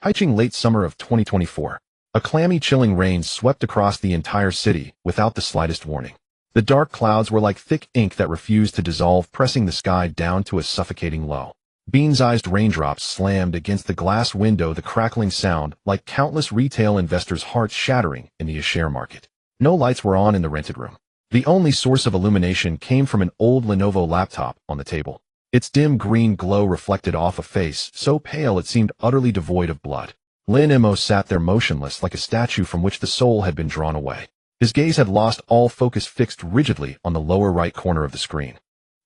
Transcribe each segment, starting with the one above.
Haiching late summer of 2024. A clammy, chilling rain swept across the entire city without the slightest warning. The dark clouds were like thick ink that refused to dissolve, pressing the sky down to a suffocating low. Bean-sized raindrops slammed against the glass window, the crackling sound like countless retail investors' hearts shattering in the share market. No lights were on in the rented room. The only source of illumination came from an old Lenovo laptop on the table. Its dim green glow reflected off a face so pale it seemed utterly devoid of blood. Lin Mo sat there motionless like a statue from which the soul had been drawn away. His gaze had lost all focus, fixed rigidly on the lower right corner of the screen.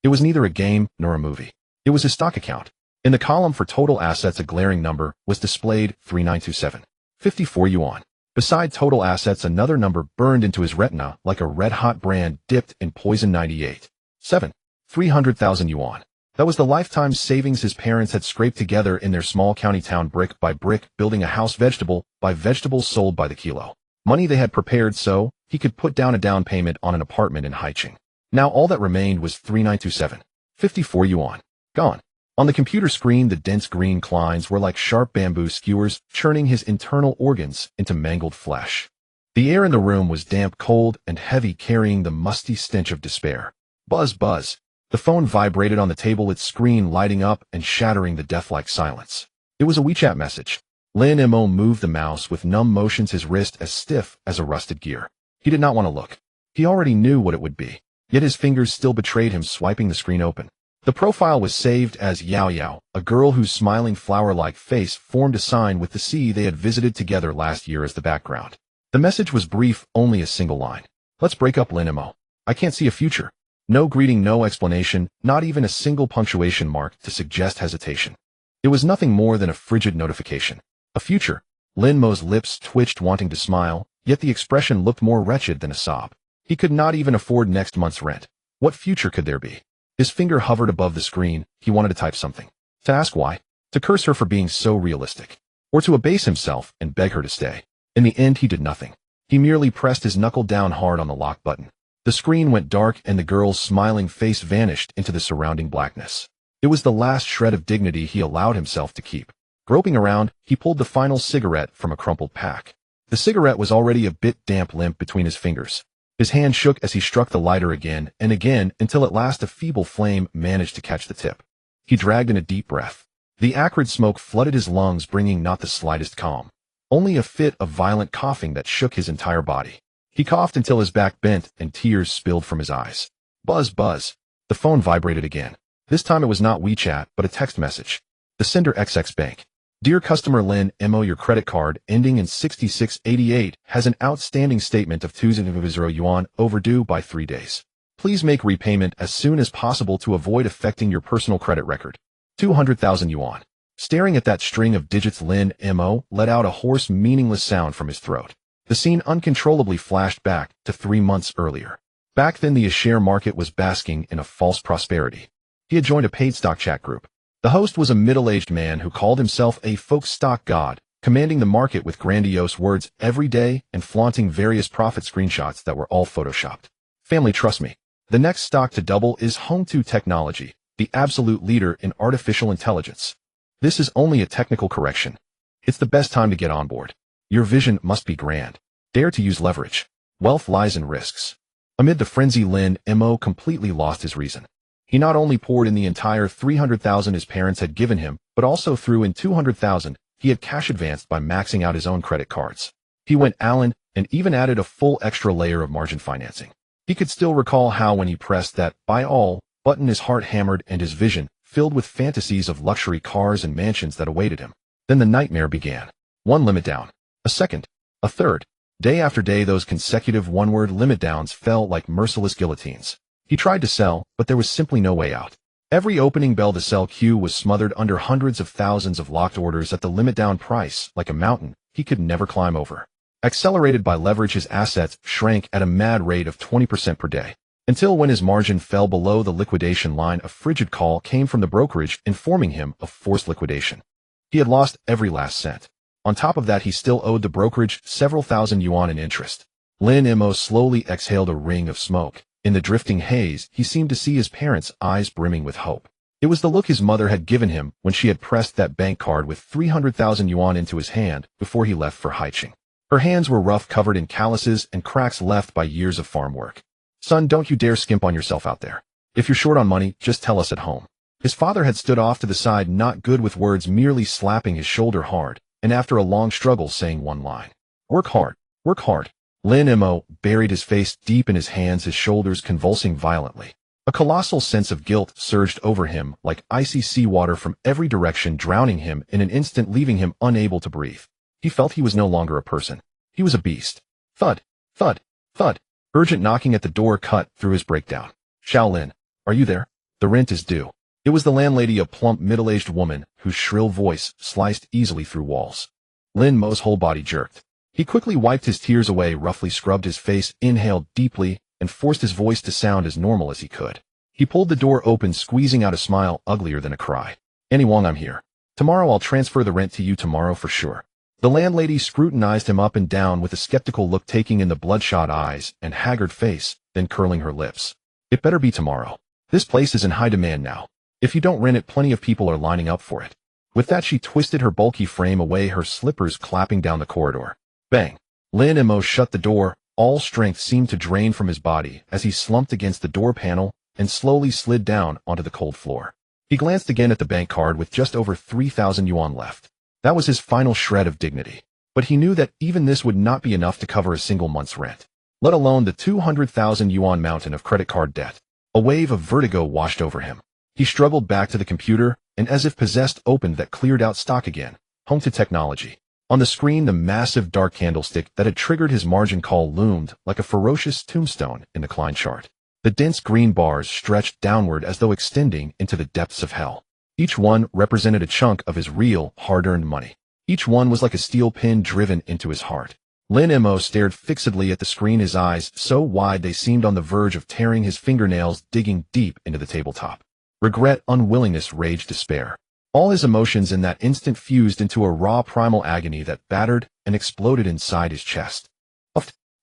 It was neither a game nor a movie. It was his stock account. In the column for total assets, a glaring number was displayed: 3927. 54 yuan. Beside total assets, another number burned into his retina like a red-hot brand dipped in poison: 98. 7. 300,000 yuan. That was the lifetime savings his parents had scraped together in their small county town, brick by brick, building a house vegetable by vegetable, sold by the kilo. Money they had prepared so he could put down a down payment on an apartment in Haiching. Now all that remained was 3927. 54 yuan. Gone. On the computer screen, the dense green lines were like sharp bamboo skewers, churning his internal organs into mangled flesh. The air in the room was damp, cold, and heavy, carrying the musty stench of despair. Buzz, buzz. The phone vibrated on the table, its screen lighting up and shattering the death-like silence. It was a WeChat message. Lin Mo moved the mouse with numb motions, his wrist as stiff as a rusted gear. He did not want to look. He already knew what it would be. Yet his fingers still betrayed him, swiping the screen open. The profile was saved as Yao Yao, a girl whose smiling flower-like face formed a sign with the sea they had visited together last year as the background. The message was brief, only a single line. Let's break up, Lin Mo. I can't see a future. No greeting, no explanation, not even a single punctuation mark to suggest hesitation. It was nothing more than a frigid notification. A future. Lin Mo's lips twitched, wanting to smile, yet the expression looked more wretched than a sob. He could not even afford next month's rent. What future could there be? His finger hovered above the screen. He wanted to type something. To ask why. To curse her for being so realistic. Or to abase himself and beg her to stay. In the end, he did nothing. He merely pressed his knuckle down hard on the lock button. The screen went dark and the girl's smiling face vanished into the surrounding blackness. It was the last shred of dignity he allowed himself to keep. Groping around, he pulled the final cigarette from a crumpled pack. The cigarette was already a bit damp, limp between his fingers. His hand shook as he struck the lighter again and again until at last a feeble flame managed to catch the tip. He dragged in a deep breath. The acrid smoke flooded his lungs, bringing not the slightest calm. Only a fit of violent coughing that shook his entire body. He coughed until his back bent and tears spilled from his eyes. Buzz, buzz. The phone vibrated again. This time it was not WeChat, but a text message. The sender: XX Bank. Dear customer Lin Mo, your credit card, ending in 6688, has an outstanding statement of 200 yuan overdue by 3 days. Please make repayment as soon as possible to avoid affecting your personal credit record. 200,000 yuan. Staring at that string of digits, Lin Mo let out a hoarse, meaningless sound from his throat. The scene uncontrollably flashed back to 3 months earlier. Back then, the share market was basking in a false prosperity. He had joined a paid stock chat group. The host was a middle-aged man who called himself a folk stock god, commanding the market with grandiose words every day and flaunting various profit screenshots that were all photoshopped. Family, trust me. The next stock to double is Home2 Technology, the absolute leader in artificial intelligence. This is only a technical correction. It's the best time to get on board. Your vision must be grand. Dare to use leverage. Wealth lies in risks. Amid the frenzy, Lin Mo completely lost his reason. He not only poured in the entire 300,000 his parents had given him, but also threw in 200,000 he had cash advanced by maxing out his own credit cards. He went Allen and even added a full extra layer of margin financing. He could still recall how when he pressed that "buy all" button, his heart hammered and his vision filled with fantasies of luxury cars and mansions that awaited him. Then the nightmare began. One limit down. A second. A third. Day after day, those consecutive one-word limit downs fell like merciless guillotines. He tried to sell, but there was simply no way out. Every opening bell to sell queue was smothered under hundreds of thousands of locked orders at the limit down price, like a mountain he could never climb over. Accelerated by leverage, his assets shrank at a mad rate of 20% per day. Until when his margin fell below the liquidation line, a frigid call came from the brokerage informing him of forced liquidation. He had lost every last cent. On top of that, he still owed the brokerage several thousand yuan in interest. Lin Mo slowly exhaled a ring of smoke. In the drifting haze, he seemed to see his parents' eyes brimming with hope. It was the look his mother had given him when she had pressed that bank card with 300,000 yuan into his hand before he left for Haicheng. Her hands were rough, covered in calluses and cracks left by years of farm work. Son, don't you dare skimp on yourself out there. If you're short on money, just tell us at home. His father had stood off to the side, not good with words, merely slapping his shoulder hard, and after a long struggle saying one line. Work hard. Work hard. Lin Mo buried his face deep in his hands, his shoulders convulsing violently. A colossal sense of guilt surged over him like icy seawater from every direction, drowning him in an instant, leaving him unable to breathe. He felt he was no longer a person. He was a beast. Thud, thud, thud. Urgent knocking at the door cut through his breakdown. Shaolin, are you there? The rent is due. It was the landlady, a plump, middle-aged woman whose shrill voice sliced easily through walls. Lin Mo's whole body jerked. He quickly wiped his tears away, roughly scrubbed his face, inhaled deeply, and forced his voice to sound as normal as he could. He pulled the door open, squeezing out a smile uglier than a cry. Annie Wong, I'm here. Tomorrow I'll transfer the rent to you, tomorrow for sure. The landlady scrutinized him up and down with a skeptical look, taking in the bloodshot eyes and haggard face, then curling her lips. It better be tomorrow. This place is in high demand now. If you don't rent it, plenty of people are lining up for it. With that, she twisted her bulky frame away, her slippers clapping down the corridor. Bang! Lin Mo shut the door. All strength seemed to drain from his body as he slumped against the door panel and slowly slid down onto the cold floor. He glanced again at the bank card with just over 3,000 yuan left. That was his final shred of dignity. But he knew that even this would not be enough to cover a single month's rent, let alone the 200,000 yuan mountain of credit card debt. A wave of vertigo washed over him. He struggled back to the computer and, as if possessed, opened that cleared out stock again. Home to technology. On the screen, the massive dark candlestick that had triggered his margin call loomed like a ferocious tombstone in the Klein chart. The dense green bars stretched downward as though extending into the depths of hell. Each one represented a chunk of his real, hard-earned money. Each one was like a steel pin driven into his heart. Lin Mo stared fixedly at the screen, his eyes so wide they seemed on the verge of tearing his fingernails, digging deep into the tabletop. Regret, unwillingness, rage, despair. All his emotions in that instant fused into a raw primal agony that battered and exploded inside his chest.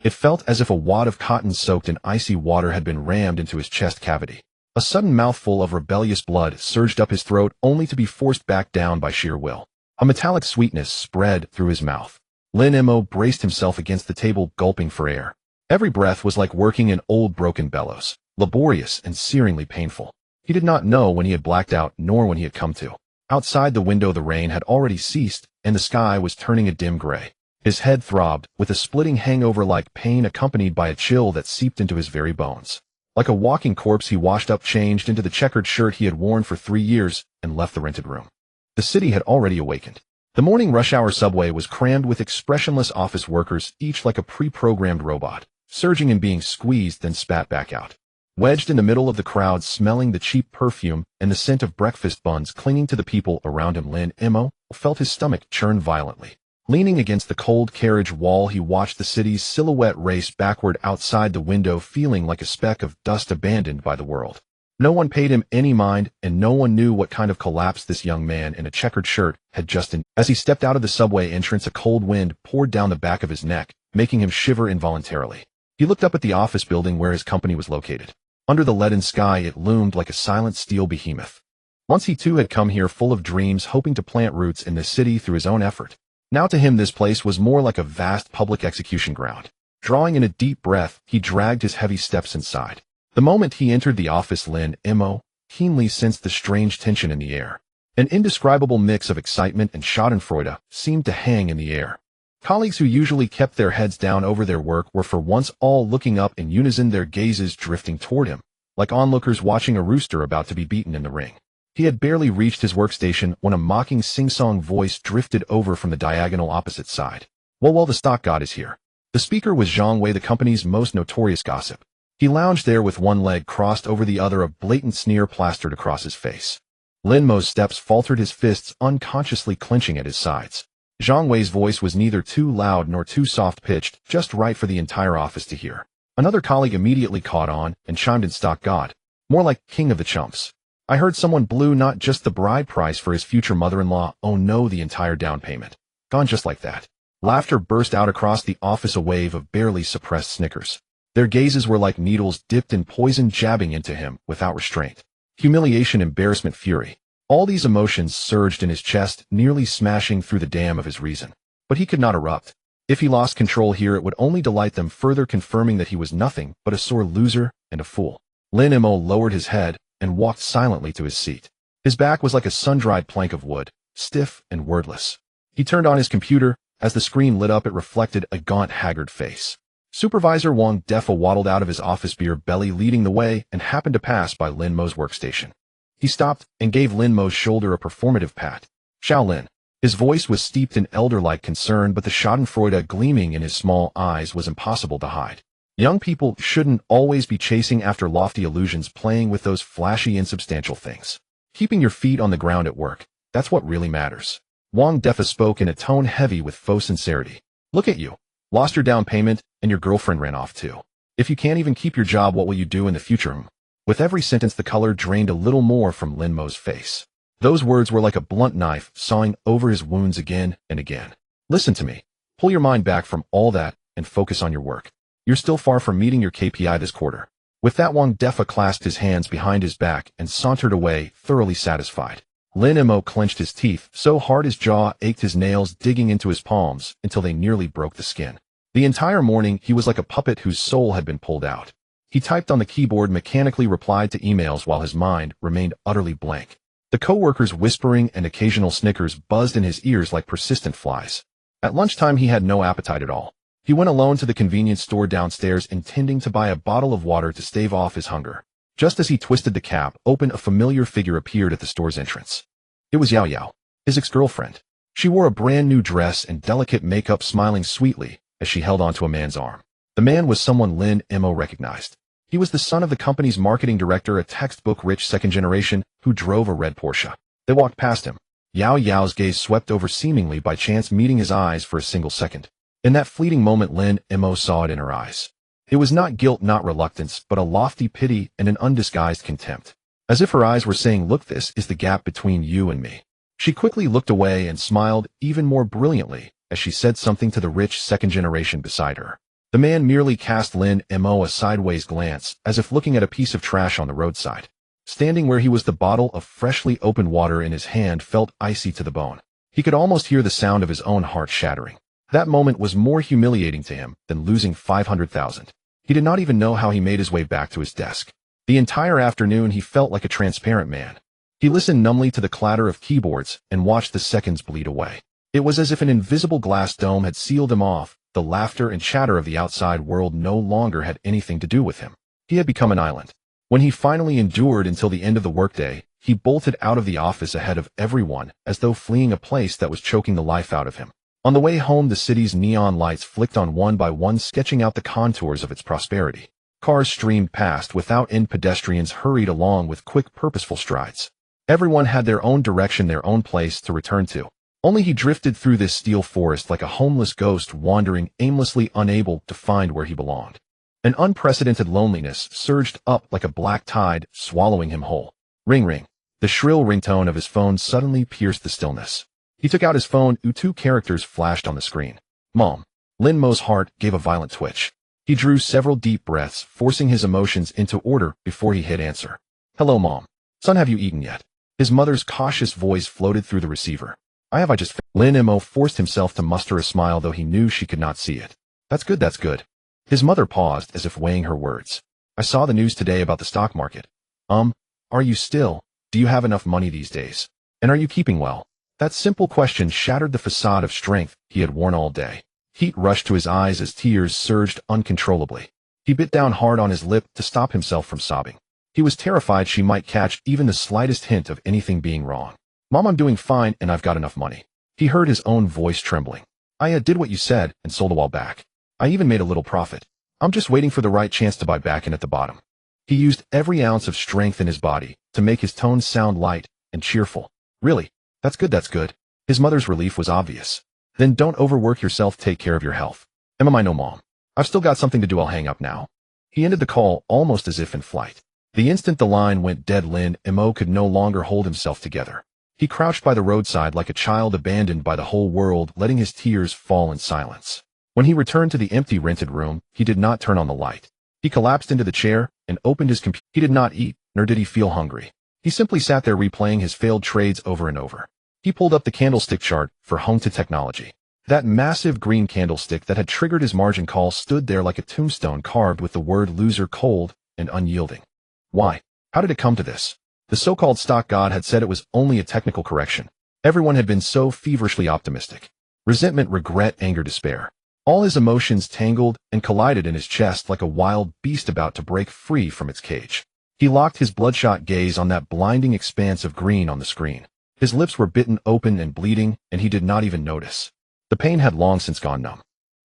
It felt as if a wad of cotton soaked in icy water had been rammed into his chest cavity. A sudden mouthful of rebellious blood surged up his throat, only to be forced back down by sheer will. A metallic sweetness spread through his mouth. Lin Mo braced himself against the table, gulping for air. Every breath was like working in old broken bellows, laborious and searingly painful. He did not know when he had blacked out, nor when he had come to. Outside the window, the rain had already ceased, and the sky was turning a dim gray. His head throbbed, with a splitting hangover-like pain accompanied by a chill that seeped into his very bones. Like a walking corpse, he washed up, changed into the checkered shirt he had worn for 3 years, and left the rented room. The city had already awakened. The morning rush-hour subway was crammed with expressionless office workers, each like a pre-programmed robot, surging and being squeezed, then spat back out. Wedged in the middle of the crowd, smelling the cheap perfume and the scent of breakfast buns clinging to the people around him, Lin Mo felt his stomach churn violently. Leaning against the cold carriage wall, he watched the city's silhouette race backward outside the window, feeling like a speck of dust abandoned by the world. No one paid him any mind, and no one knew what kind of collapse this young man in a checkered shirt had just endured. As he stepped out of the subway entrance, a cold wind poured down the back of his neck, making him shiver involuntarily. He looked up at the office building where his company was located. Under the leaden sky, it loomed like a silent steel behemoth. Once he too had come here full of dreams, hoping to plant roots in this city through his own effort. Now to him this place was more like a vast public execution ground. Drawing in a deep breath, he dragged his heavy steps inside. The moment he entered the office, Lin Mo keenly sensed the strange tension in the air. An indescribable mix of excitement and schadenfreude seemed to hang in the air. Colleagues who usually kept their heads down over their work were for once all looking up in unison, their gazes drifting toward him, like onlookers watching a rooster about to be beaten in the ring. He had barely reached his workstation when a mocking sing-song voice drifted over from the diagonal opposite side. Well, the stock god is here. The speaker was Zhang Wei, the company's most notorious gossip. He lounged there with one leg crossed over the other, a blatant sneer plastered across his face. Lin Mo's steps faltered, his fists unconsciously clenching at his sides. Zhang Wei's voice was neither too loud nor too soft-pitched, just right for the entire office to hear. Another colleague immediately caught on and chimed in, stock god. More like king of the chumps. I heard someone blew not just the bride price for his future mother-in-law, oh no, the entire down payment. Gone just like that. Laughter burst out across the office, a wave of barely suppressed snickers. Their gazes were like needles dipped in poison, jabbing into him without restraint. humiliation, embarrassment, fury. All these emotions surged in his chest, nearly smashing through the dam of his reason. But he could not erupt. If he lost control here, it would only delight them, further confirming that he was nothing but a sore loser and a fool. Lin Mo lowered his head and walked silently to his seat. His back was like a sun-dried plank of wood, stiff and wordless. He turned on his computer. As the screen lit up, it reflected a gaunt, haggard face. Supervisor Wang Defa waddled out of his office, beer belly leading the way, and happened to pass by Lin Mo's workstation. He stopped and gave Lin Mo's shoulder a performative pat. Shaolin. His voice was steeped in elder-like concern, but the schadenfreude gleaming in his small eyes was impossible to hide. Young people shouldn't always be chasing after lofty illusions, playing with those flashy, insubstantial things. Keeping your feet on the ground at work, that's what really matters. Wang Defa spoke in a tone heavy with faux sincerity. Look at you. Lost your down payment, and your girlfriend ran off too. If you can't even keep your job, what will you do in the future? With every sentence, the color drained a little more from Lin Mo's face. Those words were like a blunt knife, sawing over his wounds again and again. Listen to me. Pull your mind back from all that and focus on your work. You're still far from meeting your KPI this quarter. With that, Wang Defa clasped his hands behind his back and sauntered away, thoroughly satisfied. Lin Mo clenched his teeth so hard his jaw ached, his nails digging into his palms until they nearly broke the skin. The entire morning, he was like a puppet whose soul had been pulled out. He typed on the keyboard, mechanically replied to emails while his mind remained utterly blank. The co-workers' whispering and occasional snickers buzzed in his ears like persistent flies. At lunchtime, he had no appetite at all. He went alone to the convenience store downstairs, intending to buy a bottle of water to stave off his hunger. Just as he twisted the cap open, a familiar figure appeared at the store's entrance. It was Yao Yao, his ex-girlfriend. She wore a brand new dress and delicate makeup, smiling sweetly as she held onto a man's arm. The man was someone Lin Mo recognized. He was the son of the company's marketing director, a textbook rich second generation who drove a red Porsche. They walked past him. Yao Yao's gaze swept over, seemingly by chance meeting his eyes for a single second. In that fleeting moment, Lin Mo saw it in her eyes. It was not guilt, not reluctance, but a lofty pity and an undisguised contempt. As if her eyes were saying, look, this is the gap between you and me. She quickly looked away and smiled even more brilliantly as she said something to the rich second generation beside her. The man merely cast Lin Mo a sideways glance, as if looking at a piece of trash on the roadside. Standing where he was, the bottle of freshly opened water in his hand felt icy to the bone. He could almost hear the sound of his own heart shattering. That moment was more humiliating to him than losing 500,000. He did not even know how he made his way back to his desk. The entire afternoon, he felt like a transparent man. He listened numbly to the clatter of keyboards and watched the seconds bleed away. It was as if an invisible glass dome had sealed him off. The laughter and chatter of the outside world no longer had anything to do with him. He had become an island. When he finally endured until the end of the workday, he bolted out of the office ahead of everyone, as though fleeing a place that was choking the life out of him. On the way home, the city's neon lights flicked on one by one, sketching out the contours of its prosperity. Cars streamed past without end, pedestrians hurried along with quick, purposeful strides. Everyone had their own direction, their own place to return to. Only he drifted through this steel forest like a homeless ghost, wandering aimlessly, unable to find where he belonged. An unprecedented loneliness surged up like a black tide, swallowing him whole. Ring, ring. The shrill ringtone of his phone suddenly pierced the stillness. He took out his phone. Two characters flashed on the screen. Mom. Lin Mo's heart gave a violent twitch. He drew several deep breaths, forcing his emotions into order before he hit answer. Hello, Mom. Son, have you eaten yet? His mother's cautious voice floated through the receiver. I just... Lin Mo forced himself to muster a smile, though he knew she could not see it. That's good, that's good. His mother paused, as if weighing her words. I saw the news today about the stock market. Are you still? Do you have enough money these days? And are you keeping well? That simple question shattered the facade of strength he had worn all day. Heat rushed to his eyes as tears surged uncontrollably. He bit down hard on his lip to stop himself from sobbing. He was terrified she might catch even the slightest hint of anything being wrong. Mom, I'm doing fine and I've got enough money. He heard his own voice trembling. I did what you said and sold a while back. I even made a little profit. I'm just waiting for the right chance to buy back in at the bottom. He used every ounce of strength in his body to make his tone sound light and cheerful. Really? That's good, that's good. His mother's relief was obvious. Then don't overwork yourself, take care of your health. I know, Mom. I've still got something to do, I'll hang up now. He ended the call almost as if in flight. The instant the line went dead, Lin Mo could no longer hold himself together. He crouched by the roadside like a child abandoned by the whole world, letting his tears fall in silence. When he returned to the empty rented room, he did not turn on the light. He collapsed into the chair and opened his computer. He did not eat, nor did he feel hungry. He simply sat there replaying his failed trades over and over. He pulled up the candlestick chart for home to technology. That massive green candlestick that had triggered his margin call stood there like a tombstone carved with the word loser cold and unyielding. Why? How did it come to this? The so-called stock god had said it was only a technical correction. Everyone had been so feverishly optimistic. Resentment, regret, anger, despair. All his emotions tangled and collided in his chest like a wild beast about to break free from its cage. He locked his bloodshot gaze on that blinding expanse of green on the screen. His lips were bitten open and bleeding, and he did not even notice. The pain had long since gone numb.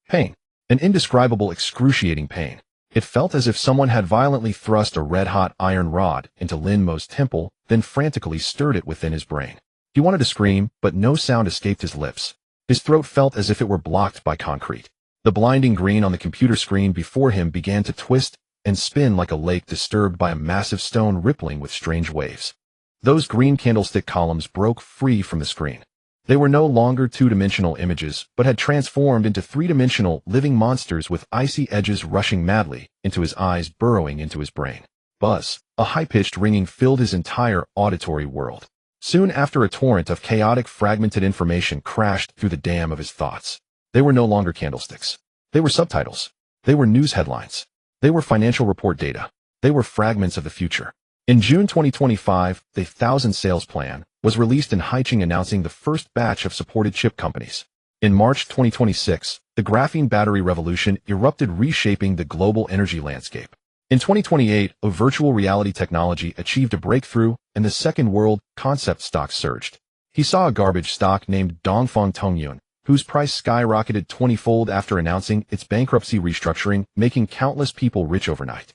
Pain. An indescribable, excruciating pain. It felt as if someone had violently thrust a red-hot iron rod into Lin Mo's temple, then frantically stirred it within his brain. He wanted to scream, but no sound escaped his lips. His throat felt as if it were blocked by concrete. The blinding green on the computer screen before him began to twist and spin like a lake disturbed by a massive stone rippling with strange waves. Those green candlestick columns broke free from the screen. They were no longer two-dimensional images, but had transformed into three-dimensional, living monsters with icy edges rushing madly into his eyes, burrowing into his brain. Buzz, a high-pitched ringing filled his entire auditory world. Soon after, a torrent of chaotic, fragmented information crashed through the dam of his thoughts. They were no longer candlesticks. They were subtitles. They were news headlines. They were financial report data. They were fragments of the future. In June 2025, the 1,000 sales plan was released in Haicheng, announcing the first batch of supported chip companies. In March 2026, the graphene battery revolution erupted, reshaping the global energy landscape. In 2028, a virtual reality technology achieved a breakthrough, and the second world concept stocks surged. He saw a garbage stock named Dongfang Tongyun, whose price skyrocketed 20-fold after announcing its bankruptcy restructuring, making countless people rich overnight.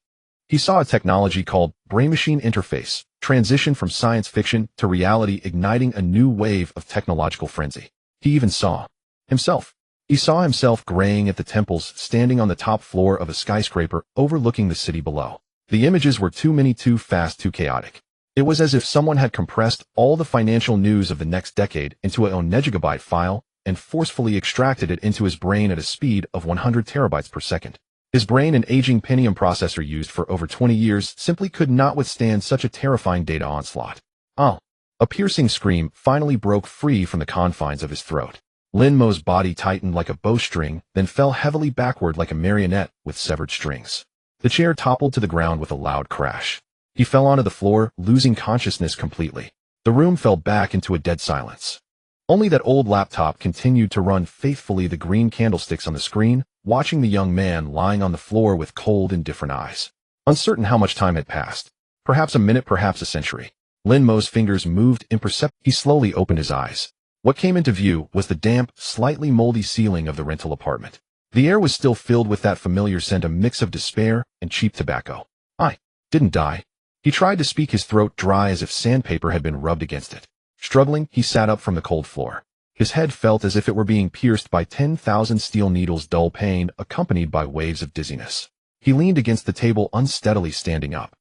He saw a technology called brain-machine interface transition from science fiction to reality, igniting a new wave of technological frenzy. He even saw himself. He saw himself graying at the temples, standing on the top floor of a skyscraper overlooking the city below. The images were too many, too fast, too chaotic. It was as if someone had compressed all the financial news of the next decade into a 1 file and forcefully extracted it into his brain at a speed of 100 terabytes per second. His brain, an aging Pentium processor used for over 20 years, simply could not withstand such a terrifying data onslaught. Oh! A piercing scream finally broke free from the confines of his throat. Lin Mo's body tightened like a bowstring, then fell heavily backward like a marionette with severed strings. The chair toppled to the ground with a loud crash. He fell onto the floor, losing consciousness completely. The room fell back into a dead silence. Only that old laptop continued to run faithfully, the green candlesticks on the screen, watching the young man lying on the floor with cold, indifferent eyes. Uncertain how much time had passed. Perhaps a minute, perhaps a century. Lin Mo's fingers moved imperceptibly. He slowly opened his eyes. What came into view was the damp, slightly moldy ceiling of the rental apartment. The air was still filled with that familiar scent, a mix of despair and cheap tobacco. I didn't die. He tried to speak, his throat dry as if sandpaper had been rubbed against it. Struggling, he sat up from the cold floor. His head felt as if it were being pierced by 10,000 steel needles, dull pain accompanied by waves of dizziness. He leaned against the table unsteadily, standing up.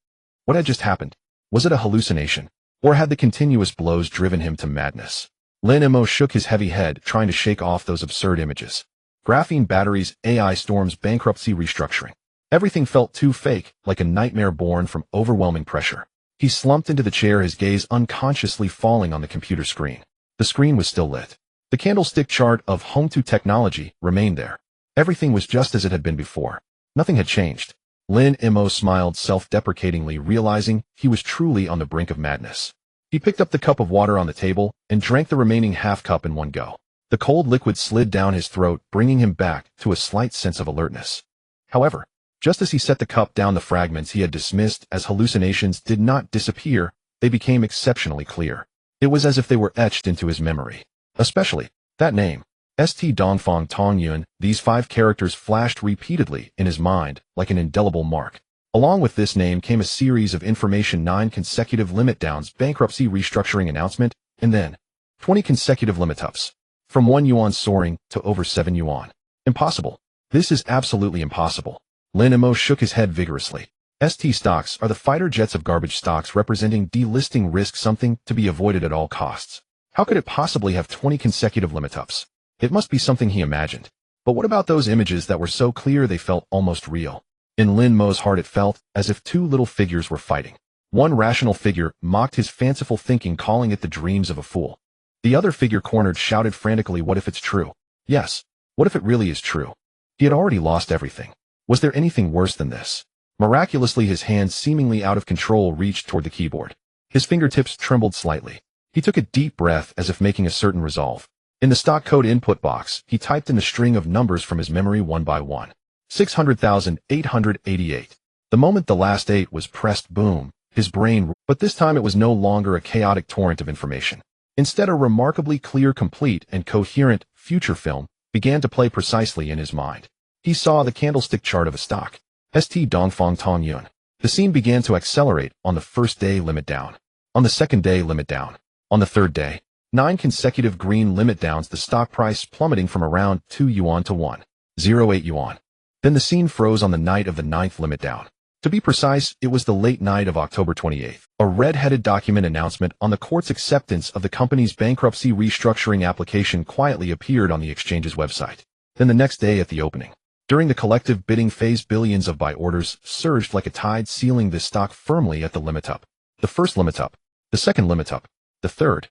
What had just happened? Was it a hallucination? Or had the continuous blows driven him to madness? Lin Mo shook his heavy head, trying to shake off those absurd images. Graphene batteries, AI storms, bankruptcy restructuring. Everything felt too fake, like a nightmare born from overwhelming pressure. He slumped into the chair, his gaze unconsciously falling on the computer screen. The screen was still lit. The candlestick chart of home to technology remained there. Everything was just as it had been before. Nothing had changed. Lin Mo smiled self-deprecatingly, realizing he was truly on the brink of madness. He picked up the cup of water on the table and drank the remaining half cup in one go. The cold liquid slid down his throat, bringing him back to a slight sense of alertness. However, just as he set the cup down, the fragments he had dismissed as hallucinations did not disappear, they became exceptionally clear. It was as if they were etched into his memory. Especially that name, St. Dongfang Tongyun. These 5 characters flashed repeatedly in his mind like an indelible mark. Along with this name came a series of information: 9 consecutive limit downs, bankruptcy restructuring announcement, and then 20 consecutive limit ups. From 1 yuan soaring to over 7 yuan. Impossible. This is absolutely impossible. Lin Mo shook his head vigorously. ST stocks are the fighter jets of garbage stocks, representing delisting risk, something to be avoided at all costs. How could it possibly have 20 consecutive limit ups? It must be something he imagined. But what about those images that were so clear they felt almost real? In Lin Mo's heart, it felt as if 2 little figures were fighting. One rational figure mocked his fanciful thinking, calling it the dreams of a fool. The other figure, cornered, shouted frantically, what if it's true? Yes. What if it really is true? He had already lost everything. Was there anything worse than this? Miraculously, his hand, seemingly out of control, reached toward the keyboard. His fingertips trembled slightly. He took a deep breath as if making a certain resolve. In the stock code input box, he typed in the string of numbers from his memory one by one. 600,888. The moment the last 8 was pressed, boom, his brain, but this time it was no longer a chaotic torrent of information. Instead, a remarkably clear, complete, and coherent future film began to play precisely in his mind. He saw the candlestick chart of a stock. St. Dongfang Tong Yun. The scene began to accelerate. On the first day, limit down. On the second day, limit down. On the third day, 9 consecutive green limit downs, the stock price plummeting from around 2 yuan to 1.08 yuan. Then the scene froze on the night of the 9th limit down. To be precise, it was the late night of October 28th. A red-headed document announcement on the court's acceptance of the company's bankruptcy restructuring application quietly appeared on the exchange's website. Then the next day at the opening, during the collective bidding phase, billions of buy orders surged like a tide, sealing the stock firmly at the limit up. The first limit up, the second limit up, the third.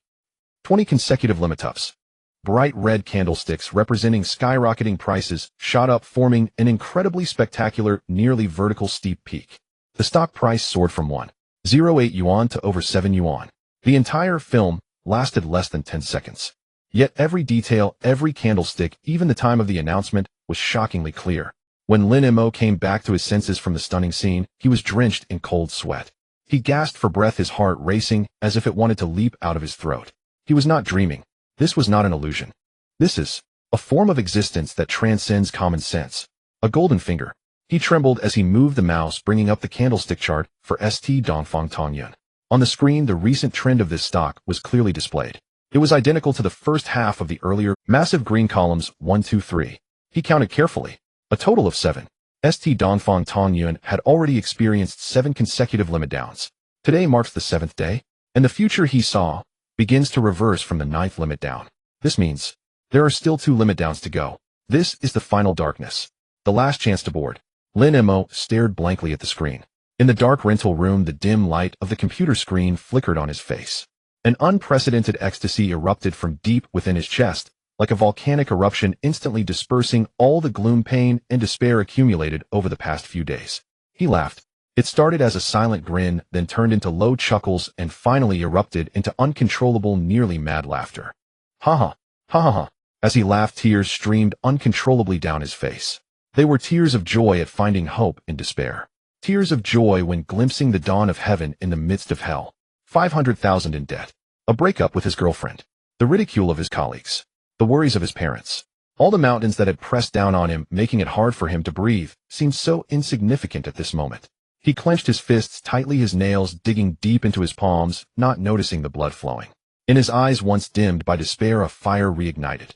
20 consecutive limit ups. Bright red candlesticks representing skyrocketing prices shot up, forming an incredibly spectacular, nearly vertical steep peak. The stock price soared from 1.08 yuan to over 7 yuan. The entire film lasted less than 10 seconds. Yet every detail, every candlestick, even the time of the announcement, was shockingly clear. When Lin Mo came back to his senses from the stunning scene, he was drenched in cold sweat. He gasped for breath, his heart racing as if it wanted to leap out of his throat. He was not dreaming. This was not an illusion. This is a form of existence that transcends common sense. A golden finger. He trembled as he moved the mouse, bringing up the candlestick chart for St. Dongfang Tong Yun. On the screen, the recent trend of this stock was clearly displayed. It was identical to the first half of the earlier, massive green columns, 1, 2, 3. He counted carefully. A total of 7. St. Dongfang Tong Yun had already experienced 7 consecutive limit downs. Today marks the 7th day, and the future he saw begins to reverse from the 9th limit down. This means there are still 2 limit downs to go. This is the final darkness. The last chance to board. Lin Mo stared blankly at the screen. In the dark rental room, the dim light of the computer screen flickered on his face. An unprecedented ecstasy erupted from deep within his chest, like a volcanic eruption, instantly dispersing all the gloom, pain, and despair accumulated over the past few days. He laughed. It started as a silent grin, then turned into low chuckles, and finally erupted into uncontrollable, nearly mad laughter. Ha ha, ha ha ha. As he laughed, tears streamed uncontrollably down his face. They were tears of joy at finding hope in despair. Tears of joy when glimpsing the dawn of heaven in the midst of hell. 500,000 in debt. A breakup with his girlfriend. The ridicule of his colleagues. The worries of his parents. All the mountains that had pressed down on him, making it hard for him to breathe, seemed so insignificant at this moment. He clenched his fists tightly, his nails digging deep into his palms, not noticing the blood flowing. In his eyes, once dimmed by despair, a fire reignited.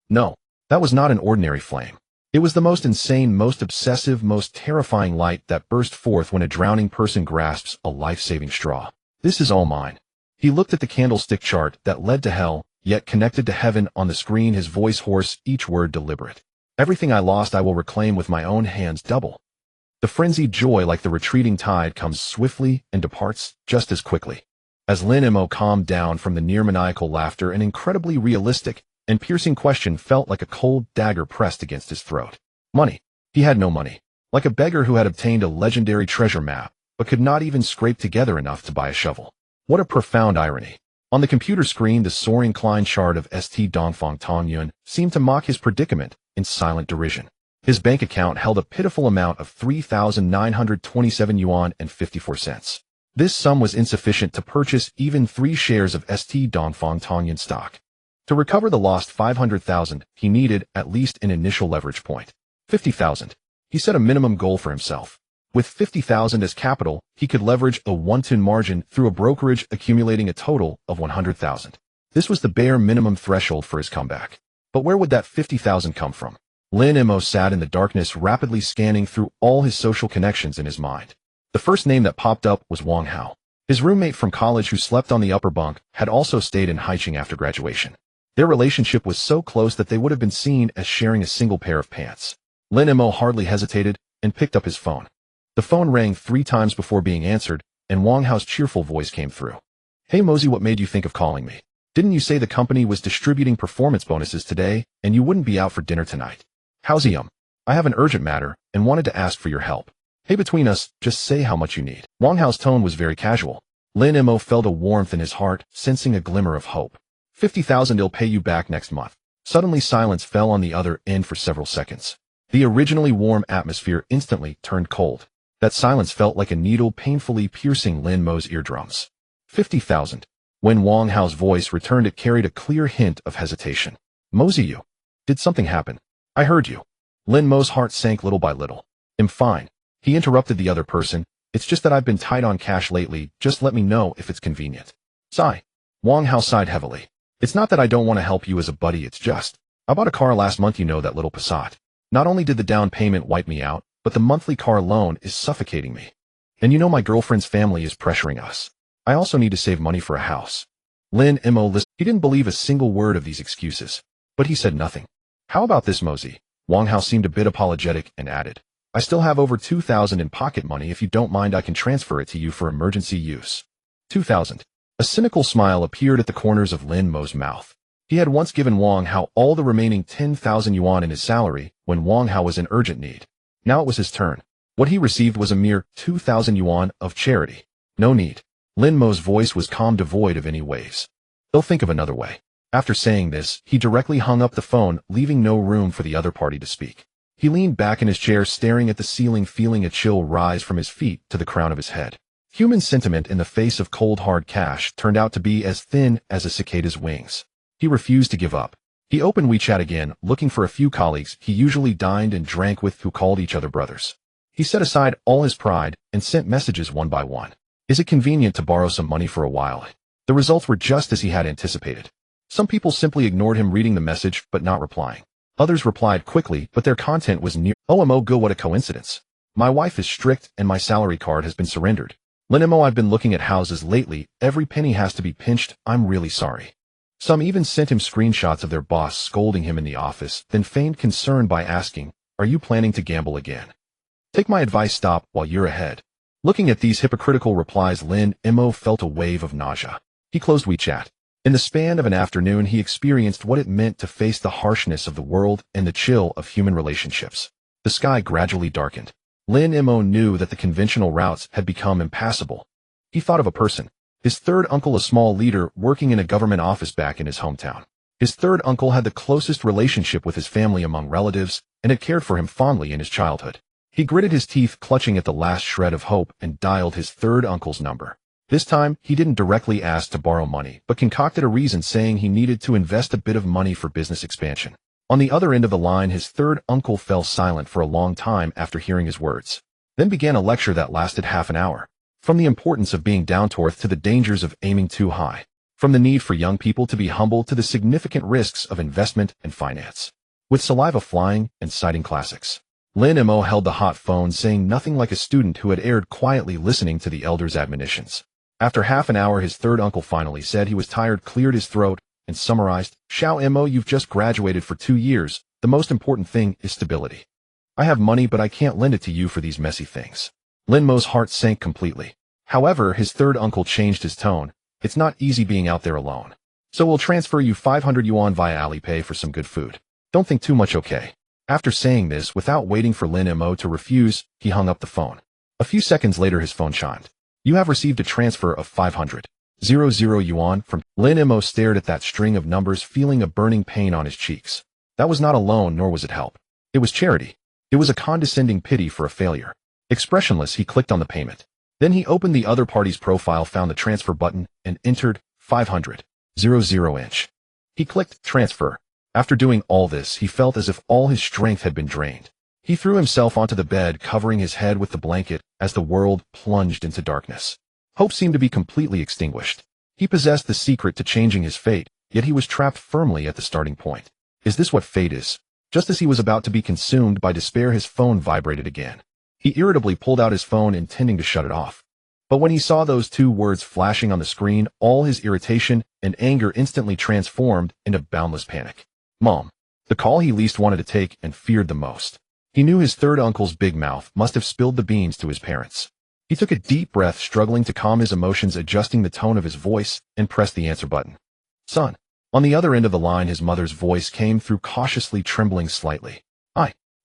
No, that was not an ordinary flame. It was the most insane, most obsessive, most terrifying light that burst forth when a drowning person grasps a life-saving straw. This is all mine. He looked at the candlestick chart that led to hell, yet connected to heaven on the screen, his voice hoarse, each word deliberate. Everything I lost I will reclaim with my own hands, double. The frenzied joy, like the retreating tide, comes swiftly and departs just as quickly. As Lin Mo calmed down from the near-maniacal laughter, an incredibly realistic and piercing question felt like a cold dagger pressed against his throat. Money. He had no money. Like a beggar who had obtained a legendary treasure map, but could not even scrape together enough to buy a shovel. What a profound irony. On the computer screen, the soaring Klein chart of St. Dongfang Tong Yun seemed to mock his predicament in silent derision. His bank account held a pitiful amount of 3,927 yuan and 54 cents. This sum was insufficient to purchase even 3 shares of St. Dongfang Tong Yun stock. To recover the lost 500,000, he needed at least an initial leverage point. 50,000. He set a minimum goal for himself. With 50,000 as capital, he could leverage a 1-to margin through a brokerage, accumulating a total of 100,000. This was the bare minimum threshold for his comeback. But where would that 50,000 come from? Lin Mo sat in the darkness, rapidly scanning through all his social connections in his mind. The first name that popped up was Wang Hao. His roommate from college who slept on the upper bunk had also stayed in Haicheng after graduation. Their relationship was so close that they would have been seen as sharing a single pair of pants. Lin Mo hardly hesitated and picked up his phone. The phone rang 3 times before being answered, and Wang Hao's cheerful voice came through. Hey Mosey, what made you think of calling me? Didn't you say the company was distributing performance bonuses today and you wouldn't be out for dinner tonight? How's he? I have an urgent matter and wanted to ask for your help. Hey, between us, just say how much you need. Wang Hao's tone was very casual. Lin Mo felt a warmth in his heart, sensing a glimmer of hope. 50,000, he'll pay you back next month. Suddenly silence fell on the other end for several seconds. The originally warm atmosphere instantly turned cold. That silence felt like a needle painfully piercing Lin Mo's eardrums. 50,000. When Wang Hao's voice returned, it carried a clear hint of hesitation. Mosey, you. Did something happen? I heard you. Lin Mo's heart sank little by little. I'm fine. He interrupted the other person. It's just that I've been tight on cash lately. Just let me know if it's convenient. Sigh. Wang Hao sighed heavily. It's not that I don't want to help you as a buddy, it's just, I bought a car last month, you know, that little Passat. Not only did the down payment wipe me out, but the monthly car loan is suffocating me. And you know my girlfriend's family is pressuring us. I also need to save money for a house. Lin Mo listened. He didn't believe a single word of these excuses, but he said nothing. How about this, Mosey? Wang Hao seemed a bit apologetic and added, I still have over 2,000 in pocket money. If you don't mind, I can transfer it to you for emergency use. 2,000. A cynical smile appeared at the corners of Lin Mo's mouth. He had once given Wang Hao all the remaining 10,000 yuan in his salary when Wang Hao was in urgent need. Now it was his turn. What he received was a mere 2,000 yuan of charity. No need. Lin Mo's voice was calm, devoid of any waves. They'll think of another way. After saying this, he directly hung up the phone, leaving no room for the other party to speak. He leaned back in his chair, staring at the ceiling, feeling a chill rise from his feet to the crown of his head. Human sentiment in the face of cold hard cash turned out to be as thin as a cicada's wings. He refused to give up. He opened WeChat again, looking for a few colleagues he usually dined and drank with who called each other brothers. He set aside all his pride and sent messages one by one. Is it convenient to borrow some money for a while? The results were just as he had anticipated. Some people simply ignored him, reading the message but not replying. Others replied quickly, but their content was near, "Oh good, what a coincidence. My wife is strict and my salary card has been surrendered. Lin Mo, I've been looking at houses lately. Every penny has to be pinched. I'm really sorry." Some even sent him screenshots of their boss scolding him in the office, then feigned concern by asking, "Are you planning to gamble again? Take my advice, stop while you're ahead." Looking at these hypocritical replies, Lin Mo felt a wave of nausea. He closed WeChat. In the span of an afternoon, he experienced what it meant to face the harshness of the world and the chill of human relationships. The sky gradually darkened. Lin Mo knew that the conventional routes had become impassable. He thought of a person. His third uncle, a small leader working in a government office back in his hometown. His third uncle had the closest relationship with his family among relatives and had cared for him fondly in his childhood. He gritted his teeth, clutching at the last shred of hope, and dialed his third uncle's number. This time, he didn't directly ask to borrow money, but concocted a reason, saying he needed to invest a bit of money for business expansion. On the other end of the line, his third uncle fell silent for a long time after hearing his words, then began a lecture that lasted half an hour. From the importance of being down to earth to the dangers of aiming too high. From the need for young people to be humble to the significant risks of investment and finance. With saliva flying and citing classics. Lin Mo held the hot phone, saying nothing like a student who had erred, quietly listening to the elder's admonitions. After half an hour, his third uncle finally said he was tired, cleared his throat, and summarized, "Xiao Mo, you've just graduated for 2 years. The most important thing is stability. I have money, but I can't lend it to you for these messy things." Lin Mo's heart sank completely. However, his third uncle changed his tone. "It's not easy being out there alone. So we'll transfer you 500 yuan via Alipay for some good food. Don't think too much, okay?" After saying this, without waiting for Lin Mo to refuse, he hung up the phone. A few seconds later, his phone chimed. "You have received a transfer of 500 yuan from..." Lin Mo stared at that string of numbers, feeling a burning pain on his cheeks. That was not a loan, nor was it help. It was charity. It was a condescending pity for a failure. Expressionless, he clicked on the payment. Then he opened the other party's profile, found the transfer button, and entered 500 inch. He clicked transfer. After doing all this, he felt as if all his strength had been drained. He threw himself onto the bed, covering his head with the blanket, as the world plunged into darkness. Hope seemed to be completely extinguished. He possessed the secret to changing his fate, yet he was trapped firmly at the starting point. Is this what fate is? Just as he was about to be consumed by despair, his phone vibrated again. He irritably pulled out his phone, intending to shut it off. But when he saw those 2 words flashing on the screen, all his irritation and anger instantly transformed into boundless panic. Mom. The call he least wanted to take and feared the most. He knew his third uncle's big mouth must have spilled the beans to his parents. He took a deep breath, struggling to calm his emotions, adjusting the tone of his voice, and pressed the answer button. Son. On the other end of the line, his mother's voice came through, cautiously, trembling slightly.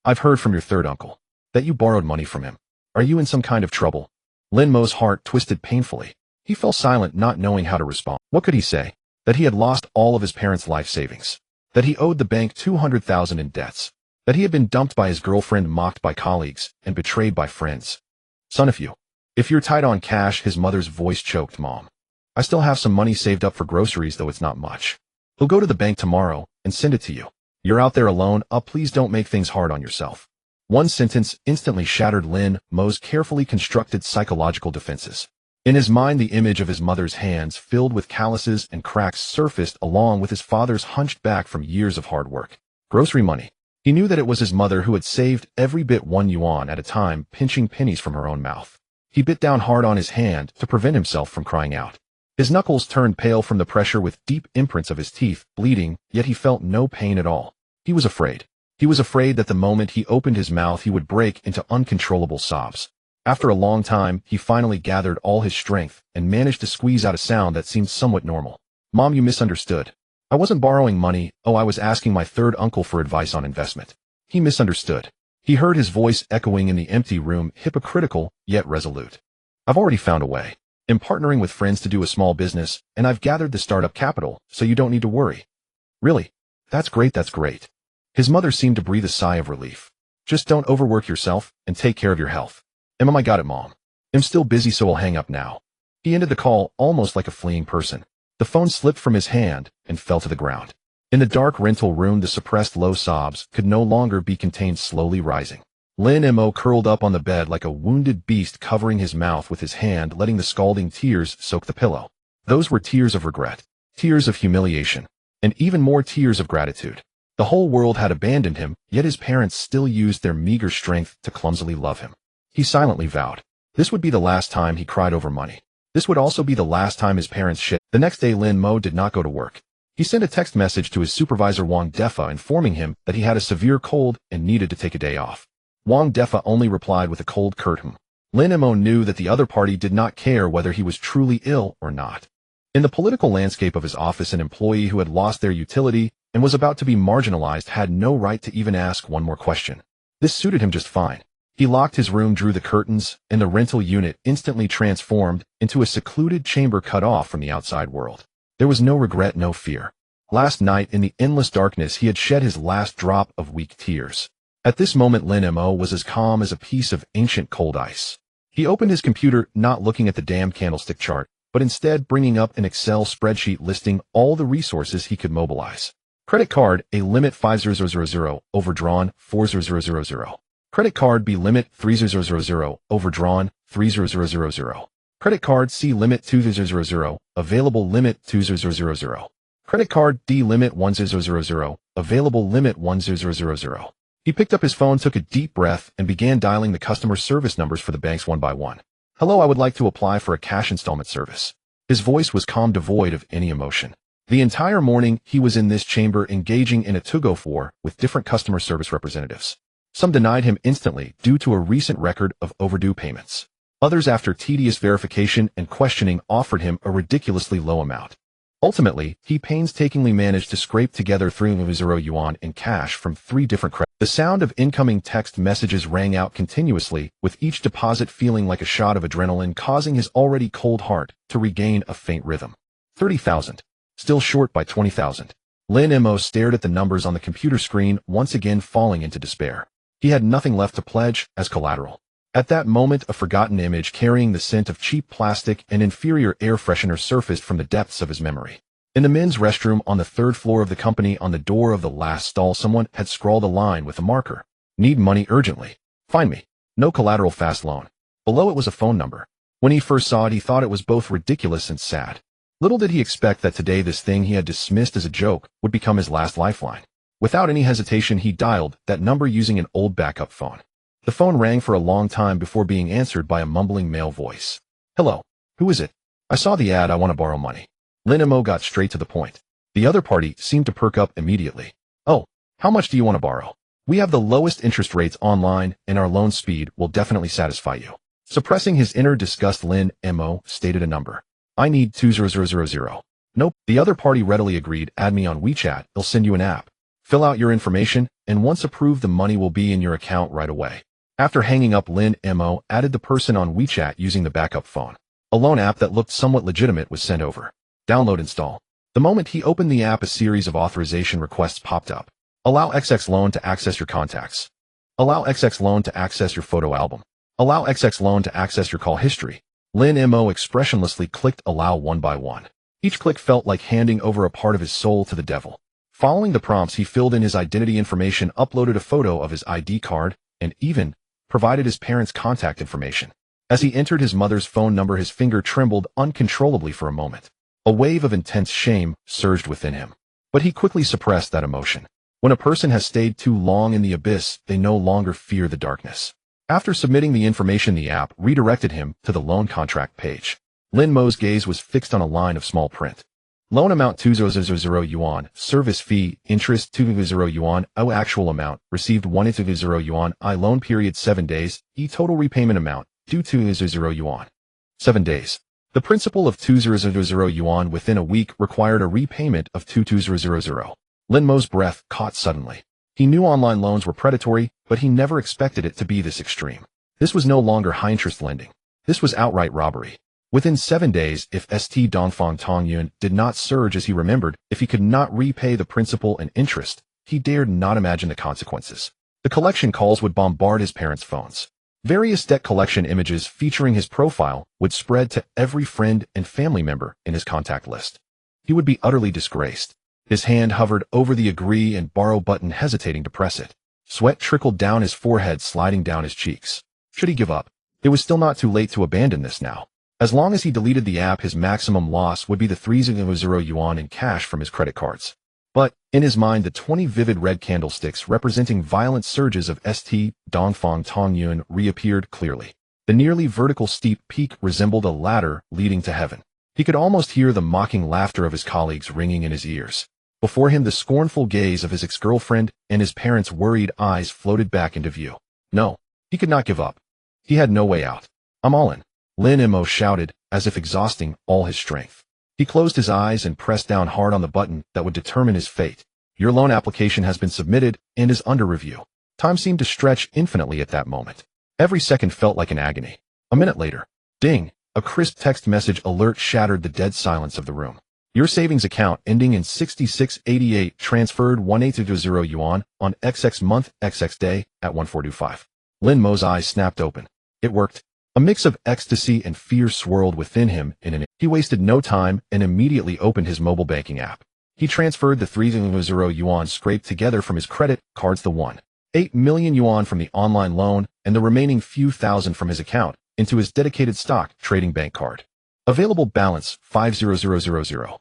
I've heard from your third uncle that you borrowed money from him. Are you in some kind of trouble? Lin Mo's heart twisted painfully. He fell silent, not knowing how to respond. What could he say? That he had lost all of his parents' life savings. That he owed the bank $200,000 in debts. That he had been dumped by his girlfriend, mocked by colleagues, and betrayed by friends. Son, if you're tight on cash, his mother's voice choked. Mom, I still have some money saved up for groceries, though it's not much. He'll go to the bank tomorrow and send it to you. You're out there alone. Please don't make things hard on yourself. One sentence instantly shattered Lin Mo's carefully constructed psychological defenses. In his mind, the image of his mother's hands filled with calluses and cracks surfaced, along with his father's hunched back from years of hard work. Grocery money. He knew that it was his mother who had saved every bit, 1 yuan at a time, pinching pennies from her own mouth. He bit down hard on his hand to prevent himself from crying out. His knuckles turned pale from the pressure, with deep imprints of his teeth bleeding, yet he felt no pain at all. He was afraid. He was afraid that the moment he opened his mouth, he would break into uncontrollable sobs. After a long time, he finally gathered all his strength and managed to squeeze out a sound that seemed somewhat normal. Mom, you misunderstood. I wasn't borrowing money. I was asking my third uncle for advice on investment. He misunderstood. He heard his voice echoing in the empty room, hypocritical, yet resolute. I've already found a way. I'm partnering with friends to do a small business, and I've gathered the startup capital, so you don't need to worry. Really? That's great, that's great. His mother seemed to breathe a sigh of relief. Just don't overwork yourself, and take care of your health. I got it, Mom. I'm still busy, so I'll hang up now. He ended the call almost like a fleeing person. The phone slipped from his hand and fell to the ground. In the dark rental room, the suppressed low sobs could no longer be contained, slowly rising. Lin Mo curled up on the bed like a wounded beast, covering his mouth with his hand, letting the scalding tears soak the pillow. Those were tears of regret, tears of humiliation, and even more tears of gratitude. The whole world had abandoned him, yet his parents still used their meager strength to clumsily love him. He silently vowed. This would be the last time he cried over money. This would also be the last time his parents shit. The next day, Lin Mo did not go to work. He sent a text message to his supervisor, Wang Defa, informing him that he had a severe cold and needed to take a day off. Wang Defa only replied with a cold, curt "hm." Lin Mo knew that the other party did not care whether he was truly ill or not. In the political landscape of his office, an employee who had lost their utility and was about to be marginalized had no right to even ask one more question. This suited him just fine. He locked his room, drew the curtains, and the rental unit instantly transformed into a secluded chamber cut off from the outside world. There was no regret, no fear. Last night, in the endless darkness, he had shed his last drop of weak tears. At this moment, Lin Mo was as calm as a piece of ancient cold ice. He opened his computer, not looking at the damned candlestick chart, but instead bringing up an Excel spreadsheet listing all the resources he could mobilize. Credit card, A limit 5000, overdrawn 4000. Credit card B limit 3000, overdrawn 3000. Credit card C limit 2000, available limit 2000. Credit card D limit 1000, available limit 1000. He picked up his phone, took a deep breath, and began dialing the customer service numbers for the banks one by one. Hello, I would like to apply for a cash installment service. His voice was calm, devoid of any emotion. The entire morning, he was in this chamber, engaging in a tug-of-war with different customer service representatives. Some denied him instantly due to a recent record of overdue payments. Others, after tedious verification and questioning, offered him a ridiculously low amount. Ultimately, he painstakingly managed to scrape together 3,000 yuan in cash from 3 different credits. The sound of incoming text messages rang out continuously, with each deposit feeling like a shot of adrenaline, causing his already cold heart to regain a faint rhythm. 30,000. Still short by 20,000. Lin Mo stared at the numbers on the computer screen, once again falling into despair. He had nothing left to pledge as collateral. At that moment, a forgotten image carrying the scent of cheap plastic and inferior air freshener surfaced from the depths of his memory. In the men's restroom on the 3rd floor of the company, on the door of the last stall, someone had scrawled a line with a marker. Need money urgently. Find me. No collateral, fast loan. Below it was a phone number. When he first saw it, he thought it was both ridiculous and sad. Little did he expect that today this thing he had dismissed as a joke would become his last lifeline. Without any hesitation, he dialed that number using an old backup phone. The phone rang for a long time before being answered by a mumbling male voice. Hello. Who is it? I saw the ad. I want to borrow money. Lin Mo got straight to the point. The other party seemed to perk up immediately. Oh, how much do you want to borrow? We have the lowest interest rates online, and our loan speed will definitely satisfy you. Suppressing his inner disgust, Lin Mo stated a number. I need 20000. Nope. The other party readily agreed. Add me on WeChat. I'll send you an app. Fill out your information, and once approved, the money will be in your account right away. After hanging up, Lin Mo added the person on WeChat using the backup phone. A loan app that looked somewhat legitimate was sent over. Download, install. The moment he opened the app, a series of authorization requests popped up. Allow XX Loan to access your contacts. Allow XX Loan to access your photo album. Allow XX Loan to access your call history. Lin Mo expressionlessly clicked allow one by one. Each click felt like handing over a part of his soul to the devil. Following the prompts, he filled in his identity information, uploaded a photo of his ID card, and even provided his parents' contact information. As he entered his mother's phone number, his finger trembled uncontrollably for a moment. A wave of intense shame surged within him. But he quickly suppressed that emotion. When a person has stayed too long in the abyss, they no longer fear the darkness. After submitting the information, the app redirected him to the loan contract page. Lin Mo's gaze was fixed on a line of small print. Loan amount 200 yuan, service fee, interest 200 yuan, actual amount, received 100 yuan, loan period 7 days, total repayment amount, 200 yuan. 7 days. The principal of 200 yuan within a week required a repayment of 2200. Lin Mo's breath caught suddenly. He knew online loans were predatory, but he never expected it to be this extreme. This was no longer high-interest lending. This was outright robbery. Within 7 days, if St. Dongfang Tongyun did not surge as he remembered, if he could not repay the principal and interest, he dared not imagine the consequences. The collection calls would bombard his parents' phones. Various debt collection images featuring his profile would spread to every friend and family member in his contact list. He would be utterly disgraced. His hand hovered over the agree and borrow button, hesitating to press it. Sweat trickled down his forehead, sliding down his cheeks. Should he give up? It was still not too late to abandon this now. As long as he deleted the app, his maximum loss would be the 300 yuan in cash from his credit cards. But, in his mind, the 20 vivid red candlesticks representing violent surges of St. Dongfang Tongyun reappeared clearly. The nearly vertical steep peak resembled a ladder leading to heaven. He could almost hear the mocking laughter of his colleagues ringing in his ears. Before him, the scornful gaze of his ex-girlfriend and his parents' worried eyes floated back into view. No, he could not give up. He had no way out. I'm all in. Lin Mo shouted, as if exhausting all his strength. He closed his eyes and pressed down hard on the button that would determine his fate. Your loan application has been submitted and is under review. Time seemed to stretch infinitely at that moment. Every second felt like an agony. A minute later, ding, a crisp text message alert shattered the dead silence of the room. Your savings account ending in 6688 transferred 180 yuan on XX month XX day at 1425. Lin Mo's eyes snapped open. It worked. A mix of ecstasy and fear swirled within him He wasted no time and immediately opened his mobile banking app. He transferred the 300 yuan scraped together from his credit cards, the 1.8 million yuan from the online loan, and the remaining few thousand from his account into his dedicated stock trading bank card. Available balance 500,000.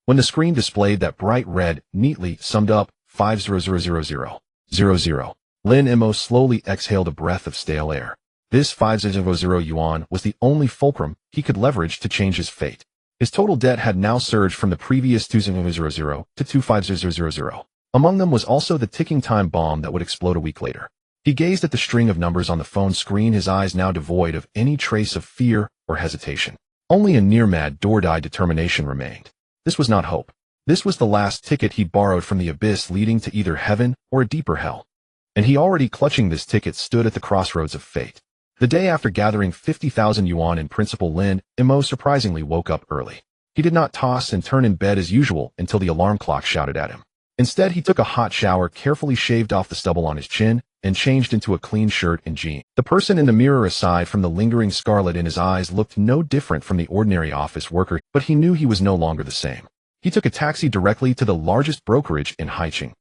When the screen displayed that bright red, neatly summed up 500,000. Lin Mo slowly exhaled a breath of stale air. This 500 yuan was the only fulcrum he could leverage to change his fate. His total debt had now surged from the previous 200 to 25000. Among them was also the ticking time bomb that would explode a week later. He gazed at the string of numbers on the phone screen, his eyes now devoid of any trace of fear or hesitation. Only a near-mad, door-die determination remained. This was not hope. This was the last ticket he borrowed from the abyss leading to either heaven or a deeper hell. And he, already clutching this ticket, stood at the crossroads of fate. The day after gathering 50,000 yuan in principal, Lin Mo surprisingly woke up early. He did not toss and turn in bed as usual until the alarm clock shouted at him. Instead, he took a hot shower, carefully shaved off the stubble on his chin, and changed into a clean shirt and jeans. The person in the mirror, aside from the lingering scarlet in his eyes, looked no different from the ordinary office worker, but he knew he was no longer the same. He took a taxi directly to the largest brokerage in Haicheng.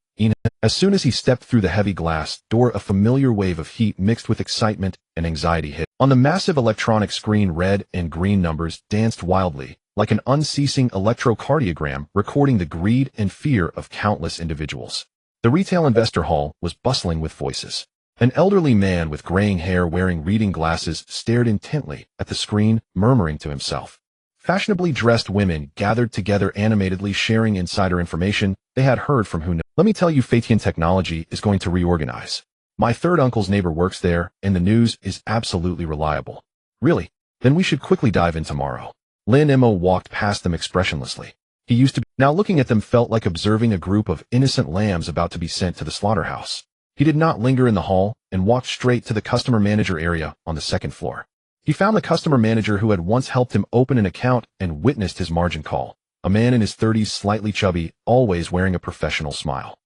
As soon as he stepped through the heavy glass door, a familiar wave of heat mixed with excitement and anxiety hit. On the massive electronic screen, red and green numbers danced wildly, like an unceasing electrocardiogram recording the greed and fear of countless individuals. The retail investor hall was bustling with voices. An elderly man with graying hair wearing reading glasses stared intently at the screen, murmuring to himself. Fashionably dressed women gathered together, animatedly sharing insider information they had heard from who knows. Let me tell you, Fatian technology is going to reorganize. My third uncle's neighbor works there, and the news is absolutely reliable. Really? Then we should quickly dive in tomorrow. Lin Mo walked past them expressionlessly. He used to be, now looking at them felt like observing a group of innocent lambs about to be sent to the slaughterhouse. He did not linger in the hall and walked straight to the customer manager area on the second floor. He found the customer manager who had once helped him open an account and witnessed his margin call, a man in his 30s, slightly chubby, always wearing a professional smile.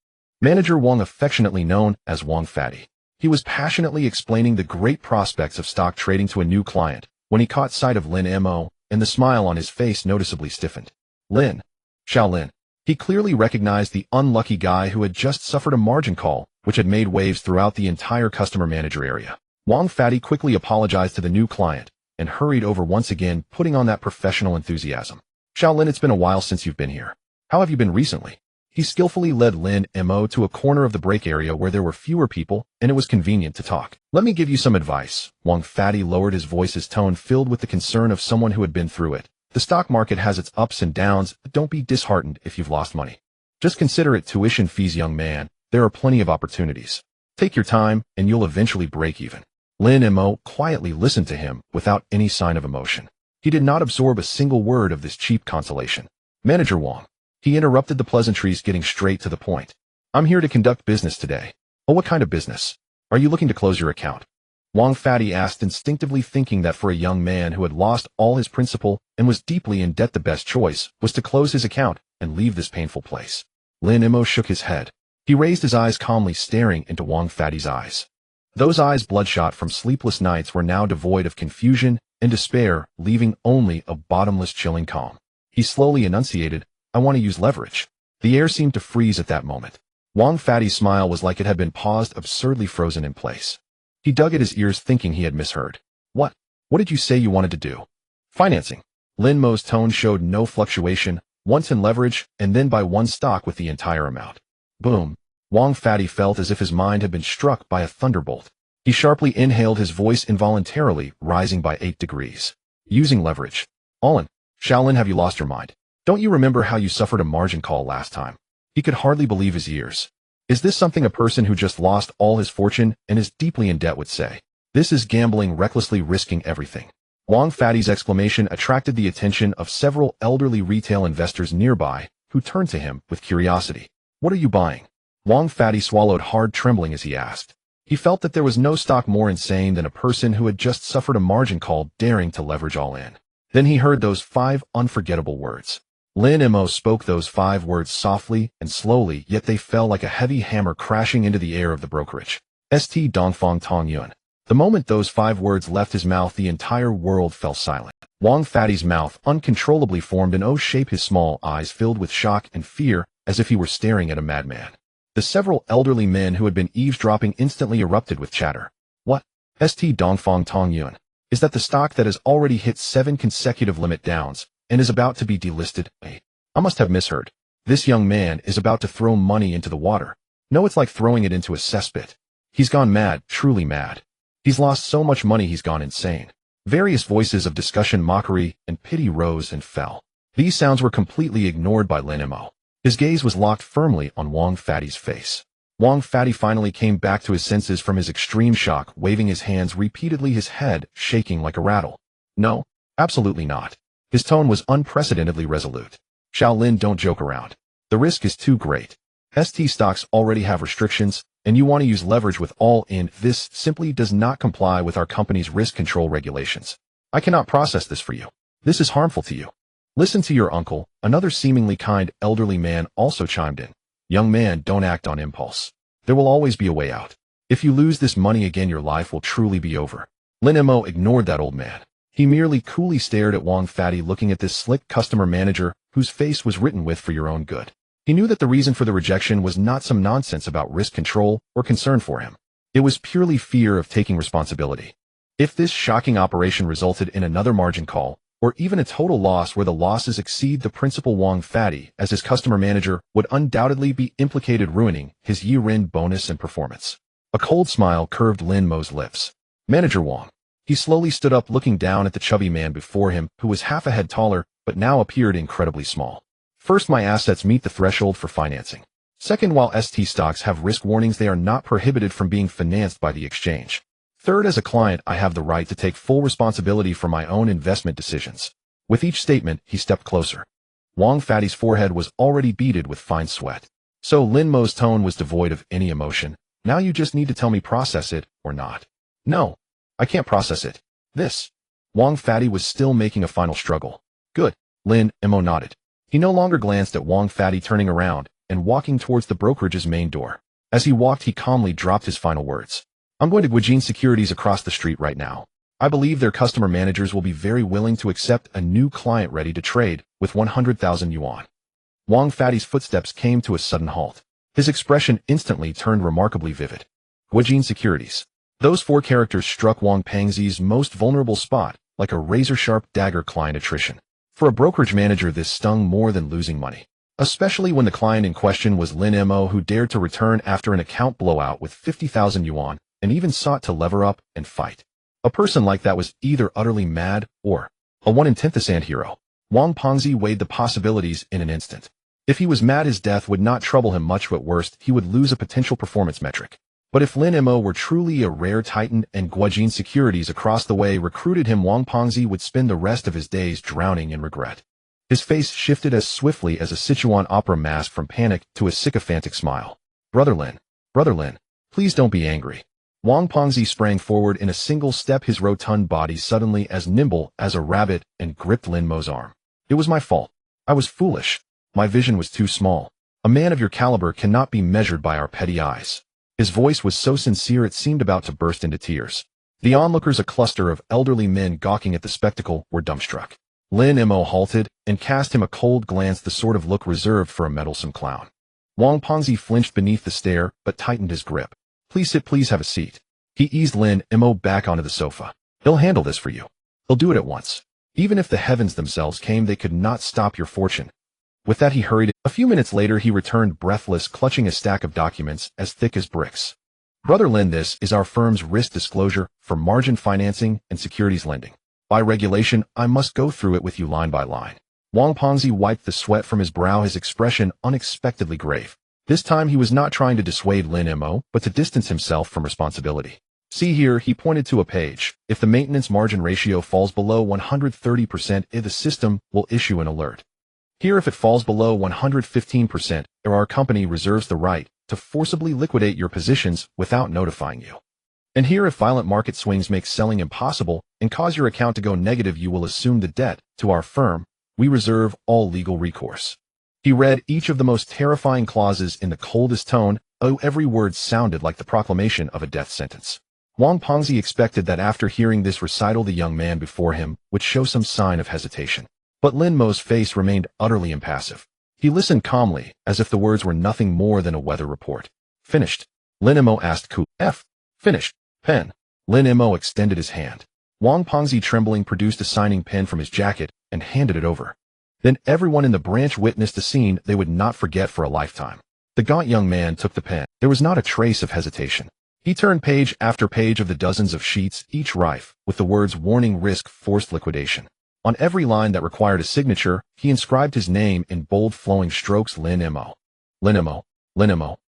Manager Wang, affectionately known as Wang Fatty. He was passionately explaining the great prospects of stock trading to a new client when he caught sight of Lin Mo, and the smile on his face noticeably stiffened. Lin. Shaolin. He clearly recognized the unlucky guy who had just suffered a margin call, which had made waves throughout the entire customer manager area. Wang Fatty quickly apologized to the new client and hurried over once again, putting on that professional enthusiasm. Shaolin, it's been a while since you've been here. How have you been recently? He skillfully led Lin Mo to a corner of the break area where there were fewer people and it was convenient to talk. Let me give you some advice. Wang Fatty lowered his voice, his tone filled with the concern of someone who had been through it. The stock market has its ups and downs, but don't be disheartened if you've lost money. Just consider it tuition fees, young man. There are plenty of opportunities. Take your time and you'll eventually break even. Lin Mo quietly listened to him without any sign of emotion. He did not absorb a single word of this cheap consolation. Manager Wang. He interrupted the pleasantries, getting straight to the point. I'm here to conduct business today. Oh, what kind of business? Are you looking to close your account? Wang Fatty asked, instinctively thinking that for a young man who had lost all his principal and was deeply in debt, the best choice was to close his account and leave this painful place. Lin Mo shook his head. He raised his eyes, calmly staring into Wang Fatty's eyes. Those eyes, bloodshot from sleepless nights, were now devoid of confusion and despair, leaving only a bottomless, chilling calm. He slowly enunciated, I want to use leverage. The air seemed to freeze at that moment. Wang Fatty's smile was like it had been paused, absurdly frozen in place. He dug at his ears, thinking he had misheard. What? What did you say you wanted to do? Financing. Lin Mo's tone showed no fluctuation, once in leverage, and then by one stock with the entire amount. Boom. Wang Fatty felt as if his mind had been struck by a thunderbolt. He sharply inhaled, his voice involuntarily rising by 8 degrees. Using leverage. All in. Shaolin, have you lost your mind? Don't you remember how you suffered a margin call last time? He could hardly believe his ears. Is this something a person who just lost all his fortune and is deeply in debt would say? This is gambling, recklessly risking everything. Wang Fatty's exclamation attracted the attention of several elderly retail investors nearby, who turned to him with curiosity. What are you buying? Wang Fatty swallowed hard, trembling as he asked. He felt that there was no stock more insane than a person who had just suffered a margin call daring to leverage all in. Then he heard those 5 unforgettable words. Lin Mo spoke those 5 words softly and slowly, yet they fell like a heavy hammer crashing into the air of the brokerage. St. Dongfang Tong Yuan. The moment those 5 words left his mouth, the entire world fell silent. Wang Fatty's mouth uncontrollably formed an O shape, his small eyes filled with shock and fear, as if he were staring at a madman. The several elderly men who had been eavesdropping instantly erupted with chatter. What? St. Dongfang Tong Yuan. Is that the stock that has already hit 7 consecutive limit downs and is about to be delisted? I must have misheard. This young man is about to throw money into the water. No, it's like throwing it into a cesspit. He's gone mad, truly mad. He's lost so much money he's gone insane. Various voices of discussion, mockery, and pity rose and fell. These sounds were completely ignored by Lin Mo. His gaze was locked firmly on Wang Fatty's face. Wang Fatty finally came back to his senses from his extreme shock, waving his hands repeatedly, his head shaking like a rattle. No, absolutely not. His tone was unprecedentedly resolute. Shaolin, don't joke around. The risk is too great. ST stocks already have restrictions, and you want to use leverage with all in. This simply does not comply with our company's risk control regulations. I cannot process this for you. This is harmful to you. Listen to your uncle. Another seemingly kind elderly man also chimed in. Young man, don't act on impulse. There will always be a way out. If you lose this money again, your life will truly be over. Lin Mo ignored that old man. He merely coolly stared at Wang Fatty, looking at this slick customer manager whose face was written with "for your own good." He knew that the reason for the rejection was not some nonsense about risk control or concern for him. It was purely fear of taking responsibility. If this shocking operation resulted in another margin call, or even a total loss where the losses exceed the principal, Wang Fatty, as his customer manager, would undoubtedly be implicated, ruining his year-end bonus and performance. A cold smile curved Lin Mo's lips. Manager Wang. He slowly stood up, looking down at the chubby man before him, who was half a head taller, but now appeared incredibly small. First, my assets meet the threshold for financing. Second, while ST stocks have risk warnings, they are not prohibited from being financed by the exchange. Third, as a client, I have the right to take full responsibility for my own investment decisions. With each statement, he stepped closer. Wang Fatty's forehead was already beaded with fine sweat. So Lin Mo's tone was devoid of any emotion. Now you just need to tell me process it or not. No, I can't process it. This. Wang Fatty was still making a final struggle. Good. Lin Mo nodded. He no longer glanced at Wang Fatty, turning around and walking towards the brokerage's main door. As he walked, he calmly dropped his final words. I'm going to Guijin Securities across the street right now. I believe their customer managers will be very willing to accept a new client ready to trade with 100,000 yuan. Wang Fatty's footsteps came to a sudden halt. His expression instantly turned remarkably vivid. Guijin Securities. Those four characters struck Wang Pangzi's most vulnerable spot, like a razor-sharp dagger. Client attrition. For a brokerage manager, this stung more than losing money. Especially when the client in question was Lin Mo, who dared to return after an account blowout with 50,000 yuan, and even sought to lever up and fight. A person like that was either utterly mad or a 1 in 10,000 hero. Wang Pangzi weighed the possibilities in an instant. If he was mad, his death would not trouble him much, but worst, he would lose a potential performance metric. But if Lin Mo were truly a rare titan and Guijin Securities across the way recruited him, Wang Pangzi would spend the rest of his days drowning in regret. His face shifted as swiftly as a Sichuan opera mask from panic to a sycophantic smile. Brother Lin, please don't be angry. Wang Pangzi sprang forward in a single step, his rotund body suddenly as nimble as a rabbit, and gripped Lin Mo's arm. It was my fault. I was foolish. My vision was too small. A man of your caliber cannot be measured by our petty eyes. His voice was so sincere it seemed about to burst into tears. The onlookers, a cluster of elderly men gawking at the spectacle, were dumbstruck. Lin Mo halted and cast him a cold glance, the sort of look reserved for a meddlesome clown. Wang Pangzi flinched beneath the stare, but tightened his grip. Please sit, please have a seat. He eased Lin Mo back onto the sofa. He'll handle this for you. He'll do it at once. Even if the heavens themselves came, they could not stop your fortune. With that, he hurried. A few minutes later, he returned breathless, clutching a stack of documents as thick as bricks. Brother Lin, this is our firm's risk disclosure for margin financing and securities lending. By regulation, I must go through it with you line by line. Wang Pangzi wiped the sweat from his brow, his expression unexpectedly grave. This time he was not trying to dissuade Lin Mo, but to distance himself from responsibility. See here, he pointed to a page. If the maintenance margin ratio falls below 130%, the system will issue an alert. Here, if it falls below 115%, our company reserves the right to forcibly liquidate your positions without notifying you. And here, if violent market swings make selling impossible and cause your account to go negative, you will assume the debt to our firm. We reserve all legal recourse. He read each of the most terrifying clauses in the coldest tone. Oh, every word sounded like the proclamation of a death sentence. Wang Pangzi expected that after hearing this recital, the young man before him would show some sign of hesitation. But Lin Mo's face remained utterly impassive. He listened calmly, as if the words were nothing more than a weather report. Finished? Lin Mo asked coolly. Finished. Pen. Lin Mo extended his hand. Wang Pangzi, trembling, produced a signing pen from his jacket and handed it over. Then everyone in the branch witnessed a scene they would not forget for a lifetime. The gaunt young man took the pen. There was not a trace of hesitation. He turned page after page of the dozens of sheets, each rife with the words warning, risk, forced liquidation. On every line that required a signature, he inscribed his name in bold flowing strokes. Lin Mo.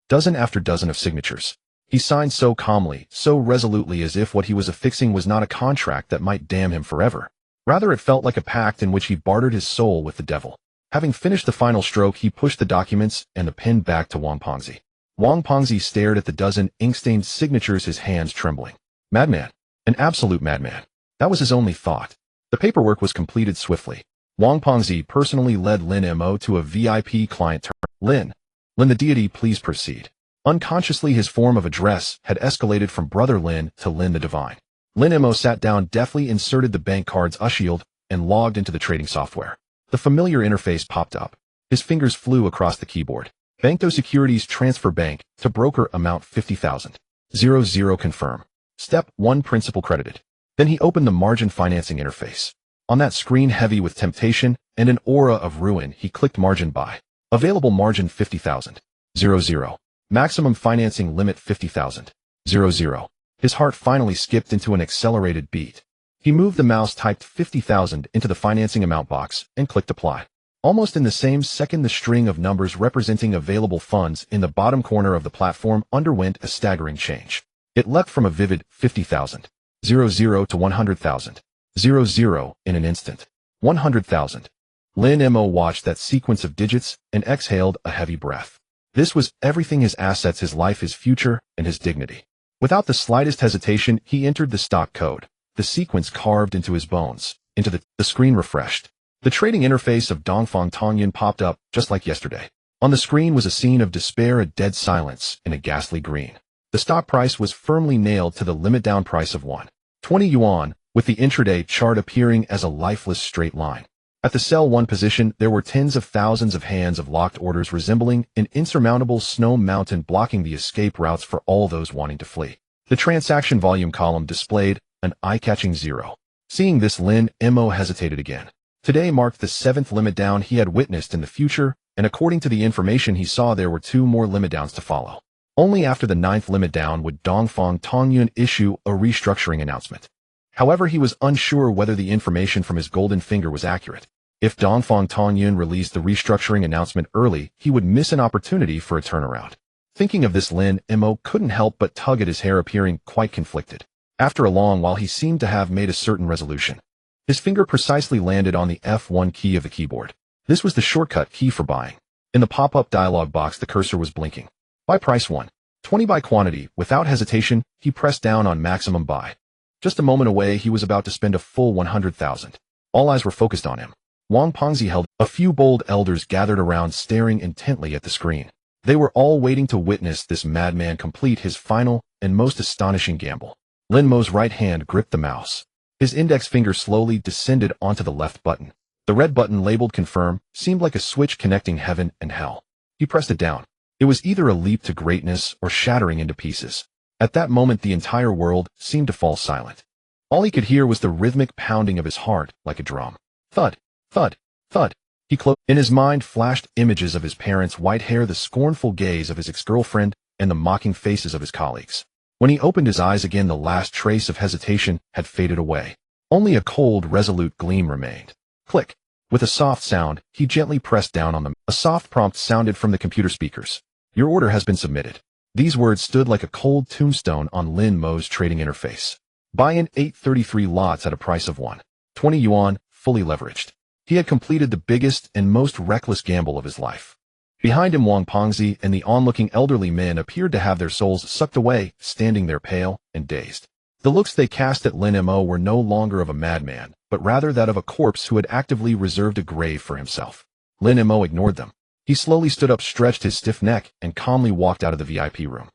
Dozen after dozen of signatures. He signed so calmly, so resolutely, as if what he was affixing was not a contract that might damn him forever. Rather, it felt like a pact in which he bartered his soul with the devil. Having finished the final stroke, he pushed the documents and the pen back to Wang Pangzi. Wang Pangzi stared at the dozen ink-stained signatures, his hands trembling. Madman. An absolute madman. That was his only thought. The paperwork was completed swiftly. Wang Pangzi personally led Lin Mo to a VIP client turn. Lin the deity, please proceed. Unconsciously, his form of address had escalated from Brother Lin to Lin the divine. Lin Mo sat down, deftly inserted the bank card's shield, and logged into the trading software. The familiar interface popped up. His fingers flew across the keyboard. Bankto Securities transfer bank to broker amount 50,000. 00 confirm. Step 1 principal credited. Then he opened the margin financing interface. On that screen, heavy with temptation and an aura of ruin, he clicked margin buy. Available margin 50,000. 00. Maximum financing limit 50,000. 00. His heart finally skipped into an accelerated beat. He moved the mouse, typed 50,000 into the financing amount box, and clicked apply. Almost in the same second, the string of numbers representing available funds in the bottom corner of the platform underwent a staggering change. It leapt from a vivid 50,000, 00 to 100,000, 00 in an instant. 100,000. Lin Mo watched that sequence of digits and exhaled a heavy breath. This was everything: his assets, his life, his future, and his dignity. Without the slightest hesitation, he entered the stock code, the sequence carved into his bones. Into the screen refreshed. The trading interface of Dongfang Tongyun popped up, just like yesterday. On the screen was a scene of despair, a dead silence, and a ghastly green. The stock price was firmly nailed to the limit down price of 120 yuan, with the intraday chart appearing as a lifeless straight line. At the sell 1 position, there were tens of thousands of hands of locked orders resembling an insurmountable snow mountain blocking the escape routes for all those wanting to flee. The transaction volume column displayed an eye-catching 0. Seeing this, Lin Mo hesitated again. Today marked the 7th limit down he had witnessed in the future, and according to the information he saw, there were 2 more limit downs to follow. Only after the 9th limit down would Dongfang Tongyun issue a restructuring announcement. However, he was unsure whether the information from his golden finger was accurate. If Dongfang Tongyun released the restructuring announcement early, he would miss an opportunity for a turnaround. Thinking of this, Lin Mo couldn't help but tug at his hair, appearing quite conflicted. After a long while, he seemed to have made a certain resolution. His finger precisely landed on the F1 key of the keyboard. This was the shortcut key for buying. In the pop-up dialog box, the cursor was blinking. Buy price 120 by quantity. Without hesitation, he pressed down on maximum buy. Just a moment away, he was about to spend a full 100,000. All eyes were focused on him. Wang Pengzi held. A few bold elders gathered around, staring intently at the screen. They were all waiting to witness this madman complete his final and most astonishing gamble. Lin Mo's right hand gripped the mouse. His index finger slowly descended onto the left button. The red button labeled confirm seemed like a switch connecting heaven and hell. He pressed it down. It was either a leap to greatness or shattering into pieces. At that moment, the entire world seemed to fall silent. All he could hear was the rhythmic pounding of his heart like a drum. Thud, thud, thud. He closed. In his mind flashed images of his parents' white hair, the scornful gaze of his ex-girlfriend, and the mocking faces of his colleagues. When he opened his eyes again, the last trace of hesitation had faded away. Only a cold, resolute gleam remained. Click. With a soft sound, he gently pressed down on them. A soft prompt sounded from the computer speakers. Your order has been submitted. These words stood like a cold tombstone on Lin Mo's trading interface. Buy in 833 lots at a price of 120 yuan, fully leveraged. He had completed the biggest and most reckless gamble of his life. Behind him, Wang Pengzi and the onlooking elderly men appeared to have their souls sucked away, standing there pale and dazed. The looks they cast at Lin Mo were no longer of a madman, but rather that of a corpse who had actively reserved a grave for himself. Lin Mo ignored them. He slowly stood up, stretched his stiff neck, and calmly walked out of the VIP room.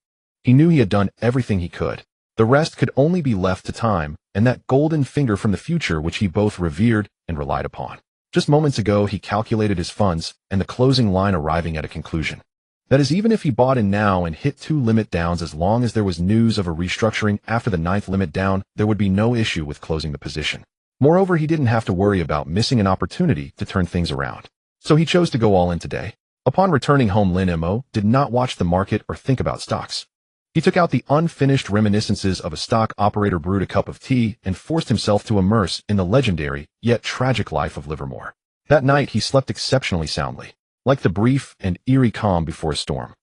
He knew he had done everything he could. The rest could only be left to time and that golden finger from the future which he both revered and relied upon. Just moments ago, he calculated his funds and the closing line, arriving at a conclusion. That is, even if he bought in now and hit 2 limit downs, as long as there was news of a restructuring after the 9th limit down, there would be no issue with closing the position. Moreover, he didn't have to worry about missing an opportunity to turn things around. So he chose to go all in today. Upon returning home, Lin Mo did not watch the market or think about stocks. He took out the unfinished reminiscences of a stock operator, brewed a cup of tea, and forced himself to immerse in the legendary, yet tragic life of Livermore. That night, he slept exceptionally soundly, like the brief and eerie calm before a storm.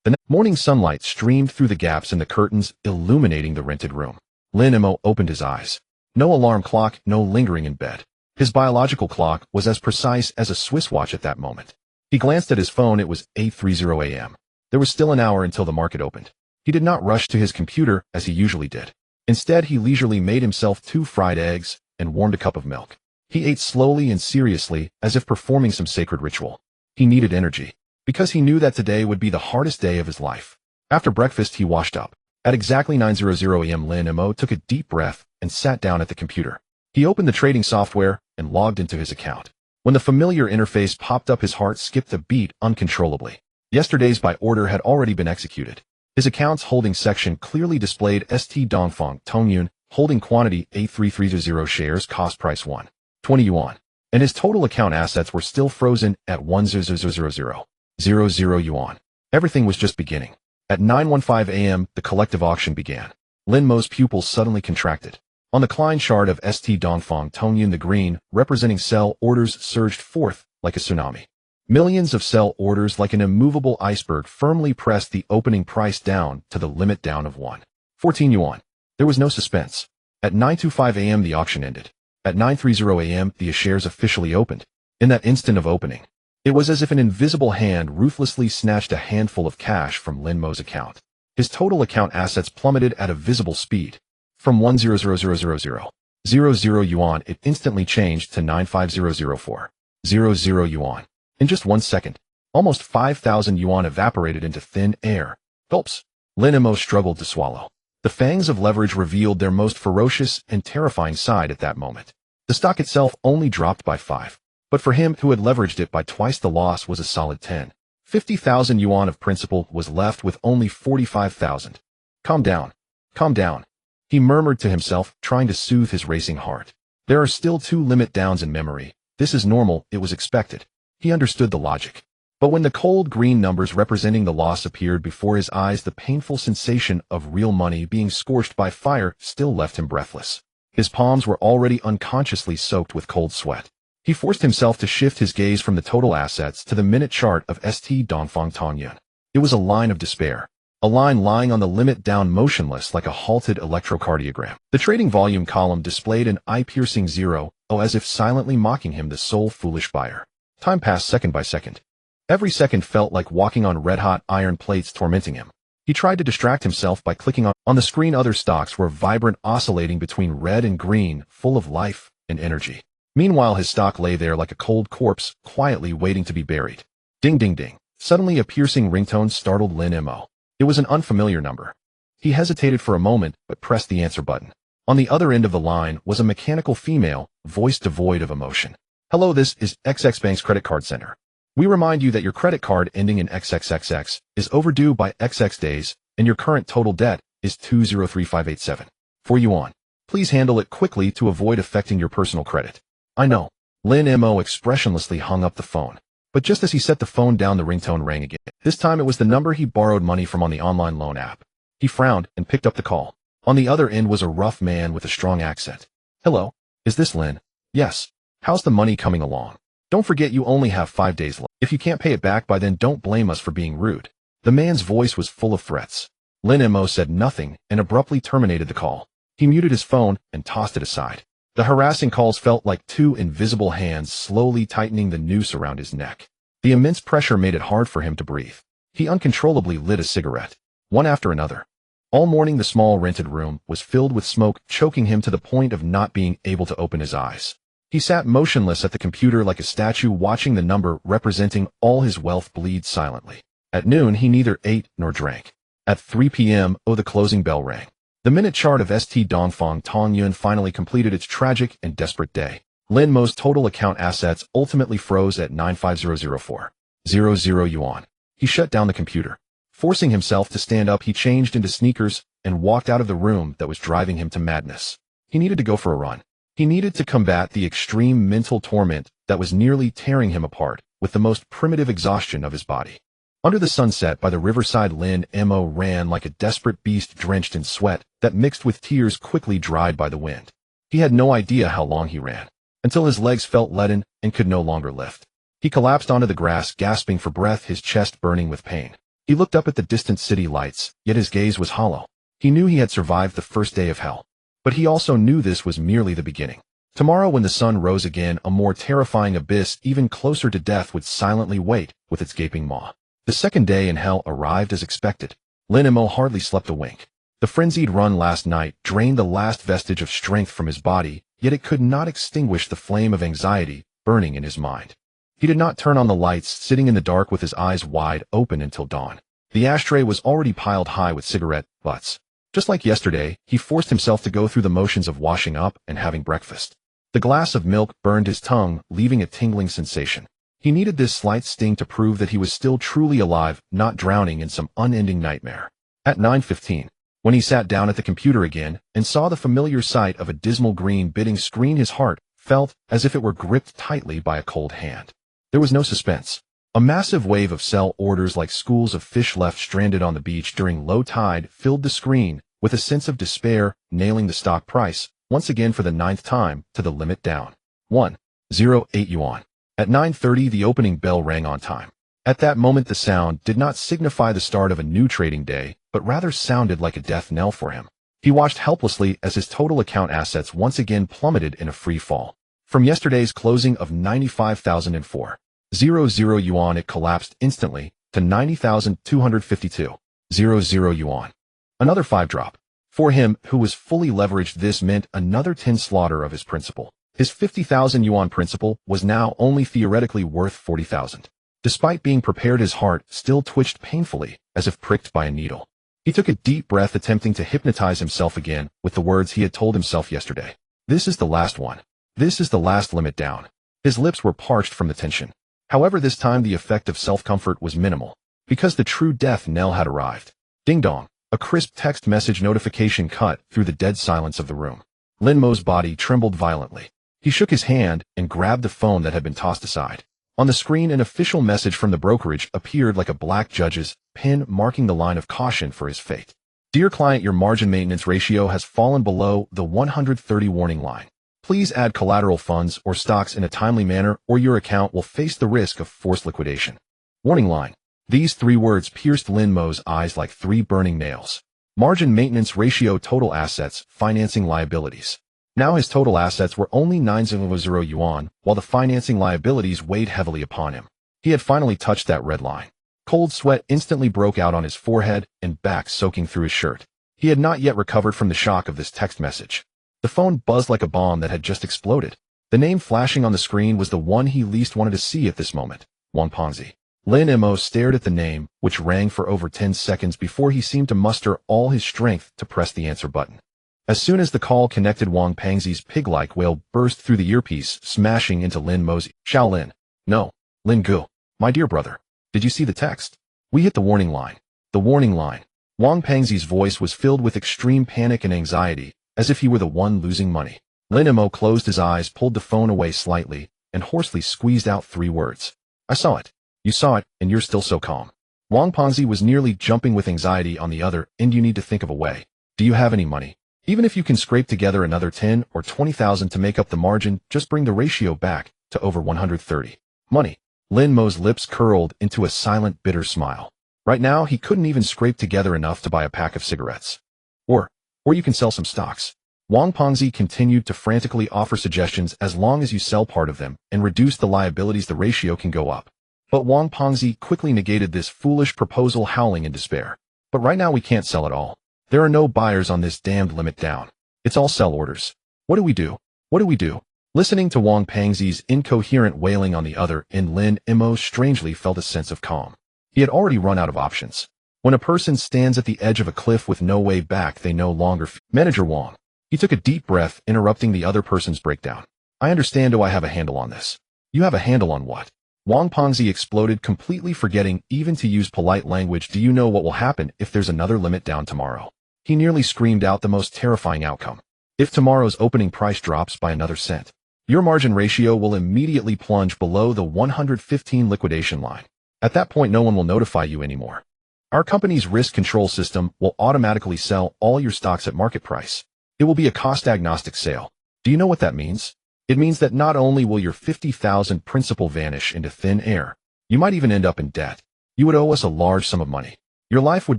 The morning sunlight streamed through the gaps in the curtains, illuminating the rented room. Lin Mo opened his eyes. No alarm clock, no lingering in bed. His biological clock was as precise as a Swiss watch at that moment. He glanced at his phone. It was 8:30 a.m. There was still an hour until the market opened. He did not rush to his computer as he usually did. Instead, he leisurely made himself 2 fried eggs and warmed a cup of milk. He ate slowly and seriously, as if performing some sacred ritual. He needed energy, because he knew that today would be the hardest day of his life. After breakfast, he washed up. At exactly 9:00 a.m., Lin Mo took a deep breath and sat down at the computer. He opened the trading software and logged into his account. When the familiar interface popped up, his heart skipped a beat uncontrollably. Yesterday's buy order had already been executed. His account's holding section clearly displayed St. Dongfang Tongyun, holding quantity 83300 shares, cost price 120 yuan. And his total account assets were still frozen at 1000000 yuan. Everything was just beginning. At 9:15 a.m., the collective auction began. Lin Mo's pupils suddenly contracted. On the Klein chart of St. Dongfang Tongyun, the green, representing sell orders, surged forth, like a tsunami. Millions of sell orders like an immovable iceberg firmly pressed the opening price down to the limit down of 114 yuan. There was no suspense. At 9:25 a.m. the auction ended. At 9:30 a.m. the shares officially opened. In that instant of opening, it was as if an invisible hand ruthlessly snatched a handful of cash from Lin Mo's account. His total account assets plummeted at a visible speed. From 100,000 yuan, it instantly changed to 95004,000 yuan. In just 1 second, almost 5,000 yuan evaporated into thin air. Gulps. Lin Mo struggled to swallow. The fangs of leverage revealed their most ferocious and terrifying side at that moment. The stock itself only dropped by 5. But for him who had leveraged it by twice the loss was a solid 10. 50,000 yuan of principal was left with only 45,000. Calm down. Calm down. He murmured to himself, trying to soothe his racing heart. There are still 2 limit downs in memory. This is normal, it was expected. He understood the logic. But when the cold green numbers representing the loss appeared before his eyes, the painful sensation of real money being scorched by fire still left him breathless. His palms were already unconsciously soaked with cold sweat. He forced himself to shift his gaze from the total assets to the minute chart of St. Dongfang Tongyun. It was a line of despair. A line lying on the limit down motionless like a halted electrocardiogram. The trading volume column displayed an eye-piercing 0, as if silently mocking him, the sole foolish buyer. Time passed second by second. Every second felt like walking on red-hot iron plates tormenting him. He tried to distract himself by clicking on the screen. Other stocks were vibrant, oscillating between red and green, full of life and energy. Meanwhile, his stock lay there like a cold corpse, quietly waiting to be buried. Ding ding ding. Suddenly a piercing ringtone startled Lin Mo. It was an unfamiliar number. He hesitated for a moment, but pressed the answer button. On the other end of the line was a mechanical female, voice devoid of emotion. Hello, this is XX Bank's credit card center. We remind you that your credit card ending in XXXX is overdue by XX days, and your current total debt is 203,587. 4 yuan. Please handle it quickly to avoid affecting your personal credit. I know. Lin Mo expressionlessly hung up the phone. But just as he set the phone down, the ringtone rang again. This time it was the number he borrowed money from on the online loan app. He frowned and picked up the call. On the other end was a rough man with a strong accent. Hello, is this Lin? Yes. How's the money coming along? Don't forget you only have 5 days left. If you can't pay it back by then, don't blame us for being rude. The man's voice was full of threats. Lin Mo said nothing and abruptly terminated the call. He muted his phone and tossed it aside. The harassing calls felt like 2 invisible hands slowly tightening the noose around his neck. The immense pressure made it hard for him to breathe. He uncontrollably lit a cigarette, one after another. All morning the small rented room was filled with smoke, choking him to the point of not being able to open his eyes. He sat motionless at the computer like a statue, watching the number representing all his wealth bleed silently. At noon he neither ate nor drank. At 3 p.m., the closing bell rang. The minute chart of St. Dongfang Tongyun finally completed its tragic and desperate day. Lin Mo's total account assets ultimately froze at 95004,000 yuan. He shut down the computer. Forcing himself to stand up, he changed into sneakers and walked out of the room that was driving him to madness. He needed to go for a run. He needed to combat the extreme mental torment that was nearly tearing him apart with the most primitive exhaustion of his body. Under the sunset by the riverside, Lin Mo ran like a desperate beast drenched in sweat that mixed with tears quickly dried by the wind. He had no idea how long he ran, until his legs felt leaden and could no longer lift. He collapsed onto the grass, gasping for breath, his chest burning with pain. He looked up at the distant city lights, yet his gaze was hollow. He knew he had survived the first day of hell. But he also knew this was merely the beginning. Tomorrow, when the sun rose again, a more terrifying abyss, even closer to death, would silently wait with its gaping maw. The second day in hell arrived as expected. Lin Mo hardly slept a wink. The frenzied run last night drained the last vestige of strength from his body, yet it could not extinguish the flame of anxiety burning in his mind. He did not turn on the lights, sitting in the dark with his eyes wide open until dawn. The ashtray was already piled high with cigarette butts. Just like yesterday, he forced himself to go through the motions of washing up and having breakfast. The glass of milk burned his tongue, leaving a tingling sensation. He needed this slight sting to prove that he was still truly alive, not drowning in some unending nightmare. At 9:15, when he sat down at the computer again and saw the familiar sight of a dismal green bidding screen, his heart felt as if it were gripped tightly by a cold hand. There was no suspense. A massive wave of sell orders like schools of fish left stranded on the beach during low tide filled the screen with a sense of despair, nailing the stock price, once again for the 9th time, to the limit down. 108 yuan. At 9:30, the opening bell rang on time. At that moment, the sound did not signify the start of a new trading day, but rather sounded like a death knell for him. He watched helplessly as his total account assets once again plummeted in a free fall. From yesterday's closing of 95,004.00 yuan, it collapsed instantly to 90,252.00 yuan. Another 5 drop. For him, who was fully leveraged, this meant another 10 slaughter of his principal. His 50,000 yuan principal was now only theoretically worth 40,000. Despite being prepared, his heart still twitched painfully, as if pricked by a needle. He took a deep breath, attempting to hypnotize himself again with the words he had told himself yesterday. This is the last one. This is the last limit down. His lips were parched from the tension. However, this time the effect of self-comfort was minimal, because the true death knell had arrived. Ding dong. A crisp text message notification cut through the dead silence of the room. Lin Mo's body trembled violently. He shook his hand and grabbed the phone that had been tossed aside. On the screen, an official message from the brokerage appeared like a black judge's pen, marking the line of caution for his fate. Dear client, your margin maintenance ratio has fallen below the 130 warning line. Please add collateral funds or stocks in a timely manner, or your account will face the risk of forced liquidation. Warning line. These 3 words pierced Lin Mo's eyes like 3 burning nails. Margin maintenance ratio, total assets, financing liabilities. Now his total assets were only 900 yuan, while the financing liabilities weighed heavily upon him. He had finally touched that red line. Cold sweat instantly broke out on his forehead and back, soaking through his shirt. He had not yet recovered from the shock of this text message. The phone buzzed like a bomb that had just exploded. The name flashing on the screen was the one he least wanted to see at this moment, Wang Pengzi. Lin Mo stared at the name, which rang for over 10 seconds before he seemed to muster all his strength to press the answer button. As soon as the call connected, Wang Pengzi's pig-like wail burst through the earpiece, smashing into Lin Mo's. Shaolin. No. Lin Gu. My dear brother. Did you see the text? We hit the warning line. The warning line. Wang Pengzi's voice was filled with extreme panic and anxiety, as if he were the one losing money. Lin Mo closed his eyes, pulled the phone away slightly, and hoarsely squeezed out 3 words. I saw it. You saw it, and you're still so calm. Wang Pengzi was nearly jumping with anxiety on the other end. You need to think of a way. Do you have any money? Even if you can scrape together another 10 or 20,000 to make up the margin, just bring the ratio back to over 130. Money. Lin Mo's lips curled into a silent, bitter smile. Right now, he couldn't even scrape together enough to buy a pack of cigarettes. Or you can sell some stocks. Wang Pengzi continued to frantically offer suggestions. As long as you sell part of them and reduce the liabilities, the ratio can go up. But Wang Pengzi quickly negated this foolish proposal, howling in despair. But right now we can't sell it all. There are no buyers on this damned limit down. It's all sell orders. What do we do? What do we do? Listening to Wang Pengzi's incoherent wailing on the other end, Lin Mo strangely felt a sense of calm. He had already run out of options. When a person stands at the edge of a cliff with no way back, they no longer Manager Wang. He took a deep breath, interrupting the other person's breakdown. I understand. Do I have a handle on this? You have a handle on what? Wang Pengzi exploded, completely forgetting even to use polite language. Do you know what will happen if there's another limit down tomorrow? He nearly screamed out the most terrifying outcome. If tomorrow's opening price drops by another cent, your margin ratio will immediately plunge below the 115 liquidation line. At that point, no one will notify you anymore. Our company's risk control system will automatically sell all your stocks at market price. It will be a cost-agnostic sale. Do you know what that means? It means that not only will your 50,000 principal vanish into thin air, you might even end up in debt. You would owe us a large sum of money. Your life would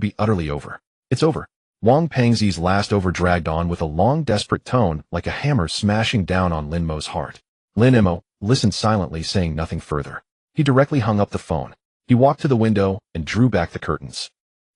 be utterly over. It's over. Wang Pengzi's last over dragged on with a long, desperate tone, like a hammer smashing down on Lin Mo's heart. Lin Mo listened silently, saying nothing further. He directly hung up the phone. He walked to the window and drew back the curtains.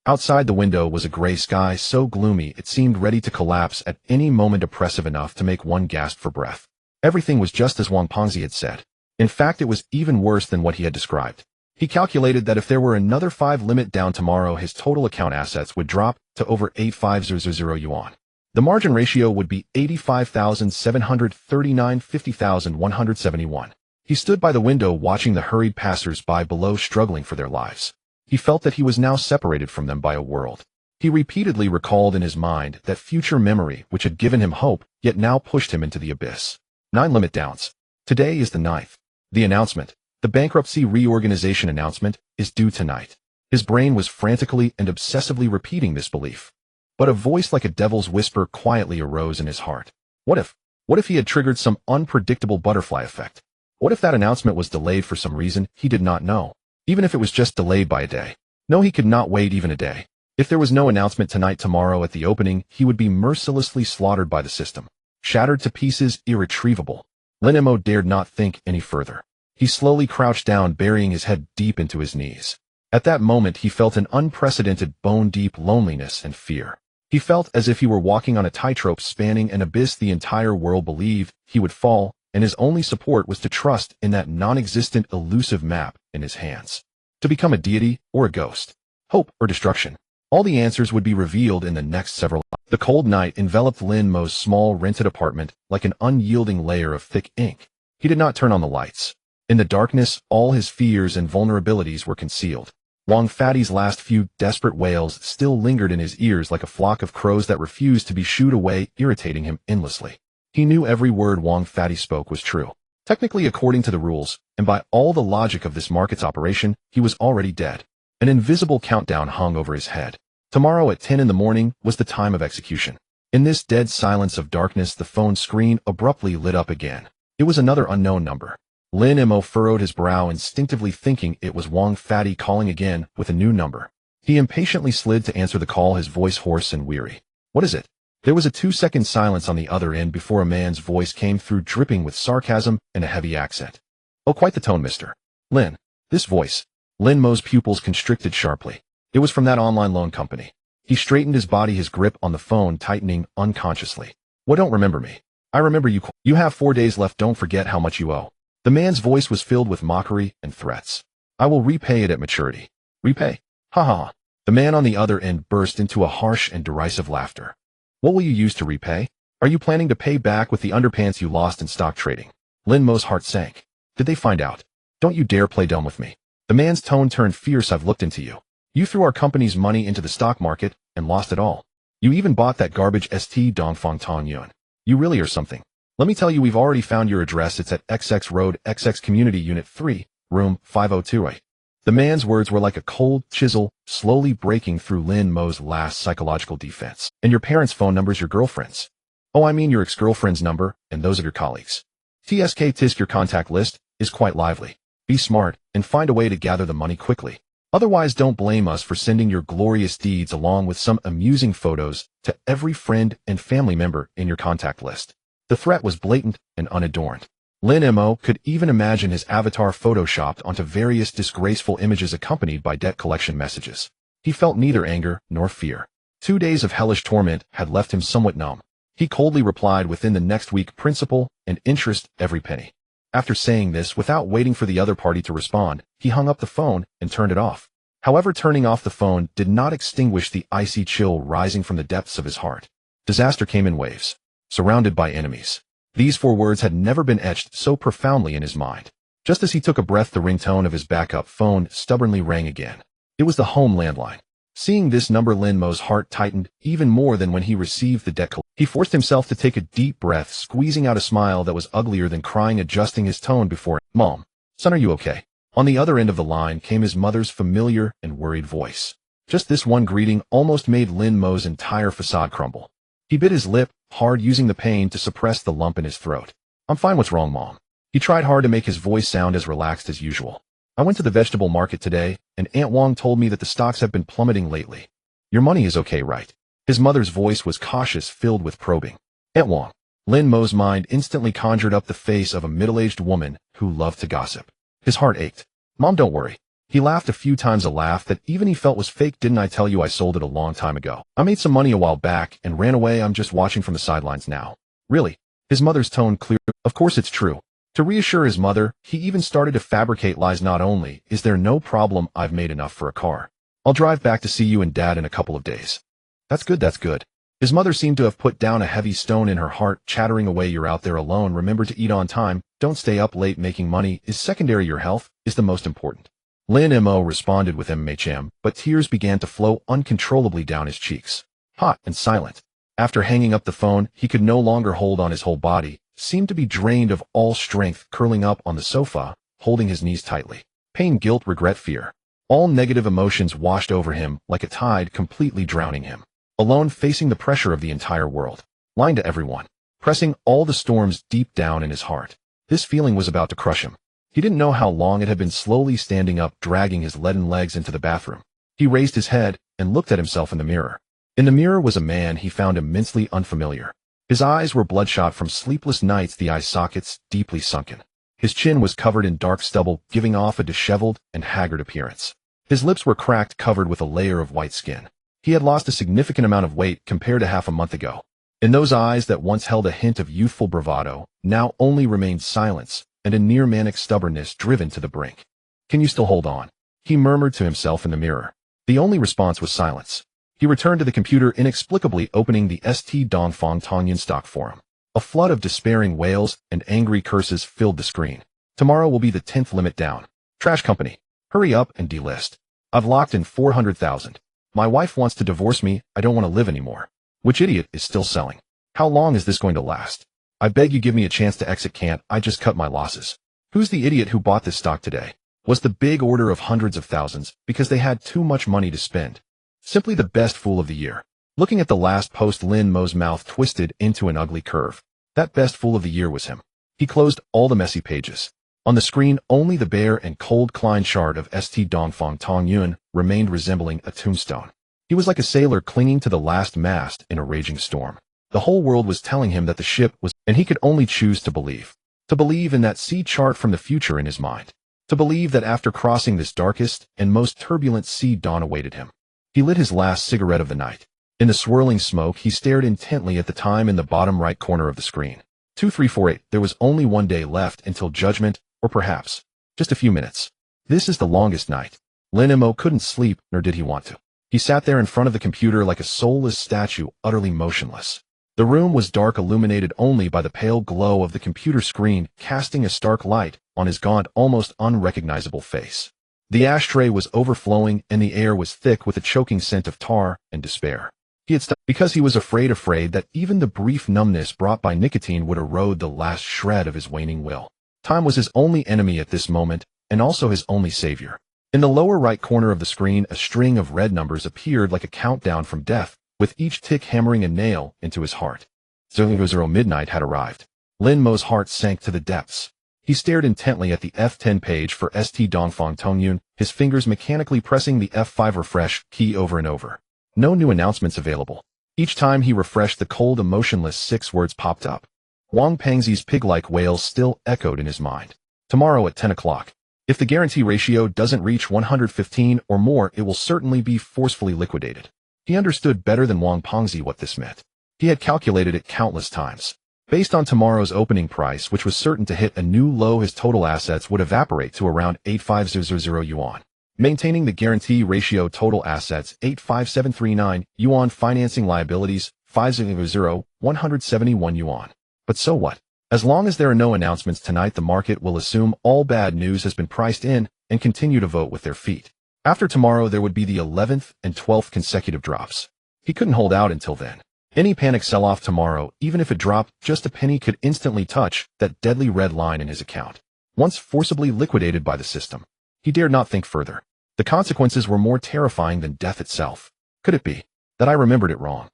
Outside the window was a gray sky so gloomy it seemed ready to collapse at any moment, oppressive enough to make one gasp for breath. Everything was just as Wang Pengzi had said. In fact, it was even worse than what he had described. He calculated that if there were another 5 limit down tomorrow, his total account assets would drop to over 8500 yuan. The margin ratio would be 85,739, 50,171. He stood by the window, watching the hurried passers-by below struggling for their lives. He felt that he was now separated from them by a world. He repeatedly recalled in his mind that future memory which had given him hope, yet now pushed him into the abyss. 9 limit downs. Today is the 9th. The announcement, the bankruptcy reorganization announcement, is due tonight. His brain was frantically and obsessively repeating this belief. But a voice like a devil's whisper quietly arose in his heart. What if he had triggered some unpredictable butterfly effect? What if that announcement was delayed for some reason he did not know? Even if it was just delayed by a day. No, he could not wait even a day. If there was no announcement tonight, tomorrow at the opening, he would be mercilessly slaughtered by the system. Shattered to pieces, irretrievable. Lin Mo dared not think any further. He slowly crouched down, burying his head deep into his knees. At that moment, he felt an unprecedented bone-deep loneliness and fear. He felt as if he were walking on a tightrope spanning an abyss the entire world believed he would fall, and his only support was to trust in that non-existent elusive map in his hands. To become a deity or a ghost, hope or destruction. All the answers would be revealed in the next several hours. The cold night enveloped Lin Mo's small rented apartment like an unyielding layer of thick ink. He did not turn on the lights. In the darkness, all his fears and vulnerabilities were concealed. Wang Fatty's last few desperate wails still lingered in his ears like a flock of crows that refused to be shooed away, irritating him endlessly. He knew every word Wang Fatty spoke was true. Technically, according to the rules, and by all the logic of this market's operation, he was already dead. An invisible countdown hung over his head. Tomorrow at 10 in the morning was the time of execution. In this dead silence of darkness, the phone screen abruptly lit up again. It was another unknown number. Lin Mo furrowed his brow, instinctively thinking it was Wang Fatty calling again with a new number. He impatiently slid to answer the call, his voice hoarse and weary. "What is it?" There was a 2-second silence on the other end before a man's voice came through, dripping with sarcasm and a heavy accent. "Oh, quite the tone, Mr. Lin." This voice. Lin Mo's pupils constricted sharply. It was from that online loan company. He straightened his body, his grip on the phone tightening unconsciously. "What, don't remember me? I remember you. You have 4 days left. Don't forget how much you owe." The man's voice was filled with mockery and threats. "I will repay it at maturity." "Repay? Ha ha ha." The man on the other end burst into a harsh and derisive laughter. "What will you use to repay? Are you planning to pay back with the underpants you lost in stock trading?" Lin Mo's heart sank. "Did they find out? Don't you dare play dumb with me." The man's tone turned fierce. "I've looked into you. You threw our company's money into the stock market and lost it all. You even bought that garbage St. Dongfang Tong Yuan. You really are something. Let me tell you, we've already found your address. It's at XX Road, XX Community Unit 3, Room 502A. The man's words were like a cold chisel, slowly breaking through Lin Mo's last psychological defense. "And your parents' phone numbers, your girlfriend's?" "Oh, I mean your ex-girlfriend's number and those of your colleagues." "Tisk, your contact list is quite lively. Be smart and find a way to gather the money quickly. Otherwise, don't blame us for sending your glorious deeds along with some amusing photos to every friend and family member in your contact list." The threat was blatant and unadorned. Lin Mo could even imagine his avatar photoshopped onto various disgraceful images accompanied by debt collection messages. He felt neither anger nor fear. 2 days of hellish torment had left him somewhat numb. He coldly replied within the next week, principal and interest every penny. After saying this, without waiting for the other party to respond, he hung up the phone and turned it off. However, turning off the phone did not extinguish the icy chill rising from the depths of his heart. Disaster came in waves. Surrounded by enemies. These 4 words had never been etched so profoundly in his mind. Just as he took a breath, the ringtone of his backup phone stubbornly rang again. It was the home landline. Seeing this number, Lin Mo's heart tightened even more than when he received the debt collection. He forced himself to take a deep breath, squeezing out a smile that was uglier than crying, adjusting his tone before, "Mom, son, are you okay?" On the other end of the line came his mother's familiar and worried voice. Just this one greeting almost made Lin Mo's entire facade crumble. He bit his lip hard, using the pain to suppress the lump in his throat. "I'm fine. What's wrong, Mom?" He tried hard to make his voice sound as relaxed as usual. "I went to the vegetable market today, and Aunt Wang told me that the stocks have been plummeting lately. Your money is okay, right?" His mother's voice was cautious, filled with probing. "Aunt Wang." Lin Mo's mind instantly conjured up the face of a middle-aged woman who loved to gossip. His heart ached. "Mom, don't worry." He laughed a few times, a laugh that even he felt was fake. "Didn't I tell you I sold it a long time ago? I made some money a while back and ran away. I'm just watching from the sidelines now." "Really?" His mother's tone cleared. "Of course it's true." To reassure his mother, he even started to fabricate lies. "Not only is there no problem, I've made enough for a car. I'll drive back to see you and Dad in a couple of days." That's good, that's good." His mother seemed to have put down a heavy stone in her heart, chattering away. "You're out there alone. Remember to eat on time. Don't stay up late. Making money is secondary. Your health is the most important." Lin Mo responded with MHM, but tears began to flow uncontrollably down his cheeks. Hot and silent. After hanging up the phone, he could no longer hold on. His whole body seemed to be drained of all strength, curling up on the sofa, holding his knees tightly. Pain, guilt, regret, fear. All negative emotions washed over him like a tide, completely drowning him. Alone, facing the pressure of the entire world. Lying to everyone. Pressing all the storms deep down in his heart. This feeling was about to crush him. He didn't know how long it had been slowly standing up, dragging his leaden legs into the bathroom. He raised his head and looked at himself in the mirror. In the mirror was a man he found immensely unfamiliar. His eyes were bloodshot from sleepless nights, the eye sockets deeply sunken. His chin was covered in dark stubble, giving off a disheveled and haggard appearance. His lips were cracked, covered with a layer of white skin. He had lost a significant amount of weight compared to half a month ago. In those eyes that once held a hint of youthful bravado, now only remained silence and a near manic stubbornness driven to the brink. "Can you still hold on?" he murmured to himself in the mirror. The only response was silence. He returned to the computer, inexplicably opening the St. Donfong Tongyun stock forum. A flood of despairing wails and angry curses filled the screen. "Tomorrow will be the 10th limit down. Trash company. Hurry up and delist. I've locked in 400,000. My wife wants to divorce me. I don't want to live anymore. Which idiot is still selling? How long is this going to last? I beg you, give me a chance to exit. Can't I just cut my losses? Who's the idiot who bought this stock today? Was the big order of hundreds of thousands because they had too much money to spend? Simply the best fool of the year." Looking at the last post, Lin Mo's mouth twisted into an ugly curve. That best fool of the year was him. He closed all the messy pages. On the screen, only the bare and cold Klein shard of St. Donfong Tongyun remained, resembling a tombstone. He was like a sailor clinging to the last mast in a raging storm. The whole world was telling him that the ship was, and he could only choose to believe. To believe in that sea chart from the future in his mind. To believe that after crossing this darkest and most turbulent sea, dawn awaited him. He lit his last cigarette of the night. In the swirling smoke, he stared intently at the time in the bottom right corner of the screen. 2348. There was only one day left until judgment, or perhaps just a few minutes. This is the longest night. Lin Mo couldn't sleep, nor did he want to. He sat there in front of the computer like a soulless statue, utterly motionless. The room was dark, illuminated only by the pale glow of the computer screen, casting a stark light on his gaunt, almost unrecognizable face. The ashtray was overflowing, and the air was thick with a choking scent of tar and despair. He had stopped because he was afraid that even the brief numbness brought by nicotine would erode the last shred of his waning will. Time was his only enemy at this moment, and also his only savior. In the lower right corner of the screen, a string of red numbers appeared like a countdown from death, with each tick hammering a nail into his heart. 00 midnight had arrived. Lin Mo's heart sank to the depths. He stared intently at the F10 page for St. Donfong Tongyun, his fingers mechanically pressing the F5 refresh key over and over. No new announcements available. Each time he refreshed, the cold, emotionless 6 words popped up. Wang Pengzi's pig-like wails still echoed in his mind. Tomorrow at 10 o'clock. If the guarantee ratio doesn't reach 115 or more, it will certainly be forcefully liquidated. He understood better than Wang Pengzi what this meant. He had calculated it countless times. Based on tomorrow's opening price, which was certain to hit a new low, his total assets would evaporate to around 85000 yuan. Maintaining the guarantee ratio, total assets 85739 yuan, financing liabilities 500 171 yuan. But so what? As long as there are no announcements tonight, the market will assume all bad news has been priced in and continue to vote with their feet. After tomorrow, there would be the 11th and 12th consecutive drops. He couldn't hold out until then. Any panic sell-off tomorrow, even if it dropped just a penny, could instantly touch that deadly red line in his account. Once forcibly liquidated by the system, he dared not think further. The consequences were more terrifying than death itself. Could it be that I remembered it wrong?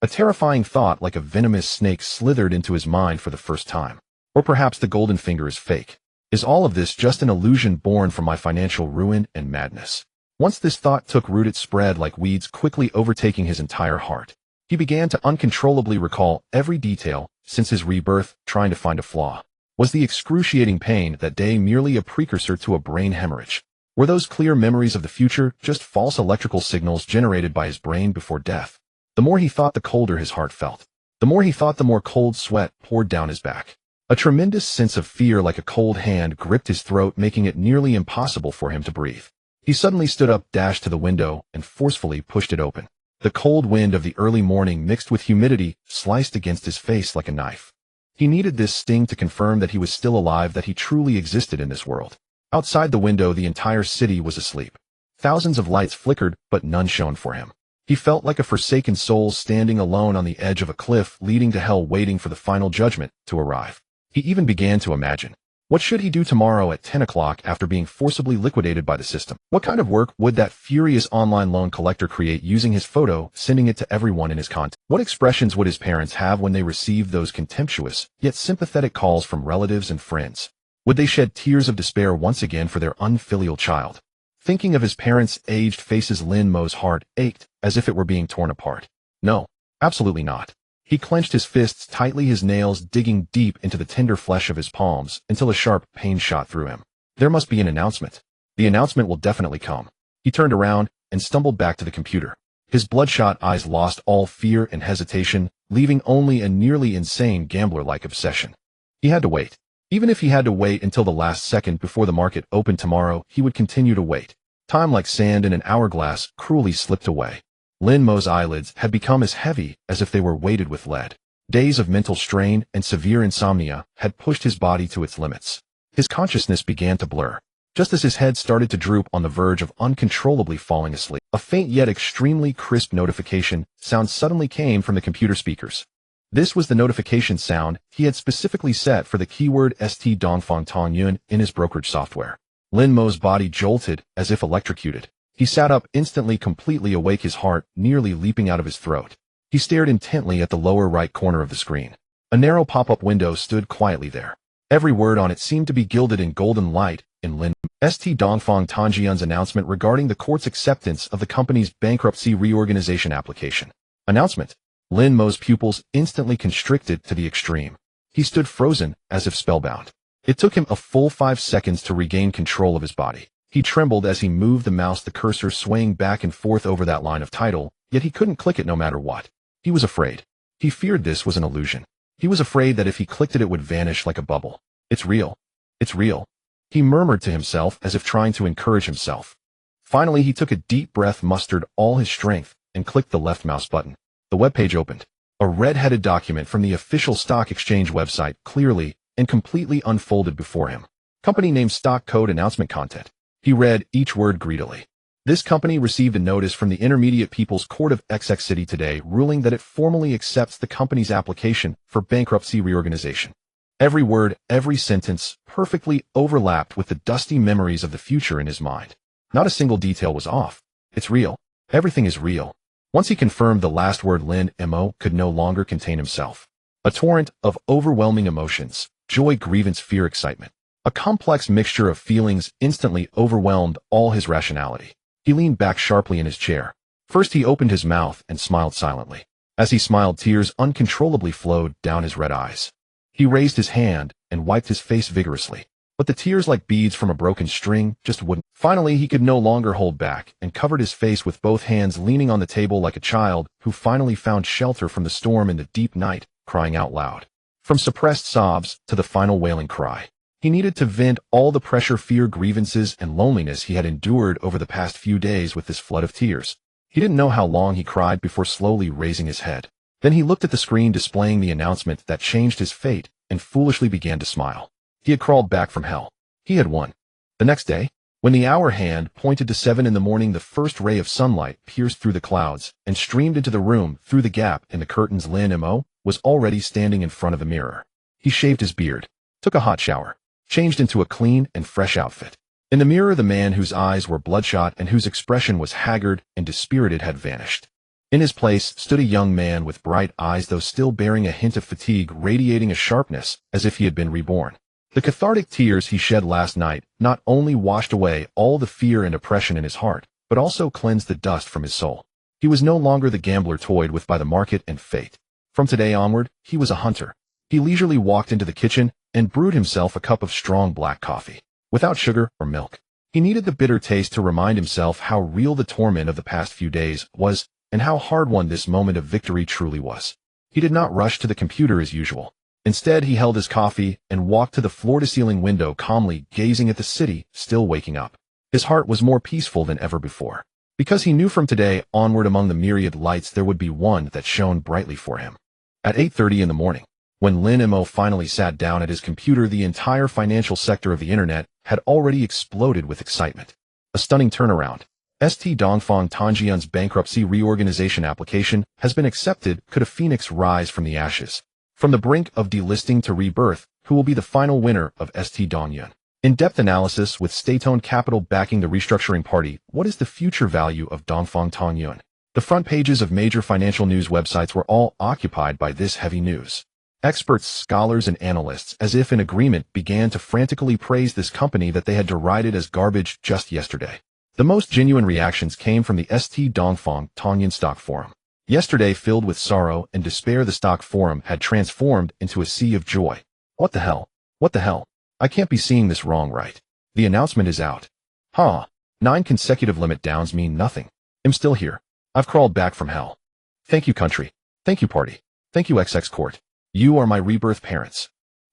A terrifying thought like a venomous snake slithered into his mind for the first time. Or perhaps the golden finger is fake. Is all of this just an illusion born from my financial ruin and madness? Once this thought took root, it spread like weeds, quickly overtaking his entire heart. He began to uncontrollably recall every detail since his rebirth, trying to find a flaw. Was the excruciating pain that day merely a precursor to a brain hemorrhage? Were those clear memories of the future just false electrical signals generated by his brain before death? The more he thought, the colder his heart felt. The more he thought, the more cold sweat poured down his back. A tremendous sense of fear like a cold hand gripped his throat, making it nearly impossible for him to breathe. He suddenly stood up, dashed to the window, and forcefully pushed it open. The cold wind of the early morning, mixed with humidity, sliced against his face like a knife. He needed this sting to confirm that he was still alive, that he truly existed in this world. Outside the window, the entire city was asleep. Thousands of lights flickered, but none shone for him. He felt like a forsaken soul standing alone on the edge of a cliff leading to hell, waiting for the final judgment to arrive. He even began to imagine What should he do tomorrow at 10 o'clock after being forcibly liquidated by the system? What kind of work would that furious online loan collector create using his photo, sending it to everyone in his contact? What expressions would his parents have when they received those contemptuous, yet sympathetic calls from relatives and friends? Would they shed tears of despair once again for their unfilial child? Thinking of his parents' aged faces, Lin Mo's heart ached as if it were being torn apart. No, absolutely not. He clenched his fists tightly, his nails digging deep into the tender flesh of his palms until a sharp pain shot through him. There must be an announcement. The announcement will definitely come. He turned around and stumbled back to the computer. His bloodshot eyes lost all fear and hesitation, leaving only a nearly insane gambler-like obsession. He had to wait. Even if he had to wait until the last second before the market opened tomorrow, he would continue to wait. Time, like sand in an hourglass, cruelly slipped away. Lin Mo's eyelids had become as heavy as if they were weighted with lead. Days of mental strain and severe insomnia had pushed his body to its limits. His consciousness began to blur. Just as his head started to droop on the verge of uncontrollably falling asleep, a faint yet extremely crisp notification sound suddenly came from the computer speakers. This was the notification sound he had specifically set for the keyword St. Dongfang Tong Yun in his brokerage software. Lin Mo's body jolted as if electrocuted. He sat up instantly, completely awake, his heart nearly leaping out of his throat. He stared intently at the lower right corner of the screen. A narrow pop-up window stood quietly there. Every word on it seemed to be gilded in golden light in Lin St. Dongfang Tanjian's announcement regarding the court's acceptance of the company's bankruptcy reorganization application. Announcement. Lin Mo's pupils instantly constricted to the extreme. He stood frozen, as if spellbound. It took him a full 5 seconds to regain control of his body. He trembled as he moved the mouse, the cursor swaying back and forth over that line of title, yet he couldn't click it no matter what. He was afraid. He feared this was an illusion. He was afraid that if he clicked it, it would vanish like a bubble. It's real. It's real. He murmured to himself as if trying to encourage himself. Finally, he took a deep breath, mustered all his strength, and clicked the left mouse button. The webpage opened. A red-headed document from the official stock exchange website clearly and completely unfolded before him. Company name, stock code, announcement content. He read each word greedily. This company received a notice from the Intermediate People's Court of XX City today, ruling that it formally accepts the company's application for bankruptcy reorganization. Every word, every sentence, perfectly overlapped with the dusty memories of the future in his mind. Not a single detail was off. It's real. Everything is real. Once he confirmed the last word, Lin Mo could no longer contain himself. A torrent of overwhelming emotions, joy, grievance, fear, excitement. A complex mixture of feelings instantly overwhelmed all his rationality. He leaned back sharply in his chair. First, he opened his mouth and smiled silently. As he smiled, tears uncontrollably flowed down his red eyes. He raised his hand and wiped his face vigorously, but the tears, like beads from a broken string, just wouldn't. Finally, he could no longer hold back and covered his face with both hands, leaning on the table like a child who finally found shelter from the storm in the deep night, crying out loud. From suppressed sobs to the final wailing cry. He needed to vent all the pressure, fear, grievances, and loneliness he had endured over the past few days with this flood of tears. He didn't know how long he cried before slowly raising his head. Then he looked at the screen displaying the announcement that changed his fate and foolishly began to smile. He had crawled back from hell. He had won. The next day, when the hour hand pointed to 7 in the morning, the first ray of sunlight pierced through the clouds and streamed into the room through the gap in the curtains. Lin Mo was already standing in front of the mirror. He shaved his beard, took a hot shower, changed into a clean and fresh outfit. In the mirror, the man whose eyes were bloodshot and whose expression was haggard and dispirited had vanished. In his place stood a young man with bright eyes, though still bearing a hint of fatigue, radiating a sharpness as if he had been reborn. The cathartic tears he shed last night not only washed away all the fear and oppression in his heart, but also cleansed the dust from his soul. He was no longer the gambler toyed with by the market and fate. From today onward, he was a hunter. He leisurely walked into the kitchen and brewed himself a cup of strong black coffee, without sugar or milk. He needed the bitter taste to remind himself how real the torment of the past few days was, and how hard-won this moment of victory truly was. He did not rush to the computer as usual. Instead, he held his coffee and walked to the floor-to-ceiling window, calmly gazing at the city still waking up. His heart was more peaceful than ever before, because he knew from today onward among the myriad lights there would be one that shone brightly for him. At 8:30 in the morning, when Lin Mo finally sat down at his computer, the entire financial sector of the internet had already exploded with excitement. A stunning turnaround. St. Dongfang Tanjian's bankruptcy reorganization application has been accepted. Could a phoenix rise from the ashes? From the brink of delisting to rebirth, Who will be the final winner of St. Dongyun? In-depth analysis with state-owned capital backing the restructuring party. What is the future value of Dongfang Tongyun? The front pages of major financial news websites were all occupied by this heavy news. Experts, scholars, and analysts, as if in agreement, began to frantically praise this company that they had derided as garbage just yesterday. The most genuine reactions came from the St. Dongfang Tongyun stock forum. Yesterday, filled with sorrow and despair, the stock forum had transformed into a sea of joy. What the hell? What the hell? I can't be seeing this wrong, right? The announcement is out. 9 consecutive limit downs mean nothing. I'm still here. I've crawled back from hell. Thank you, country. Thank you, party. Thank you, XX court. You are my rebirth parents.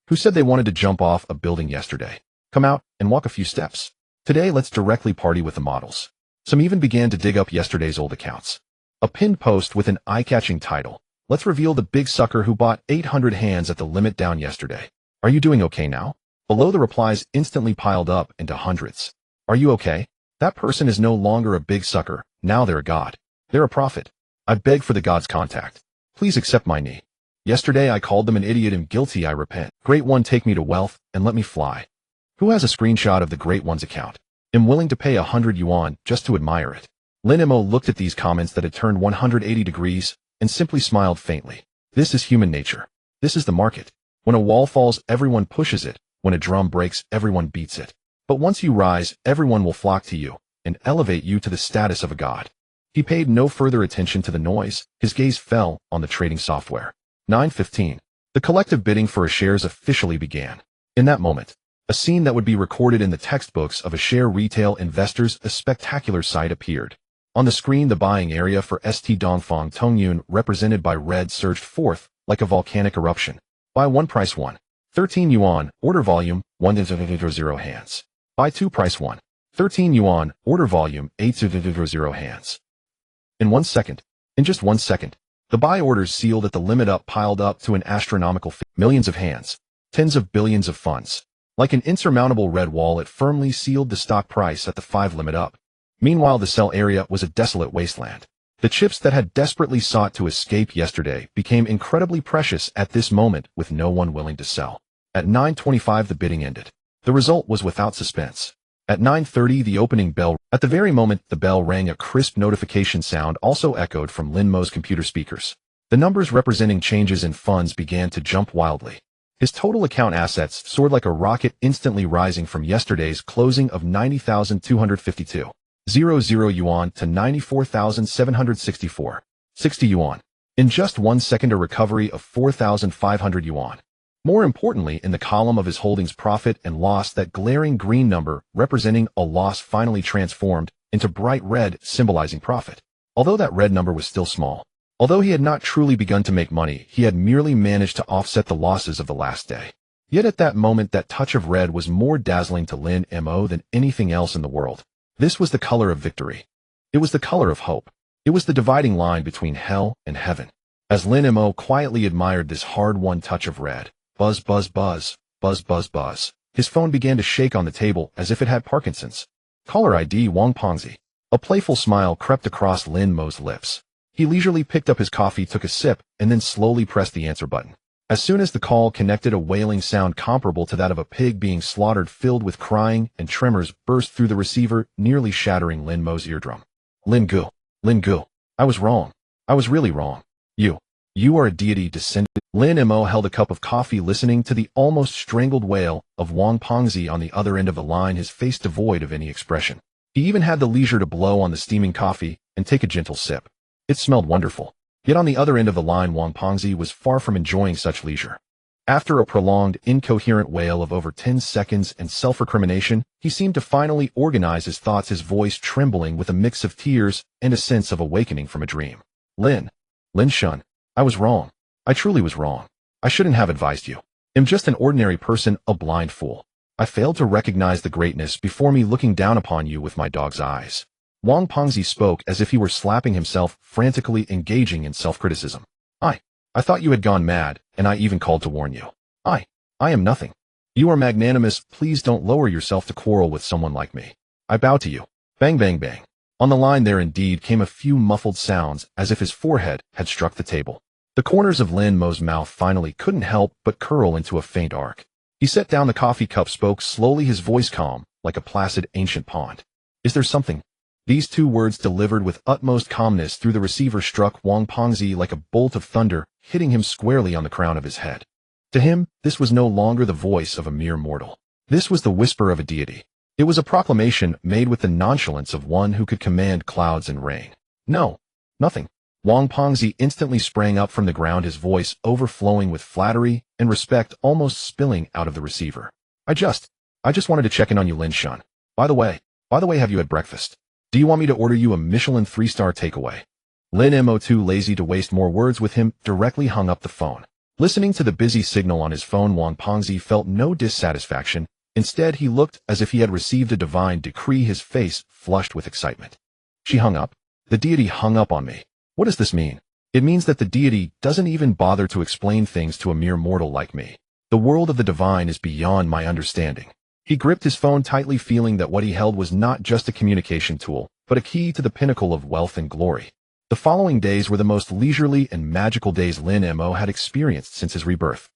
Who said they wanted to jump off a building yesterday? Come out and walk a few steps. Today, let's directly party with the models. Some even began to dig up yesterday's old accounts. A pinned post with an eye-catching title. Let's reveal the big sucker who bought 800 hands at the limit down yesterday. Are you doing okay now? Below, the replies instantly piled up into hundreds. Are you okay? That person is no longer a big sucker. Now they're a god. They're a prophet. I beg for the god's contact. Please accept my knee. Yesterday I called them an idiot and guilty. I repent. Great one, take me to wealth and let me fly. Who has a screenshot of the Great One's account? Am willing to pay 100 yuan just to admire it. Lin Mo looked at these comments that had turned 180 degrees and simply smiled faintly. This is human nature. This is the market. When a wall falls, everyone pushes it. When a drum breaks, everyone beats it. But once you rise, everyone will flock to you and elevate you to the status of a god. He paid no further attention to the noise. His gaze fell on the trading software. 9:15. The collective bidding for shares officially began. In that moment, a scene that would be recorded in the textbooks of a share retail investors, a spectacular sight appeared. On the screen, the buying area for St. Dongfang Tongyun, represented by red, surged forth like a volcanic eruption. Buy 1, price 1. 13 yuan, order volume, 1.0 hands. Buy 2, price 1. 13 yuan, order volume, 8.0 hands. In just 1 second, the buy orders sealed at the limit up piled up to an astronomical millions of hands, tens of billions of funds. Like an insurmountable red wall, it firmly sealed the stock price at the 5 limit up. Meanwhile, the sell area was a desolate wasteland. The chips that had desperately sought to escape yesterday became incredibly precious at this moment, with no one willing to sell. At 9:25, the bidding ended. The result was without suspense. At 9:30, the opening bell. At the very moment the bell rang, a crisp notification sound also echoed from Lin Mo's computer speakers. The numbers representing changes in funds began to jump wildly. His total account assets soared like a rocket, instantly rising from yesterday's closing of 90,252.00 yuan to 94,764.60 yuan. In just 1 second, a recovery of 4,500 yuan. More importantly, in the column of his holdings profit and loss, that glaring green number representing a loss finally transformed into bright red, symbolizing profit. Although that red number was still small. Although he had not truly begun to make money, he had merely managed to offset the losses of the last day. Yet at that moment, that touch of red was more dazzling to Lin Mo than anything else in the world. This was the color of victory. It was the color of hope. It was the dividing line between hell and heaven. As Lin Mo quietly admired this hard-won touch of red, buzz, buzz, buzz, buzz, buzz, buzz, his phone began to shake on the table as if it had Parkinson's. Caller ID Wang Pengzi. A playful smile crept across Lin Mo's lips. He leisurely picked up his coffee, took a sip, and then slowly pressed the answer button. As soon as the call connected, a wailing sound comparable to that of a pig being slaughtered, filled with crying and tremors, burst through the receiver, nearly shattering Lin Mo's eardrum. Lin Gu. I was wrong. I was really wrong. You are a deity descended. Lin Mo held a cup of coffee, listening to the almost strangled wail of Wang Pengzi on the other end of the line, his face devoid of any expression. He even had the leisure to blow on the steaming coffee and take a gentle sip. It smelled wonderful. Yet on the other end of the line, Wang Pengzi was far from enjoying such leisure. After a prolonged, incoherent wail of over 10 seconds and self-recrimination, he seemed to finally organize his thoughts, his voice trembling with a mix of tears and a sense of awakening from a dream. Lin Shun, I was wrong. I truly was wrong. I shouldn't have advised you. I'm just an ordinary person, a blind fool. I failed to recognize the greatness before me, looking down upon you with my dog's eyes. Wang Pengzi spoke as if he were slapping himself, frantically engaging in self-criticism. I thought you had gone mad, and I even called to warn you. I am nothing. You are magnanimous. Please don't lower yourself to quarrel with someone like me. I bow to you. Bang, bang, bang. On the line there indeed came a few muffled sounds, as if his forehead had struck the table. The corners of Lin Mo's mouth finally couldn't help but curl into a faint arc. He set down the coffee cup, spoke slowly, his voice calm, like a placid ancient pond. Is there something? These two words delivered with utmost calmness through the receiver struck Wang Pengzi like a bolt of thunder, hitting him squarely on the crown of his head. To him, this was no longer the voice of a mere mortal. This was the whisper of a deity. It was a proclamation made with the nonchalance of one who could command clouds and rain. No, nothing. Wang Pengzi instantly sprang up from the ground, his voice overflowing with flattery and respect, almost spilling out of the receiver. I just wanted to check in on you, Lin Shan. By the way, have you had breakfast? Do you want me to order you a Michelin 3-star takeaway? Lin Mo, too lazy to waste more words with him, directly hung up the phone. Listening to the busy signal on his phone, Wang Pengzi felt no dissatisfaction. Instead, he looked as if he had received a divine decree, his face flushed with excitement. She hung up. The deity hung up on me. What does this mean? It means that the deity doesn't even bother to explain things to a mere mortal like me. The world of the divine is beyond my understanding. He gripped his phone tightly, feeling that what he held was not just a communication tool, but a key to the pinnacle of wealth and glory. The following days were the most leisurely and magical days Lin Mo had experienced since his rebirth.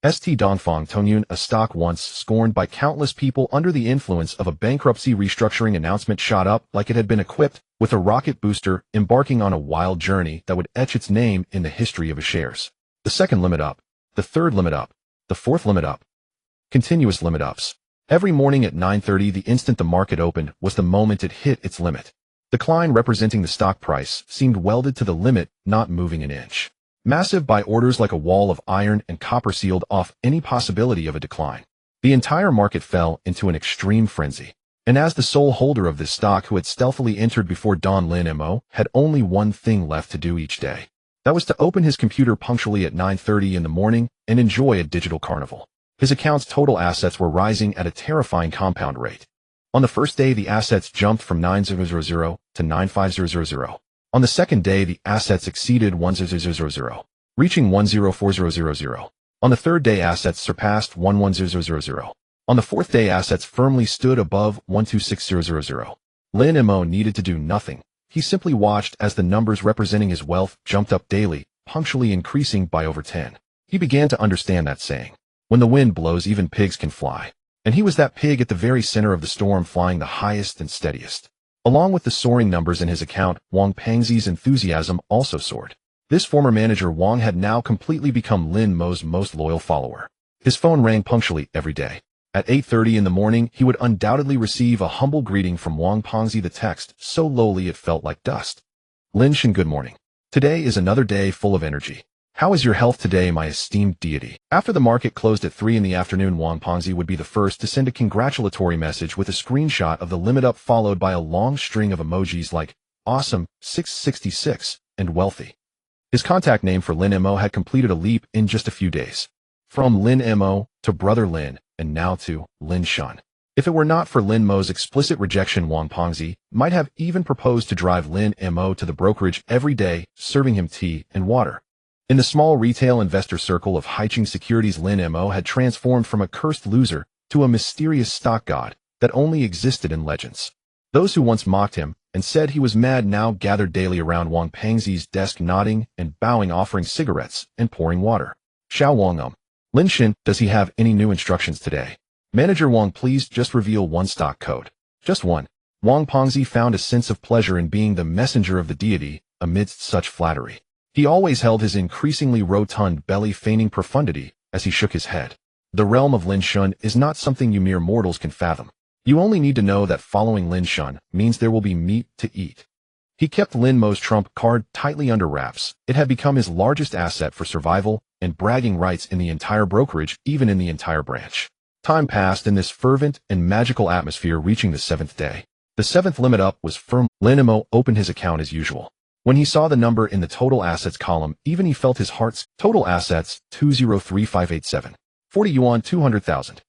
St. Dongfang Tongyun, a stock once scorned by countless people under the influence of a bankruptcy restructuring announcement, shot up like it had been equipped with a rocket booster, embarking on a wild journey that would etch its name in the history of a shares. The second limit up, the third limit up, the fourth limit up. Continuous limit ups. Every morning at 9:30, the instant the market opened, was the moment it hit its limit. The decline representing the stock price seemed welded to the limit, not moving an inch. Massive buy orders like a wall of iron and copper sealed off any possibility of a decline. The entire market fell into an extreme frenzy. And as the sole holder of this stock who had stealthily entered before dawn, Lin Mo had only one thing left to do each day. That was to open his computer punctually at 9:30 in the morning and enjoy a digital carnival. His account's total assets were rising at a terrifying compound rate. On the first day, the assets jumped from 9,000 to 9,500. On the second day, the assets exceeded 1,000, reaching 1,04,000. On the third day, assets surpassed 11,000. On the fourth day, assets firmly stood above 126,000. Lin Mo needed to do nothing. He simply watched as the numbers representing his wealth jumped up daily, punctually increasing by over 10. He began to understand that saying, when the wind blows, even pigs can fly. And he was that pig at the very center of the storm, flying the highest and steadiest. Along with the soaring numbers in his account, Wang Pengzi's enthusiasm also soared. This former manager Wang had now completely become Lin Mo's most loyal follower. His phone rang punctually every day. At 8:30 in the morning, he would undoubtedly receive a humble greeting from Wang Pengzi, the text so lowly it felt like dust. Lin Shan, good morning. Today is another day full of energy. How is your health today, my esteemed deity? After the market closed at 3 in the afternoon, Wang Pengzi would be the first to send a congratulatory message with a screenshot of the limit up, followed by a long string of emojis like awesome, 666, and wealthy. His contact name for Lin Mo had completed a leap in just a few days. From Lin Mo to Brother Lin, and now to Lin Shan. If it were not for Lin Mo's explicit rejection, Wang Pengzi might have even proposed to drive Lin Mo to the brokerage every day, serving him tea and water. In the small retail investor circle of Haiching Securities, Lin Mo had transformed from a cursed loser to a mysterious stock god that only existed in legends. Those who once mocked him and said he was mad now gathered daily around Wang Pengzi's desk, nodding and bowing, offering cigarettes and pouring water. Xiao Wang, Lin Shan, does he have any new instructions today? Manager Wang, please just reveal one stock code. Just one. Wang Pengzi found a sense of pleasure in being the messenger of the deity amidst such flattery. He always held his increasingly rotund belly, feigning profundity as he shook his head. The realm of Lin Shan is not something you mere mortals can fathom. You only need to know that following Lin Shan means there will be meat to eat. He kept Lin Mo's trump card tightly under wraps. It had become his largest asset for survival and bragging rights in the entire brokerage, even in the entire branch. Time passed in this fervent and magical atmosphere, reaching the 7th day. The 7th limit up was firm. Lin Mo opened his account as usual. When he saw the number in the total assets column, even he felt his heart's total assets, 203587. 40 yuan, 200,000.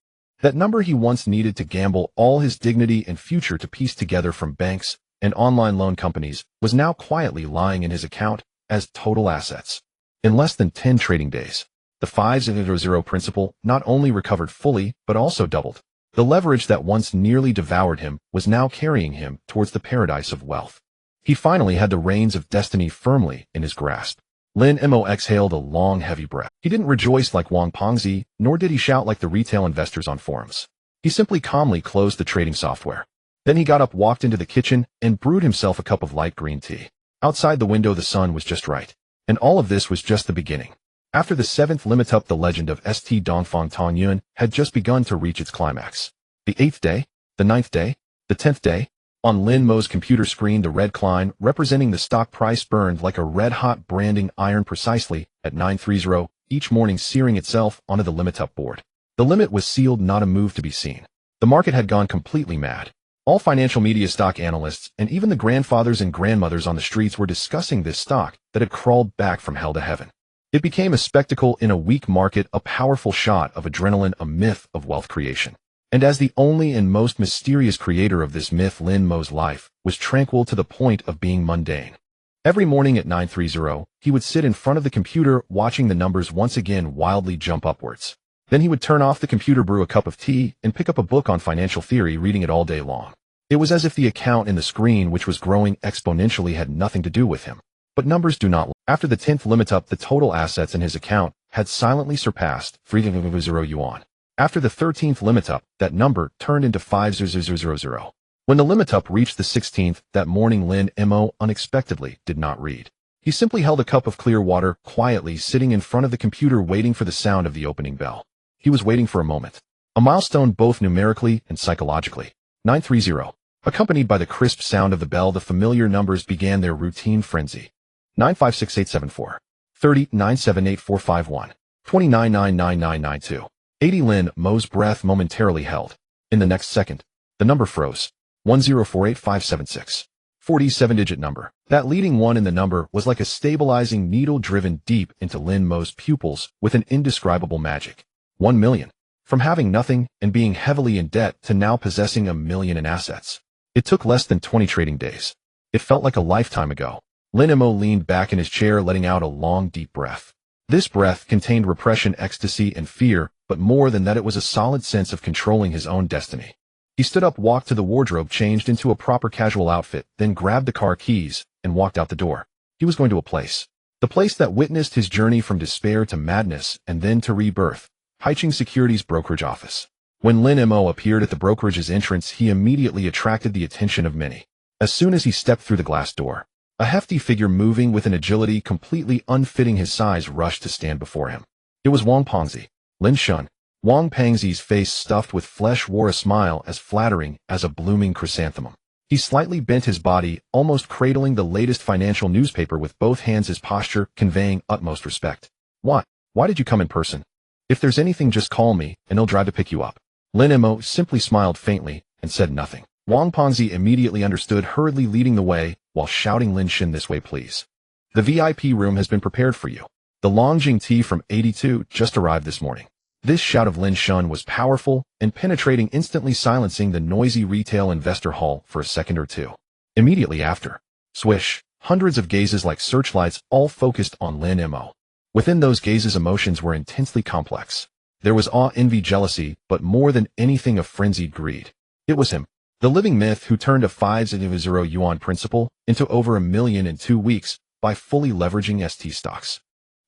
That number he once needed to gamble all his dignity and future to piece together from banks and online loan companies was now quietly lying in his account as total assets. In less than 10 trading days, the 500 principal not only recovered fully, but also doubled. The leverage that once nearly devoured him was now carrying him towards the paradise of wealth. He finally had the reins of destiny firmly in his grasp. Lin Mo exhaled a long, heavy breath. He didn't rejoice like Wang Pengzi, nor did he shout like the retail investors on forums. He simply calmly closed the trading software. Then he got up, walked into the kitchen, and brewed himself a cup of light green tea. Outside the window the sun was just right. And all of this was just the beginning. After the 7th limit up, the legend of St. Dongfang Tangyuan had just begun to reach its climax. The 8th day, the 9th day, the 10th day. On Lin Mo's computer screen, the red line representing the stock price burned like a red-hot branding iron precisely at 9:30 each morning, searing itself onto the limit up board. The limit was sealed, not a move to be seen. The market had gone completely mad. All financial media, stock analysts, and even the grandfathers and grandmothers on the streets were discussing this stock that had crawled back from hell to heaven. It became a spectacle in a weak market, a powerful shot of adrenaline, a myth of wealth creation. And as the only and most mysterious creator of this myth, Lin Mo's life was tranquil to the point of being mundane. Every morning at 9:30, he would sit in front of the computer watching the numbers once again wildly jump upwards. Then he would turn off the computer, brew a cup of tea, and pick up a book on financial theory, reading it all day long. It was as if the account in the screen, which was growing exponentially, had nothing to do with him. But numbers do not lie. After the 10th limit up, the total assets in his account had silently surpassed 3,000 yuan. After the 13th limit up, that number turned into 5,000. When the limit up reached the 16th that morning, Lin Mo unexpectedly did not read. He simply held a cup of clear water, quietly sitting in front of the computer, waiting for the sound of the opening bell. He was waiting for a moment. A milestone, both numerically and psychologically. 9:30. Accompanied by the crisp sound of the bell, the familiar numbers began their routine frenzy. 9568744. 30 978451. 29999992. 80. Lin Mo's breath momentarily held. In the next second, the number froze. 1048576. 47-digit number. That leading one in the number was like a stabilizing needle driven deep into Lin Mo's pupils with an indescribable magic. 1 million. From having nothing and being heavily in debt to now possessing 1 million in assets. It took less than 20 trading days. It felt like a lifetime ago. Lin Mo leaned back in his chair, letting out a long, deep breath. This breath contained repression, ecstasy, and fear, but more than that, it was a solid sense of controlling his own destiny. He stood up, walked to the wardrobe, changed into a proper casual outfit, then grabbed the car keys and walked out the door. He was going to a place. The place that witnessed his journey from despair to madness and then to rebirth. Haiching Securities brokerage office. When Lin Mo appeared at the brokerage's entrance, he immediately attracted the attention of many. As soon as he stepped through the glass door, a hefty figure moving with an agility completely unfitting his size rushed to stand before him. It was Wang Pengzi. Lin Shun. Wang Pengzi's face, stuffed with flesh, wore a smile as flattering as a blooming chrysanthemum. He slightly bent his body, almost cradling the latest financial newspaper with both hands, his posture conveying utmost respect. Why did you come in person? If there's anything, just call me, and I'll drive to pick you up. Lin Mo simply smiled faintly and said nothing. Wang Pengzi immediately understood, hurriedly leading the way while shouting, Lin Shin, this way please. The VIP room has been prepared for you. The Longjing tea from 82 just arrived this morning. This shout of Lin Shun was powerful and penetrating, instantly silencing the noisy retail investor hall for a second or two. Immediately after, swish, hundreds of gazes like searchlights all focused on Lin Mo. Within those gazes, emotions were intensely complex. There was awe, envy, jealousy, but more than anything, a frenzied greed. It was him, the living myth, who turned a 5,000 yuan principal into over 1 million in 2 weeks by fully leveraging ST stocks.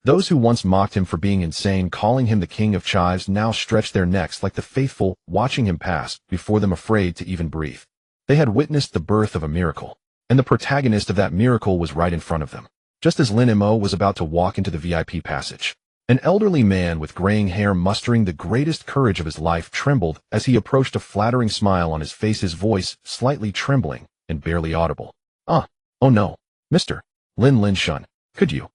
Those who once mocked him for being insane, calling him the king of chives, now stretched their necks like the faithful, watching him pass before them, afraid to even breathe. They had witnessed the birth of a miracle, and the protagonist of that miracle was right in front of them. Just as Lin Mo was about to walk into the VIP passage, an elderly man with graying hair, mustering the greatest courage of his life, trembled as he approached, a flattering smile on his face, his voice slightly trembling and barely audible. Oh no, Mr. Lin Shun, could you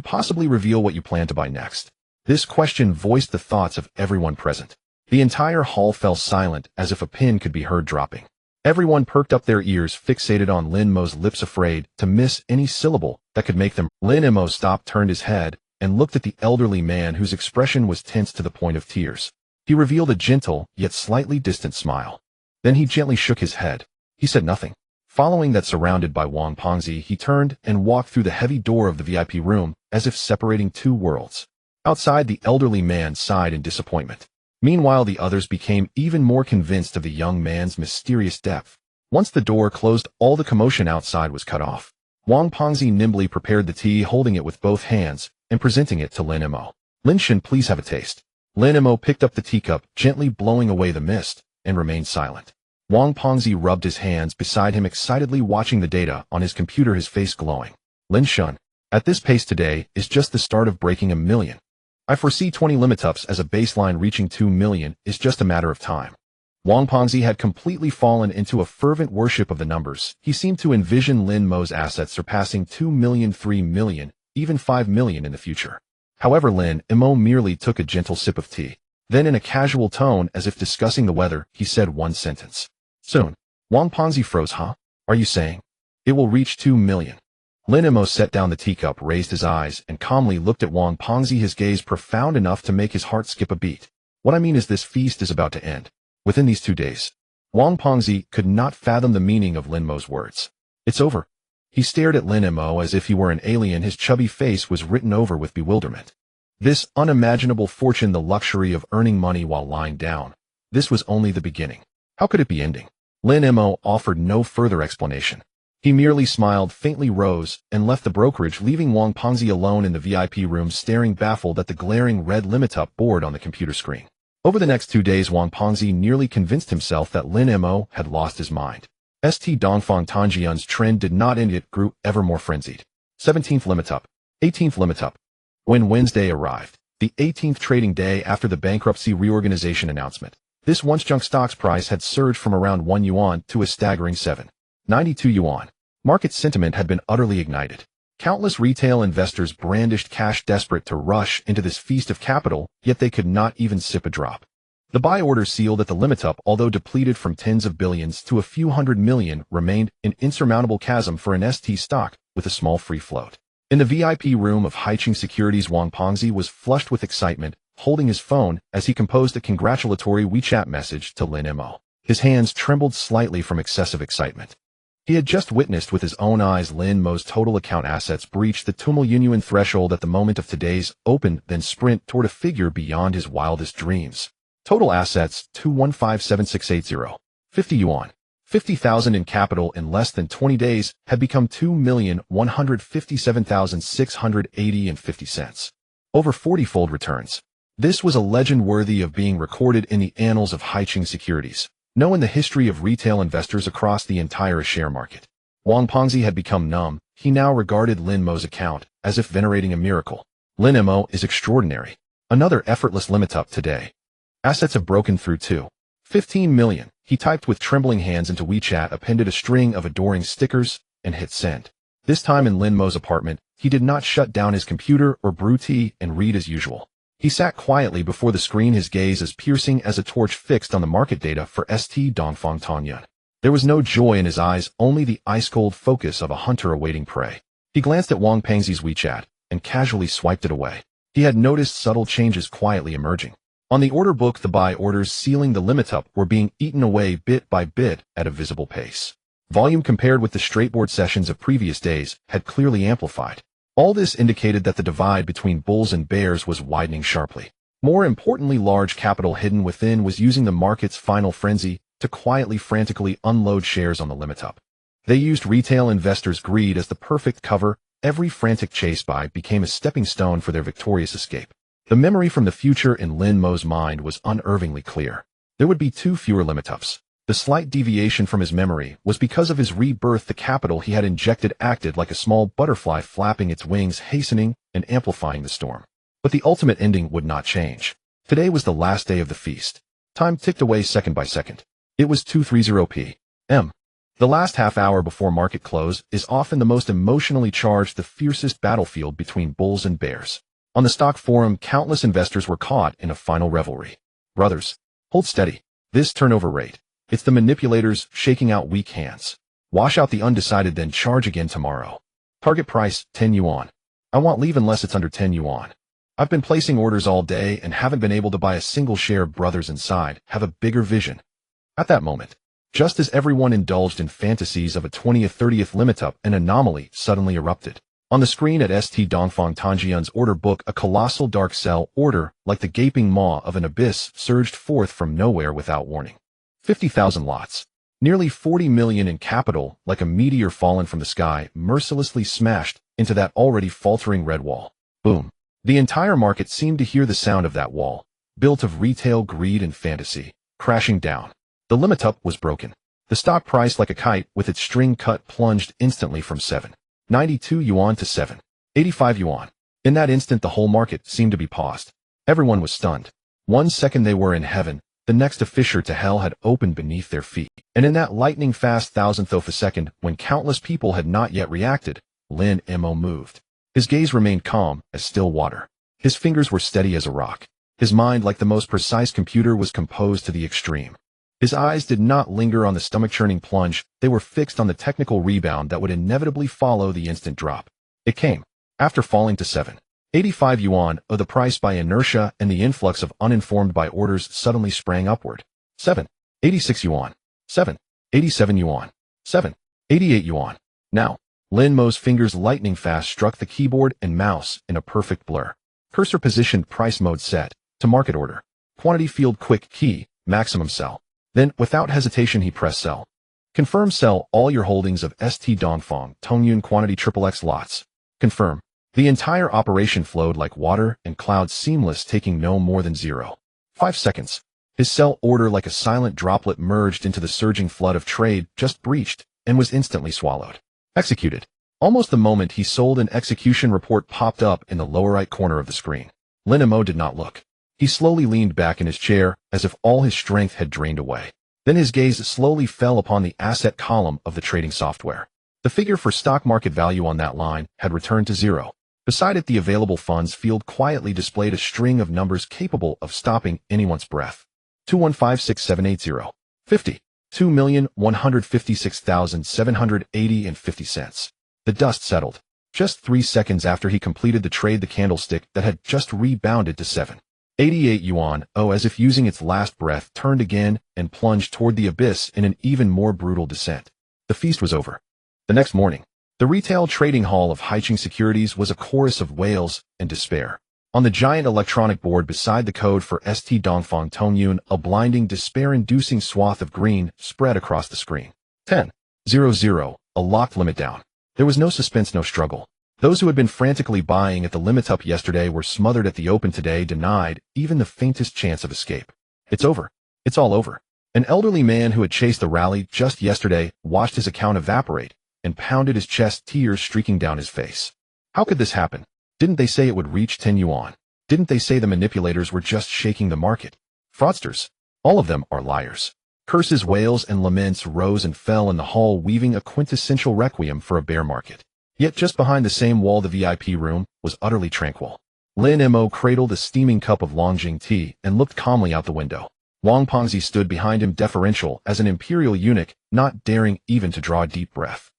possibly reveal what you plan to buy next? This question voiced the thoughts of everyone present. The entire hall fell silent, as if a pin could be heard dropping. Everyone perked up their ears, fixated on Lin Mo's lips, afraid to miss any syllable that could make them. Lin Mo stopped, turned his head, and looked at the elderly man, whose expression was tense to the point of tears. He revealed a gentle, yet slightly distant smile. Then he gently shook his head. He said nothing. Following that, surrounded by Wang Pengzi, he turned and walked through the heavy door of the VIP room, as if separating two worlds. Outside, the elderly man sighed in disappointment. Meanwhile, the others became even more convinced of the young man's mysterious depth. Once the door closed, all the commotion outside was cut off. Wang Pengzi nimbly prepared the tea, holding it with both hands and presenting it to Lin Mo. Lin Shen, please have a taste. Lin Mo picked up the teacup, gently blowing away the mist, and remained silent. Wang Pengzi rubbed his hands beside him, excitedly watching the data on his computer, his face glowing. Lin Shen, at this pace today is just the start of breaking 1 million. I foresee 20 limitups as a baseline. Reaching 2 million is just a matter of time. Wang Pengzi had completely fallen into a fervent worship of the numbers. He seemed to envision Lin Mo's assets surpassing 2 million, 3 million, even 5 million in the future. However, Lin Mo merely took a gentle sip of tea. Then, in a casual tone, as if discussing the weather, he said one sentence. Soon. Wang Pengzi froze. Huh? Are you saying it will reach 2 million? Lin Mo set down the teacup, raised his eyes, and calmly looked at Wang Pengzi, his gaze profound enough to make his heart skip a beat. What I mean is, this feast is about to end. Within these 2 days. Wang Pengzi could not fathom the meaning of Lin Mo's words. It's over. He stared at Lin Mo as if he were an alien. His chubby face was written over with bewilderment. This unimaginable fortune, the luxury of earning money while lying down. This was only the beginning. How could it be ending? Lin Mo offered no further explanation. He merely smiled, faintly rose, and left the brokerage, leaving Wang Pengzi alone in the VIP room, staring baffled at the glaring red limitup board on the computer screen. Over the next 2 days, Wang Pengzi nearly convinced himself that Lin Mo had lost his mind. St. Dongfang Tanjian's trend did not end, it grew ever more frenzied. 17th limitup. 18th limitup. When Wednesday arrived, the 18th trading day after the bankruptcy reorganization announcement, this once junk stock's price had surged from around 1 yuan to a staggering 7.92 yuan. Market sentiment had been utterly ignited. Countless retail investors brandished cash, desperate to rush into this feast of capital, yet they could not even sip a drop. The buy order sealed at the limitup, although depleted from tens of billions to a few hundred million, remained an insurmountable chasm for an ST stock with a small free float. In the VIP room of Haicheng Securities, Wang Pengzi was flushed with excitement, holding his phone as he composed a congratulatory WeChat message to Lin Mo. His hands trembled slightly from excessive excitement. He had just witnessed with his own eyes Lin Mo's total account assets breach the 2 million yuan threshold at the moment of today's open, then sprint toward a figure beyond his wildest dreams. Total assets, 2157680. 50 yuan. 50,000 in capital in less than 20 days had become 2,157,680 and 50 cents. Over 40-fold returns. This was a legend worthy of being recorded in the annals of Haicheng Securities, known in the history of retail investors across the entire share market. Wang Pengzi had become numb. He now regarded Lin Mo's account as if venerating a miracle. Lin Mo is extraordinary. Another effortless limitup today. Assets have broken through to 15 million. He typed with trembling hands into WeChat, appended a string of adoring stickers, and hit send. This time in Lin Mo's apartment, he did not shut down his computer or brew tea and read as usual. He sat quietly before the screen, his gaze as piercing as a torch fixed on the market data for St. Dongfang Tanyan. There was no joy in his eyes, only the ice-cold focus of a hunter awaiting prey. He glanced at Wang Pengzi's WeChat and casually swiped it away. He had noticed subtle changes quietly emerging. On the order book, the buy orders sealing the limitup were being eaten away bit by bit at a visible pace. Volume compared with the straightboard sessions of previous days had clearly amplified. All this indicated that the divide between bulls and bears was widening sharply. More importantly, large capital hidden within was using the market's final frenzy to quietly, frantically unload shares on the limitup. They used retail investors' greed as the perfect cover. Every frantic chase buy became a stepping stone for their victorious escape. The memory from the future in Lin Mo's mind was unerringly clear. There would be 2 fewer limitups. The slight deviation from his memory was because of his rebirth. The capital he had injected acted like a small butterfly flapping its wings, hastening and amplifying the storm. But the ultimate ending would not change. Today was the last day of the feast. Time ticked away second by second. It was 2:30 p.m. The last half hour before market close is often the most emotionally charged, the fiercest battlefield between bulls and bears. On the stock forum, countless investors were caught in a final revelry. Brothers, hold steady. This turnover rate. It's the manipulators shaking out weak hands. Wash out the undecided, then charge again tomorrow. Target price, 10 yuan. I won't leave unless it's under 10 yuan. I've been placing orders all day and haven't been able to buy a single share. Brothers inside have a bigger vision. At that moment, just as everyone indulged in fantasies of a 20th, 30th limitup, an anomaly suddenly erupted. On the screen at St. Dongfang Tanjian's order book, a colossal dark sell order, like the gaping maw of an abyss, surged forth from nowhere without warning. 50,000 lots. Nearly 40 million in capital, like a meteor fallen from the sky, mercilessly smashed into that already faltering red wall. Boom. The entire market seemed to hear the sound of that wall, built of retail greed and fantasy, crashing down. The limit up was broken. The stock price, like a kite with its string cut, plunged instantly from 7.92 yuan to 7.85 yuan. In that instant, the whole market seemed to be paused. Everyone was stunned. 1 second they were in heaven, the next a fissure to hell had opened beneath their feet. And in that lightning-fast thousandth of a second, when countless people had not yet reacted, Lin Mo moved. His gaze remained calm as still water. His fingers were steady as a rock. His mind, like the most precise computer, was composed to the extreme. His eyes did not linger on the stomach-churning plunge, they were fixed on the technical rebound that would inevitably follow the instant drop. It came. After falling to 7.85 yuan, the price by inertia and the influx of uninformed buy orders suddenly sprang upward. 7.86 yuan. 7.87 yuan. 7.88 yuan. Now, Lin Mo's fingers lightning fast struck the keyboard and mouse in a perfect blur. Cursor positioned, price mode set to market order. Quantity field, quick key, maximum sell. Then, without hesitation, he pressed sell. Confirm, sell all your holdings of ST Dongfang Tongyun quantity XXX lots. Confirm. The entire operation flowed like water and clouds, seamless, taking no more than 0.5 seconds. His sell order, like a silent droplet, merged into the surging flood of trade just breached and was instantly swallowed. Executed. Almost the moment he sold, an execution report popped up in the lower right corner of the screen. Lin Mo did not look. He slowly leaned back in his chair, as if all his strength had drained away. Then his gaze slowly fell upon the asset column of the trading software. The figure for stock market value on that line had returned to 0. Beside it, the available funds field quietly displayed a string of numbers capable of stopping anyone's breath. 2156780. 50. 2,156,780.50. The dust settled. Just 3 seconds after he completed the trade, the candlestick that had just rebounded to 7.88 yuan, as if using its last breath, turned again and plunged toward the abyss in an even more brutal descent. The feast was over. The next morning, the retail trading hall of Haicheng Securities was a chorus of wails and despair. On the giant electronic board beside the code for ST Dongfang Tongyun, a blinding, despair-inducing swath of green spread across the screen. 10.00, a locked limit down. There was no suspense, no struggle. Those who had been frantically buying at the limit up yesterday were smothered at the open today, denied even the faintest chance of escape. It's over. It's all over. An elderly man who had chased the rally just yesterday watched his account evaporate and pounded his chest, tears streaking down his face. How could this happen? Didn't they say it would reach 10 yuan? Didn't they say the manipulators were just shaking the market? Fraudsters. All of them are liars. Curses, wails, and laments rose and fell in the hall, weaving a quintessential requiem for a bear market. Yet just behind the same wall, the VIP room was utterly tranquil. Lin Mo cradled a steaming cup of Longjing tea and looked calmly out the window. Wang Pengzi stood behind him, deferential as an imperial eunuch, not daring even to draw a deep breath.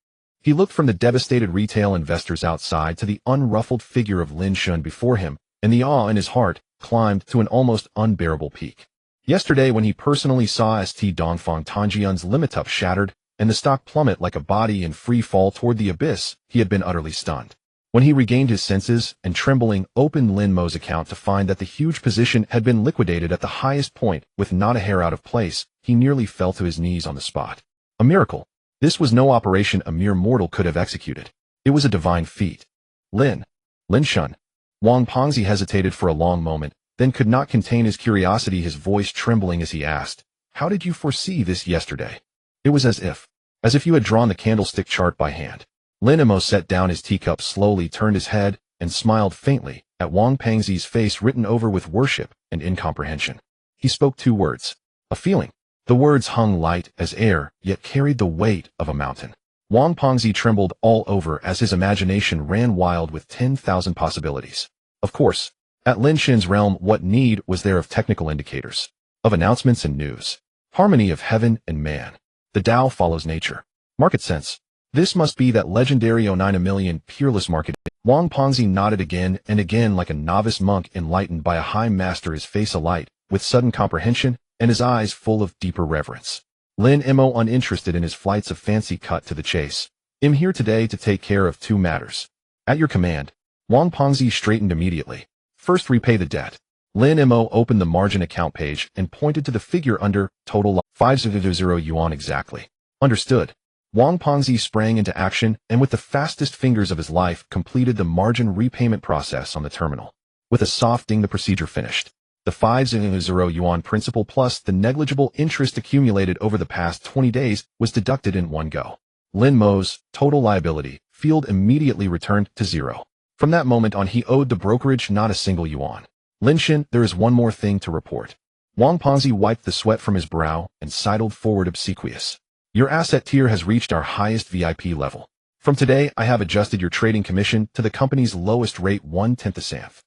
He looked from the devastated retail investors outside to the unruffled figure of Lin Shun before him, and the awe in his heart climbed to an almost unbearable peak. Yesterday, when he personally saw ST Dongfang Tongyun's limit up shattered and the stock plummet like a body in free fall toward the abyss, he had been utterly stunned. When he regained his senses and trembling opened Lin Mo's account to find that the huge position had been liquidated at the highest point with not a hair out of place, he nearly fell to his knees on the spot. A miracle. This was no operation a mere mortal could have executed. It was a divine feat. Lin Shun. Wang Pengzi hesitated for a long moment, then could not contain his curiosity, his voice trembling as he asked, "How did you foresee this yesterday?" It was as if you had drawn the candlestick chart by hand. Lin Mo set down his teacup, slowly turned his head, and smiled faintly at Wang Pengzi's face written over with worship and incomprehension. He spoke 2 words. A feeling. The words hung light as air, yet carried the weight of a mountain. Wang Pengzi trembled all over as his imagination ran wild with 10,000 possibilities. Of course, at Lin Shun's realm, what need was there of technical indicators, of announcements and news? Harmony of heaven and man. The Tao follows nature. Market sense. This must be that legendary 09 million peerless market. Wang Pengzi nodded again and again like a novice monk enlightened by a high master, his face alight with sudden comprehension and his eyes full of deeper reverence. Lin Mo, uninterested in his flights of fancy, cut to the chase. "I'm here today to take care of 2 matters. At your command." Wang Pengzi straightened immediately. "First, repay the debt." Lin Mo opened the margin account page and pointed to the figure under total 500 yuan exactly. Understood. Wang Pengzi sprang into action and with the fastest fingers of his life completed the margin repayment process on the terminal. With a soft ding, the procedure finished. The 500 yuan principal plus the negligible interest accumulated over the past 20 days was deducted in one go. Lin Mo's total liability field immediately returned to zero. From that moment on, he owed the brokerage not a single yuan. Lin Shin, there is one more thing to report. Wang Pengzi wiped the sweat from his brow and sidled forward obsequious. Your asset tier has reached our highest VIP level. From today, I have adjusted your trading commission to the company's lowest rate 1/10 a santh.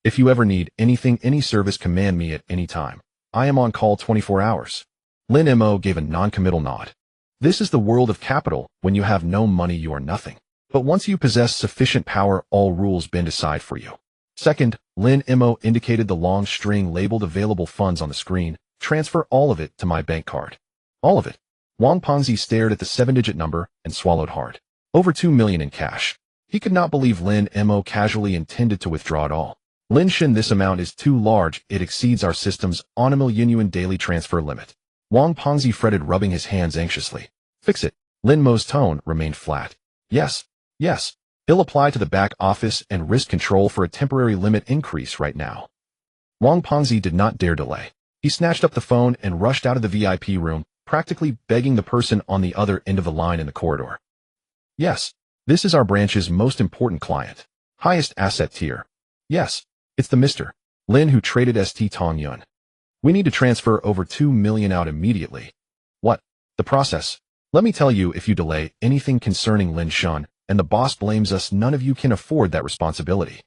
If you ever need anything, any service, command me at any time. I am on call 24 hours. Lin Mo gave a non-committal nod. This is the world of capital. When you have no money, you are nothing. But once you possess sufficient power, all rules bend aside for you. Second, Lin Mo indicated the long string labeled available funds on the screen. Transfer all of it to my bank card. All of it. Wang Pengzi stared at the 7-digit number and swallowed hard. Over 2 million in cash. He could not believe Lin Mo casually intended to withdraw it all. Lin Shin, this amount is too large. It exceeds our system's $1 daily transfer limit. Wang Pengzi fretted, rubbing his hands anxiously. Fix it. Lin Mo's tone remained flat. Yes. He'll apply to the back office and risk control for a temporary limit increase right now. Wang Pengzi did not dare delay. He snatched up the phone and rushed out of the VIP room, practically begging the person on the other end of the line in the corridor. Yes, this is our branch's most important client. Highest asset tier. Yes, it's the Mr. Lin who traded St. Tong Yun. We need to transfer over 2 million out immediately. What? The process? Let me tell you, if you delay anything concerning Lin Shun, and the boss blames us, none of you can afford that responsibility.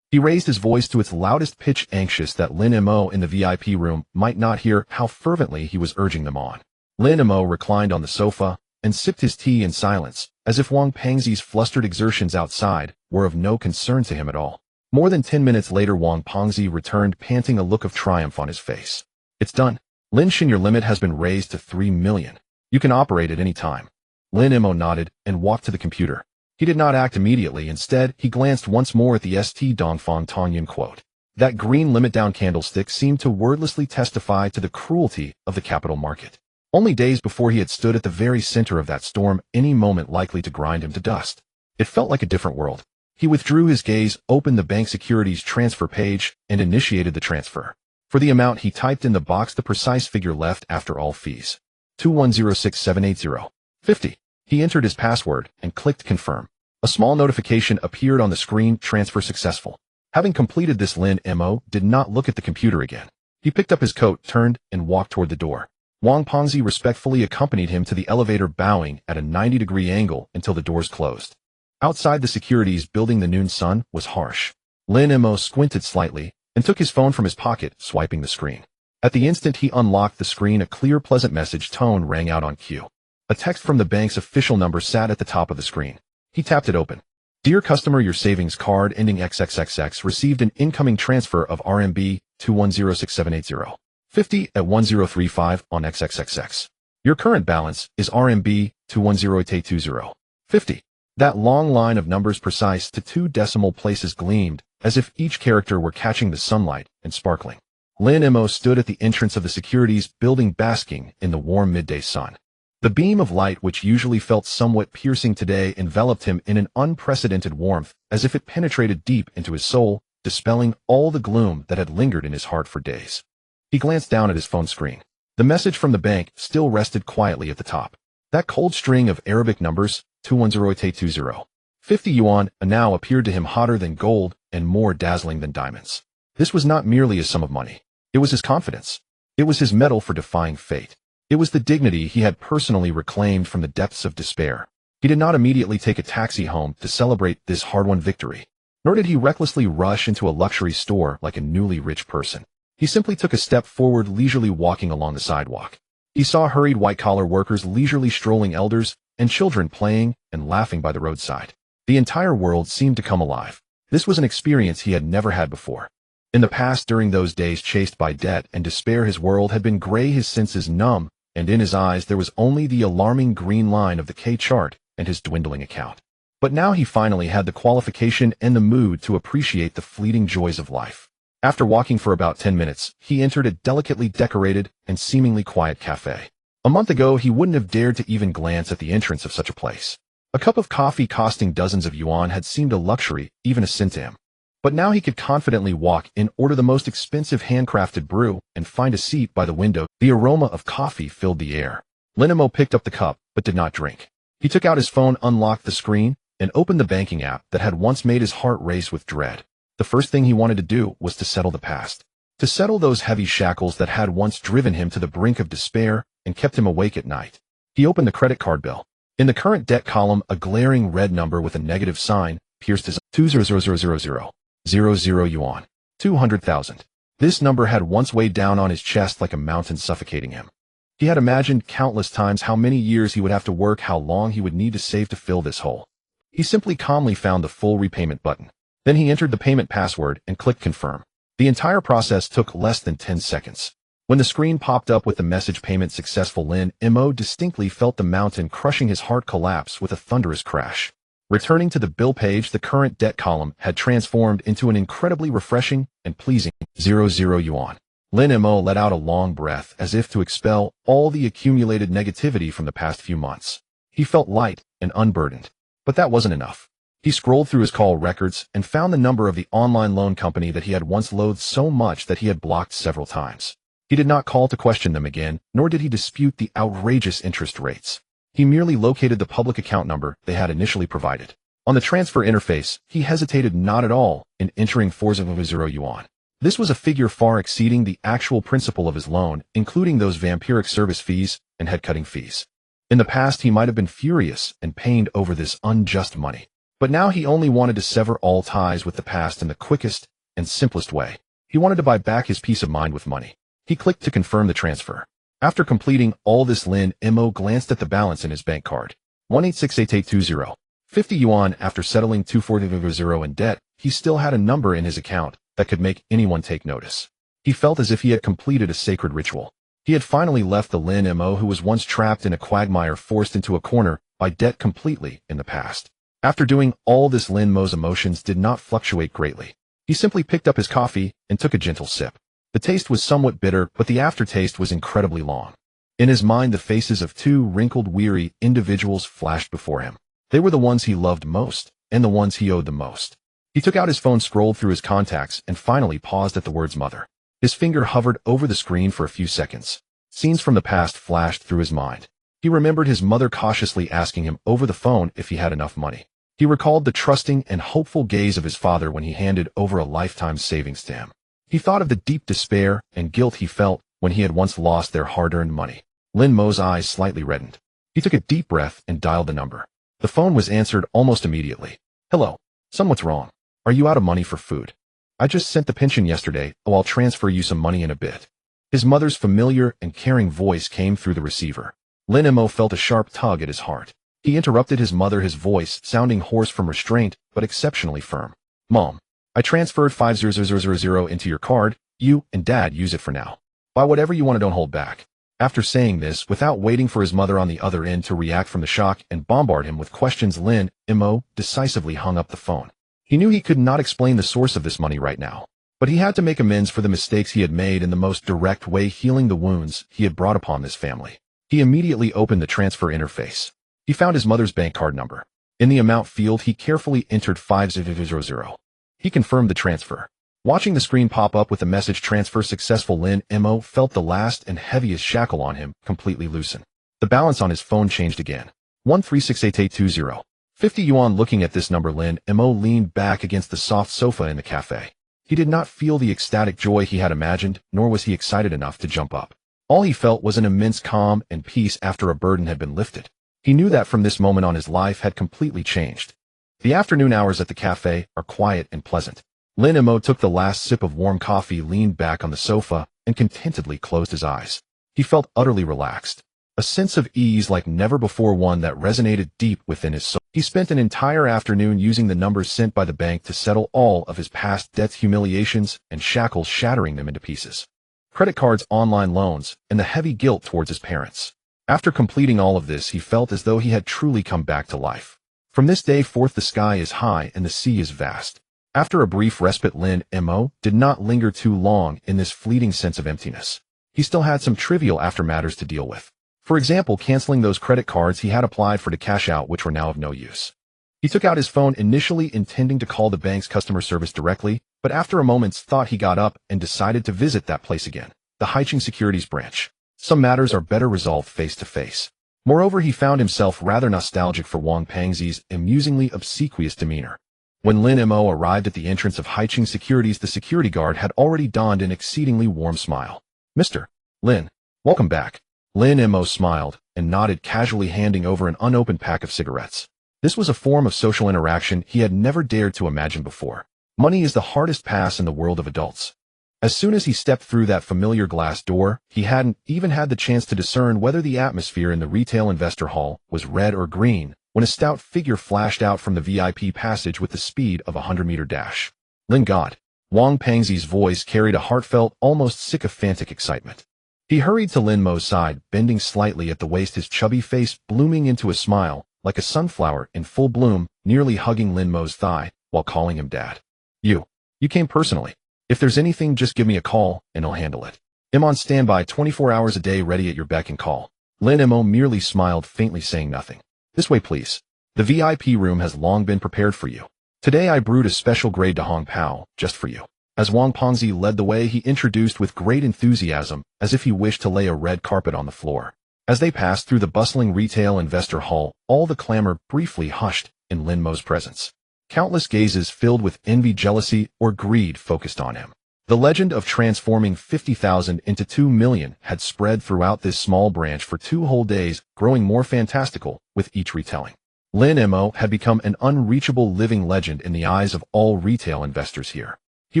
He raised his voice to its loudest pitch, anxious that Lin Mo in the VIP room might not hear how fervently he was urging them on. Lin Mo reclined on the sofa and sipped his tea in silence, as if Wang Pengzi's flustered exertions outside were of no concern to him at all. More than 10 minutes later, Wang Pengzi returned, panting, a look of triumph on his face. It's done. Lin Shin, your limit has been raised to 3 million. You can operate at any time. Lin Mo nodded and walked to the computer. He did not act immediately. Instead, he glanced once more at the St. Dongfang Tongyun quote. That green limit-down candlestick seemed to wordlessly testify to the cruelty of the capital market. Only days before, he had stood at the very center of that storm, any moment likely to grind him to dust. It felt like a different world. He withdrew his gaze, opened the bank securities transfer page, and initiated the transfer. For the amount, he typed in the box the precise figure left after all fees. 2106780.50. He entered his password and clicked confirm. A small notification appeared on the screen, transfer successful. Having completed this, Lin Mo did not look at the computer again. He picked up his coat, turned, and walked toward the door. Wang Pengzi respectfully accompanied him to the elevator, bowing at a 90-degree angle until the doors closed. Outside the securities building, the noon sun was harsh. Lin Mo squinted slightly and took his phone from his pocket, swiping the screen. At the instant he unlocked the screen, a clear, pleasant message tone rang out on cue. A text from the bank's official number sat at the top of the screen. He tapped it open. Dear customer, your savings card ending XXXX received an incoming transfer of RMB 2106780.50 at 1035 on XXXX. Your current balance is RMB 2108820.50. That long line of numbers, precise to 2 decimal places, gleamed as if each character were catching the sunlight and sparkling. Lin Mo stood at the entrance of the securities building, basking in the warm midday sun. The beam of light, which usually felt somewhat piercing today, enveloped him in an unprecedented warmth, as if it penetrated deep into his soul, dispelling all the gloom that had lingered in his heart for days. He glanced down at his phone screen. The message from the bank still rested quietly at the top. That cold string of Arabic numbers, 2108820. 50 yuan, now appeared to him hotter than gold and more dazzling than diamonds. This was not merely a sum of money. It was his confidence. It was his medal for defying fate. It was the dignity he had personally reclaimed from the depths of despair. He did not immediately take a taxi home to celebrate this hard-won victory, nor did he recklessly rush into a luxury store like a newly rich person. He simply took a step forward, leisurely walking along the sidewalk. He saw hurried white-collar workers, leisurely strolling elders, and children playing and laughing by the roadside. The entire world seemed to come alive. This was an experience he had never had before. In the past, during those days chased by debt and despair, his world had been gray, his senses numb, and in his eyes there was only the alarming green line of the K-chart and his dwindling account. But now he finally had the qualification and the mood to appreciate the fleeting joys of life. After walking for about 10 minutes, he entered a delicately decorated and seemingly quiet cafe. A month ago, he wouldn't have dared to even glance at the entrance of such a place. A cup of coffee costing dozens of yuan had seemed a luxury, even a sin to him. But now he could confidently walk in, order the most expensive handcrafted brew, and find a seat by the window. The aroma of coffee filled the air. Lin Mo picked up the cup, but did not drink. He took out his phone, unlocked the screen, and opened the banking app that had once made his heart race with dread. The first thing he wanted to do was to settle the past. To settle those heavy shackles that had once driven him to the brink of despair and kept him awake at night. He opened the credit card bill. In the current debt column, a glaring red number with a negative sign pierced his 200,000 yuan. 200,000. This number had once weighed down on his chest like a mountain, suffocating him. He had imagined countless times how many years he would have to work, how long he would need to save to fill this hole. He simply calmly found the full repayment button. Then he entered the payment password and clicked confirm. The entire process took less than 10 seconds. When the screen popped up with the message "payment successful," Lin Mo distinctly felt the mountain crushing his heart collapse with a thunderous crash. Returning to the bill page, the current debt column had transformed into an incredibly refreshing and pleasing 00 yuan. Lin Mo let out a long breath as if to expel all the accumulated negativity from the past few months. He felt light and unburdened. But that wasn't enough. He scrolled through his call records and found the number of the online loan company that he had once loathed so much that he had blocked several times. He did not call to question them again, nor did he dispute the outrageous interest rates. He merely located the public account number they had initially provided. On the transfer interface, he hesitated not at all in entering 400 yuan. This was a figure far exceeding the actual principal of his loan, including those vampiric service fees and head-cutting fees. In the past, he might have been furious and pained over this unjust money. But now he only wanted to sever all ties with the past in the quickest and simplest way. He wanted to buy back his peace of mind with money. He clicked to confirm the transfer. After completing all this, Lin Mo glanced at the balance in his bank card. 1868820. 50 yuan. After settling 240 in debt, he still had a number in his account that could make anyone take notice. He felt as if he had completed a sacred ritual. He had finally left the Lin Mo who was once trapped in a quagmire, forced into a corner by debt, completely in the past. After doing all this, Lin Mo's emotions did not fluctuate greatly. He simply picked up his coffee and took a gentle sip. The taste was somewhat bitter, but the aftertaste was incredibly long. In his mind, the faces of two wrinkled, weary individuals flashed before him. They were the ones he loved most, and the ones he owed the most. He took out his phone, scrolled through his contacts, and finally paused at the words "mother." His finger hovered over the screen for a few seconds. Scenes from the past flashed through his mind. He remembered his mother cautiously asking him over the phone if he had enough money. He recalled the trusting and hopeful gaze of his father when he handed over a lifetime's savings to him. He thought of the deep despair and guilt he felt when he had once lost their hard-earned money. Lin Mo's eyes slightly reddened. He took a deep breath and dialed the number. The phone was answered almost immediately. "Hello. Son, what's wrong? Are you out of money for food? I just sent the pension yesterday. Oh, I'll transfer you some money in a bit." His mother's familiar and caring voice came through the receiver. Lin Mo felt a sharp tug at his heart. He interrupted his mother, his voice sounding hoarse from restraint, but exceptionally firm. "Mom, I transferred 50000 into your card. You and Dad use it for now. Buy whatever you want, don't hold back." After saying this, without waiting for his mother on the other end to react from the shock and bombard him with questions, Lin Mo decisively hung up the phone. He knew he could not explain the source of this money right now, but he had to make amends for the mistakes he had made in the most direct way, healing the wounds he had brought upon this family. He immediately opened the transfer interface. He found his mother's bank card number. In the amount field, he carefully entered 500. He confirmed the transfer. Watching the screen pop up with the message "transfer successful," Lin Mo felt the last and heaviest shackle on him completely loosen. The balance on his phone changed again. 1368820. 50 yuan. Looking at this number, Lin Mo leaned back against the soft sofa in the cafe. He did not feel the ecstatic joy he had imagined, nor was he excited enough to jump up. All he felt was an immense calm and peace after a burden had been lifted. He knew that from this moment on his life had completely changed. The afternoon hours at the cafe are quiet and pleasant. Lin Mo took the last sip of warm coffee, leaned back on the sofa, and contentedly closed his eyes. He felt utterly relaxed. A sense of ease like never before, one that resonated deep within his soul. He spent an entire afternoon using the numbers sent by the bank to settle all of his past debts, humiliations, and shackles, shattering them into pieces. Credit cards, online loans, and the heavy guilt towards his parents. After completing all of this, he felt as though he had truly come back to life. From this day forth, the sky is high and the sea is vast. After a brief respite, Lin Mo did not linger too long in this fleeting sense of emptiness. He still had some trivial aftermatters to deal with. For example, canceling those credit cards he had applied for to cash out, which were now of no use. He took out his phone, initially intending to call the bank's customer service directly, but after a moment's thought he got up and decided to visit that place again, the Haicheng Securities branch. Some matters are better resolved face-to-face. Moreover, he found himself rather nostalgic for Wang Pengzi's amusingly obsequious demeanor. When Lin Mo arrived at the entrance of Haicheng Securities, the security guard had already donned an exceedingly warm smile. "Mr. Lin, welcome back." Lin Mo smiled and nodded, casually handing over an unopened pack of cigarettes. This was a form of social interaction he had never dared to imagine before. Money is the hardest pass in the world of adults. As soon as he stepped through that familiar glass door, he hadn't even had the chance to discern whether the atmosphere in the retail investor hall was red or green when a stout figure flashed out from the VIP passage with the speed of a 100-meter dash. "Lin God." Wang Pengzi's voice carried a heartfelt, almost sycophantic excitement. He hurried to Lin Mo's side, bending slightly at the waist, his chubby face blooming into a smile, like a sunflower in full bloom, nearly hugging Lin Mo's thigh while calling him Dad. You came personally. If there's anything, just give me a call, and I'll handle it. I'm on standby 24 hours a day, ready at your beck and call." Lin Mo merely smiled faintly, saying nothing. "This way, please. The VIP room has long been prepared for you. Today I brewed a special grade de Hong Pao, just for you." As Wang Pengzi led the way, he introduced with great enthusiasm, as if he wished to lay a red carpet on the floor. As they passed through the bustling retail investor hall, all the clamor briefly hushed in Lin Mo's presence. Countless gazes filled with envy, jealousy, or greed focused on him. The legend of transforming 50,000 into 2 million had spread throughout this small branch for 2 whole days, growing more fantastical with each retelling. Lin Mo had become an unreachable living legend in the eyes of all retail investors here. He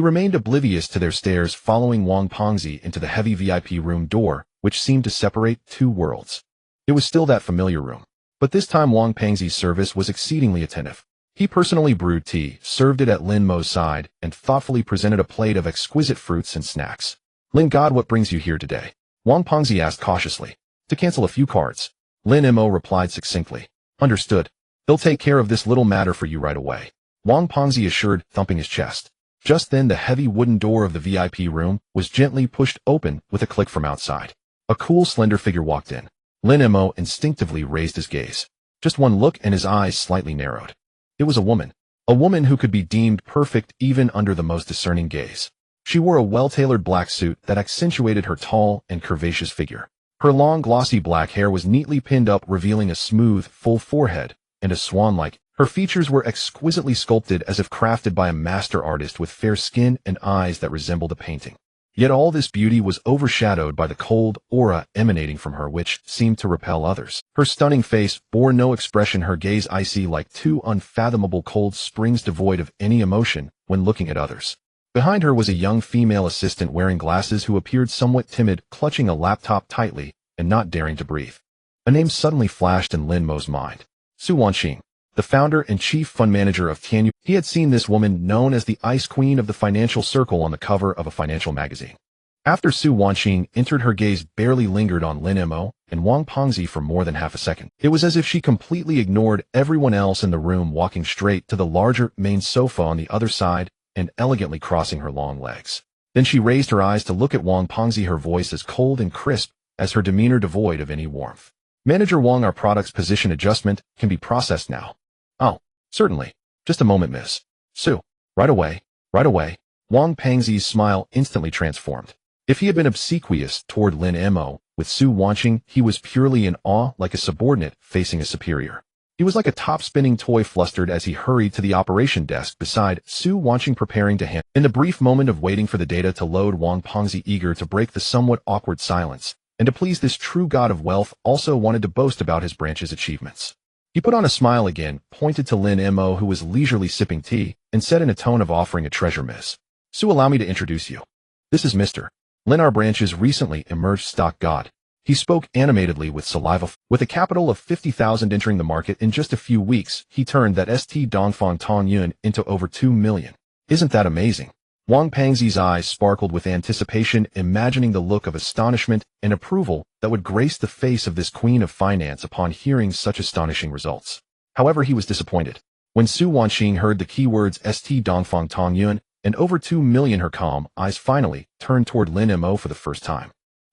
remained oblivious to their stares, following Wang Pengzi into the heavy VIP room door, which seemed to separate 2 worlds. It was still that familiar room, but this time Wang Pengzi's service was exceedingly attentive. He personally brewed tea, served it at Lin Mo's side, and thoughtfully presented a plate of exquisite fruits and snacks. "Lin God, what brings you here today?" Wang Pengzi asked cautiously. "To cancel a few cards." Lin Mo replied succinctly. "Understood. They'll take care of this little matter for you right away," Wang Pengzi assured, thumping his chest. Just then the heavy wooden door of the VIP room was gently pushed open with a click from outside. A cool, slender figure walked in. Lin Mo instinctively raised his gaze. Just one look and his eyes slightly narrowed. It was a woman who could be deemed perfect even under the most discerning gaze. She wore a well-tailored black suit that accentuated her tall and curvaceous figure. Her long, glossy black hair was neatly pinned up, revealing a smooth, full forehead and a swan-like. Her features were exquisitely sculpted, as if crafted by a master artist, with fair skin and eyes that resembled a painting. Yet all this beauty was overshadowed by the cold aura emanating from her, which seemed to repel others. Her stunning face bore no expression, her gaze icy like 2 unfathomable cold springs, devoid of any emotion when looking at others. Behind her was a young female assistant wearing glasses who appeared somewhat timid, clutching a laptop tightly and not daring to breathe. A name suddenly flashed in Lin Mo's mind. Su Wanqing, the founder and chief fund manager of Tianyu. He had seen this woman, known as the Ice Queen of the financial circle, on the cover of a financial magazine. After Su Wanqing entered, her gaze barely lingered on Lin Mo and Wang Pengzi for more than half a second. It was as if she completely ignored everyone else in the room, walking straight to the larger main sofa on the other side and elegantly crossing her long legs. Then she raised her eyes to look at Wang Pengzi, her voice as cold and crisp as her demeanor, devoid of any warmth. "Manager Wang, our product's position adjustment can be processed now." "Oh, certainly. Just a moment, miss." "Su. Right away. Right away." Wang Pengzi's smile instantly transformed. If he had been obsequious toward Lin Mo, with Su Wanqing he was purely in awe, like a subordinate facing a superior. He was like a top-spinning toy, flustered as he hurried to the operation desk beside Su Wanqing, preparing to hand. In the brief moment of waiting for the data to load, Wang Pengzi, eager to break the somewhat awkward silence, and to please this true god of wealth, also wanted to boast about his branch's achievements. He put on a smile again, pointed to Lin Mo, who was leisurely sipping tea, and said in a tone of offering a treasure, "Miss Su, allow me to introduce you. This is Mr. Lin, our branch's recently emerged stock god." He spoke animatedly with saliva. With a capital of 50,000 entering the market in just a few weeks, he turned that St. Dongfang Tong Yun into over 2 million. Isn't that amazing? Wang Pengzi's eyes sparkled with anticipation, imagining the look of astonishment and approval that would grace the face of this queen of finance upon hearing such astonishing results. However, he was disappointed. When Su Wanqing heard the keywords St. Dongfang Tong Yun and over 2 million, her calm eyes finally turned toward Lin Mo for the first time.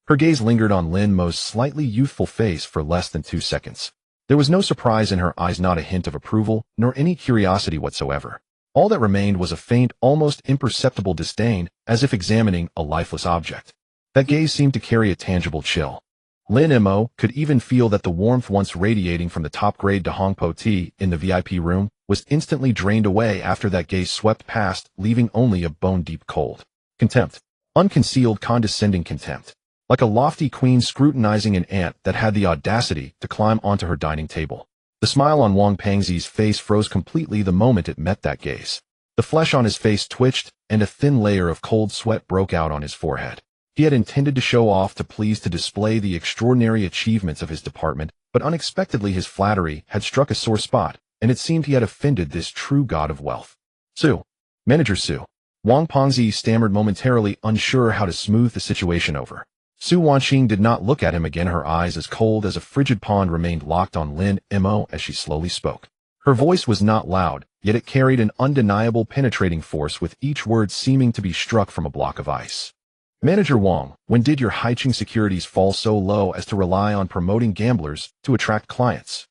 Her gaze lingered on Lin Mo's slightly youthful face for less than 2 seconds. There was no surprise in her eyes, not a hint of approval, nor any curiosity whatsoever. All that remained was a faint, almost imperceptible disdain, as if examining a lifeless object. That gaze seemed to carry a tangible chill. Lin Mo could even feel that the warmth once radiating from the top-grade Dahongpo tea in the VIP room was instantly drained away after that gaze swept past, leaving only a bone-deep cold. Contempt. Unconcealed, condescending contempt. Like a lofty queen scrutinizing an ant that had the audacity to climb onto her dining table. The smile on Wang Pengzi's face froze completely the moment it met that gaze. The flesh on his face twitched, and a thin layer of cold sweat broke out on his forehead. He had intended to show off, to display the extraordinary achievements of his department, but unexpectedly his flattery had struck a sore spot, and it seemed he had offended this true god of wealth. Su. Manager Su. Wang Pengzi stammered, momentarily unsure how to smooth the situation over. Su Wanqing did not look at him again, her eyes as cold as a frigid pond remained locked on Lin Mo as she slowly spoke. Her voice was not loud, yet it carried an undeniable penetrating force, with each word seeming to be struck from a block of ice. Manager Wang, when did your Haiching Securities fall so low as to rely on promoting gamblers to attract clients?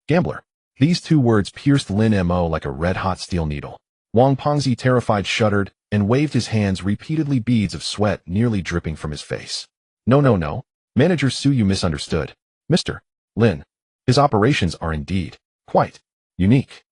Gambler. These two words pierced Lin Mo like a red-hot steel needle. Wang Pengzi, terrified, shuddered and waved his hands, repeatedly, beads of sweat nearly dripping from his face. No. Manager Su, you misunderstood. Mr. Lin. His operations are indeed quite unique.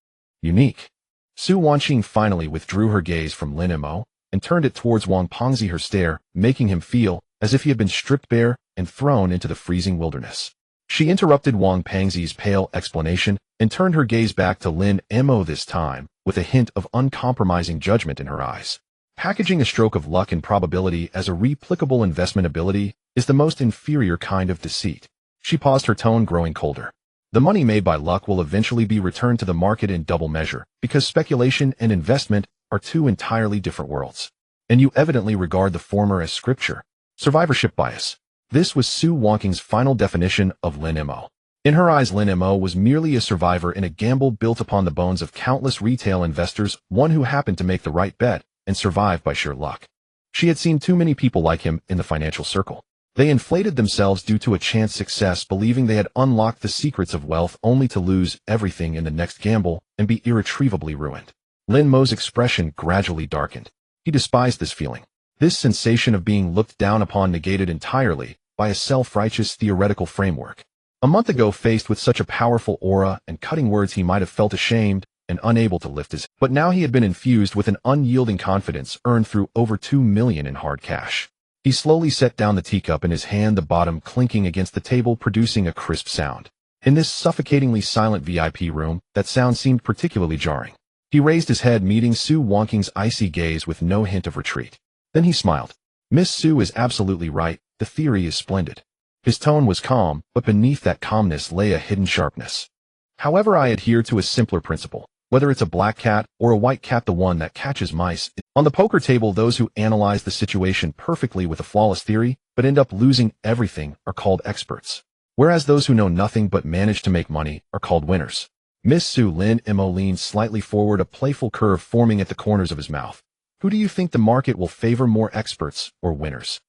Su Wanqing finally withdrew her gaze from Lin Mo and turned it towards Wang Pengzi, her stare making him feel as if he had been stripped bare and thrown into the freezing wilderness. She interrupted Wang Pengzi's pale explanation and turned her gaze back to Lin Mo, this time with a hint of uncompromising judgment in her eyes. Packaging a stroke of luck and probability as a replicable investment ability is the most inferior kind of deceit. She paused, her tone growing colder. The money made by luck will eventually be returned to the market in double measure, because speculation and investment are two entirely different worlds. And you evidently regard the former as scripture. Survivorship bias. This was Su Wanqing's final definition of Lin Mo. In her eyes, Lin Mo was merely a survivor in a gamble built upon the bones of countless retail investors, one who happened to make the right bet and survive by sheer luck. She had seen too many people like him in the financial circle. They inflated themselves due to a chance success, believing they had unlocked the secrets of wealth, only to lose everything in the next gamble and be irretrievably ruined. Lin Mo's expression gradually darkened. He despised this feeling. This sensation of being looked down upon, negated entirely by a self-righteous theoretical framework. A month ago, faced with such a powerful aura and cutting words, he might have felt ashamed and unable to lift his, but now he had been infused with an unyielding confidence earned through over 2 million in hard cash. He slowly set down the teacup in his hand, the bottom clinking against the table, producing a crisp sound. In this suffocatingly silent VIP room, that sound seemed particularly jarring. He raised his head, meeting Su Wanqing's icy gaze with no hint of retreat. Then he smiled. Miss Su is absolutely right, the theory is splendid. His tone was calm, but beneath that calmness lay a hidden sharpness. However, I adhere to a simpler principle. Whether it's a black cat or a white cat, the one that catches mice. On the poker table, those who analyze the situation perfectly with a flawless theory, but end up losing everything, are called experts. Whereas those who know nothing but manage to make money are called winners. Miss Su. Lin Mo leaned slightly forward, a playful curve forming at the corners of his mouth. Who do you think the market will favor more, experts or winners?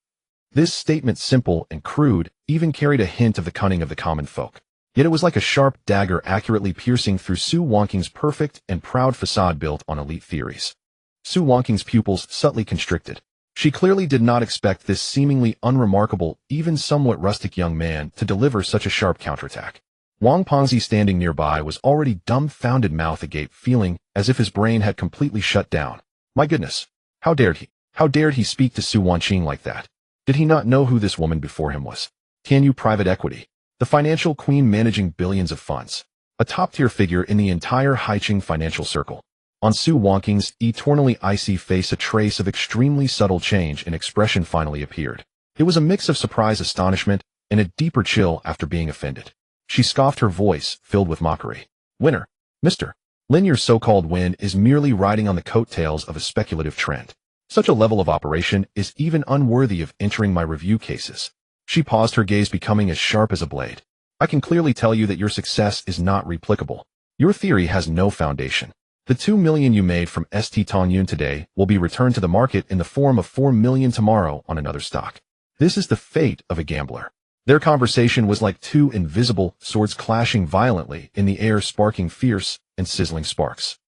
This statement, simple and crude, even carried a hint of the cunning of the common folk. Yet it was like a sharp dagger, accurately piercing through Su Wanqing's perfect and proud facade built on elite theories. Su Wanqing's pupils subtly constricted. She clearly did not expect this seemingly unremarkable, even somewhat rustic young man to deliver such a sharp counterattack. Wang Pengzi, standing nearby, was already dumbfounded, mouth agape, feeling as if his brain had completely shut down. My goodness, how dared he? How dared he speak to Su Wanqing like that? Did he not know who this woman before him was? Tianyu Private Equity, the financial queen managing billions of funds, a top-tier figure in the entire Haiching financial circle. On Su Wanqing's eternally icy face, a trace of extremely subtle change in expression finally appeared. It was a mix of surprise, astonishment, and a deeper chill after being offended. She scoffed, her voice filled with mockery. Winner, Mr. Lin, your so-called win is merely riding on the coattails of a speculative trend. Such a level of operation is even unworthy of entering my review cases. She paused, her gaze becoming as sharp as a blade. I can clearly tell you that your success is not replicable. Your theory has no foundation. The 2 million you made from St. Tongyun today will be returned to the market in the form of 4 million tomorrow on another stock. This is the fate of a gambler. Their conversation was like two invisible swords clashing violently in the air, sparking fierce and sizzling sparks.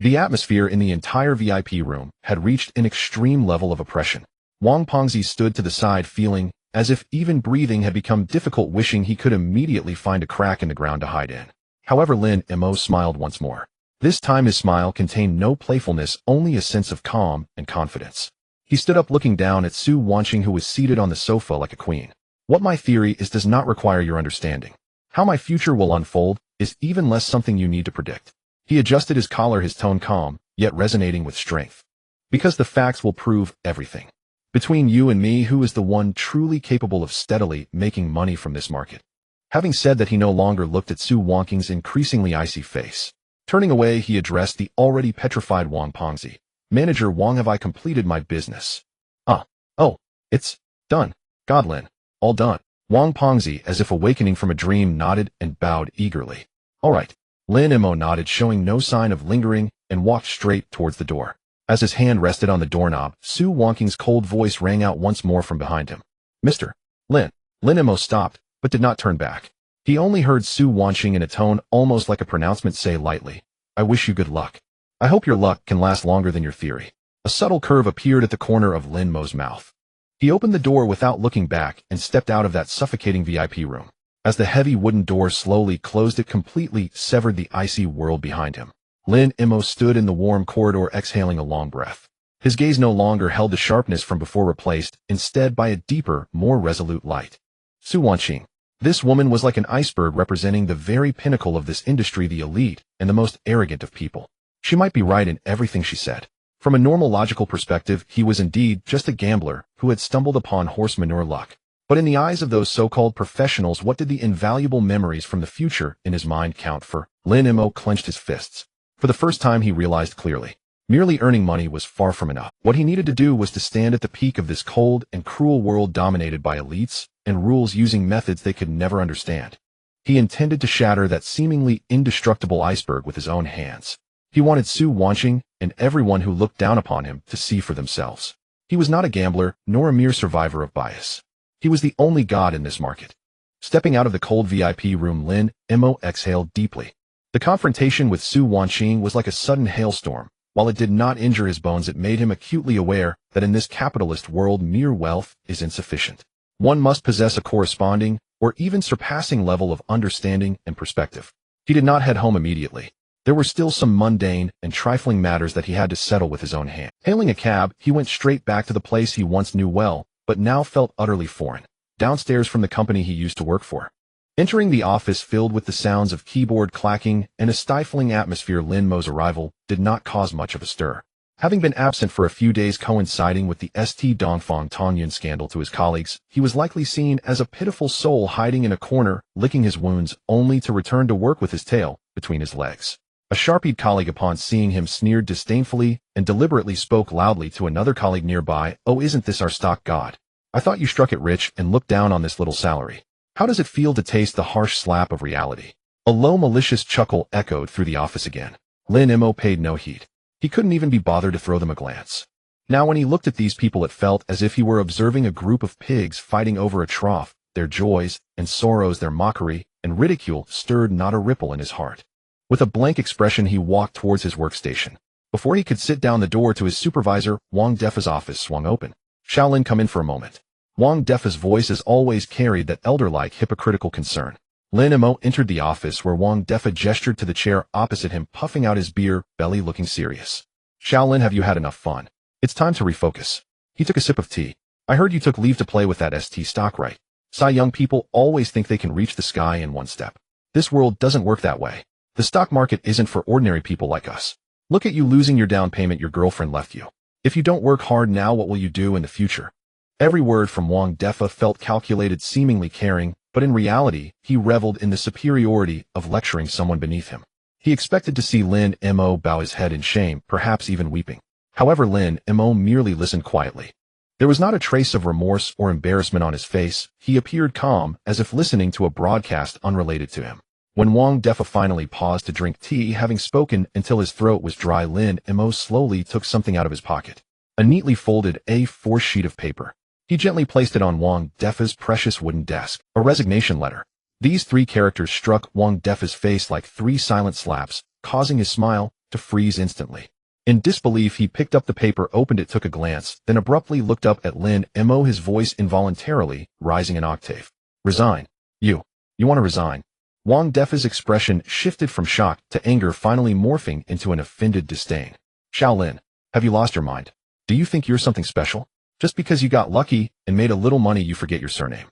The atmosphere in the entire VIP room had reached an extreme level of oppression. Wang Pengzi stood to the side, feeling as if even breathing had become difficult, wishing he could immediately find a crack in the ground to hide in. However, Lin Mo smiled once more. This time his smile contained no playfulness, only a sense of calm and confidence. He stood up, looking down at Su Wanqing, who was seated on the sofa like a queen. What my theory is does not require your understanding. How my future will unfold is even less something you need to predict. He adjusted his collar, his tone calm, yet resonating with strength. Because the facts will prove everything. Between you and me, who is the one truly capable of steadily making money from this market? Having said that, he no longer looked at Su Wanqing's increasingly icy face. Turning away, he addressed the already petrified Wang Pengzi. Manager Wang, have I completed my business? Oh, it's done. Godlin. All done. Wang Pengzi, as if awakening from a dream, nodded and bowed eagerly. All right. Lin Mo nodded, showing no sign of lingering, and walked straight towards the door. As his hand rested on the doorknob, Su Wanqing's cold voice rang out once more from behind him. Mr. Lin. Lin Mo stopped, but did not turn back. He only heard Su Wanqing in a tone almost like a pronouncement say lightly, I wish you good luck. I hope your luck can last longer than your theory. A subtle curve appeared at the corner of Lin Mo's mouth. He opened the door without looking back and stepped out of that suffocating VIP room. As the heavy wooden door slowly closed, it completely severed the icy world behind him. Lin Mo stood in the warm corridor, exhaling a long breath. His gaze no longer held the sharpness from before, replaced instead by a deeper, more resolute light. Su Wanqing. This woman was like an iceberg representing the very pinnacle of this industry, the elite and the most arrogant of people. She might be right in everything she said. From a normal logical perspective, he was indeed just a gambler who had stumbled upon horse manure luck. But in the eyes of those so-called professionals, what did the invaluable memories from the future in his mind count for? Lin Mo clenched his fists. For the first time, he realized clearly. Merely earning money was far from enough. What he needed to do was to stand at the peak of this cold and cruel world dominated by elites and rules using methods they could never understand. He intended to shatter that seemingly indestructible iceberg with his own hands. He wanted Su Wanqing and everyone who looked down upon him to see for themselves. He was not a gambler, nor a mere survivor of bias. He was the only god in this market. Stepping out of the cold VIP room, Lin Mo exhaled deeply. The confrontation with Su Wanqing was like a sudden hailstorm. While it did not injure his bones, it made him acutely aware that in this capitalist world, mere wealth is insufficient. One must possess a corresponding, or even surpassing level of understanding and perspective. He did not head home immediately. There were still some mundane and trifling matters that he had to settle with his own hand. Hailing a cab, he went straight back to the place he once knew well, but now felt utterly foreign. Downstairs from the company he used to work for. Entering the office filled with the sounds of keyboard clacking and a stifling atmosphere, Lin Mo's arrival did not cause much of a stir. Having been absent for a few days coinciding with the St. Dongfang Tongyun scandal, to his colleagues, he was likely seen as a pitiful soul hiding in a corner, licking his wounds, only to return to work with his tail between his legs. A sharp-eyed colleague, upon seeing him, sneered disdainfully and deliberately spoke loudly to another colleague nearby, "Oh, isn't this our stock god? I thought you struck it rich and looked down on this little salary. How does it feel to taste the harsh slap of reality?" A low, malicious chuckle echoed through the office again. Lin Mo paid no heed. He couldn't even be bothered to throw them a glance. Now when he looked at these people, it felt as if he were observing a group of pigs fighting over a trough. Their joys and sorrows, their mockery and ridicule stirred not a ripple in his heart. With a blank expression, he walked towards his workstation. Before he could sit down, the door to his supervisor, Wang Defa's office, swung open. "Shaolin, come in for a moment." Wang Defa's voice, as always, carried that elder-like hypocritical concern. Lin Mo entered the office, where Wang Defa gestured to the chair opposite him, puffing out his beer belly, looking serious. "Shaolin, have you had enough fun? It's time to refocus." He took a sip of tea. "I heard you took leave to play with that ST stock, right? Young people always think they can reach the sky in one step. This world doesn't work that way. The stock market isn't for ordinary people like us. Look at you losing your down payment your girlfriend left you. If you don't work hard now, what will you do in the future?" Every word from Wang Defa felt calculated, seemingly caring, but in reality, he reveled in the superiority of lecturing someone beneath him. He expected to see Lin Mo bow his head in shame, perhaps even weeping. However, Lin Mo merely listened quietly. There was not a trace of remorse or embarrassment on his face. He appeared calm, as if listening to a broadcast unrelated to him. When Wang Defa finally paused to drink tea, having spoken until his throat was dry, Lin Mo slowly took something out of his pocket. A neatly folded A4 sheet of paper. He gently placed it on Wang Defa's precious wooden desk, a resignation letter. These three characters struck Wang Defa's face like three silent slaps, causing his smile to freeze instantly. In disbelief, he picked up the paper, opened it, took a glance, then abruptly looked up at Lin Mo, his voice involuntarily rising an octave. Resign. You want to resign? Wang Defa's expression shifted from shock to anger, finally morphing into an offended disdain. Shaolin, have you lost your mind? Do you think you're something special? Just because you got lucky and made a little money, you forget your surname.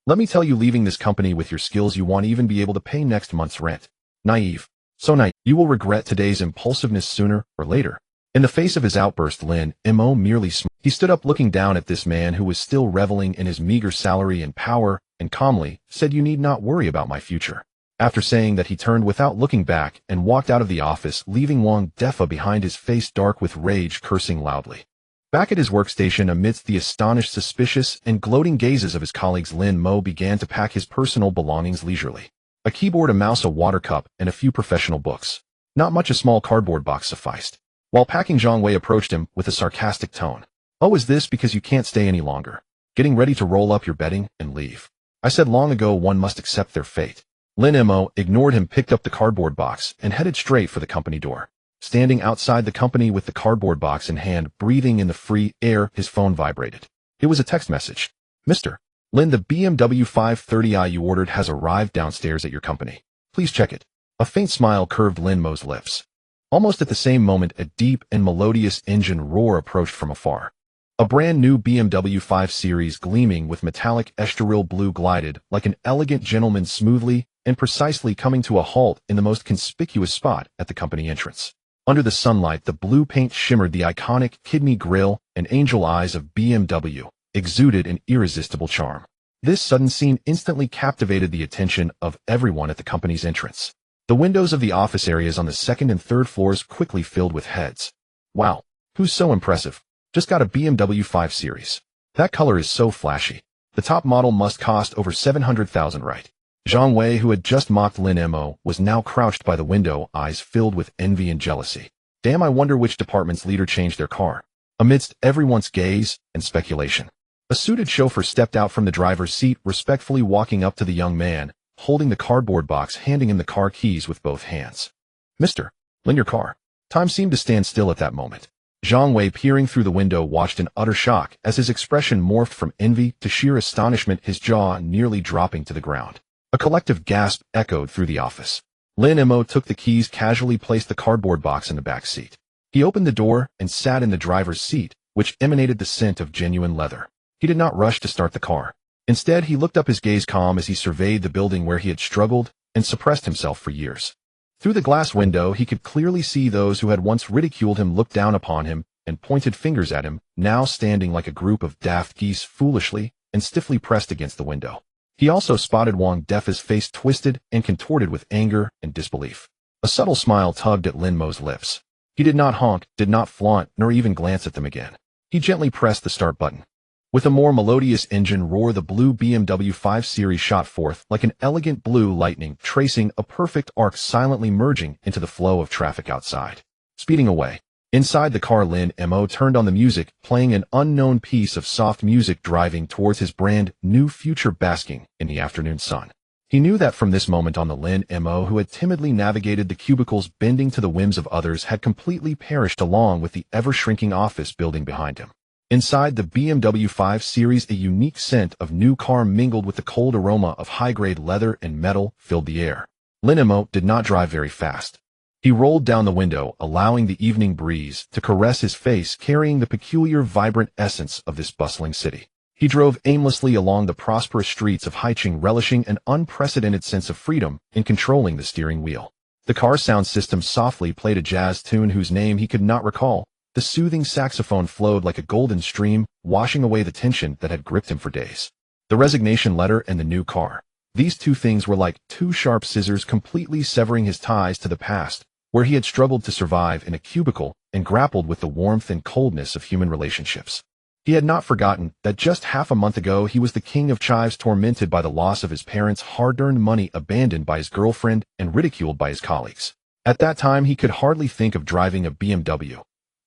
Let me tell you, leaving this company with your skills, you won't even be able to pay next month's rent. Naive. So naive. You will regret today's impulsiveness sooner or later. In the face of his outburst, Lin Mo merely smiled. He stood up, looking down at this man who was still reveling in his meager salary and power, and calmly said, "You need not worry about my future." After saying that, he turned without looking back and walked out of the office, leaving Wang Defa behind, his face dark with rage, cursing loudly. Back at his workstation, amidst the astonished, suspicious, and gloating gazes of his colleagues, Lin Mo began to pack his personal belongings leisurely. A keyboard, a mouse, a water cup, and a few professional books. Not much. A small cardboard box sufficed. While packing, Zhang Wei approached him with a sarcastic tone. "Oh, is this because you can't stay any longer? Getting ready to roll up your bedding and leave? I said long ago one must accept their fate." Lin Mo ignored him, picked up the cardboard box, and headed straight for the company door. Standing outside the company with the cardboard box in hand, breathing in the free air, his phone vibrated. It was a text message. "Mr. Lin, the BMW 530i you ordered has arrived downstairs at your company. Please check it." A faint smile curved Lin Mo's lips. Almost at the same moment, a deep and melodious engine roar approached from afar. A brand new BMW 5 Series, gleaming with metallic estoril blue, glided like an elegant gentleman, smoothly and precisely, coming to a halt in the most conspicuous spot at the company entrance. Under the sunlight, the blue paint shimmered. The iconic kidney grille and angel eyes of BMW exuded an irresistible charm. This sudden scene instantly captivated the attention of everyone at the company's entrance. The windows of the office areas on the second and third floors quickly filled with heads. "Wow, who's so impressive? Just got a BMW 5 Series. That color is so flashy. The top model must cost over 700,000, right?" Zhang Wei, who had just mocked Lin Mo, was now crouched by the window, eyes filled with envy and jealousy. "Damn, I wonder which department's leader changed their car." Amidst everyone's gaze and speculation, a suited chauffeur stepped out from the driver's seat, respectfully walking up to the young man, holding the cardboard box, handing him the car keys with both hands. "Mr. Lin, your car." Time seemed to stand still at that moment. Zhang Wei, peering through the window, watched in utter shock as his expression morphed from envy to sheer astonishment, his jaw nearly dropping to the ground. A collective gasp echoed through the office. Lin Mo took the keys, casually placed the cardboard box in the back seat. He opened the door and sat in the driver's seat, which emanated the scent of genuine leather. He did not rush to start the car. Instead, he looked up, his gaze calm as he surveyed the building where he had struggled and suppressed himself for years. Through the glass window, he could clearly see those who had once ridiculed him look down upon him and pointed fingers at him, now standing like a group of daft geese, foolishly and stiffly pressed against the window. He also spotted Wang Defa's face, twisted and contorted with anger and disbelief. A subtle smile tugged at Lin Mo's lips. He did not honk, did not flaunt, nor even glance at them again. He gently pressed the start button. With a more melodious engine roar, the blue BMW 5 Series shot forth like an elegant blue lightning, tracing a perfect arc, silently merging into the flow of traffic outside. Speeding away. Inside the car, Lin Mo turned on the music, playing an unknown piece of soft music, driving towards his brand new future, basking in the afternoon sun. He knew that from this moment on, the Lin Mo who had timidly navigated the cubicles, bending to the whims of others, had completely perished, along with the ever-shrinking office building behind him. Inside the BMW 5 Series, a unique scent of new car mingled with the cold aroma of high-grade leather and metal filled the air. Lin Mo did not drive very fast. He rolled down the window, allowing the evening breeze to caress his face, carrying the peculiar, vibrant essence of this bustling city. He drove aimlessly along the prosperous streets of Haicheng, relishing an unprecedented sense of freedom in controlling the steering wheel. The car's sound system softly played a jazz tune whose name he could not recall. The soothing saxophone flowed like a golden stream, washing away the tension that had gripped him for days. The resignation letter and the new car. These two things were like two sharp scissors, completely severing his ties to the past, where he had struggled to survive in a cubicle and grappled with the warmth and coldness of human relationships. He had not forgotten that just half a month ago he was the king of chives, tormented by the loss of his parents' hard-earned money, abandoned by his girlfriend, and ridiculed by his colleagues. At that time, he could hardly think of driving a BMW.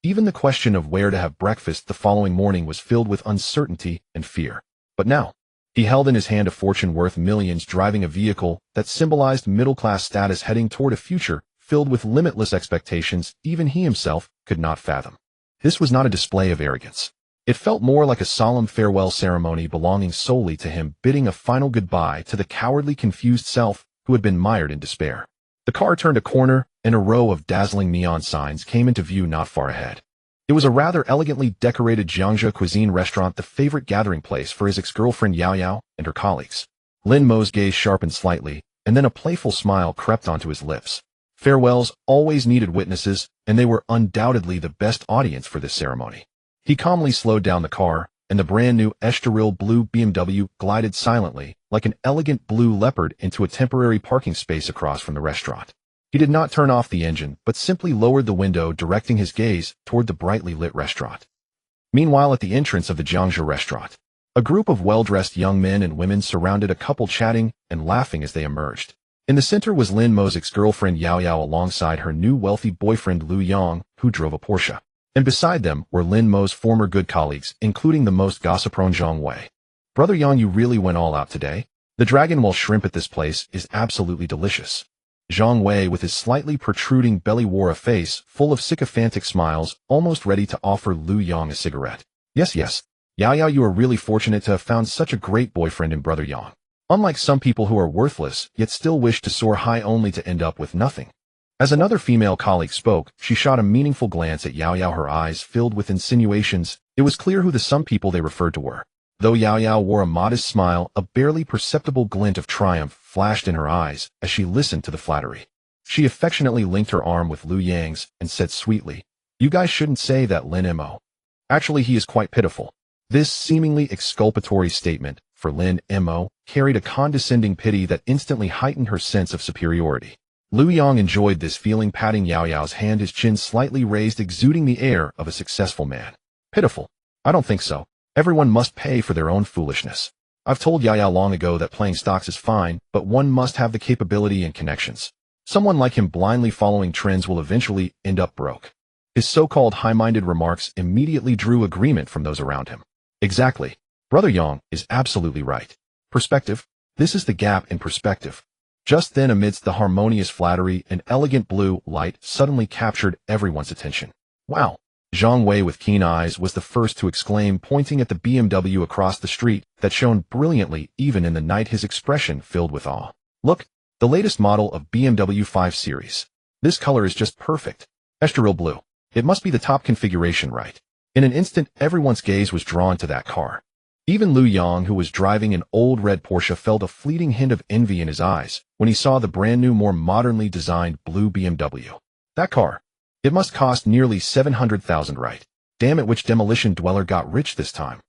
Even the question of where to have breakfast the following morning was filled with uncertainty and fear. But now, he held in his hand a fortune worth millions, driving a vehicle that symbolized middle-class status, heading toward a future filled with limitless expectations even he himself could not fathom. This was not a display of arrogance. It felt more like a solemn farewell ceremony belonging solely to him, bidding a final goodbye to the cowardly, confused self who had been mired in despair. The car turned a corner, and a row of dazzling neon signs came into view not far ahead. It was a rather elegantly decorated Jiangzhou cuisine restaurant, the favorite gathering place for his ex-girlfriend Yao Yao and her colleagues. Lin Mo's gaze sharpened slightly, and then a playful smile crept onto his lips. Farewells always needed witnesses, and they were undoubtedly the best audience for this ceremony. He calmly slowed down the car, and the brand-new Estoril blue BMW glided silently, like an elegant blue leopard, into a temporary parking space across from the restaurant. He did not turn off the engine, but simply lowered the window, directing his gaze toward the brightly lit restaurant. Meanwhile, at the entrance of the Jiangzhou restaurant, a group of well-dressed young men and women surrounded a couple, chatting and laughing as they emerged. In the center was Lin Mo's ex-girlfriend Yao Yao alongside her new wealthy boyfriend Lu Yang, who drove a Porsche. And beside them were Lin Mo's former good colleagues, including the most gossip-prone Zhang Wei. "Brother Yang, you really went all out today. The dragon-well shrimp at this place is absolutely delicious." Zhang Wei, with his slightly protruding belly, wore a face full of sycophantic smiles, almost ready to offer Lu Yang a cigarette. Yes, Yao Yao, you are really fortunate to have found such a great boyfriend in Brother Yang. Unlike some people who are worthless, yet still wish to soar high only to end up with nothing. As another female colleague spoke, she shot a meaningful glance at Yao Yao, her eyes filled with insinuations. It was clear who the some people they referred to were. Though Yao Yao wore a modest smile, a barely perceptible glint of triumph flashed in her eyes as she listened to the flattery. She affectionately linked her arm with Lu Yang's and said sweetly, "You guys shouldn't say that, Lin Mo. Actually, he is quite pitiful." This seemingly exculpatory statement for Lin Mo carried a condescending pity that instantly heightened her sense of superiority. Lu Yang enjoyed this feeling, patting Yao Yao's hand, his chin slightly raised, exuding the air of a successful man. "Pitiful? I don't think so. Everyone must pay for their own foolishness. I've told Yao Yao long ago that playing stocks is fine, but one must have the capability and connections. Someone like him blindly following trends will eventually end up broke." His so-called high-minded remarks immediately drew agreement from those around him. Exactly. Brother Yang is absolutely right. Perspective. This is the gap in perspective. Just then, amidst the harmonious flattery, an elegant blue light suddenly captured everyone's attention. "Wow!" Zhang Wei, with keen eyes, was the first to exclaim, pointing at the BMW across the street that shone brilliantly even in the night, his expression filled with awe. "Look, the latest model of BMW 5 Series. This color is just perfect. Estoril blue. It must be the top configuration, right?" In an instant, everyone's gaze was drawn to that car. Even Lu Yang, who was driving an old red Porsche, felt a fleeting hint of envy in his eyes when he saw the brand new, more modernly designed blue BMW. That car. It must cost nearly 700,000, right? Damn it, which demolition dweller got rich this time?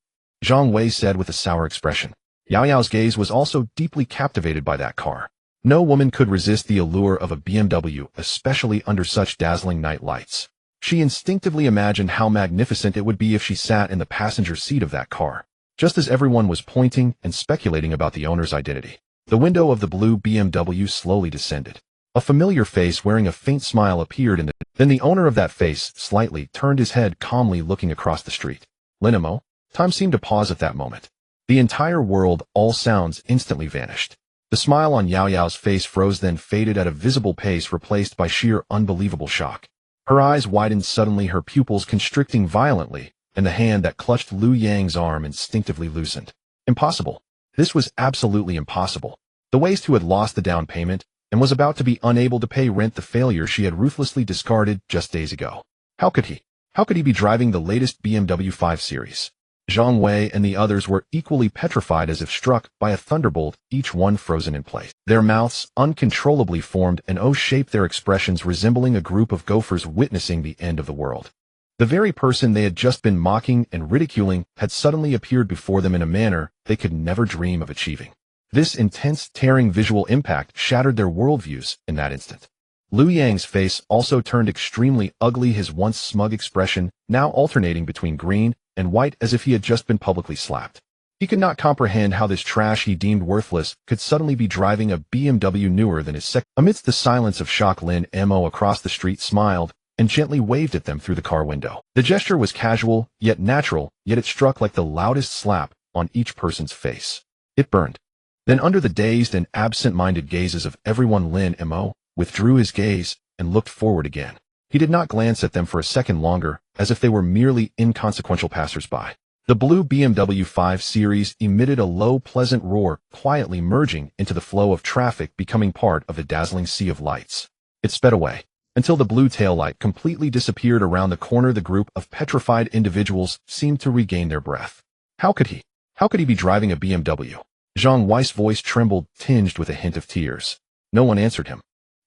Zhang Wei said with a sour expression. Yao Yao's gaze was also deeply captivated by that car. No woman could resist the allure of a BMW, especially under such dazzling night lights. She instinctively imagined how magnificent it would be if she sat in the passenger seat of that car. Just as everyone was pointing and speculating about the owner's identity, the window of the blue BMW slowly descended. A familiar face wearing a faint smile appeared then the owner of that face slightly turned his head, calmly looking across the street. "Lin Mo?" Time seemed to pause at that moment. The entire world, all sounds, instantly vanished. The smile on Yao Yao's face froze, then faded at a visible pace, replaced by sheer unbelievable shock. Her eyes widened suddenly, her pupils constricting violently, and the hand that clutched Lu Yang's arm instinctively loosened. Impossible. This was absolutely impossible. The waste who had lost the down payment and was about to be unable to pay rent, the failure she had ruthlessly discarded just days ago. How could he? How could he be driving the latest BMW 5 Series? Zhang Wei and the others were equally petrified, as if struck by a thunderbolt, each one frozen in place. Their mouths uncontrollably formed an O shape, their expressions resembling a group of gophers witnessing the end of the world. The very person they had just been mocking and ridiculing had suddenly appeared before them in a manner they could never dream of achieving. This intense, tearing visual impact shattered their worldviews in that instant. Lu Yang's face also turned extremely ugly, his once smug expression now alternating between green and white, as if he had just been publicly slapped. He could not comprehend how this trash he deemed worthless could suddenly be driving a BMW newer than his Amidst the silence of shock, Lin Mo across the street smiled and gently waved at them through the car window. The gesture was casual, yet natural, yet it struck like the loudest slap on each person's face. It burned. Then under the dazed and absent-minded gazes of everyone, Lin Mo withdrew his gaze and looked forward again. He did not glance at them for a second longer, as if they were merely inconsequential passers-by. The blue BMW 5 Series emitted a low, pleasant roar, quietly merging into the flow of traffic, becoming part of the dazzling sea of lights. It sped away, until the blue taillight completely disappeared around the corner. The group of petrified individuals seemed to regain their breath. How could he be driving a BMW? Zhang Wei's voice trembled, tinged with a hint of tears. No one answered him.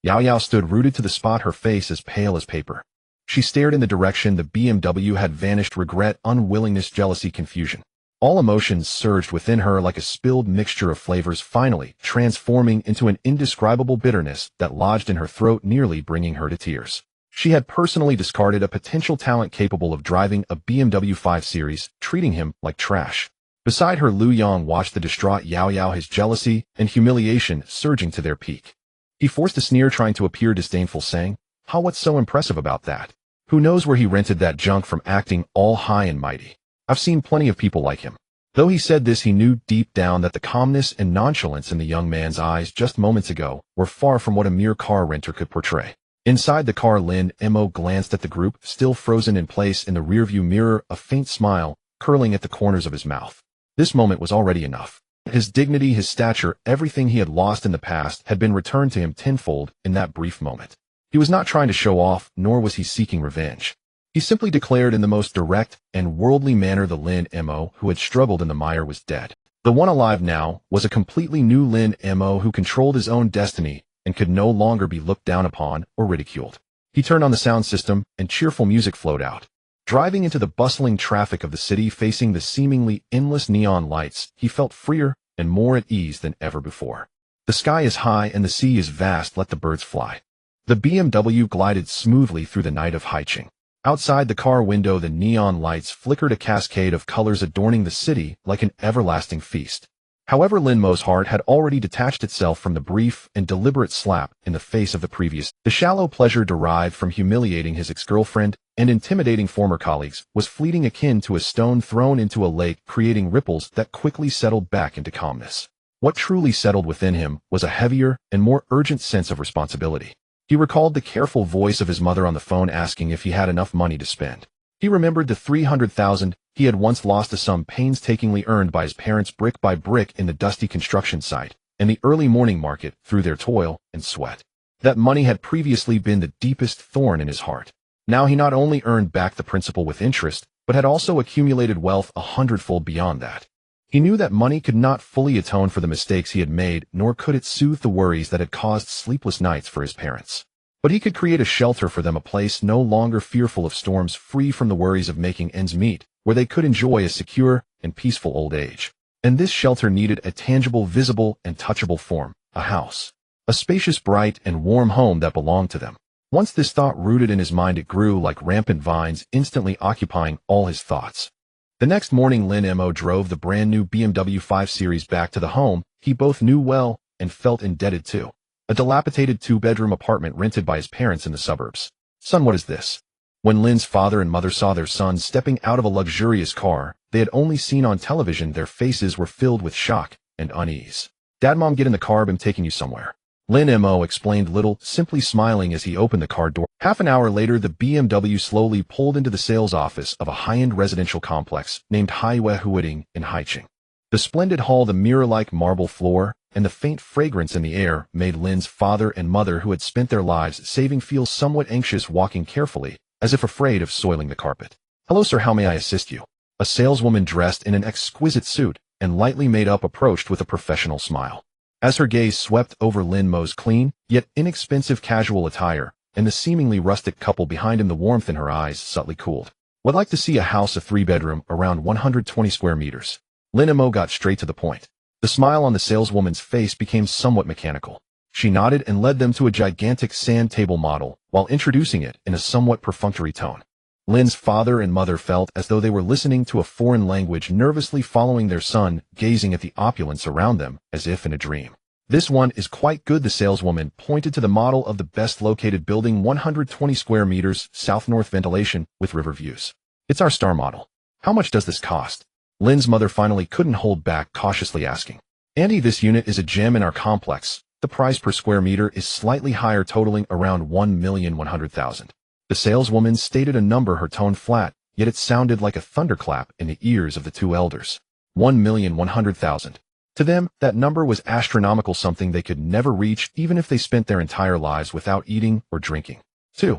Yao Yao stood rooted to the spot, her face as pale as paper. She stared in the direction the BMW had vanished, regret, unwillingness, jealousy, confusion. All emotions surged within her like a spilled mixture of flavors, finally transforming into an indescribable bitterness that lodged in her throat, nearly bringing her to tears. She had personally discarded a potential talent capable of driving a BMW 5 Series, treating him like trash. Beside her, Lu Yang watched the distraught Yao Yao, his jealousy and humiliation surging to their peak. He forced a sneer, trying to appear disdainful, saying, what's so impressive about that? Who knows where he rented that junk from, acting all high and mighty. I've seen plenty of people like him. Though he said this, he knew deep down that the calmness and nonchalance in the young man's eyes just moments ago were far from what a mere car renter could portray. Inside the car, Lin Mo glanced at the group, still frozen in place in the rearview mirror, a faint smile curling at the corners of his mouth. This moment was already enough. His dignity, his stature, everything he had lost in the past had been returned to him tenfold in that brief moment. He was not trying to show off, nor was he seeking revenge. He simply declared in the most direct and worldly manner the Lin Mo who had struggled in the mire was dead. The one alive now was a completely new Lin Mo who controlled his own destiny and could no longer be looked down upon or ridiculed. He turned on the sound system, and cheerful music flowed out. Driving into the bustling traffic of the city, facing the seemingly endless neon lights, he felt freer and more at ease than ever before. The sky is high and the sea is vast, let the birds fly. The BMW glided smoothly through the night of Haicheng. Outside the car window, the neon lights flickered, a cascade of colors adorning the city like an everlasting feast. However, Lin Mo's heart had already detached itself from the brief and deliberate slap in the face of the previous. The shallow pleasure derived from humiliating his ex-girlfriend and intimidating former colleagues was fleeting, akin to a stone thrown into a lake, creating ripples that quickly settled back into calmness. What truly settled within him was a heavier and more urgent sense of responsibility. He recalled the careful voice of his mother on the phone asking if he had enough money to spend. He remembered the 300,000 he had once lost, a sum painstakingly earned by his parents brick by brick in the dusty construction site and the early morning market through their toil and sweat. That money had previously been the deepest thorn in his heart. Now he not only earned back the principal with interest, but had also accumulated wealth 100-fold beyond that. He knew that money could not fully atone for the mistakes he had made, nor could it soothe the worries that had caused sleepless nights for his parents. But he could create a shelter for them, a place no longer fearful of storms, free from the worries of making ends meet, where they could enjoy a secure and peaceful old age. And this shelter needed a tangible, visible, and touchable form, a house. A spacious, bright, and warm home that belonged to them. Once this thought rooted in his mind, it grew like rampant vines, instantly occupying all his thoughts. The next morning, Lin Mo drove the brand new BMW 5 Series back to the home he both knew well and felt indebted to. A dilapidated two-bedroom apartment rented by his parents in the suburbs. Son, what is this? When Lin's father and mother saw their son stepping out of a luxurious car they had only seen on television, their faces were filled with shock and unease. Dad, Mom, get in the car, I'm taking you somewhere. Lin Mo explained little, simply smiling as he opened the car door. Half an hour later, the BMW slowly pulled into the sales office of a high-end residential complex named Haiwei Huiding in Haicheng. The splendid hall, the mirror-like marble floor, and the faint fragrance in the air made Lin's father and mother, who had spent their lives saving, feel somewhat anxious, walking carefully, as if afraid of soiling the carpet. Hello, sir, how may I assist you? A saleswoman dressed in an exquisite suit and lightly made up approached with a professional smile. As her gaze swept over Lin Mo's clean, yet inexpensive casual attire, and the seemingly rustic couple behind him, the warmth in her eyes subtly cooled. Would like to see a house, a 3-bedroom, around 120 square meters. Lin Mo got straight to the point. The smile on the saleswoman's face became somewhat mechanical. She nodded and led them to a gigantic sand table model, while introducing it in a somewhat perfunctory tone. Lin's father and mother felt as though they were listening to a foreign language, nervously following their son, gazing at the opulence around them as if in a dream. This one is quite good. The saleswoman pointed to the model of the best located building, 120 square meters, south-north ventilation, with river views. It's our star model. How much does this cost? Lynn's mother finally couldn't hold back, cautiously asking. Andy, this unit is a gem in our complex. The price per square meter is slightly higher, totaling around $1,100,000. The saleswoman stated a number, her tone flat, yet it sounded like a thunderclap in the ears of the two elders. $1,100,000. To them, that number was astronomical, something they could never reach even if they spent their entire lives without eating or drinking. Too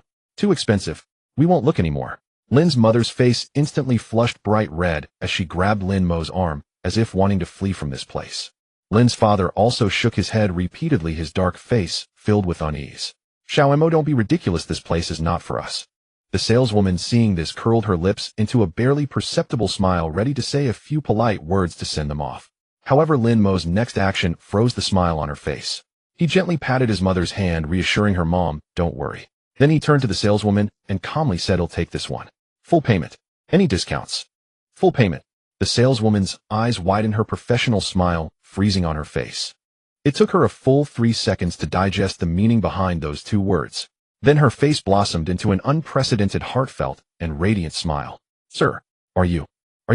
expensive. We won't look anymore. Lynn's mother's face instantly flushed bright red as she grabbed Lynn Mo's arm, as if wanting to flee from this place. Lynn's father also shook his head repeatedly, his dark face filled with unease. Mo, don't be ridiculous. This place is not for us. The saleswoman, seeing this, curled her lips into a barely perceptible smile, ready to say a few polite words to send them off. However, Lynn Mo's next action froze the smile on her face. He gently patted his mother's hand, reassuring her, Mom, don't worry. Then he turned to the saleswoman and calmly said, I'll take this one. Full payment. Any discounts? Full payment. The saleswoman's eyes widened, her professional smile freezing on her face. It took her a full 3 seconds to digest the meaning behind those two words. Then her face blossomed into an unprecedented, heartfelt, and radiant smile. Sir, are you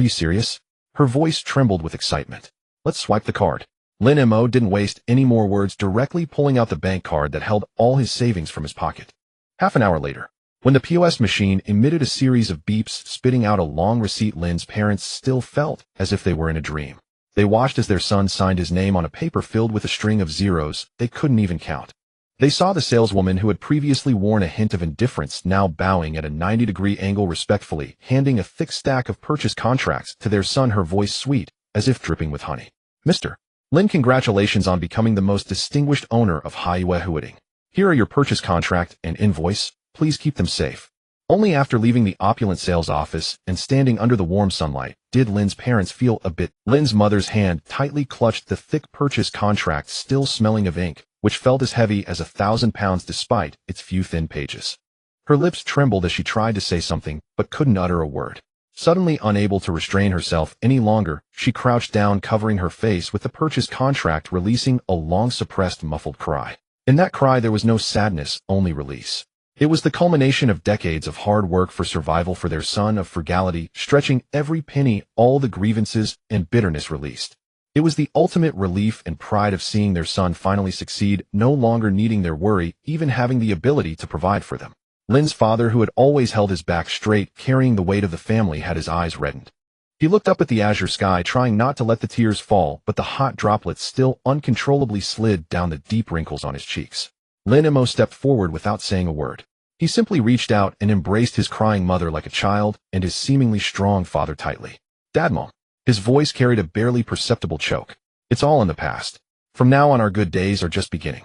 serious? Her voice trembled with excitement. Let's swipe the card. Lynn Mo didn't waste any more words, directly pulling out the bank card that held all his savings from his pocket. Half an hour later, when the POS machine emitted a series of beeps, spitting out a long receipt, Lynn's parents still felt as if they were in a dream. They watched as their son signed his name on a paper filled with a string of zeros they couldn't even count. They saw the saleswoman, who had previously worn a hint of indifference, now bowing at a 90-degree angle, respectfully handing a thick stack of purchase contracts to their son, her voice sweet, as if dripping with honey. Mr. Lynn, congratulations on becoming the most distinguished owner of Haiwa. Here are your purchase contract and invoice. Please keep them safe. Only after leaving the opulent sales office and standing under the warm sunlight did Lynn's parents feel a bit. Lynn's mother's hand tightly clutched the thick purchase contract, still smelling of ink, which felt as heavy as 1,000 pounds despite its few thin pages. Her lips trembled as she tried to say something, but couldn't utter a word. Suddenly unable to restrain herself any longer, she crouched down, covering her face with the purchase contract, releasing a long-suppressed, muffled cry. In that cry there was no sadness, only release. It was the culmination of decades of hard work for survival for their son, of frugality, stretching every penny, all the grievances and bitterness released. It was the ultimate relief and pride of seeing their son finally succeed, no longer needing their worry, even having the ability to provide for them. Lynn's father, who had always held his back straight, carrying the weight of the family, had his eyes reddened. He looked up at the azure sky, trying not to let the tears fall, but the hot droplets still uncontrollably slid down the deep wrinkles on his cheeks. Lynn Mo stepped forward without saying a word. He simply reached out and embraced his crying mother like a child, and his seemingly strong father tightly. Dad, Mom. His voice carried a barely perceptible choke. It's all in the past. From now on, our good days are just beginning.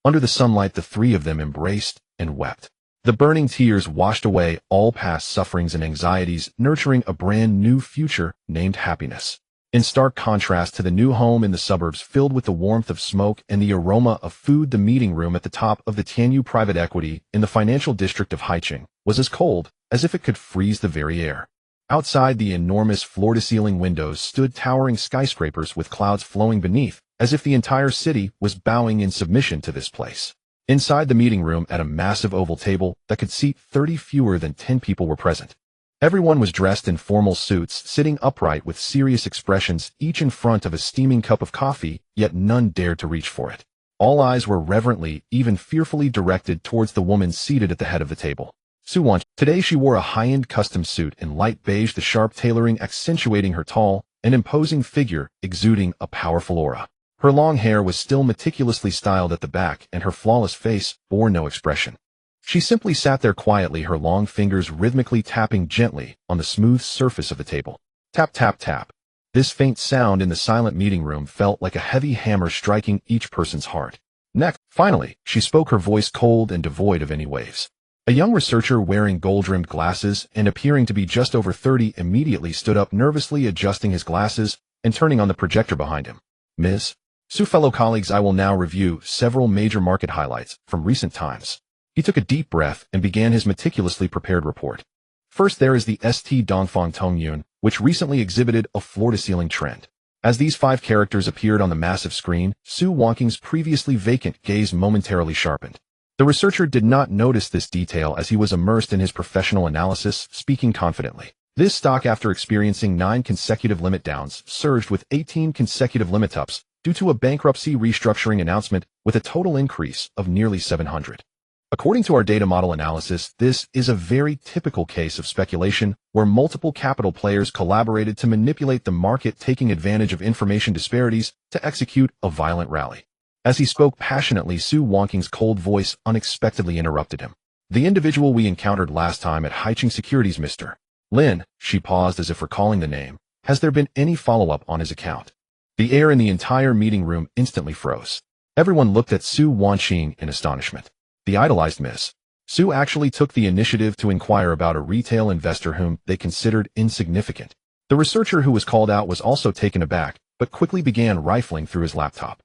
Under the sunlight, the three of them embraced and wept. The burning tears washed away all past sufferings and anxieties, nurturing a brand new future named happiness. In stark contrast to the new home in the suburbs, filled with the warmth of smoke and the aroma of food, the meeting room at the top of the Tianyu private equity in the financial district of Haicheng was as cold as if it could freeze the very air. Outside, the enormous floor-to-ceiling windows stood towering skyscrapers with clouds flowing beneath, as if the entire city was bowing in submission to this place. Inside the meeting room, at a massive oval table that could seat 30, fewer than 10 people were present. Everyone was dressed in formal suits, sitting upright with serious expressions, each in front of a steaming cup of coffee, yet none dared to reach for it. All eyes were reverently, even fearfully, directed towards the woman seated at the head of the table. Su Wan. Today she wore a high-end custom suit in light beige, the sharp tailoring accentuating her tall and imposing figure, exuding a powerful aura. Her long hair was still meticulously styled at the back, and her flawless face bore no expression. She simply sat there quietly, her long fingers rhythmically tapping gently on the smooth surface of the table. Tap, tap, tap. This faint sound in the silent meeting room felt like a heavy hammer striking each person's heart. Next, finally, she spoke, her voice cold and devoid of any waves. A young researcher wearing gold-rimmed glasses and appearing to be just over 30 immediately stood up, nervously adjusting his glasses and turning on the projector behind him. Ms. Su, fellow colleagues, I will now review several major market highlights from recent times. He took a deep breath and began his meticulously prepared report. First, there is the St. Dongfang Tongyun, which recently exhibited a floor-to-ceiling trend. As these 5 characters appeared on the massive screen, Su Wonking's previously vacant gaze momentarily sharpened. The researcher did not notice this detail as he was immersed in his professional analysis, speaking confidently. This stock, after experiencing 9 consecutive limit downs, surged with 18 consecutive limit ups due to a bankruptcy restructuring announcement with a total increase of nearly 700. According to our data model analysis, this is a very typical case of speculation where multiple capital players collaborated to manipulate the market, taking advantage of information disparities to execute a violent rally. As he spoke passionately, Su Wonking's cold voice unexpectedly interrupted him. The individual we encountered last time at Haiching Securities, Mr. Lin, she paused as if recalling the name. Has there been any follow-up on his account? The air in the entire meeting room instantly froze. Everyone looked at Su Wonking in astonishment. The idolized Miss Su actually took the initiative to inquire about a retail investor whom they considered insignificant. The researcher who was called out was also taken aback, but quickly began rifling through his laptop.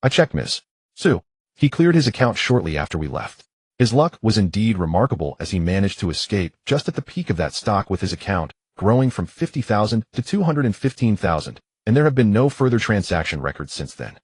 I checked, Miss Su. He cleared his account shortly after we left. His luck was indeed remarkable as he managed to escape just at the peak of that stock, with his account growing from 50,000 to 215,000, and there have been no further transaction records since then.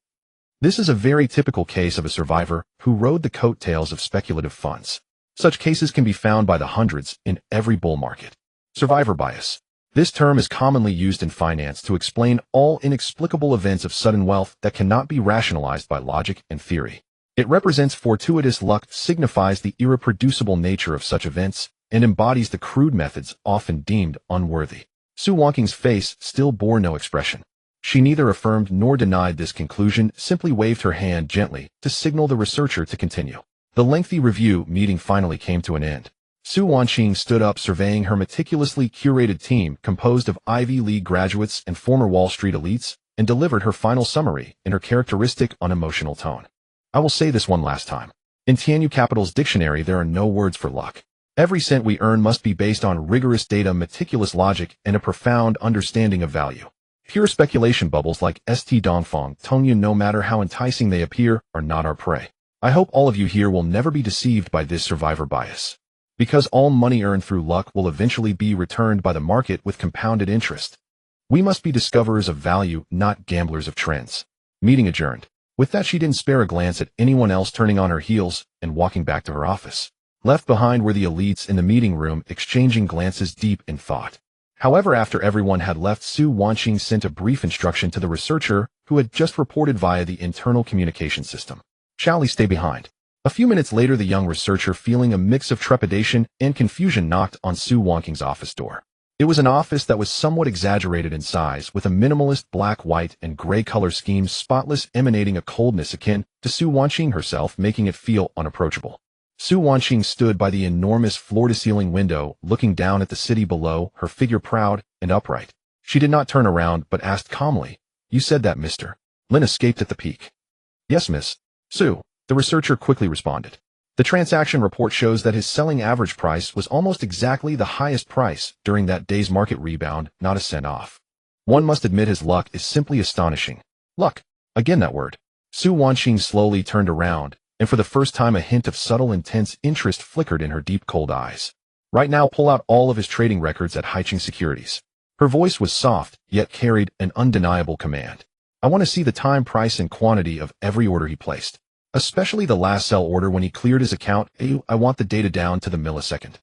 This is a very typical case of a survivor who rode the coattails of speculative funds. Such cases can be found by the hundreds in every bull market. Survivor bias. This term is commonly used in finance to explain all inexplicable events of sudden wealth that cannot be rationalized by logic and theory. It represents fortuitous luck, signifies the irreproducible nature of such events, and embodies the crude methods often deemed unworthy. Su Wonking's face still bore no expression. She neither affirmed nor denied this conclusion, simply waved her hand gently to signal the researcher to continue. The lengthy review meeting finally came to an end. Su Wonking stood up, surveying her meticulously curated team composed of Ivy League graduates and former Wall Street elites, and delivered her final summary in her characteristic unemotional tone. I will say this one last time. In Tianyu Capital's dictionary, there are no words for luck. Every cent we earn must be based on rigorous data, meticulous logic, and a profound understanding of value. Pure speculation bubbles like St. Dongfang Tongyan, no matter how enticing they appear, are not our prey. I hope all of you here will never be deceived by this survivor bias. Because all money earned through luck will eventually be returned by the market with compounded interest. We must be discoverers of value, not gamblers of trends. Meeting adjourned. With that, she didn't spare a glance at anyone else, turning on her heels and walking back to her office. Left behind were the elites in the meeting room, exchanging glances deep in thought. However, after everyone had left, Su Wonking sent a brief instruction to the researcher, who had just reported via the internal communication system. Shall he stay behind? A few minutes later, the young researcher, feeling a mix of trepidation and confusion, knocked on Su Wonking's office door. It was an office that was somewhat exaggerated in size, with a minimalist black, white, and gray color scheme, spotless, emanating a coldness akin to Su Wonking herself, making it feel unapproachable. Su Wonking stood by the enormous floor-to-ceiling window, looking down at the city below, her figure proud and upright. She did not turn around, but asked calmly, "You said that Mr. Lin escaped at the peak?" "Yes, Miss Su," the researcher quickly responded. "The transaction report shows that his selling average price was almost exactly the highest price during that day's market rebound, not a cent off. One must admit his luck is simply astonishing." Luck. Again that word. Su Wonking slowly turned around, and for the first time a hint of subtle, intense interest flickered in her deep, cold eyes. "Right now, pull out all of his trading records at Haiching Securities." Her voice was soft, yet carried an undeniable command. "I want to see the time, price, and quantity of every order he placed. Especially the last sell order when he cleared his account. I want the data down to the millisecond."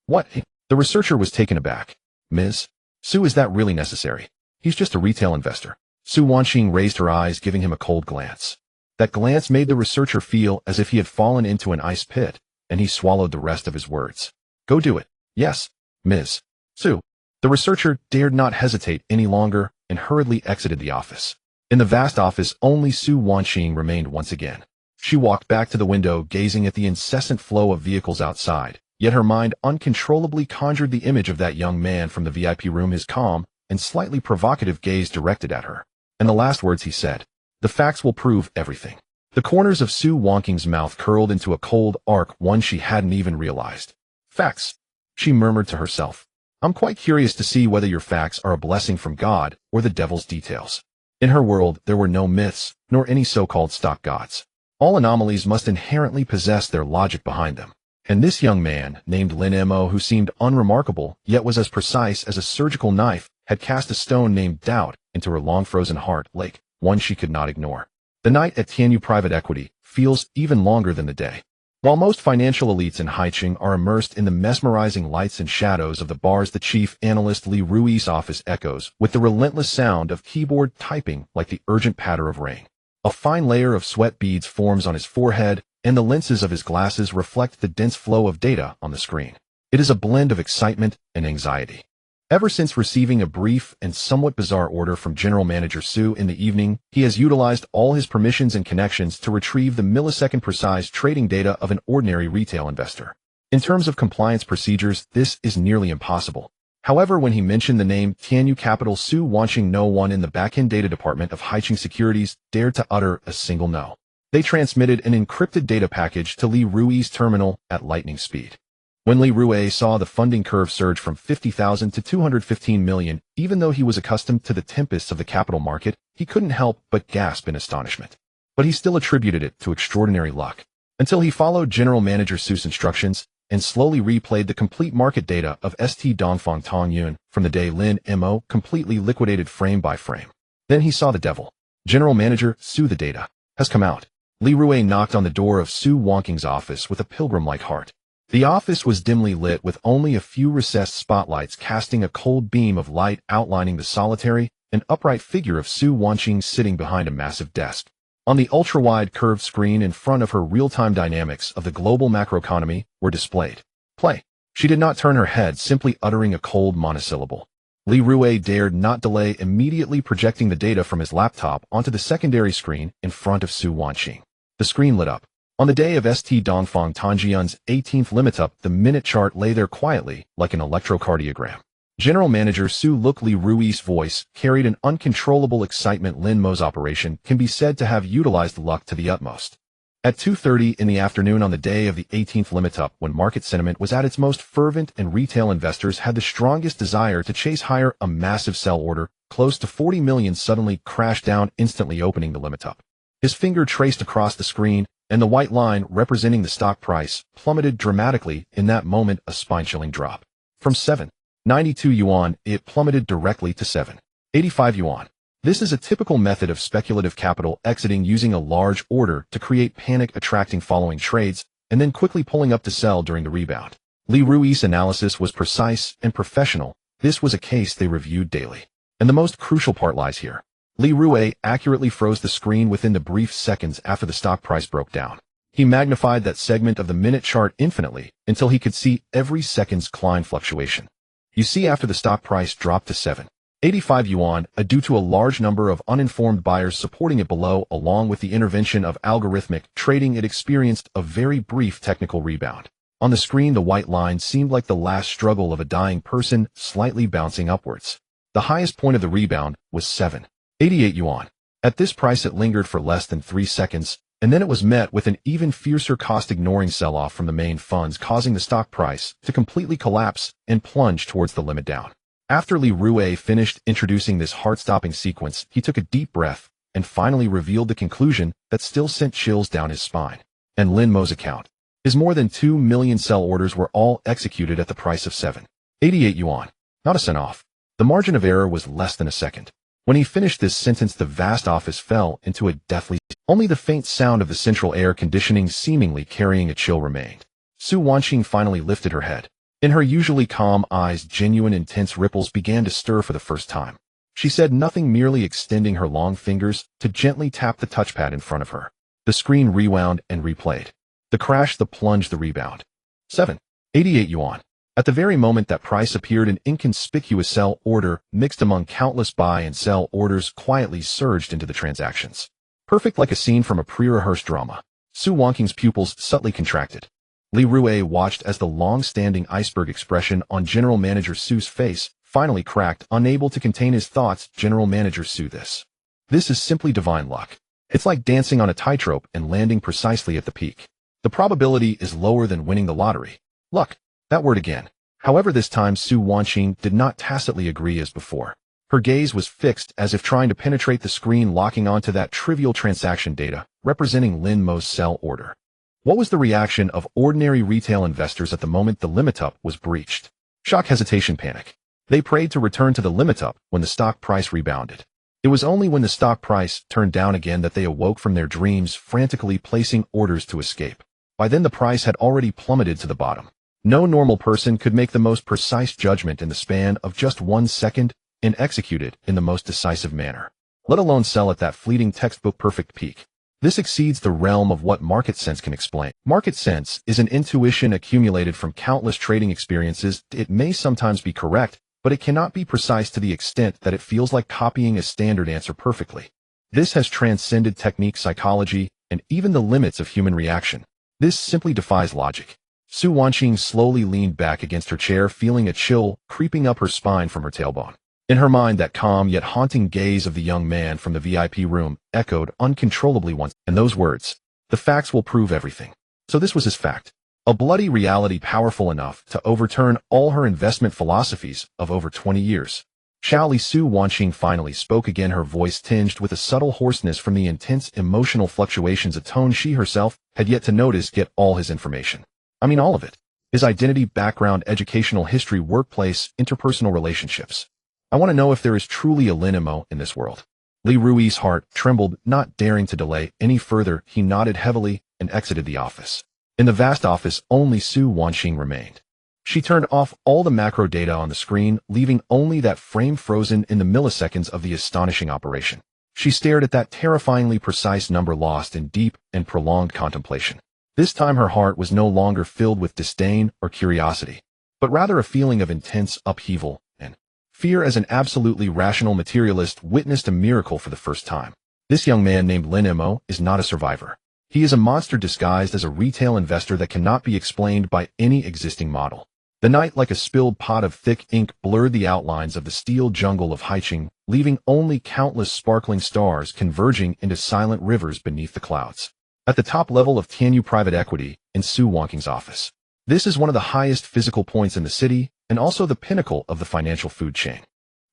"What?" The researcher was taken aback. "Ms. Su, is that really necessary? He's just a retail investor." Su Wonking raised her eyes, giving him a cold glance. That glance made the researcher feel as if he had fallen into an ice pit, and he swallowed the rest of his words. "Go do it." "Yes, Ms. Su." The researcher dared not hesitate any longer and hurriedly exited the office. In the vast office, only Su Wonking remained once again. She walked back to the window, gazing at the incessant flow of vehicles outside, yet her mind uncontrollably conjured the image of that young man from the VIP room, his calm and slightly provocative gaze directed at her. And the last words he said, "The facts will prove everything." The corners of Su Wonking's mouth curled into a cold arc, one she hadn't even realized. "Facts," she murmured to herself. "I'm quite curious to see whether your facts are a blessing from God or the devil's details." In her world, there were no myths, nor any so-called stock gods. All anomalies must inherently possess their logic behind them. And this young man, named Lin Mo, who seemed unremarkable, yet was as precise as a surgical knife, had cast a stone named doubt into her long-frozen heart lake, one she could not ignore. The night at Tianyu Private Equity feels even longer than the day. While most financial elites in Haicheng are immersed in the mesmerizing lights and shadows of the bars, the chief analyst Li Rui's office echoes with the relentless sound of keyboard typing like the urgent patter of rain. A fine layer of sweat beads forms on his forehead, and the lenses of his glasses reflect the dense flow of data on the screen. It is a blend of excitement and anxiety. Ever since receiving a brief and somewhat bizarre order from General Manager Su in the evening, he has utilized all his permissions and connections to retrieve the millisecond-precise trading data of an ordinary retail investor. In terms of compliance procedures, this is nearly impossible. However, when he mentioned the name Tianyu Capital Su Wanqing, no one in the backend data department of Haicheng Securities dared to utter a single no. They transmitted an encrypted data package to Li Rui's terminal at lightning speed. When Li Rui saw the funding curve surge from 50,000 to 215 million, even though he was accustomed to the tempests of the capital market, he couldn't help but gasp in astonishment. But he still attributed it to extraordinary luck. Until he followed General Manager Su's instructions and slowly replayed the complete market data of ST Dongfang Tongyun from the day Lin Mo completely liquidated frame by frame. Then he saw the devil. General Manager Su, the data has come out. Li Rui knocked on the door of Su Wanqing's office with a pilgrim-like heart. The office was dimly lit with only a few recessed spotlights casting a cold beam of light outlining the solitary and upright figure of Su Wanqing sitting behind a massive desk. On the ultra-wide curved screen in front of her, real-time dynamics of the global macroeconomy were displayed. Play. She did not turn her head, simply uttering a cold monosyllable. Li Rui dared not delay, immediately projecting the data from his laptop onto the secondary screen in front of Su Wanqing. The screen lit up. On the day of St. Dongfang Tongyun's 18th limit up, the minute chart lay there quietly, like an electrocardiogram. General Manager Su looked. Li Rui's voice carried an uncontrollable excitement. Lin Mo's operation can be said to have utilized luck to the utmost. At 2:30 in the afternoon on the day of the 18th limit up, when market sentiment was at its most fervent and retail investors had the strongest desire to chase higher, a massive sell order, close to 40 million, suddenly crashed down, instantly opening the limit up. His finger traced across the screen, and the white line representing the stock price plummeted dramatically. In that moment, a spine-chilling drop. From 7.92 yuan, it plummeted directly to 7.85 yuan. This is a typical method of speculative capital exiting using a large order to create panic, attracting following trades, and then quickly pulling up to sell during the rebound. Li Rui's analysis was precise and professional. This was a case they reviewed daily. And the most crucial part lies here. Li Rui accurately froze the screen within the brief seconds after the stock price broke down. He magnified that segment of the minute chart infinitely until he could see every second's climb fluctuation. You see, after the stock price dropped to 7.85 yuan, due to a large number of uninformed buyers supporting it below, along with the intervention of algorithmic trading, it experienced a very brief technical rebound. On the screen, the white line seemed like the last struggle of a dying person, slightly bouncing upwards. The highest point of the rebound was 7.88 yuan. At this price it lingered for less than 3 seconds, and then it was met with an even fiercer cost-ignoring sell-off from the main funds, causing the stock price to completely collapse and plunge towards the limit down. After Li Rui finished introducing this heart-stopping sequence, he took a deep breath and finally revealed the conclusion that still sent chills down his spine. And Lin Mo's account. His more than 2 million sell orders were all executed at the price of 7.88 yuan. Not a cent off. The margin of error was less than a second. When he finished this sentence, the vast office fell into a deathly silence. Only the faint sound of the central air conditioning seemingly carrying a chill remained. Su Wanqing finally lifted her head. In her usually calm eyes, genuine intense ripples began to stir for the first time. She said nothing, merely extending her long fingers to gently tap the touchpad in front of her. The screen rewound and replayed. The crash, the plunge, the rebound. 7.88 yuan. At the very moment that price appeared, an inconspicuous sell order, mixed among countless buy and sell orders, quietly surged into the transactions. Perfect, like a scene from a pre-rehearsed drama. Su Wanqing's pupils subtly contracted. Li Rui watched as the long-standing iceberg expression on General Manager Su's face finally cracked, unable to contain his thoughts. General Manager Su, this is simply divine luck. It's like dancing on a tightrope and landing precisely at the peak. The probability is lower than winning the lottery. Luck. That word again. However, this time Su Wanqing did not tacitly agree as before. Her gaze was fixed, as if trying to penetrate the screen, locking onto that trivial transaction data, representing Lin Mo's sell order. What was the reaction of ordinary retail investors at the moment the limit up was breached? Shock, hesitation, panic. They prayed to return to the limit up when the stock price rebounded. It was only when the stock price turned down again that they awoke from their dreams, frantically placing orders to escape. By then the price had already plummeted to the bottom. No normal person could make the most precise judgment in the span of just 1 second and execute it in the most decisive manner, let alone sell at that fleeting textbook perfect peak. This exceeds the realm of what market sense can explain. Market sense is an intuition accumulated from countless trading experiences. It may sometimes be correct, but it cannot be precise to the extent that it feels like copying a standard answer perfectly. This has transcended technique, psychology, and even the limits of human reaction. This simply defies logic. Su Wanqing slowly leaned back against her chair, feeling a chill creeping up her spine from her tailbone. In her mind, that calm yet haunting gaze of the young man from the VIP room echoed uncontrollably once, and those words, "The facts will prove everything." So this was his fact. A bloody reality powerful enough to overturn all her investment philosophies of over 20 years. Shaoli. Su Wanqing finally spoke again, her voice tinged with a subtle hoarseness from the intense emotional fluctuations, a tone she herself had yet to notice. Get all his information. I mean all of it. His identity, background, educational history, workplace, interpersonal relationships. I want to know if there is truly a Lin Mo in this world. Li Rui's heart trembled, not daring to delay any further. He nodded heavily and exited the office. In the vast office, only Su Wanqing remained. She turned off all the macro data on the screen, leaving only that frame frozen in the milliseconds of the astonishing operation. She stared at that terrifyingly precise number, lost in deep and prolonged contemplation. This time her heart was no longer filled with disdain or curiosity, but rather a feeling of intense upheaval and fear as an absolutely rational materialist witnessed a miracle for the first time. This young man named Lin Mo is not a survivor. He is a monster disguised as a retail investor that cannot be explained by any existing model. The night, like a spilled pot of thick ink, blurred the outlines of the steel jungle of Haicheng, leaving only countless sparkling stars converging into silent rivers beneath the clouds. At the top level of Tianyu Private Equity, in Su Wanqing's office. This is one of the highest physical points in the city, and also the pinnacle of the financial food chain.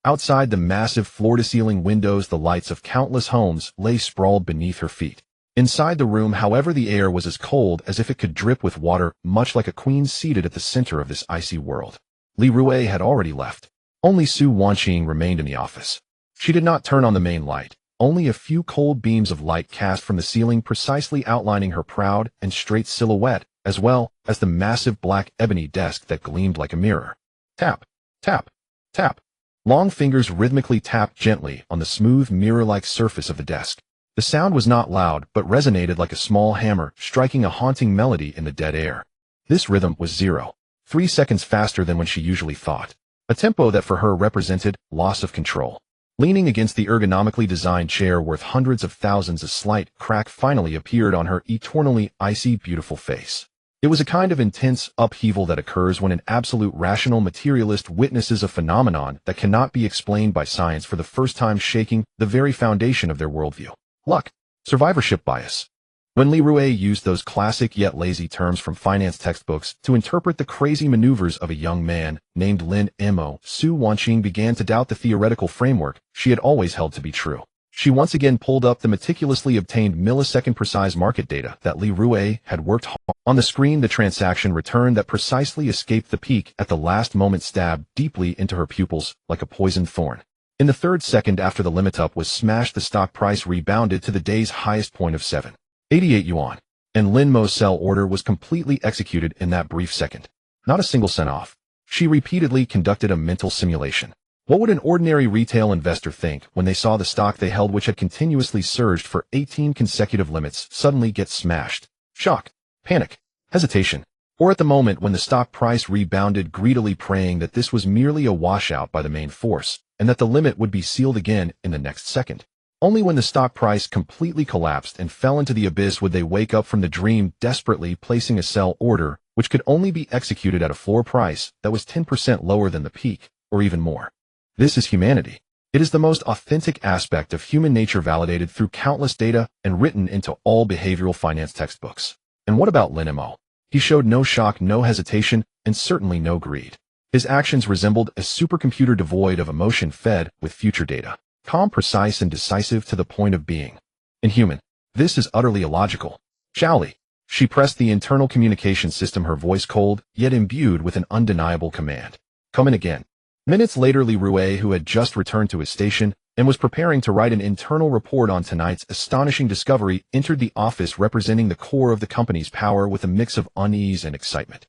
Outside the massive floor-to-ceiling windows, the lights of countless homes lay sprawled beneath her feet. Inside the room, however, the air was as cold as if it could drip with water, much like a queen seated at the center of this icy world. Li Rui had already left. Only Su Wanqing remained in the office. She did not turn on the main light. Only a few cold beams of light cast from the ceiling, precisely outlining her proud and straight silhouette, as well as the massive black ebony desk that gleamed like a mirror. Tap, tap, tap. Long fingers rhythmically tapped gently on the smooth mirror-like surface of the desk. The sound was not loud, but resonated like a small hammer, striking a haunting melody in the dead air. This rhythm was 0.3 seconds faster than when she usually thought. A tempo that for her represented loss of control. Leaning against the ergonomically designed chair worth hundreds of thousands, a slight crack finally appeared on her eternally icy, beautiful face. It was a kind of intense upheaval that occurs when an absolute rational materialist witnesses a phenomenon that cannot be explained by science for the first time, shaking the very foundation of their worldview. Luck. Survivorship bias. When Li Rui used those classic yet lazy terms from finance textbooks to interpret the crazy maneuvers of a young man named Lin Mo, Su Wanqing began to doubt the theoretical framework she had always held to be true. She once again pulled up the meticulously obtained millisecond-precise market data that Li Rui had worked hard. On the screen, the transaction return that precisely escaped the peak at the last moment stabbed deeply into her pupils like a poisoned thorn. In the third second after the limit up was smashed, the stock price rebounded to the day's highest point of 7.88 yuan, and Lin Mo's sell order was completely executed in that brief second. Not a single cent off. She repeatedly conducted a mental simulation. What would an ordinary retail investor think when they saw the stock they held, which had continuously surged for 18 consecutive limits, suddenly get smashed? Shock, panic, hesitation, or at the moment when the stock price rebounded, greedily praying that this was merely a washout by the main force, and that the limit would be sealed again in the next second. Only when the stock price completely collapsed and fell into the abyss would they wake up from the dream, desperately placing a sell order, which could only be executed at a floor price that was 10% lower than the peak, or even more. This is humanity. It is the most authentic aspect of human nature, validated through countless data and written into all behavioral finance textbooks. And what about Lin Mo? He showed no shock, no hesitation, and certainly no greed. His actions resembled a supercomputer devoid of emotion, fed with future data. Calm, precise, and decisive to the point of being inhuman. This is utterly illogical. Shaoli. She pressed the internal communication system, her voice cold, yet imbued with an undeniable command. Come in again. Minutes later, Li Rui, who had just returned to his station, and was preparing to write an internal report on tonight's astonishing discovery, entered the office representing the core of the company's power with a mix of unease and excitement.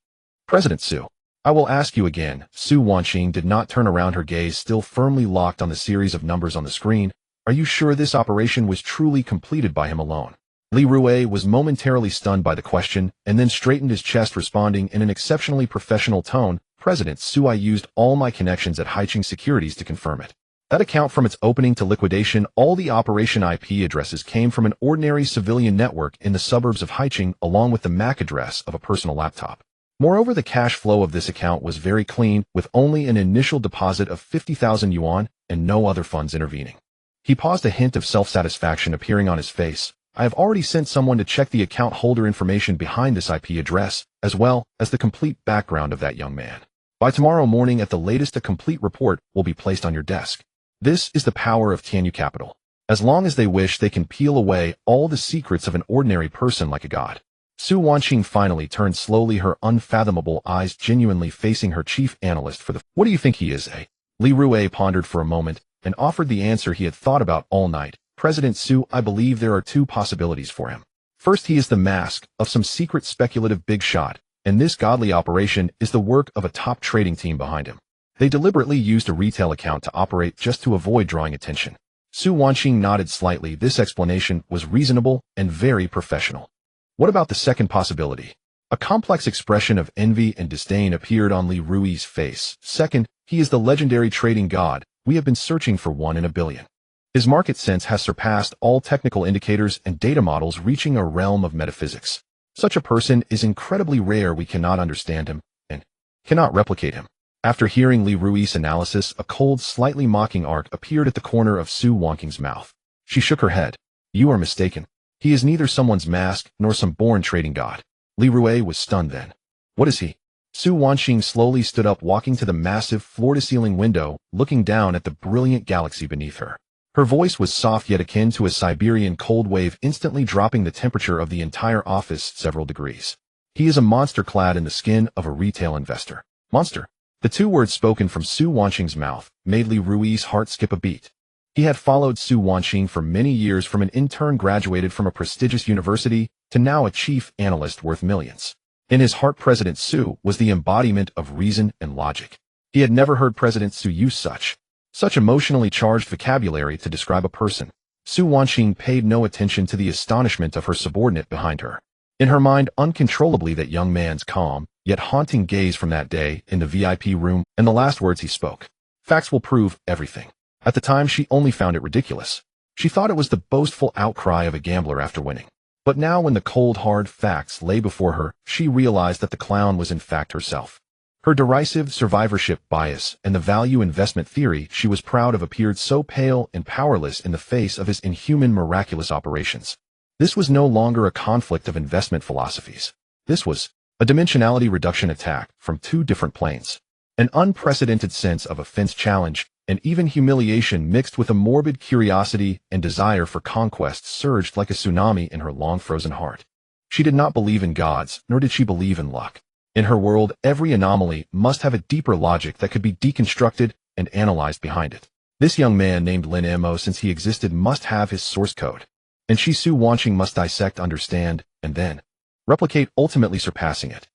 President Su. I will ask you again. Su Wanqing did not turn around, her gaze still firmly locked on the series of numbers on the screen. Are you sure this operation was truly completed by him alone? Li Rui was momentarily stunned by the question, and then straightened his chest, responding in an exceptionally professional tone, President Su, I used all my connections at Haiching Securities to confirm it. That account, from its opening to liquidation, all the operation IP addresses came from an ordinary civilian network in the suburbs of Haiching, along with the MAC address of a personal laptop. Moreover, the cash flow of this account was very clean, with only an initial deposit of 50,000 yuan and no other funds intervening. He paused, a hint of self-satisfaction appearing on his face. I have already sent someone to check the account holder information behind this IP address, as well as the complete background of that young man. By tomorrow morning at the latest, a complete report will be placed on your desk. This is the power of Tianyu Capital. As long as they wish, they can peel away all the secrets of an ordinary person like a god. Su Wanqing finally turned slowly, her unfathomable eyes genuinely facing her chief analyst for the— What do you think he is, eh? Li Rui pondered for a moment and offered the answer he had thought about all night. President Su, I believe there are two possibilities for him. First, he is the mask of some secret speculative big shot, and this godly operation is the work of a top trading team behind him. They deliberately used a retail account to operate just to avoid drawing attention. Su Wanqing nodded slightly. This explanation was reasonable and very professional. What about the second possibility? A complex expression of envy and disdain appeared on Li Rui's face. Second, he is the legendary trading god. We have been searching for one in a billion. His market sense has surpassed all technical indicators and data models, reaching a realm of metaphysics. Such a person is incredibly rare. We cannot understand him and cannot replicate him. After hearing Li Rui's analysis, a cold, slightly mocking arc appeared at the corner of Su Wanqing's mouth. She shook her head. You are mistaken. He is neither someone's mask nor some born trading god. Li Rui was stunned then. What is he? Su Wanqing slowly stood up, walking to the massive floor-to-ceiling window, looking down at the brilliant galaxy beneath her. Her voice was soft yet akin to a Siberian cold wave, instantly dropping the temperature of the entire office several degrees. He is a monster clad in the skin of a retail investor. Monster. The two words spoken from Su Wanqing's mouth made Li Rui's heart skip a beat. He had followed Su Wanqing for many years, from an intern graduated from a prestigious university to now a chief analyst worth millions. In his heart, President Su was the embodiment of reason and logic. He had never heard President Su use such emotionally charged vocabulary to describe a person. Su Wanqing paid no attention to the astonishment of her subordinate behind her. In her mind, uncontrollably, that young man's calm, yet haunting gaze from that day in the VIP room, and the last words he spoke. Facts will prove everything. At the time, she only found it ridiculous. She thought it was the boastful outcry of a gambler after winning. But now, when the cold, hard facts lay before her, she realized that the clown was in fact herself. Her derisive survivorship bias and the value investment theory she was proud of appeared so pale and powerless in the face of his inhuman, miraculous operations. This was no longer a conflict of investment philosophies. This was a dimensionality reduction attack from two different planes. An unprecedented sense of offense, challenge, and even humiliation mixed with a morbid curiosity and desire for conquest surged like a tsunami in her long-frozen heart. She did not believe in gods, nor did she believe in luck. In her world, every anomaly must have a deeper logic that could be deconstructed and analyzed behind it. This young man named Lin Mo, since he existed, must have his source code. And she, Su Wanqing, must dissect, understand, and then replicate, ultimately surpassing it.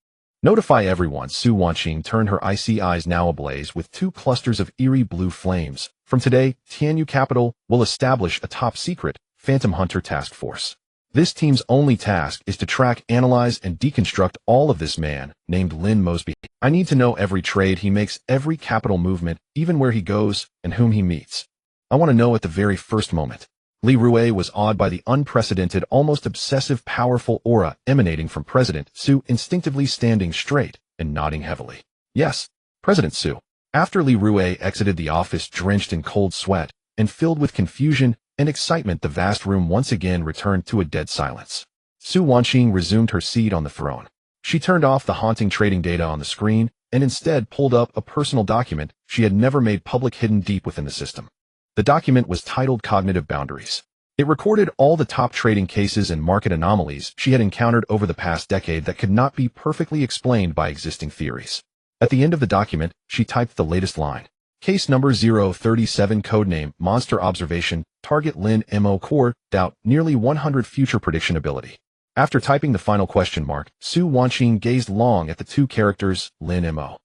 Notify everyone. Su Wanqing turned, her icy eyes now ablaze with two clusters of eerie blue flames. From today, Tianyu Capital will establish a top-secret Phantom Hunter task force. This team's only task is to track, analyze, and deconstruct all of this man named Lin Mosby. I need to know every trade he makes, every capital movement, even where he goes and whom he meets. I want to know at the very first moment. Li Rui was awed by the unprecedented, almost obsessive, powerful aura emanating from President Su, instinctively standing straight and nodding heavily. Yes, President Su. After Li Rui exited the office drenched in cold sweat and filled with confusion and excitement, the vast room once again returned to a dead silence. Su Wanqing resumed her seat on the throne. She turned off the haunting trading data on the screen and instead pulled up a personal document she had never made public, hidden deep within the system. The document was titled Cognitive Boundaries. It recorded all the top trading cases and market anomalies she had encountered over the past decade that could not be perfectly explained by existing theories. At the end of the document, she typed the latest line. Case number 037, codename Monster Observation, target Lin Mo Core, doubt, nearly 100 future prediction ability. After typing the final question mark, Su Wanqing gazed long at the two characters, Lin Mo.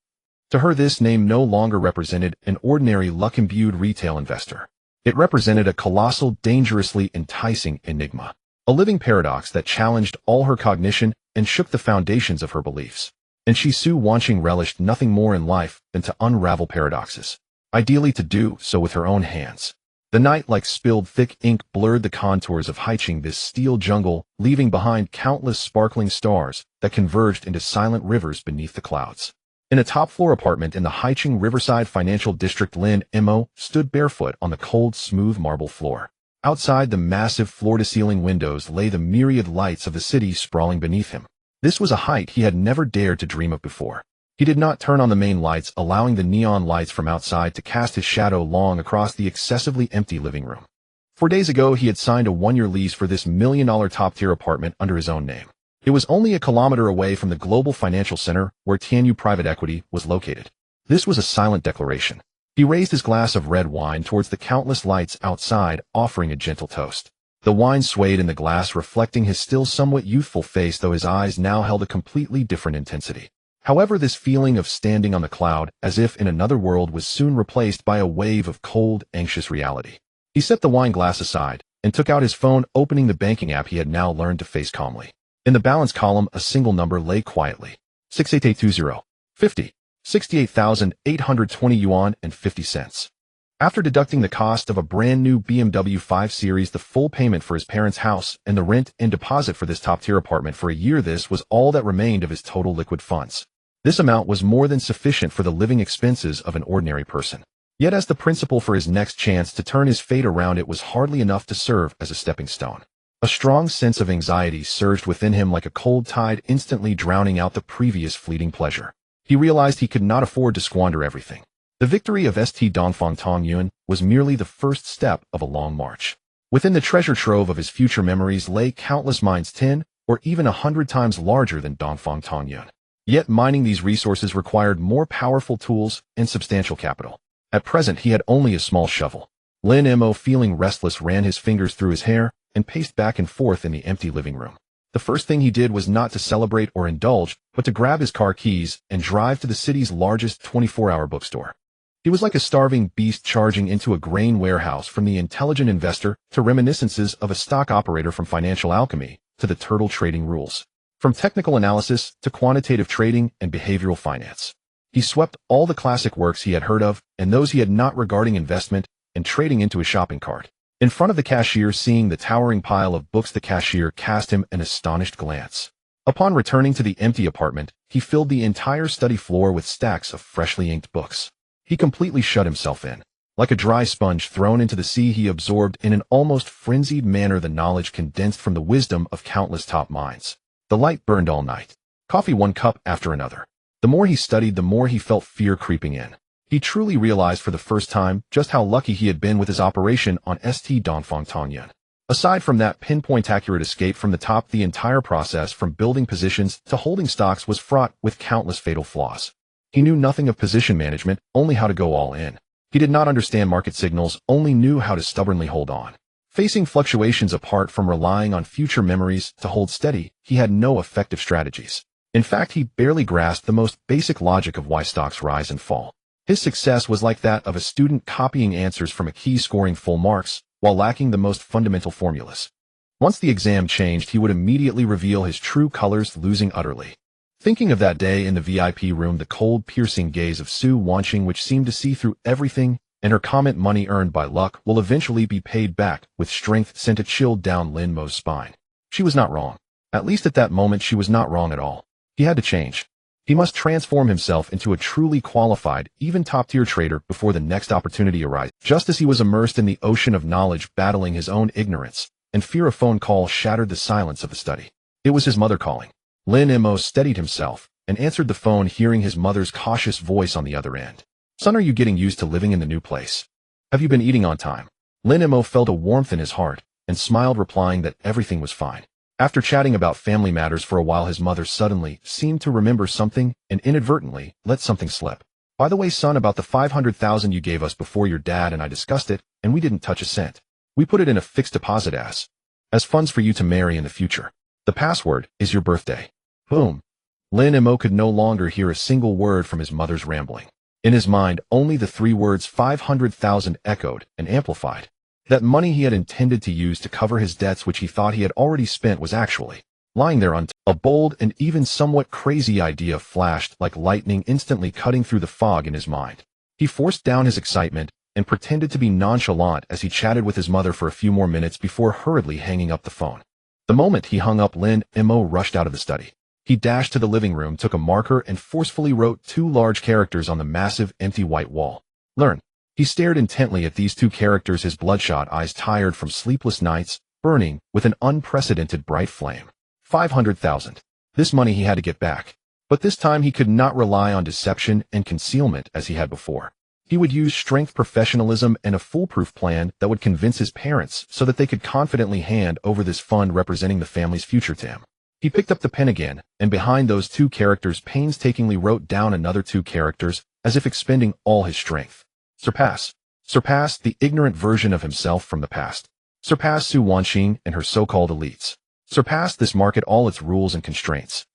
To her, this name no longer represented an ordinary luck-imbued retail investor. It represented a colossal, dangerously enticing enigma. A living paradox that challenged all her cognition and shook the foundations of her beliefs. And Su Wanqing relished nothing more in life than to unravel paradoxes. Ideally to do so with her own hands. The night, like spilled thick ink, blurred the contours of Haiqing, this steel jungle, leaving behind countless sparkling stars that converged into silent rivers beneath the clouds. In a top-floor apartment in the Haiqing Riverside Financial District, Lin Mo stood barefoot on the cold, smooth marble floor. Outside the massive floor-to-ceiling windows lay the myriad lights of the city sprawling beneath him. This was a height he had never dared to dream of before. He did not turn on the main lights, allowing the neon lights from outside to cast his shadow long across the excessively empty living room. 4 days ago, he had signed a 1-year lease for this $1 million top-tier apartment under his own name. It was only a kilometer away from the global financial center where Tianyu Private Equity was located. This was a silent declaration. He raised his glass of red wine towards the countless lights outside, offering a gentle toast. The wine swayed in the glass, reflecting his still somewhat youthful face, though his eyes now held a completely different intensity. However, this feeling of standing on the cloud, as if in another world, was soon replaced by a wave of cold, anxious reality. He set the wine glass aside and took out his phone, opening the banking app he had now learned to face calmly. In the balance column, a single number lay quietly. 68820. 50. 68,820 yuan and 50 cents. After deducting the cost of a brand new BMW 5 Series, the full payment for his parents' house, and the rent and deposit for this top-tier apartment for a year, this was all that remained of his total liquid funds. This amount was more than sufficient for the living expenses of an ordinary person. Yet as the principal for his next chance to turn his fate around, it was hardly enough to serve as a stepping stone. A strong sense of anxiety surged within him like a cold tide, instantly drowning out the previous fleeting pleasure. He realized he could not afford to squander everything. The victory of St. Dongfang Tongyuan was merely the first step of a long march. Within the treasure trove of his future memories lay countless mines 10 or even 100 times larger than Dongfang Tongyuan. Yet mining these resources required more powerful tools and substantial capital. At present, he had only a small shovel. Lin Mo, feeling restless, ran his fingers through his hair and paced back and forth in the empty living room. The first thing he did was not to celebrate or indulge, but to grab his car keys and drive to the city's largest 24-hour bookstore. He was like a starving beast charging into a grain warehouse, from the intelligent investor to reminiscences of a stock operator, from financial alchemy to the turtle trading rules, from technical analysis to quantitative trading and behavioral finance. He swept all the classic works he had heard of and those he had not regarding investment and trading into his shopping cart. In front of the cashier, seeing the towering pile of books, the cashier cast him an astonished glance. Upon returning to the empty apartment, he filled the entire study floor with stacks of freshly inked books. He completely shut himself in. Like a dry sponge thrown into the sea, he absorbed in an almost frenzied manner the knowledge condensed from the wisdom of countless top minds. The light burned all night. Coffee one cup after another. The more he studied, the more he felt fear creeping in. He truly realized for the first time just how lucky he had been with his operation on St. Dongfang Tongyuan. Aside from that pinpoint accurate escape from the top, the entire process from building positions to holding stocks was fraught with countless fatal flaws. He knew nothing of position management, only how to go all in. He did not understand market signals, only knew how to stubbornly hold on. Facing fluctuations, apart from relying on future memories to hold steady, he had no effective strategies. In fact, he barely grasped the most basic logic of why stocks rise and fall. His success was like that of a student copying answers from a key, scoring full marks, while lacking the most fundamental formulas. Once the exam changed, he would immediately reveal his true colors, losing utterly. Thinking of that day in the VIP room, the cold, piercing gaze of Su Wanqing, which seemed to see through everything, and her comment, "Money earned by luck will eventually be paid back with strength," sent a chill down Lin Mo's spine. She was not wrong. At least at that moment, she was not wrong at all. He had to change. He must transform himself into a truly qualified, even top-tier trader before the next opportunity arises. Just as he was immersed in the ocean of knowledge, battling his own ignorance and fear, a phone call shattered the silence of the study. It was his mother calling. Lin Mo steadied himself and answered the phone, hearing his mother's cautious voice on the other end. "Son, are you getting used to living in the new place? Have you been eating on time?" Lin Mo felt a warmth in his heart and smiled, replying that everything was fine. After chatting about family matters for a while, his mother suddenly seemed to remember something and inadvertently let something slip. By the way, son, about the 500,000 you gave us before, your dad and I discussed it, and we didn't touch a cent. We put it in a fixed deposit as funds for you to marry in the future. The password is your birthday. Boom. Lin Mo could no longer hear a single word from his mother's rambling. In his mind, only the three words 500,000 echoed and amplified. That money he had intended to use to cover his debts, which he thought he had already spent, was actually lying there on a bold and even somewhat crazy idea flashed like lightning, instantly cutting through the fog in his mind. He forced down his excitement and pretended to be nonchalant as he chatted with his mother for a few more minutes before hurriedly hanging up the phone. The moment he hung up, Lin Mo rushed out of the study. He dashed to the living room, took a marker, and forcefully wrote two large characters on the massive, empty white wall. Learn. He stared intently at these two characters, his bloodshot eyes, tired from sleepless nights, burning with an unprecedented bright flame. 500,000. This money he had to get back. But this time he could not rely on deception and concealment as he had before. He would use strength, professionalism, and a foolproof plan that would convince his parents so that they could confidently hand over this fund representing the family's future to him. He picked up the pen again, and behind those two characters painstakingly wrote down another two characters, as if expending all his strength. Surpass. Surpass the ignorant version of himself from the past. Surpass Su Wanxing and her so-called elites. Surpass this market, all its rules and constraints.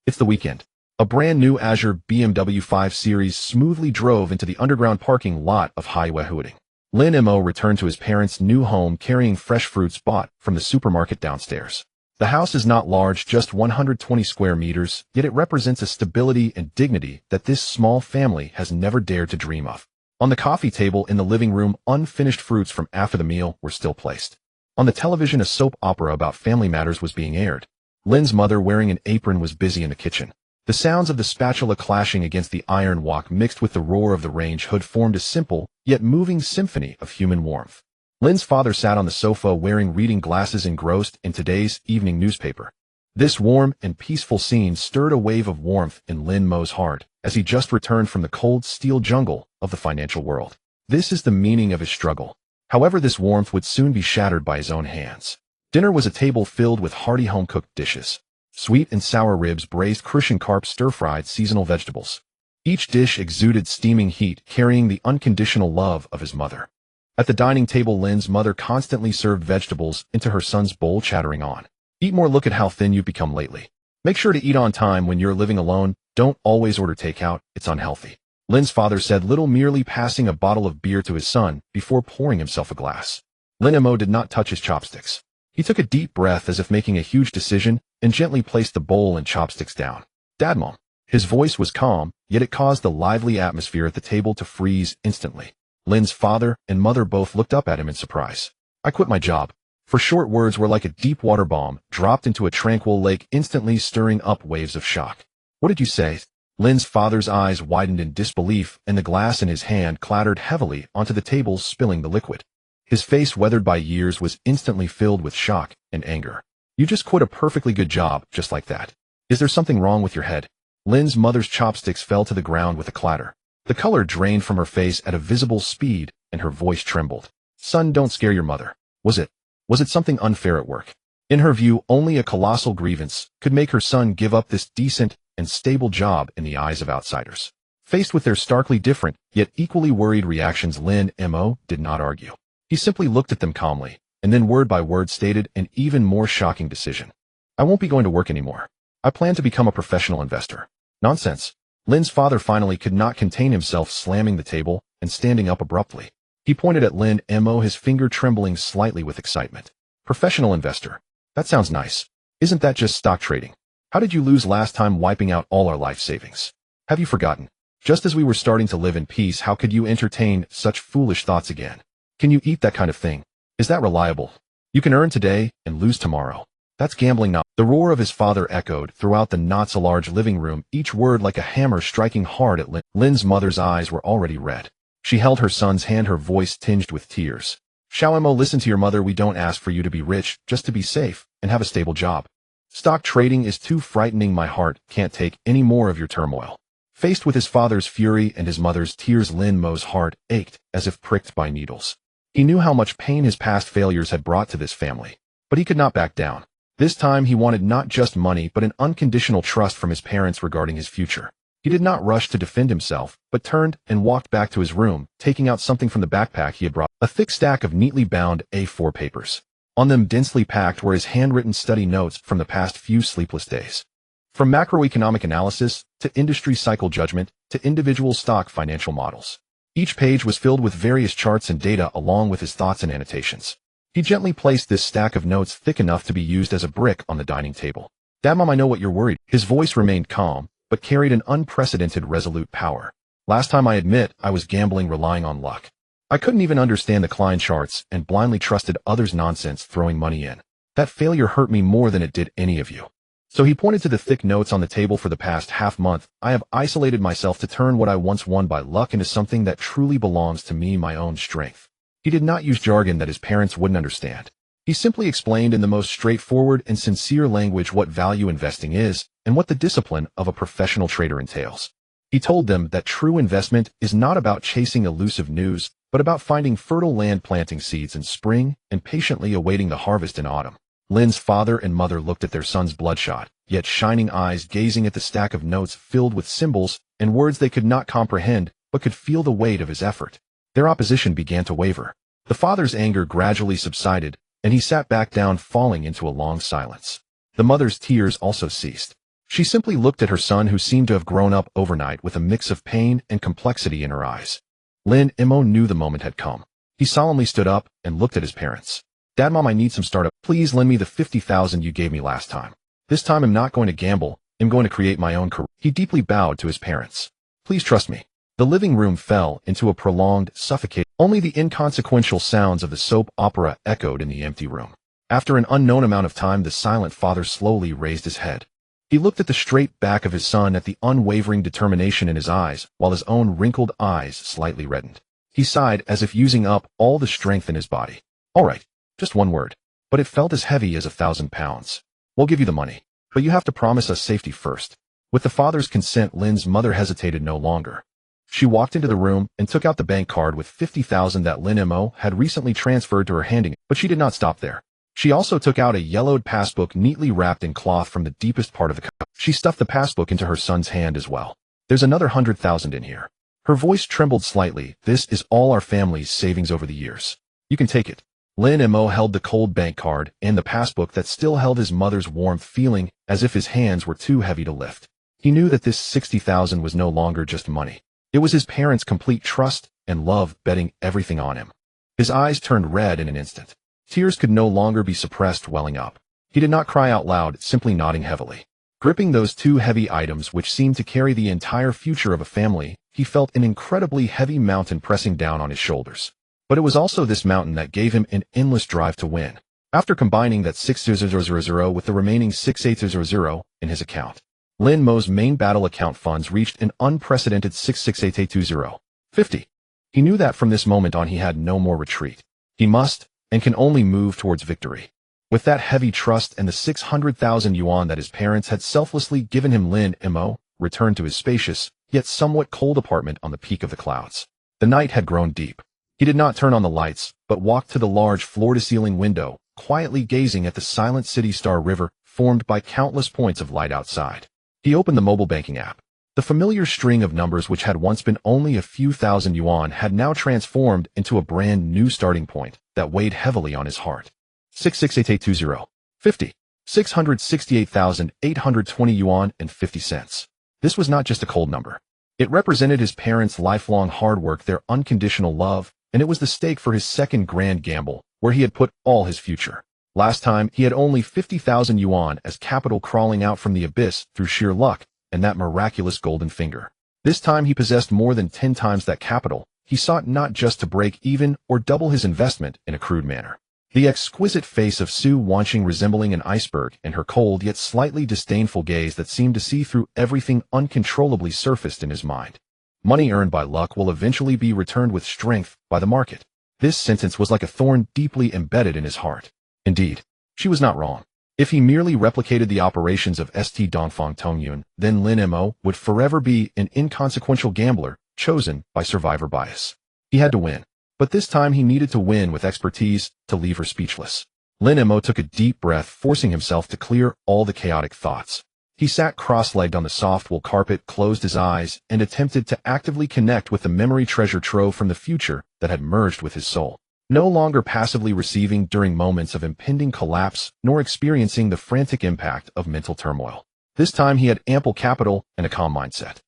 It's the weekend. A brand new Azure BMW 5 Series smoothly drove into the underground parking lot of Haiwei. Lin Mo returned to his parents' new home carrying fresh fruits bought from the supermarket downstairs. The house is not large, just 120 square meters, yet it represents a stability and dignity that this small family has never dared to dream of. On the coffee table in the living room, unfinished fruits from after the meal were still placed. On the television, a soap opera about family matters was being aired. Lin's mother, wearing an apron, was busy in the kitchen. The sounds of the spatula clashing against the iron wok mixed with the roar of the range hood formed a simple, yet moving symphony of human warmth. Lin's father sat on the sofa wearing reading glasses, engrossed in today's evening newspaper. This warm and peaceful scene stirred a wave of warmth in Lin Mo's heart as he just returned from the cold steel jungle of the financial world. This is the meaning of his struggle. However, this warmth would soon be shattered by his own hands. Dinner was a table filled with hearty home-cooked dishes. Sweet and sour ribs, braised crucian carp, stir-fried seasonal vegetables. Each dish exuded steaming heat, carrying the unconditional love of his mother. At the dining table, Lin's mother constantly served vegetables into her son's bowl, chattering on. Eat more, look at how thin you've become lately. Make sure to eat on time when you're living alone. Don't always order takeout, it's unhealthy. Lin's father said little, merely passing a bottle of beer to his son before pouring himself a glass. Lin Mo did not touch his chopsticks. He took a deep breath as if making a huge decision and gently placed the bowl and chopsticks down. Dad, Mom. His voice was calm, yet it caused the lively atmosphere at the table to freeze instantly. Lin's father and mother both looked up at him in surprise. I quit my job. For short words were like a deep water bomb dropped into a tranquil lake, instantly stirring up waves of shock. What did you say? Lin's father's eyes widened in disbelief, and the glass in his hand clattered heavily onto the table, spilling the liquid. His face, weathered by years, was instantly filled with shock and anger. You just quit a perfectly good job, just like that. Is there something wrong with your head? Lin's mother's chopsticks fell to the ground with a clatter. The color drained from her face at a visible speed, and her voice trembled. Son, don't scare your mother. Was it something unfair at work? In her view, only a colossal grievance could make her son give up this decent and stable job in the eyes of outsiders. Faced with their starkly different, yet equally worried reactions, Lin Mo did not argue. He simply looked at them calmly, and then word by word stated an even more shocking decision. I won't be going to work anymore. I plan to become a professional investor. Nonsense. Lin's father finally could not contain himself, slamming the table and standing up abruptly. He pointed at Lin Mo, his finger trembling slightly with excitement. Professional investor. That sounds nice. Isn't that just stock trading? How did you lose last time, wiping out all our life savings? Have you forgotten? Just as we were starting to live in peace, how could you entertain such foolish thoughts again? Can you eat that kind of thing? Is that reliable? You can earn today and lose tomorrow. That's gambling now. The roar of his father echoed throughout the not-so-large living room, each word like a hammer striking hard at Lin. Lin's mother's eyes were already red. She held her son's hand, her voice tinged with tears. Xiao Mo, listen to your mother. We don't ask for you to be rich, just to be safe and have a stable job. Stock trading is too frightening. My heart can't take any more of your turmoil. Faced with his father's fury and his mother's tears, Lin Mo's heart ached as if pricked by needles. He knew how much pain his past failures had brought to this family, but he could not back down. This time he wanted not just money but an unconditional trust from his parents regarding his future. He He did not rush to defend himself, but turned and walked back to his room, taking out something from the backpack he had brought, a thick stack of neatly bound A4 papers. On them, densely packed, were his handwritten study notes from the past few sleepless days. From macroeconomic analysis, to industry cycle judgment, to individual stock financial models. Each page was filled with various charts and data along with his thoughts and annotations. He gently placed this stack of notes thick enough to be used as a brick on the dining table. "Dad, Mom, I know what you're worried." His voice remained calm, but carried an unprecedented resolute power. "Last time, I admit, I was gambling, relying on luck. I couldn't even understand the Klein charts and blindly trusted others' nonsense throwing money in. That failure hurt me more than it did any of you." So he pointed to the thick notes on the table. "For the past half-month, I have isolated myself to turn what I once won by luck into something that truly belongs to me, my own strength." He did not use jargon that his parents wouldn't understand. He simply explained in the most straightforward and sincere language what value investing is and what the discipline of a professional trader entails. He told them that true investment is not about chasing elusive news, but about finding fertile land, planting seeds in spring, and patiently awaiting the harvest in autumn. Lynn's father and mother looked at their son's bloodshot, yet shining eyes, gazing at the stack of notes filled with symbols and words they could not comprehend, but could feel the weight of his effort. Their opposition began to waver. The father's anger gradually subsided, and he sat back down, falling into a long silence. The mother's tears also ceased. She simply looked at her son, who seemed to have grown up overnight with a mix of pain and complexity in her eyes. Lin Mo knew the moment had come. He solemnly stood up and looked at his parents. "Dad, Mom, I need some startup. Please lend me the 50,000 you gave me last time. This time I'm not going to gamble. I'm going to create my own career." He deeply bowed to his parents. "Please trust me." The living room fell into a prolonged, suffocating. Only the inconsequential sounds of the soap opera echoed in the empty room. After an unknown amount of time, the silent father slowly raised his head. He looked at the straight back of his son, at the unwavering determination in his eyes, while his own wrinkled eyes slightly reddened. He sighed, as if using up all the strength in his body. "All right, just one word." But it felt as heavy as 1,000 pounds. "We'll give you the money, but you have to promise us safety first." With the father's consent, Lynn's mother hesitated no longer. She walked into the room and took out the bank card with 50,000 that Lin Mo had recently transferred to her, handing it. But she did not stop there. She also took out a yellowed passbook neatly wrapped in cloth from the deepest part of the cup. She stuffed the passbook into her son's hand as well. "There's another 100,000 in here." Her voice trembled slightly. "This is all our family's savings over the years. You can take it." Lin Mo held the cold bank card and the passbook that still held his mother's warmth, feeling as if his hands were too heavy to lift. He knew that this 60,000 was no longer just money. It was his parents' complete trust and love betting everything on him. His eyes turned red in an instant. Tears could no longer be suppressed, welling up. He did not cry out loud, simply nodding heavily. Gripping those two heavy items which seemed to carry the entire future of a family, he felt an incredibly heavy mountain pressing down on his shoulders. But it was also this mountain that gave him an endless drive to win. After combining that 6,000 with the remaining 6,800 in his account, Lin Mo's main battle account funds reached an unprecedented 6,688,250. He knew that from this moment on he had no more retreat. He must, and can only, move towards victory. With that heavy trust and the 600,000 yuan that his parents had selflessly given him, Lin Mo returned to his spacious, yet somewhat cold apartment on the peak of the clouds. The night had grown deep. He did not turn on the lights, but walked to the large floor-to-ceiling window, quietly gazing at the silent city-star river formed by countless points of light outside. He opened the mobile banking app. The familiar string of numbers, which had once been only a few thousand yuan, had now transformed into a brand new starting point that weighed heavily on his heart. 6,688,250. 668,820 yuan and 50 cents. This was not just a cold number. It represented his parents' lifelong hard work, their unconditional love, and it was the stake for his second grand gamble, where he had put all his future. Last time, he had only 50,000 yuan as capital crawling out from the abyss through sheer luck and that miraculous golden finger. This time he possessed more than 10 times that capital. He sought not just to break even or double his investment in a crude manner. The exquisite face of Su Wanqing resembling an iceberg, and her cold yet slightly disdainful gaze that seemed to see through everything uncontrollably surfaced in his mind. Money earned by luck will eventually be returned with strength by the market. This sentence was like a thorn deeply embedded in his heart. Indeed, she was not wrong. If he merely replicated the operations of St. Dongfang Tongyun, then Lin Mo would forever be an inconsequential gambler chosen by survivor bias. He had to win. But this time he needed to win with expertise to leave her speechless. Lin Mo took a deep breath, forcing himself to clear all the chaotic thoughts. He sat cross-legged on the soft wool carpet, closed his eyes, and attempted to actively connect with the memory treasure trove from the future that had merged with his soul. No longer passively receiving during moments of impending collapse, nor experiencing the frantic impact of mental turmoil. This time he had ample capital and a calm mindset.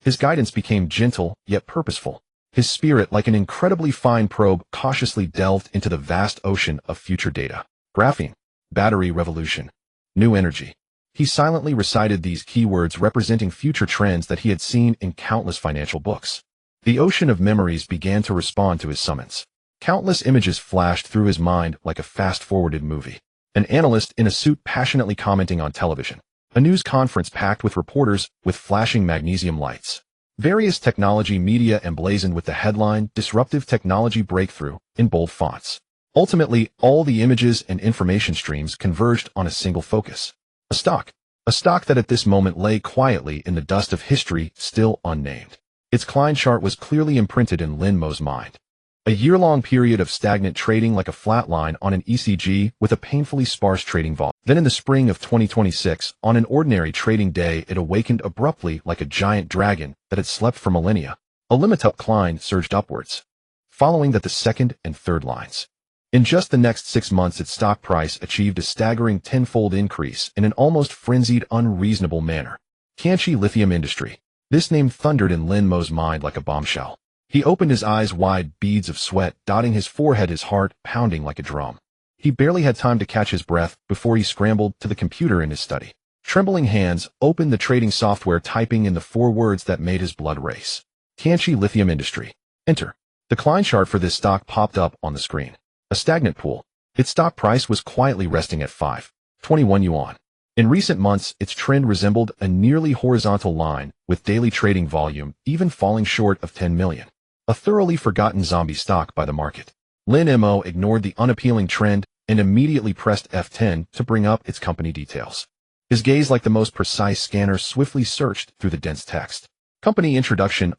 His guidance became gentle, yet purposeful. His spirit, like an incredibly fine probe, cautiously delved into the vast ocean of future data. Graphene, battery revolution, new energy. He silently recited these keywords representing future trends that he had seen in countless financial books. The ocean of memories began to respond to his summons. Countless images flashed through his mind like a fast-forwarded movie. An analyst in a suit passionately commenting on television. A news conference packed with reporters with flashing magnesium lights. Various technology media emblazoned with the headline, "Disruptive Technology Breakthrough," in bold fonts. Ultimately, all the images and information streams converged on a single focus. A stock that at this moment lay quietly in the dust of history, still unnamed. Its Klein chart was clearly imprinted in Lin Mo's mind. A year-long period of stagnant trading like a flat line on an ECG with a painfully sparse trading volume. Then in the spring of 2026, on an ordinary trading day, it awakened abruptly like a giant dragon that had slept for millennia. A limit-up Klein surged upwards, following that the second and third lines. In just the next 6 months, its stock price achieved a staggering tenfold increase in an almost frenzied, unreasonable manner. Tianqi Lithium Industry. This name thundered in Lin Mo's mind like a bombshell. He opened his eyes wide, beads of sweat dotting his forehead, his heart pounding like a drum. He barely had time to catch his breath before he scrambled to the computer in his study. Trembling hands opened the trading software, typing in the 4 words that made his blood race. Tianqi Lithium Industry. Enter. The Klein chart for this stock popped up on the screen. A stagnant pool. Its stock price was quietly resting at 5.21 yuan. In recent months, its trend resembled a nearly horizontal line, with daily trading volume even falling short of 10 million. A thoroughly forgotten zombie stock by the market. Lin Mo ignored the unappealing trend and immediately pressed F10 to bring up its company details. His gaze, like the most precise scanner, swiftly searched through the dense text. Company introduction,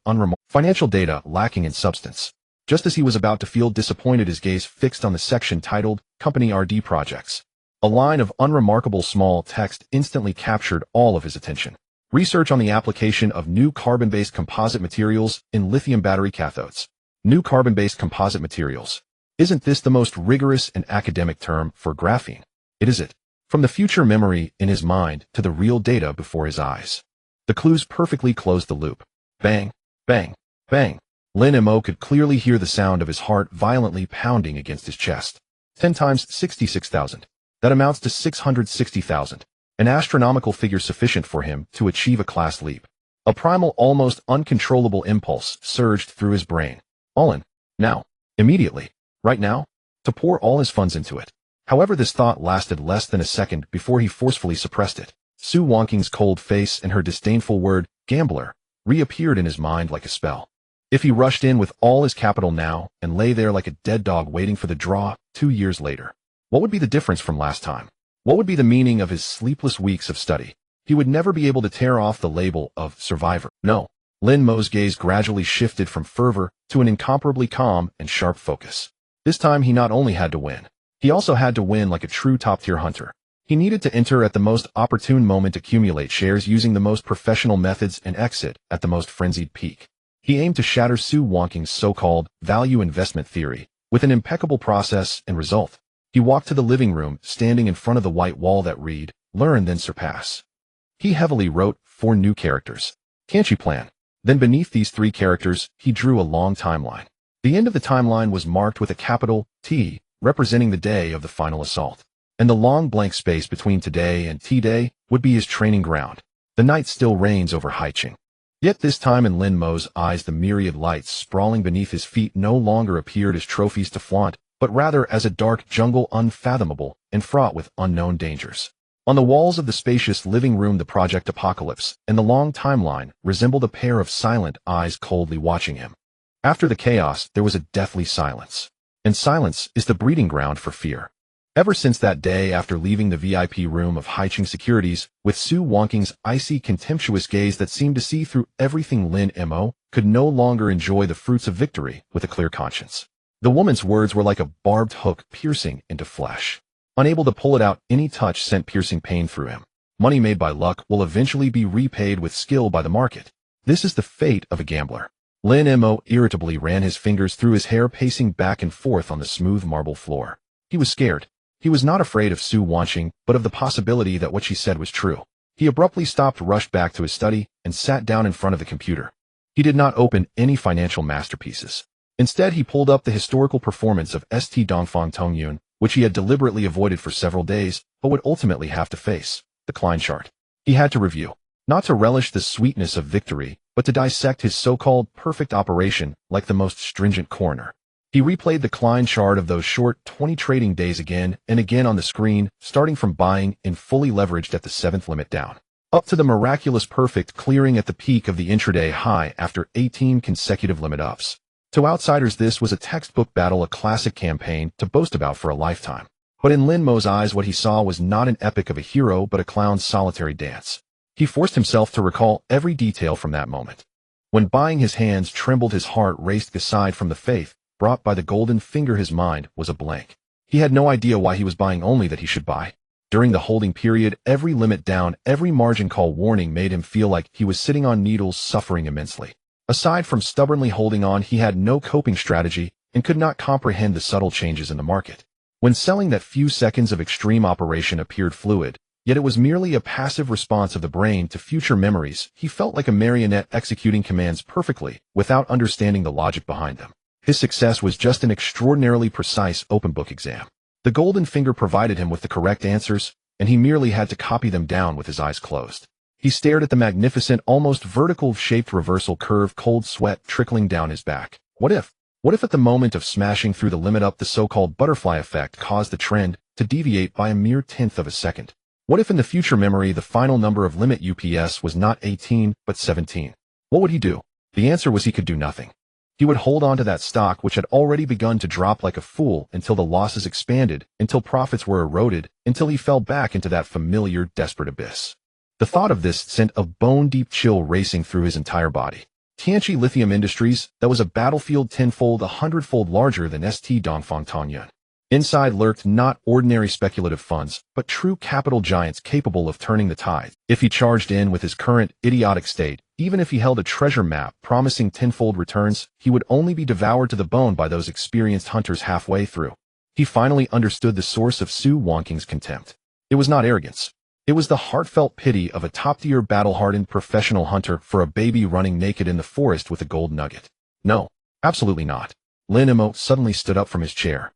financial data lacking in substance. Just as he was about to feel disappointed, his gaze fixed on the section titled Company RD Projects. A line of unremarkable small text instantly captured all of his attention. Research on the application of new carbon-based composite materials in lithium battery cathodes. New carbon-based composite materials. Isn't this the most rigorous and academic term for graphene? It is it. From the future memory in his mind to the real data before his eyes. The clues perfectly closed the loop. Bang, bang, bang. Lin Mo could clearly hear the sound of his heart violently pounding against his chest. 10 times 66,000. That amounts to 660,000. An astronomical figure sufficient for him to achieve a class leap. A primal, almost uncontrollable impulse surged through his brain. All in. Now. Immediately. Right now. To pour all his funds into it. However, this thought lasted less than a second before he forcefully suppressed it. Su Wangqing's cold face and her disdainful word, gambler, reappeared in his mind like a spell. If he rushed in with all his capital now and lay there like a dead dog waiting for the draw 2 years later, what would be the difference from last time? What would be the meaning of his sleepless weeks of study? He would never be able to tear off the label of survivor. No. Lin Mo's gaze gradually shifted from fervor to an incomparably calm and sharp focus. This time he not only had to win, he also had to win like a true top-tier hunter. He needed to enter at the most opportune moment, accumulate shares using the most professional methods, and exit at the most frenzied peak. He aimed to shatter Su Wangqing's so-called value investment theory with an impeccable process and result. He walked to the living room, standing in front of the white wall that read, "Learn, then surpass." He heavily wrote 4 new characters. Tianqi plan. Then beneath these 3 characters, he drew a long timeline. The end of the timeline was marked with a capital T, representing the day of the final assault. And the long blank space between today and T-Day would be his training ground. The night still reigns over Haiqing. Yet this time in Lin Mo's eyes, the myriad lights sprawling beneath his feet no longer appeared as trophies to flaunt, but rather as a dark jungle unfathomable and fraught with unknown dangers. On the walls of the spacious living room, the Project Apocalypse and the long timeline resembled a pair of silent eyes coldly watching him. After the chaos, there was a deathly silence. And silence is the breeding ground for fear. Ever since that day after leaving the VIP room of Haiqing Securities, with Su Wangqing's icy, contemptuous gaze that seemed to see through everything, Lin Mo could no longer enjoy the fruits of victory with a clear conscience. The woman's words were like a barbed hook piercing into flesh. Unable to pull it out, any touch sent piercing pain through him. Money made by luck will eventually be repaid with skill by the market. This is the fate of a gambler. Lin Mo irritably ran his fingers through his hair, pacing back and forth on the smooth marble floor. He was scared. He was not afraid of Su Wanqing, but of the possibility that what she said was true. He abruptly stopped, rushed back to his study, and sat down in front of the computer. He did not open any financial masterpieces. Instead, he pulled up the historical performance of St. Dongfang Tongyun, which he had deliberately avoided for several days, but would ultimately have to face. The Klein chart. He had to review. Not to relish the sweetness of victory, but to dissect his so-called perfect operation like the most stringent coroner. He replayed the Klein chart of those short 20 trading days again and again on the screen, starting from buying in fully leveraged at the 7th limit down, up to the miraculous perfect clearing at the peak of the intraday high after 18 consecutive limit ups. To outsiders, this was a textbook battle, a classic campaign to boast about for a lifetime. But in Lin Mo's eyes, what he saw was not an epic of a hero but a clown's solitary dance. He forced himself to recall every detail from that moment. When buying, his hands trembled, his heart raced. Aside from the faith brought by the golden finger, his mind was a blank. He had no idea why he was buying, only that he should buy. During the holding period, every limit down, every margin call warning made him feel like he was sitting on needles, suffering immensely. Aside from stubbornly holding on, he had no coping strategy and could not comprehend the subtle changes in the market. When selling, that few seconds of extreme operation appeared fluid, yet it was merely a passive response of the brain to future memories. He felt like a marionette executing commands perfectly, without understanding the logic behind them. His success was just an extraordinarily precise open book exam. The golden finger provided him with the correct answers, and he merely had to copy them down with his eyes closed. He stared at the magnificent, almost vertical-shaped reversal curve, cold sweat trickling down his back. What if at the moment of smashing through the limit up, the so-called butterfly effect caused the trend to deviate by a mere 1/10 of a second? What if in the future memory the final number of limit UPS was not 18, but 17? What would he do? The answer was he could do nothing. He would hold on to that stock, which had already begun to drop like a fool, until the losses expanded, until profits were eroded, until he fell back into that familiar, desperate abyss. The thought of this sent a bone-deep chill racing through his entire body. Tianqi Lithium Industries, that was a battlefield 10-fold, 100-fold larger than St. Dongfang Tongyun. Inside lurked not ordinary speculative funds, but true capital giants capable of turning the tide. If he charged in with his current idiotic state, even if he held a treasure map promising 10-fold returns, he would only be devoured to the bone by those experienced hunters halfway through. He finally understood the source of Su Wanqing's contempt. It was not arrogance. It was the heartfelt pity of a top-tier, battle-hardened professional hunter for a baby running naked in the forest with a gold nugget. No, absolutely not. Lin Mo suddenly stood up from his chair.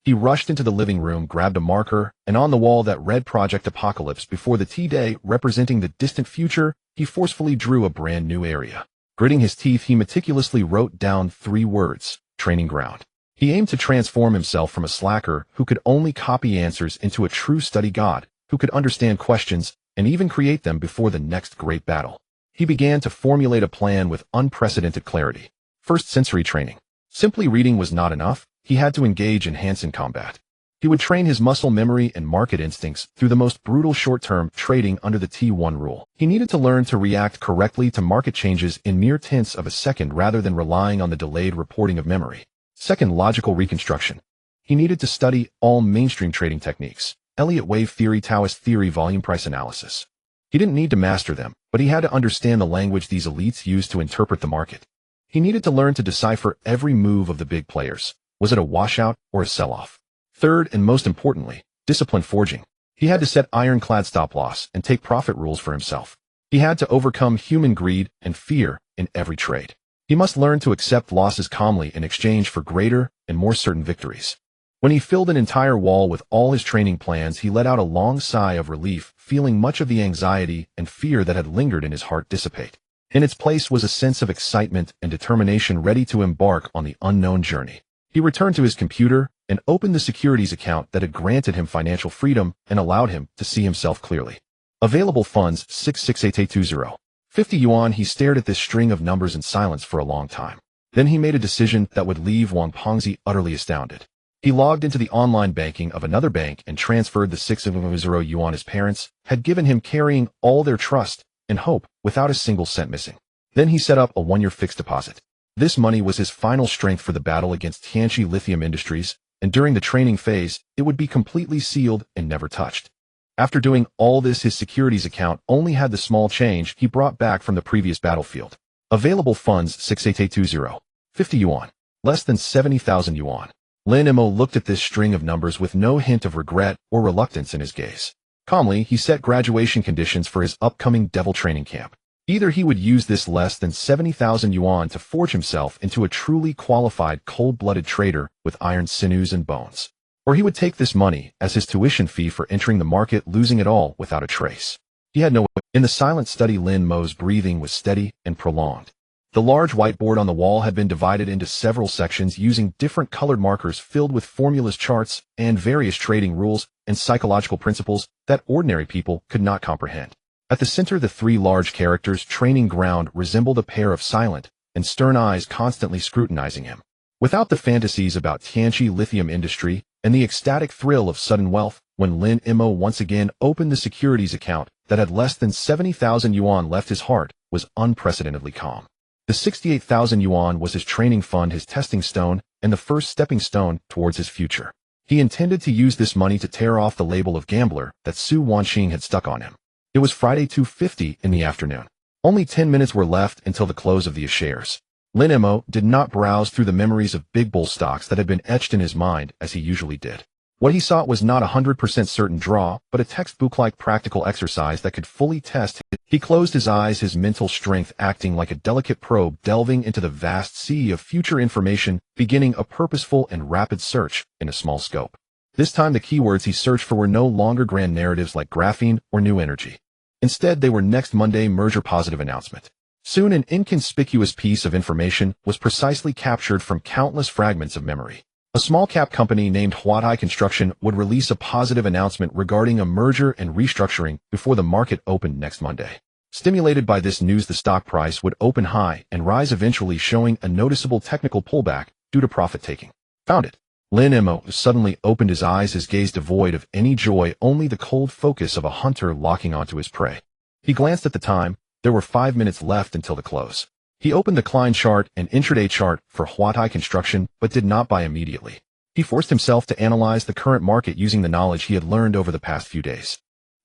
He rushed into the living room, grabbed a marker, and on the wall that read Project Apocalypse before the T-Day, representing the distant future, he forcefully drew a brand new area. Gritting his teeth, he meticulously wrote down 3 words: training ground. He aimed to transform himself from a slacker who could only copy answers into a true study god, who could understand questions and even create them before the next great battle. He began to formulate a plan with unprecedented clarity. First, sensory training. Simply reading was not enough. He had to engage in hands-on combat. He would train his muscle memory and market instincts through the most brutal short-term trading under the T1 rule. He needed to learn to react correctly to market changes in mere 1/10 of a second rather than relying on the delayed reporting of memory. Second, logical reconstruction. He needed to study all mainstream trading techniques: Elliott wave theory, Taoist theory, volume price analysis. He didn't need to master them, but he had to understand the language these elites used to interpret the market. He needed to learn to decipher every move of the big players. Was it a washout or a sell-off? Third, and most importantly, discipline forging. He had to set ironclad stop-loss and take profit rules for himself. He had to overcome human greed and fear in every trade. He must learn to accept losses calmly in exchange for greater and more certain victories. When he filled an entire wall with all his training plans, he let out a long sigh of relief, feeling much of the anxiety and fear that had lingered in his heart dissipate. In its place was a sense of excitement and determination, ready to embark on the unknown journey. He returned to his computer and opened the securities account that had granted him financial freedom and allowed him to see himself clearly. Available funds 668820. 50 yuan. He stared at this string of numbers in silence for a long time. Then he made a decision that would leave Wang Pengzi utterly astounded. He logged into the online banking of another bank and transferred the 600 yuan his parents had given him, carrying all their trust and hope without a single cent missing. Then he set up a 1-year fixed deposit. This money was his final strength for the battle against Tianqi Lithium Industries, and during the training phase, it would be completely sealed and never touched. After doing all this, his securities account only had the small change he brought back from the previous battlefield. Available funds 6820. 50 yuan. Less than 70,000 yuan. Lin Mo looked at this string of numbers with no hint of regret or reluctance in his gaze. Calmly, he set graduation conditions for his upcoming devil training camp. Either he would use this less than 70,000 yuan to forge himself into a truly qualified cold-blooded trader with iron sinews and bones, or he would take this money as his tuition fee for entering the market, losing it all without a trace. He had no. In the silent study, Lin Mo's breathing was steady and prolonged. The large whiteboard on the wall had been divided into several sections using different colored markers filled with formulas, charts, and various trading rules and psychological principles that ordinary people could not comprehend. At the center, the three large characters "training ground" resembled a pair of silent and stern eyes constantly scrutinizing him. Without the fantasies about Tianqi lithium industry and the ecstatic thrill of sudden wealth, when Lin Mo once again opened the securities account that had less than 70,000 yuan left, his heart was unprecedentedly calm. The 68,000 yuan was his training fund, his testing stone, and the first stepping stone towards his future. He intended to use this money to tear off the label of gambler that Su Wanxing had stuck on him. It was Friday 2:50 in the afternoon. Only 10 minutes were left until the close of the shares. Lin Mo did not browse through the memories of big bull stocks that had been etched in his mind as he usually did. What he sought was not a 100% certain draw, but a textbook-like practical exercise that could fully test him. He closed his eyes, his mental strength acting like a delicate probe delving into the vast sea of future information, beginning a purposeful and rapid search in a small scope. This time the keywords he searched for were no longer grand narratives like graphene or new energy. Instead, they were next Monday merger positive announcement. Soon an inconspicuous piece of information was precisely captured from countless fragments of memory. A small-cap company named Huatai Construction would release a positive announcement regarding a merger and restructuring before the market opened next Monday. Stimulated by this news, the stock price would open high and rise, eventually showing a noticeable technical pullback due to profit-taking. Found it. Lin Mo suddenly opened his eyes, his gaze devoid of any joy, only the cold focus of a hunter locking onto his prey. He glanced at the time. There were 5 minutes left until the close. He opened the Klein chart and intraday chart for Huatai Construction, but did not buy immediately. He forced himself to analyze the current market using the knowledge he had learned over the past few days.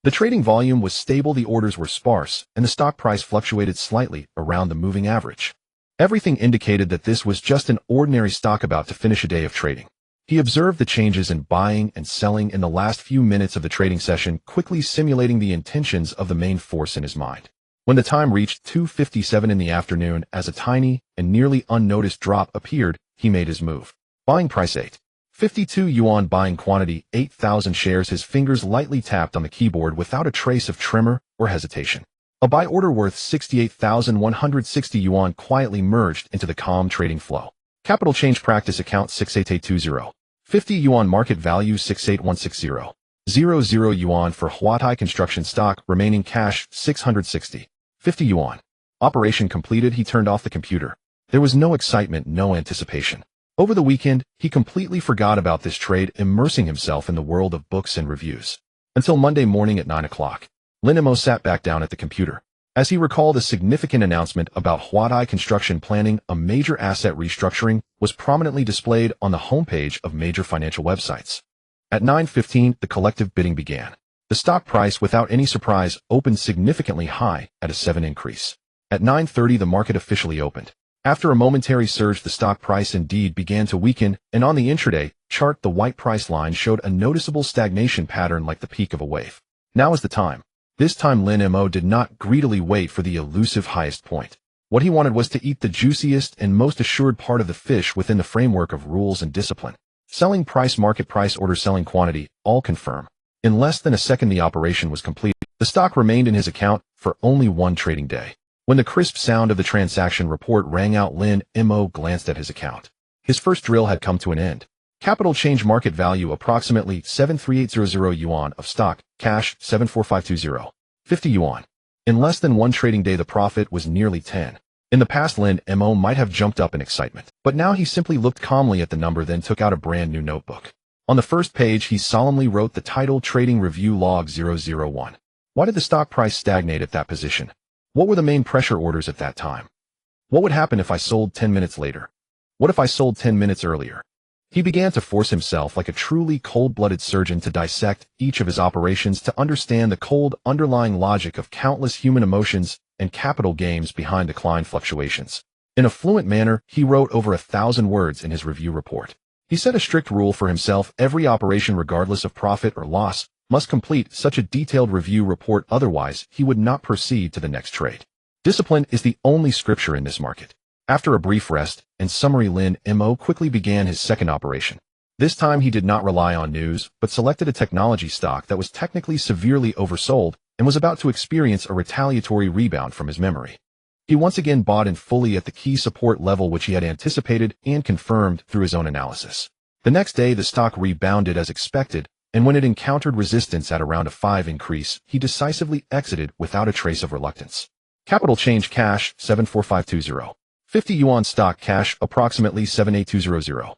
The trading volume was stable, the orders were sparse, and the stock price fluctuated slightly around the moving average. Everything indicated that this was just an ordinary stock about to finish a day of trading. He observed the changes in buying and selling in the last few minutes of the trading session, quickly simulating the intentions of the main force in his mind. When the time reached 2:57 in the afternoon, as a tiny and nearly unnoticed drop appeared, he made his move. Buying price 8.52 yuan, buying quantity 8,000 shares. His fingers lightly tapped on the keyboard without a trace of tremor or hesitation. A buy order worth 68,160 yuan quietly merged into the calm trading flow. Capital change practice account 68820. 50 yuan, market value 68160. 00 yuan for Huatai Construction stock, remaining cash 660. 50 yuan. Operation completed. He turned off the computer. There was no excitement, no anticipation. Over the weekend, he completely forgot about this trade, immersing himself in the world of books and reviews. Until Monday morning at 9 o'clock. Lin Mo sat back down at the computer. As he recalled, a significant announcement about Huatai Construction planning a major asset restructuring was prominently displayed on the homepage of major financial websites. At 9:15, the collective bidding began. The stock price, without any surprise, opened significantly high at a 7% increase. At 9:30, the market officially opened. After a momentary surge, the stock price indeed began to weaken, and on the intraday chart, the white price line showed a noticeable stagnation pattern like the peak of a wave. Now is the time. This time Lin Mo did not greedily wait for the elusive highest point. What he wanted was to eat the juiciest and most assured part of the fish within the framework of rules and discipline. Selling price, market price, order, selling quantity, all confirm. In less than a second, the operation was complete. The stock remained in his account for only one trading day. When the crisp sound of the transaction report rang out, Lin Mo glanced at his account. His first drill had come to an end. Capital change, market value approximately 73800 yuan of stock, cash 74520. 50 yuan. In less than one trading day, the profit was nearly 10. In the past, Lin Mo might have jumped up in excitement, but now he simply looked calmly at the number, then took out a brand new notebook. On the first page, he solemnly wrote the title: Trading Review Log 001. Why did the stock price stagnate at that position? What were the main pressure orders at that time? What would happen if I sold 10 minutes later? What if I sold 10 minutes earlier? He began to force himself like a truly cold-blooded surgeon to dissect each of his operations to understand the cold underlying logic of countless human emotions and capital games behind decline fluctuations. In a fluent manner, he wrote over 1,000 words in his review report. He set a strict rule for himself: every operation, regardless of profit or loss, must complete such a detailed review report, otherwise he would not proceed to the next trade. Discipline is the only scripture in this market. After a brief rest and summary, Lin Mo quickly began his second operation. This time he did not rely on news, but selected a technology stock that was technically severely oversold and was about to experience a retaliatory rebound from his memory. He once again bought in fully at the key support level, which he had anticipated and confirmed through his own analysis. The next day the stock rebounded as expected, and when it encountered resistance at around a 5 increase, he decisively exited without a trace of reluctance. Capital change: cash 74520. 50 yuan stock cash approximately 78200.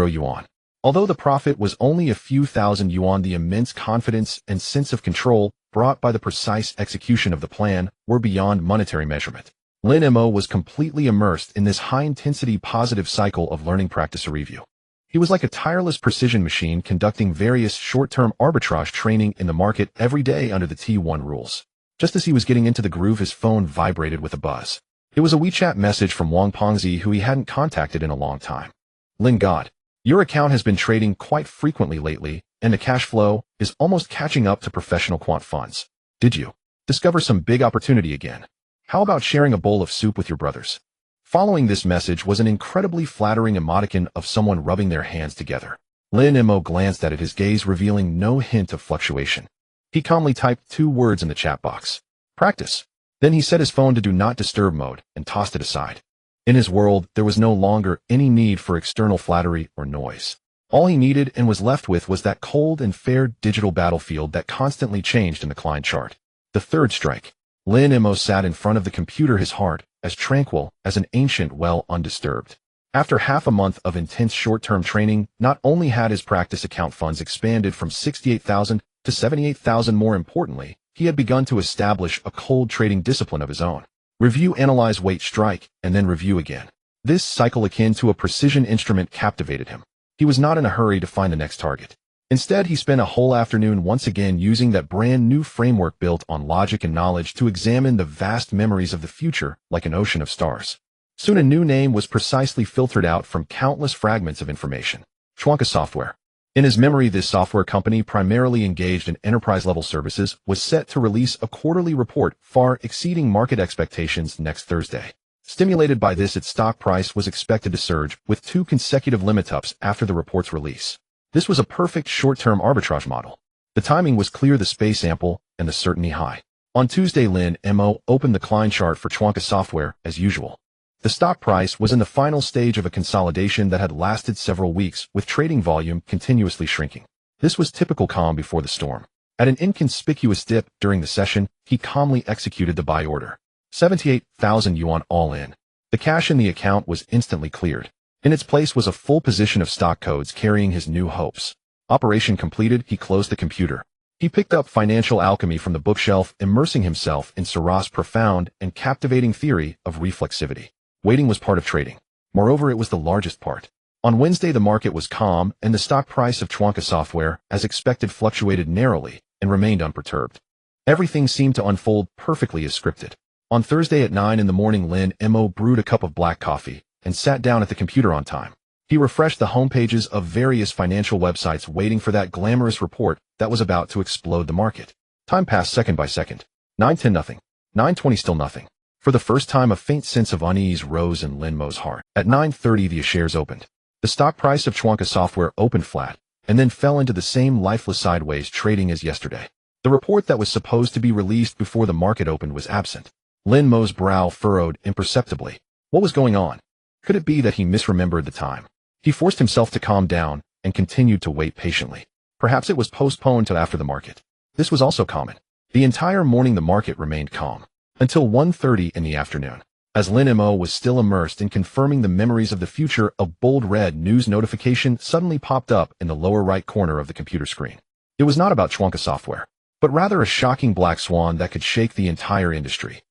Yuan. Although the profit was only a few thousand yuan, the immense confidence and sense of control brought by the precise execution of the plan were beyond monetary measurement. Lin Mo was completely immersed in this high-intensity positive cycle of learning, practice, review. He was like a tireless precision machine conducting various short-term arbitrage training in the market every day under the T1 rules. Just as he was getting into the groove, his phone vibrated with a buzz. It was a WeChat message from Wang Pengzi, who he hadn't contacted in a long time. Lin God, your account has been trading quite frequently lately, and the cash flow is almost catching up to professional quant funds. Did you discover some big opportunity again? How about sharing a bowl of soup with your brothers? Following this message was an incredibly flattering emoticon of someone rubbing their hands together. Lin Mo glanced at it, his gaze revealing no hint of fluctuation. He calmly typed 2 words in the chat box: practice. Then he set his phone to do not disturb mode and tossed it aside. In his world, there was no longer any need for external flattery or noise. All he needed and was left with was that cold and fair digital battlefield that constantly changed in the client chart. The third strike. Lin Mo sat in front of the computer, his heart as tranquil as an ancient well, undisturbed. After half a month of intense short-term training, not only had his practice account funds expanded from 68,000 to 78,000, more importantly, he had begun to establish a cold trading discipline of his own. Review, analyze, wait, strike, and then review again. This cycle, akin to a precision instrument, captivated him. He was not in a hurry to find the next target. Instead, he spent a whole afternoon once again using that brand new framework built on logic and knowledge to examine the vast memories of the future like an ocean of stars. Soon a new name was precisely filtered out from countless fragments of information: Chuanka Software. In his memory, this software company, primarily engaged in enterprise-level services, was set to release a quarterly report far exceeding market expectations next Thursday. Stimulated by this, its stock price was expected to surge, with 2 consecutive limit-ups after the report's release. This was a perfect short-term arbitrage model. The timing was clear, the space ample, and the certainty high. On Tuesday, Lin Mo opened the client chart for Chuanka Software as usual. The stock price was in the final stage of a consolidation that had lasted several weeks, with trading volume continuously shrinking. This was typical calm before the storm. At an inconspicuous dip during the session, he calmly executed the buy order. 78,000 yuan all in. The cash in the account was instantly cleared. In its place was a full position of stock codes carrying his new hopes. Operation completed, he closed the computer. He picked up Financial Alchemy from the bookshelf, immersing himself in Seurat's profound and captivating theory of reflexivity. Waiting was part of trading. Moreover, it was the largest part. On Wednesday, the market was calm, and the stock price of Chuanka Software, as expected, fluctuated narrowly and remained unperturbed. Everything seemed to unfold perfectly as scripted. On Thursday at 9 in the morning, Lin Mo brewed a cup of black coffee and sat down at the computer on time. He refreshed the homepages of various financial websites, waiting for that glamorous report that was about to explode the market. Time passed second by second. 9:10 nothing. 9:20 still nothing. For the first time, a faint sense of unease rose in Lin Mo's heart. At 9:30, the shares opened. The stock price of Chuanka Software opened flat, and then fell into the same lifeless sideways trading as yesterday. The report that was supposed to be released before the market opened was absent. Lin Mo's brow furrowed imperceptibly. What was going on? Could it be that he misremembered the time? He forced himself to calm down and continued to wait patiently. Perhaps it was postponed till after the market. This was also common. The entire morning the market remained calm, until 1:30 in the afternoon. As Lin Mo was still immersed in confirming the memories of the future, a bold red news notification suddenly popped up in the lower right corner of the computer screen. It was not about Chuanka Software, but rather a shocking black swan that could shake the entire industry.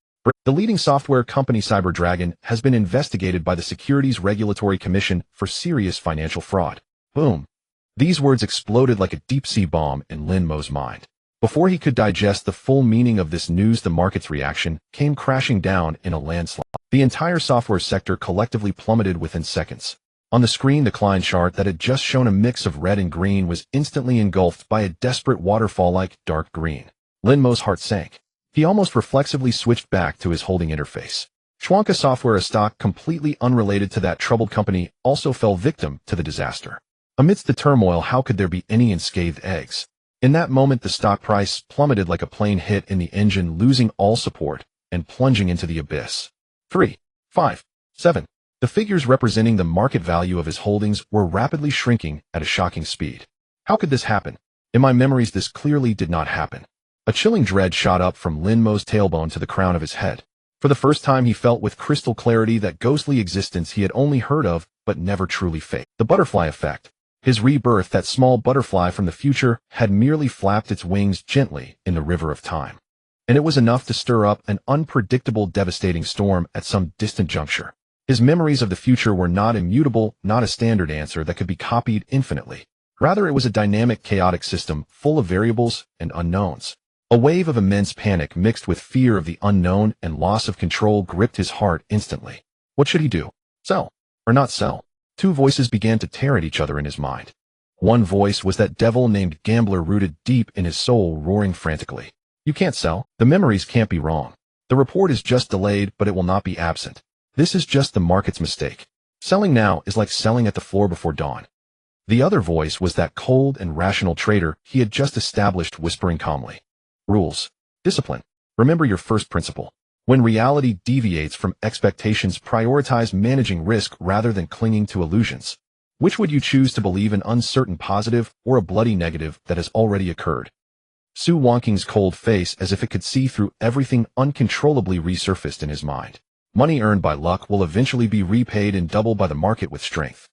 The leading software company CyberDragon has been investigated by the Securities Regulatory Commission for serious financial fraud. Boom. These words exploded like a deep-sea bomb in Lin Mo's mind. Before he could digest the full meaning of this news, the market's reaction came crashing down in a landslide. The entire software sector collectively plummeted within seconds. On the screen, the Klein chart that had just shown a mix of red and green was instantly engulfed by a desperate waterfall like dark green. Lin Mo's heart sank. He almost reflexively switched back to his holding interface. Schwanka Software, a stock completely unrelated to that troubled company, also fell victim to the disaster. Amidst the turmoil, how could there be any unscathed eggs? In that moment, the stock price plummeted like a plane hit in the engine, losing all support and plunging into the abyss. 3, 5, 7. The figures representing the market value of his holdings were rapidly shrinking at a shocking speed. How could this happen? In my memories, this clearly did not happen. A chilling dread shot up from Lin Mo's tailbone to the crown of his head. For the first time, he felt with crystal clarity that ghostly existence he had only heard of but never truly faced. The butterfly effect. His rebirth, that small butterfly from the future, had merely flapped its wings gently in the river of time. And it was enough to stir up an unpredictable, devastating storm at some distant juncture. His memories of the future were not immutable, not a standard answer that could be copied infinitely. Rather, it was a dynamic, chaotic system full of variables and unknowns. A wave of immense panic mixed with fear of the unknown and loss of control gripped his heart instantly. What should he do? Sell or not sell? Two voices began to tear at each other in his mind. One voice was that devil named gambler rooted deep in his soul, roaring frantically. You can't sell. The memories can't be wrong. The report is just delayed, but it will not be absent. This is just the market's mistake. Selling now is like selling at the floor before dawn. The other voice was that cold and rational trader he had just established, whispering calmly. Rules. Discipline. Remember your first principle. When reality deviates from expectations, prioritize managing risk rather than clinging to illusions. Which would you choose to believe, an uncertain positive or a bloody negative that has already occurred? Su Wangqing's cold face, as if it could see through everything, uncontrollably resurfaced in his mind. Money earned by luck will eventually be repaid in double by the market with strength.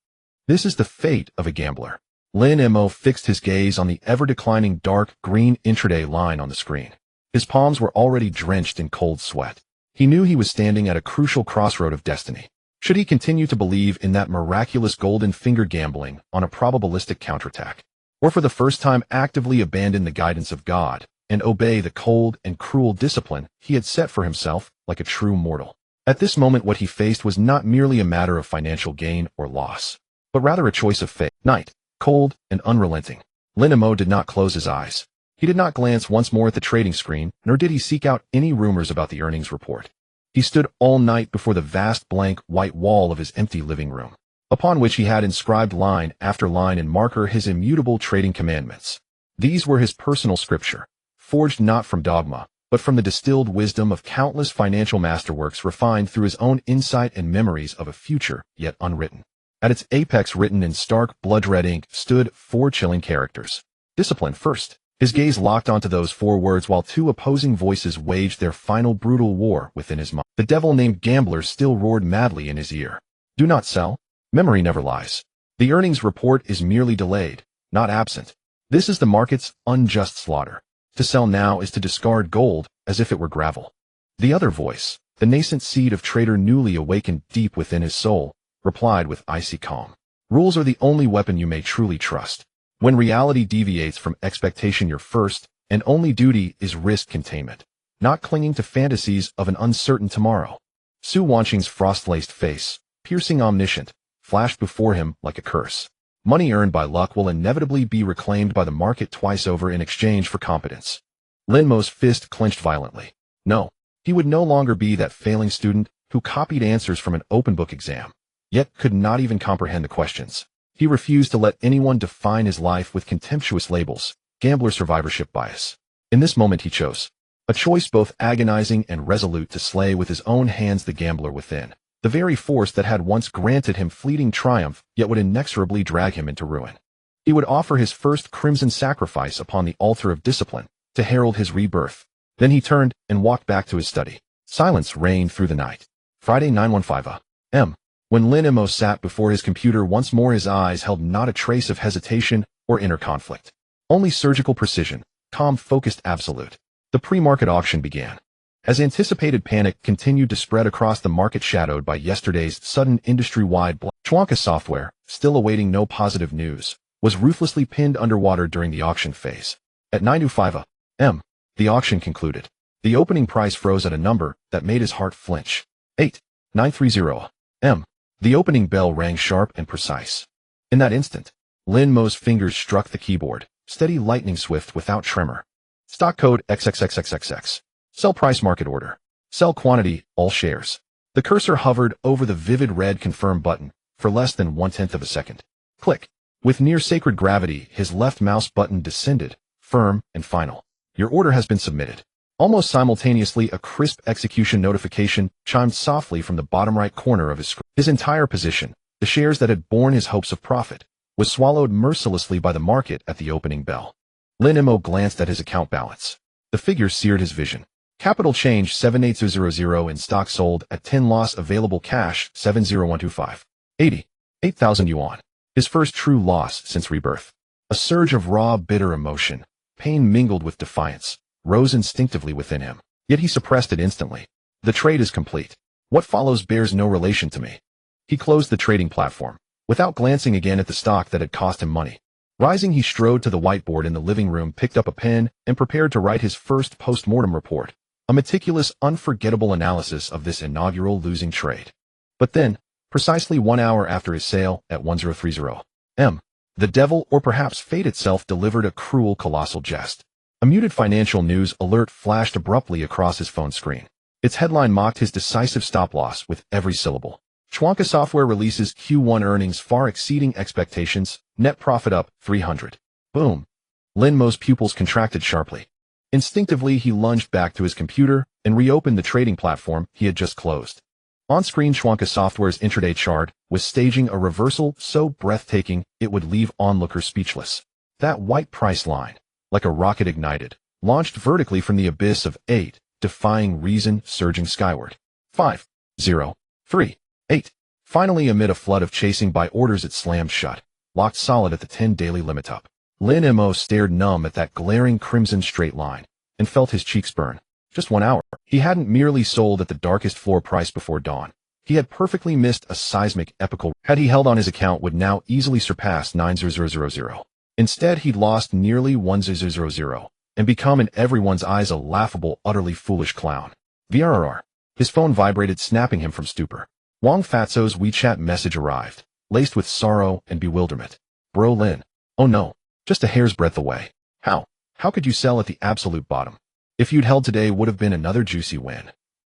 This is the fate of a gambler. Lin Mo fixed his gaze on the ever-declining dark green intraday line on the screen. His palms were already drenched in cold sweat. He knew he was standing at a crucial crossroad of destiny. Should he continue to believe in that miraculous golden finger, gambling on a probabilistic counterattack? Or for the first time actively abandon the guidance of God and obey the cold and cruel discipline he had set for himself like a true mortal? At this moment, what he faced was not merely a matter of financial gain or loss, but rather a choice of fate. Night. Cold and unrelenting. Lin Mo did not close his eyes. He did not glance once more at the trading screen, nor did he seek out any rumors about the earnings report. He stood all night before the vast blank white wall of his empty living room, upon which he had inscribed line after line in marker his immutable trading commandments. These were his personal scripture, forged not from dogma, but from the distilled wisdom of countless financial masterworks, refined through his own insight and memories of a future yet unwritten. At its apex, written in stark blood-red ink, stood 4 chilling characters. Discipline first. His gaze locked onto those 4 words while 2 opposing voices waged their final brutal war within his mind. The devil named gambler still roared madly in his ear. Do not sell. Memory never lies. The earnings report is merely delayed, not absent. This is the market's unjust slaughter. To sell now is to discard gold as if it were gravel. The other voice, the nascent seed of trader newly awakened deep within his soul, replied with icy calm. Rules are the only weapon you may truly trust. When reality deviates from expectation, your first and only duty is risk containment, not clinging to fantasies of an uncertain tomorrow. Su Wangqing's frost-laced face, piercing omniscient, flashed before him like a curse. Money earned by luck will inevitably be reclaimed by the market twice over in exchange for competence. Lin Mo's fist clenched violently. No, he would no longer be that failing student who copied answers from an open book exam, yet could not even comprehend the questions. He refused to let anyone define his life with contemptuous labels, gambler survivorship bias. In this moment he chose. A choice both agonizing and resolute, to slay with his own hands the gambler within, the very force that had once granted him fleeting triumph, yet would inexorably drag him into ruin. He would offer his first crimson sacrifice upon the altar of discipline, to herald his rebirth. Then he turned and walked back to his study. Silence reigned through the night. Friday 9:15 a.m. When Lin Mo sat before his computer once more, his eyes held not a trace of hesitation or inner conflict. Only surgical precision, calm, focused, absolute. The pre-market auction began. As anticipated panic continued to spread across the market shadowed by yesterday's sudden industry-wide Schwanka Software, still awaiting no positive news, was ruthlessly pinned underwater during the auction phase. At 9:05 a.m., the auction concluded. The opening price froze at a number that made his heart flinch. 9:30 a.m. The opening bell rang sharp and precise. In that instant, Lin Mo's fingers struck the keyboard, steady lightning swift without tremor. Stock code XXXXXX. Sell price market order. Sell quantity, all shares. The cursor hovered over the vivid red confirm button for less than 1/10 of a second. Click. With near sacred gravity, his left mouse button descended, firm and final. Your order has been submitted. Almost simultaneously, a crisp execution notification chimed softly from the bottom right corner of his screen. His entire position, the shares that had borne his hopes of profit, was swallowed mercilessly by the market at the opening bell. Lin Mo glanced at his account balance. The figure seared his vision. Capital change 78000 in stock sold at 10 loss available cash 70125. 8,000 yuan. His first true loss since rebirth. A surge of raw, bitter emotion, pain mingled with defiance, rose instinctively within him. Yet he suppressed it instantly. The trade is complete. What follows bears no relation to me. He closed the trading platform, without glancing again at the stock that had cost him money. Rising, he strode to the whiteboard in the living room, picked up a pen, and prepared to write his first post-mortem report. A meticulous, unforgettable analysis of this inaugural losing trade. But then, precisely 1 hour after his sale, at 1030 a.m., the devil, or perhaps fate itself, delivered a cruel, colossal jest. A muted financial news alert flashed abruptly across his phone screen. Its headline mocked his decisive stop-loss with every syllable. Schwanka Software releases Q1 earnings far exceeding expectations, net profit up 300. Boom. Lin Mo's pupils contracted sharply. Instinctively, he lunged back to his computer and reopened the trading platform he had just closed. On-screen, Schwanka Software's intraday chart was staging a reversal so breathtaking it would leave onlookers speechless. That white price line, like a rocket ignited, launched vertically from the abyss of 8, defying reason, surging skyward. 5, 0, 3, 8. Finally, amid a flood of chasing buy orders, it slammed shut, locked solid at the 10-daily limit up. Lin Mo stared numb at that glaring crimson straight line and felt his cheeks burn. Just 1 hour. He hadn't merely sold at the darkest floor price before dawn. He had perfectly missed a seismic epical. Had he held on, his account would now easily surpass 9,000. Instead, he'd lost nearly 1,000 and become in everyone's eyes a laughable, utterly foolish clown. VRR. His phone vibrated, snapping him from stupor. Wang Fatso's WeChat message arrived, laced with sorrow and bewilderment. Bro Lin. Oh no. Just a hair's breadth away. How could you sell at the absolute bottom? If you'd held today, would have been another juicy win.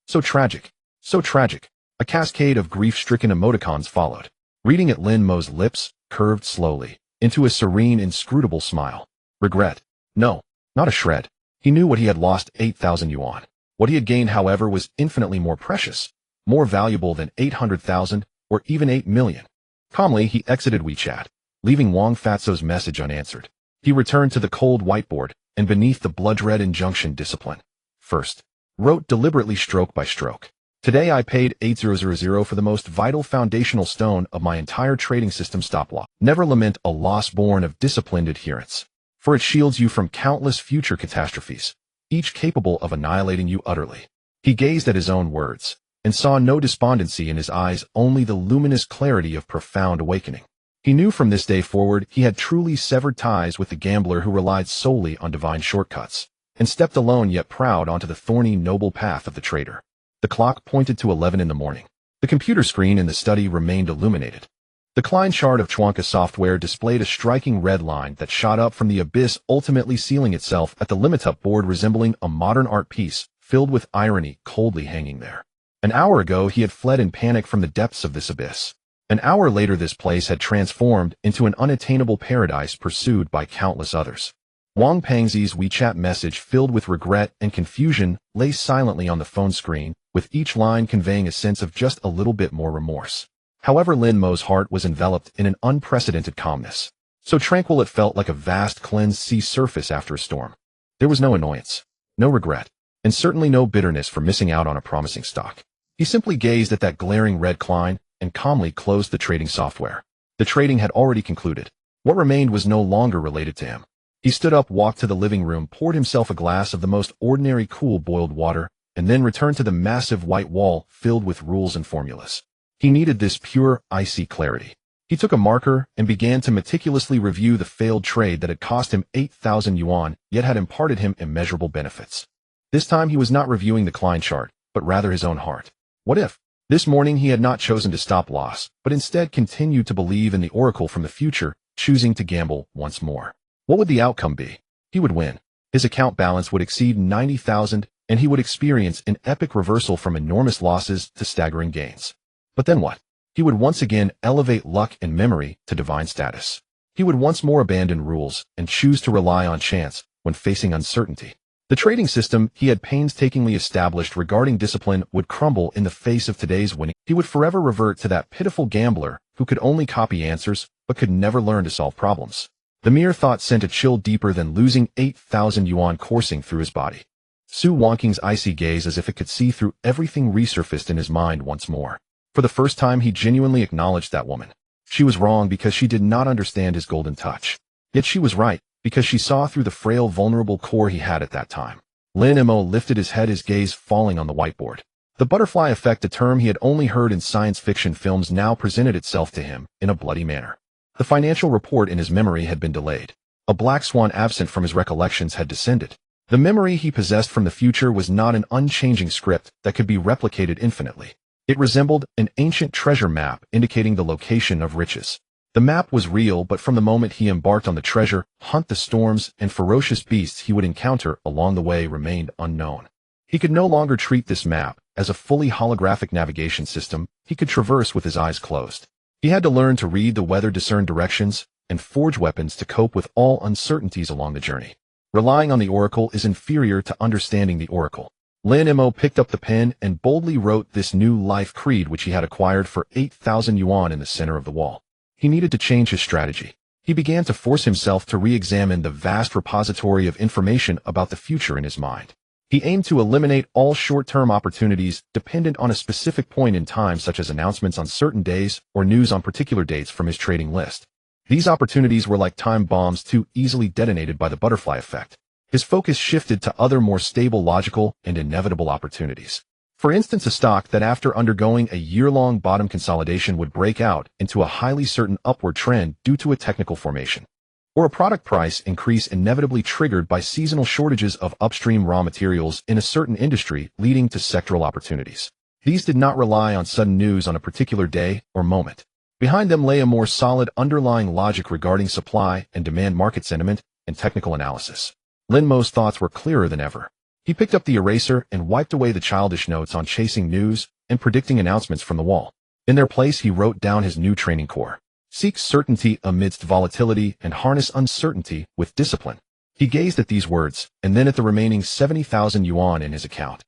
So tragic. So tragic. A cascade of grief-stricken emoticons followed. Reading at Lin Mo's lips curved slowly into a serene, inscrutable smile. Regret. No, not a shred. He knew what he had lost, 8,000 yuan. What he had gained, however, was infinitely more precious, more valuable than 800,000 or even 8 million. Calmly, he exited WeChat, leaving Wang Fatso's message unanswered. He returned to the cold whiteboard, and beneath the blood-red injunction, discipline. First, wrote deliberately stroke by stroke. Today I paid 8,000 for the most vital foundational stone of my entire trading system, stop-loss. Never lament a loss born of disciplined adherence, for it shields you from countless future catastrophes, each capable of annihilating you utterly. He gazed at his own words, and saw no despondency in his eyes, only the luminous clarity of profound awakening. He knew from this day forward he had truly severed ties with the gambler who relied solely on divine shortcuts, and stepped alone yet proud onto the thorny, noble path of the trader. The clock pointed to 11 in the morning. The computer screen in the study remained illuminated. The Klein chart of Schwanka Software displayed a striking red line that shot up from the abyss, ultimately sealing itself at the limit-up board, resembling a modern art piece filled with irony, coldly hanging there. An hour ago, he had fled in panic from the depths of this abyss. An hour later, this place had transformed into an unattainable paradise pursued by countless others. Wang Pangzi's WeChat message, filled with regret and confusion, lay silently on the phone screen, with each line conveying a sense of just a little bit more remorse. However, Lin Mo's heart was enveloped in an unprecedented calmness. So tranquil it felt like a vast cleansed sea surface after a storm. There was no annoyance, no regret, and certainly no bitterness for missing out on a promising stock. He simply gazed at that glaring red Klein and calmly closed the trading software. The trading had already concluded. What remained was no longer related to him. He stood up, walked to the living room, poured himself a glass of the most ordinary cool boiled water, and then return to the massive white wall filled with rules and formulas. He needed this pure, icy clarity. He took a marker and began to meticulously review the failed trade that had cost him 8,000 yuan, yet had imparted him immeasurable benefits. This time he was not reviewing the Klein chart, but rather his own heart. What if? This morning he had not chosen to stop loss, but instead continued to believe in the oracle from the future, choosing to gamble once more. What would the outcome be? He would win. His account balance would exceed 90,000, and he would experience an epic reversal from enormous losses to staggering gains. But then what? He would once again elevate luck and memory to divine status. He would once more abandon rules and choose to rely on chance when facing uncertainty. The trading system he had painstakingly established regarding discipline would crumble in the face of today's winning. He would forever revert to that pitiful gambler who could only copy answers but could never learn to solve problems. The mere thought sent a chill deeper than losing 8,000 yuan coursing through his body. Su Wangqing's icy gaze as if it could see through everything resurfaced in his mind once more. For the first time he genuinely acknowledged that woman. She was wrong because she did not understand his golden touch. Yet she was right, because she saw through the frail, vulnerable core he had at that time. Lin Mo lifted his head, his gaze falling on the whiteboard. The butterfly effect, a term he had only heard in science fiction films, now presented itself to him in a bloody manner. The financial report in his memory had been delayed. A black swan absent from his recollections had descended. The memory he possessed from the future was not an unchanging script that could be replicated infinitely. It resembled an ancient treasure map indicating the location of riches. The map was real, but from the moment he embarked on the treasure hunt, the storms and ferocious beasts he would encounter along the way remained unknown. He could no longer treat this map as a fully holographic navigation system he could traverse with his eyes closed. He had to learn to read the weather, discern directions, and forge weapons to cope with all uncertainties along the journey. Relying on the oracle is inferior to understanding the oracle. Lin Mo picked up the pen and boldly wrote this new life creed which he had acquired for 8,000 yuan in the center of the wall. He needed to change his strategy. He began to force himself to re-examine the vast repository of information about the future in his mind. He aimed to eliminate all short-term opportunities dependent on a specific point in time, such as announcements on certain days or news on particular dates from his trading list. These opportunities were like time bombs too easily detonated by the butterfly effect. His focus shifted to other more stable, logical, and inevitable opportunities. For instance, a stock that after undergoing a year-long bottom consolidation would break out into a highly certain upward trend due to a technical formation. Or a product price increase inevitably triggered by seasonal shortages of upstream raw materials in a certain industry, leading to sectoral opportunities. These did not rely on sudden news on a particular day or moment. Behind them lay a more solid underlying logic regarding supply and demand, market sentiment, and technical analysis. Lin Mo's thoughts were clearer than ever. He picked up the eraser and wiped away the childish notes on chasing news and predicting announcements from the wall. In their place, he wrote down his new training core. Seek certainty amidst volatility and harness uncertainty with discipline. He gazed at these words, and then at the remaining 70,000 yuan in his account.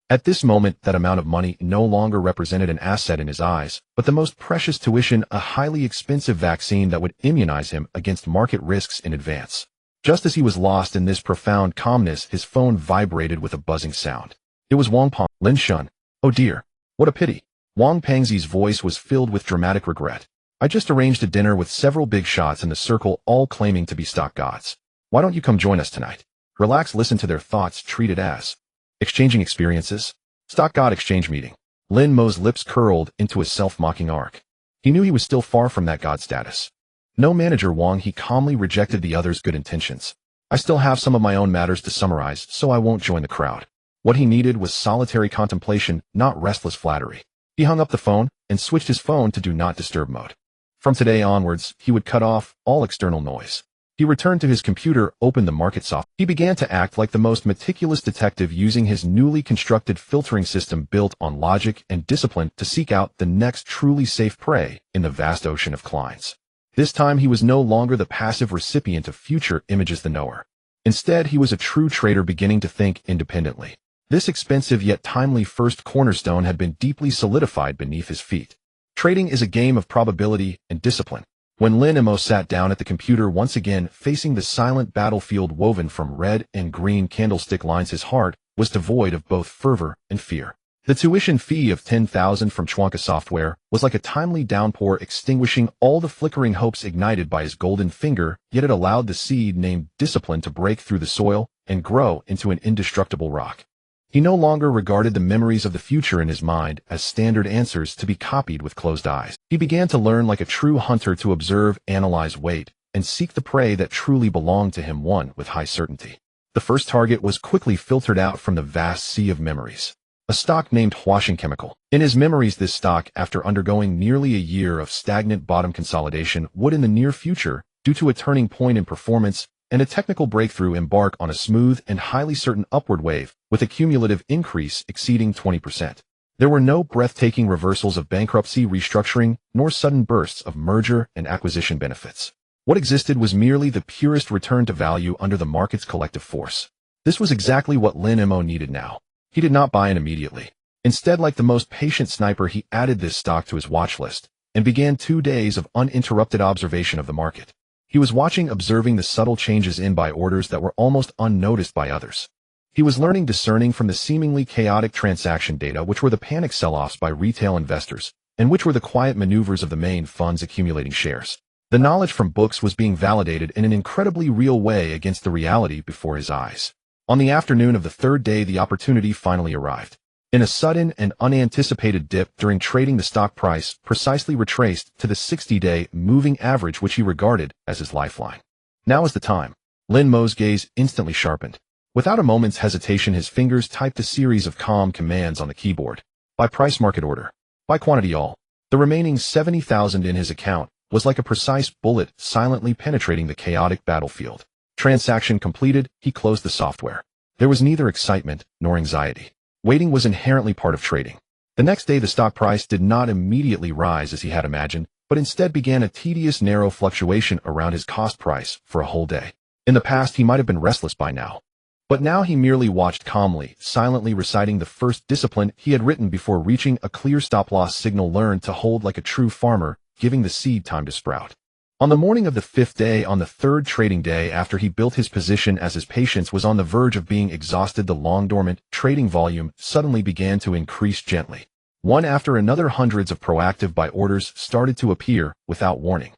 At this moment, that amount of money no longer represented an asset in his eyes, but the most precious tuition, a highly expensive vaccine that would immunize him against market risks in advance. Just as he was lost in this profound calmness, his phone vibrated with a buzzing sound. It was Wang Peng. Lin Shun. Oh dear. What a pity. Wang Pengzi's voice was filled with dramatic regret. I just arranged a dinner with several big shots in the circle, all claiming to be stock gods. Why don't you come join us tonight? Relax, listen to their thoughts, treat it as exchanging experiences. Stock god exchange meeting. Lin Mo's lips curled into a self-mocking arc. He knew he was still far from that god status. No manager Wang, he calmly rejected the other's good intentions. I still have some of my own matters to summarize, so I won't join the crowd. What he needed was solitary contemplation, not restless flattery. He hung up the phone and switched his phone to do not disturb mode. From today onwards, he would cut off all external noise. He returned to his computer, opened the market software. He began to act like the most meticulous detective, using his newly constructed filtering system built on logic and discipline to seek out the next truly safe prey in the vast ocean of Kleins. This time he was no longer the passive recipient of future images, the knower. Instead, he was a true trader beginning to think independently. This expensive yet timely first cornerstone had been deeply solidified beneath his feet. Trading is a game of probability and discipline. When Lin Mo sat down at the computer once again, facing the silent battlefield woven from red and green candlestick lines, his heart was devoid of both fervor and fear. The tuition fee of 10,000 from Chuanka Software was like a timely downpour, extinguishing all the flickering hopes ignited by his golden finger, yet it allowed the seed named discipline to break through the soil and grow into an indestructible rock. He no longer regarded the memories of the future in his mind as standard answers to be copied with closed eyes. He began to learn like a true hunter to observe, analyze, wait, and seek the prey that truly belonged to him, one with high certainty. The first target was quickly filtered out from the vast sea of memories. A stock named Huasheng Chemical. In his memories, this stock, after undergoing nearly a year of stagnant bottom consolidation, would in the near future, due to a turning point in performance and a technical breakthrough, embark on a smooth and highly certain upward wave, with a cumulative increase exceeding 20%. There were no breathtaking reversals of bankruptcy restructuring, nor sudden bursts of merger and acquisition benefits. What existed was merely the purest return to value under the market's collective force. This was exactly what Lin Mo needed now. He did not buy in immediately. Instead, like the most patient sniper, he added this stock to his watch list and began 2 days of uninterrupted observation of the market. He was observing the subtle changes in buy orders that were almost unnoticed by others. He was discerning from the seemingly chaotic transaction data, which were the panic sell-offs by retail investors, and which were the quiet maneuvers of the main funds accumulating shares. The knowledge from books was being validated in an incredibly real way against the reality before his eyes. On the afternoon of the third day, the opportunity finally arrived. In a sudden and unanticipated dip during trading, the stock price precisely retraced to the 60-day moving average, which he regarded as his lifeline. Now is the time. Lin Mo's gaze instantly sharpened. Without a moment's hesitation, his fingers typed a series of calm commands on the keyboard. By price, market order. By quantity, all. The remaining 70,000 in his account was like a precise bullet silently penetrating the chaotic battlefield. Transaction completed, he closed the software. There was neither excitement nor anxiety. Waiting was inherently part of trading. The next day, the stock price did not immediately rise as he had imagined, but instead began a tedious, narrow fluctuation around his cost price for a whole day. In the past, he might have been restless by now. But now he merely watched calmly, silently reciting the first discipline he had written before reaching a clear stop-loss signal: learn to hold like a true farmer, giving the seed time to sprout. On the morning of the 5th day, on the 3rd trading day after he built his position as his patience was on the verge of being exhausted, the long-dormant trading volume suddenly began to increase gently. One after another, hundreds of proactive buy orders started to appear without warning.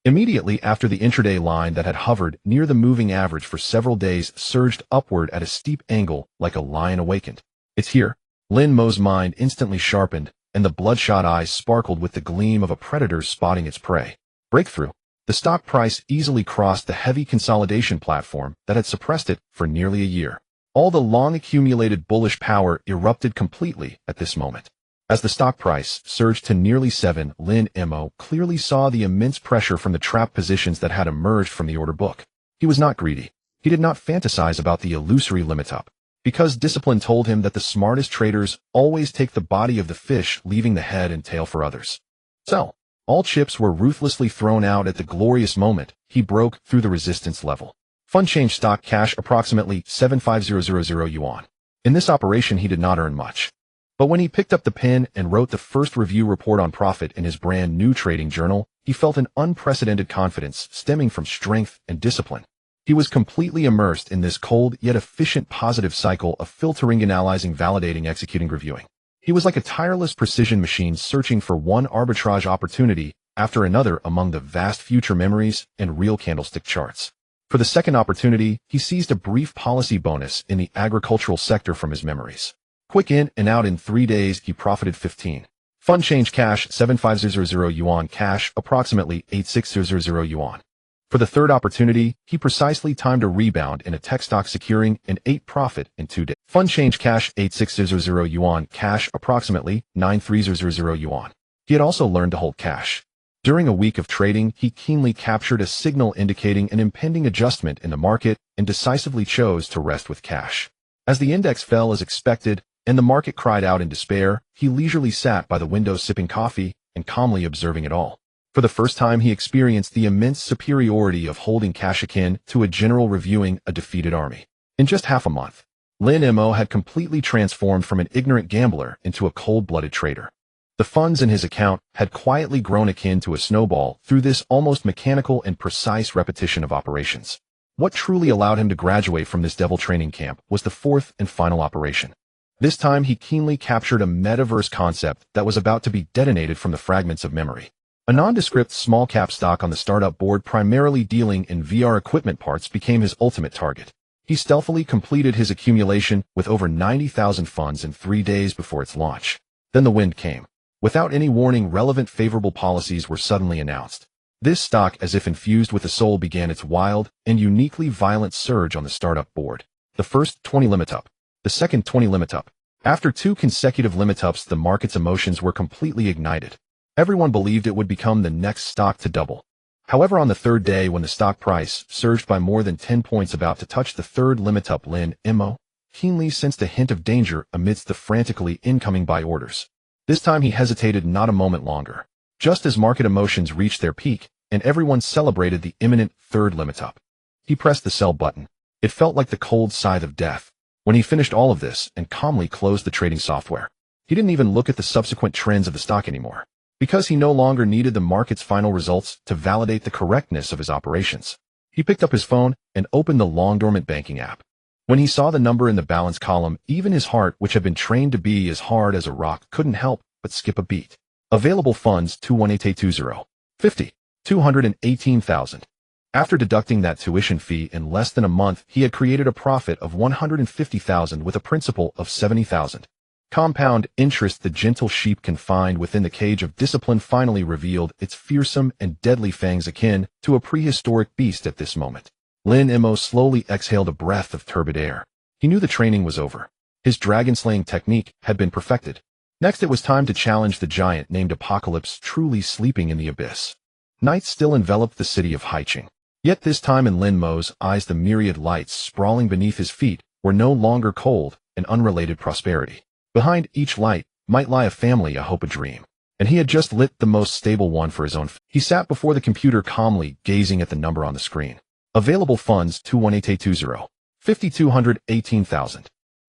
Immediately after, the intraday line that had hovered near the moving average for several days surged upward at a steep angle like a lion awakened. It's here. Lin Mo's mind instantly sharpened, and the bloodshot eyes sparkled with the gleam of a predator spotting its prey. Breakthrough. The stock price easily crossed the heavy consolidation platform that had suppressed it for nearly a year. All the long-accumulated bullish power erupted completely at this moment. As the stock price surged to nearly 7, Lin Mo clearly saw the immense pressure from the trap positions that had emerged from the order book. He was not greedy. He did not fantasize about the illusory limit up, because discipline told him that the smartest traders always take the body of the fish, leaving the head and tail for others. Sell. All chips were ruthlessly thrown out at the glorious moment he broke through the resistance level. Fund change stock cash approximately 75000 yuan. In this operation, he did not earn much. But when he picked up the pen and wrote the first review report on profit in his brand new trading journal, he felt an unprecedented confidence stemming from strength and discipline. He was completely immersed in this cold yet efficient positive cycle of filtering, analyzing, validating, executing, reviewing. He was like a tireless precision machine searching for one arbitrage opportunity after another among the vast future memories and real candlestick charts. For the second opportunity, he seized a brief policy bonus in the agricultural sector from his memories. Quick in and out, in 3 days, he profited 15. Fund change cash 7500 yuan, cash approximately 8600 yuan. For the third opportunity, he precisely timed a rebound in a tech stock, securing an 8 profit in 2 days. Fund change cash 8600 yuan, cash approximately 9300 yuan. He had also learned to hold cash. During a week of trading, he keenly captured a signal indicating an impending adjustment in the market and decisively chose to rest with cash. As the index fell as expected and the market cried out in despair, he leisurely sat by the window sipping coffee and calmly observing it all. For the first time, he experienced the immense superiority of holding cash, akin to a general reviewing a defeated army. In just half a month, Lin Mo had completely transformed from an ignorant gambler into a cold-blooded trader. The funds in his account had quietly grown akin to a snowball through this almost mechanical and precise repetition of operations. What truly allowed him to graduate from this devil training camp was the fourth and final operation. This time, he keenly captured a metaverse concept that was about to be detonated from the fragments of memory. A nondescript small-cap stock on the startup board, primarily dealing in VR equipment parts, became his ultimate target. He stealthily completed his accumulation with over 90,000 funds in 3 days before its launch. Then the wind came. Without any warning, relevant favorable policies were suddenly announced. This stock, as if infused with a soul, began its wild and uniquely violent surge on the startup board. The first 20 limit up. The second 20 limit up. After 2 consecutive limit ups, the market's emotions were completely ignited. Everyone believed it would become the next stock to double. However, on the third day, when the stock price surged by more than 10 points about to touch the third limit up, Lin Mo keenly sensed a hint of danger amidst the frantically incoming buy orders. This time he hesitated not a moment longer. Just as market emotions reached their peak and everyone celebrated the imminent third limit up, he pressed the sell button. It felt like the cold scythe of death. When he finished all of this and calmly closed the trading software, he didn't even look at the subsequent trends of the stock anymore, because he no longer needed the market's final results to validate the correctness of his operations. He picked up his phone and opened the long-dormant banking app. When he saw the number in the balance column, even his heart, which had been trained to be as hard as a rock, couldn't help but skip a beat. Available funds 21820. 50. 218,000. After deducting that tuition fee in less than a month, he had created a profit of 150,000 with a principal of 70,000. Compound interest. The gentle sheep confined within the cage of discipline finally revealed its fearsome and deadly fangs, akin to a prehistoric beast at this moment. Lin Mo slowly exhaled a breath of turbid air. He knew the training was over. His dragon-slaying technique had been perfected. Next, it was time to challenge the giant named Apocalypse, truly sleeping in the abyss. Night still enveloped the city of Haiching. Yet this time in Lin Mo's eyes, the myriad lights sprawling beneath his feet were no longer cold and unrelated prosperity. Behind each light might lie a family, a hope, a dream. And he had just lit the most stable one for his own. He sat before the computer calmly, gazing at the number on the screen. Available funds 21820. 5,218,000.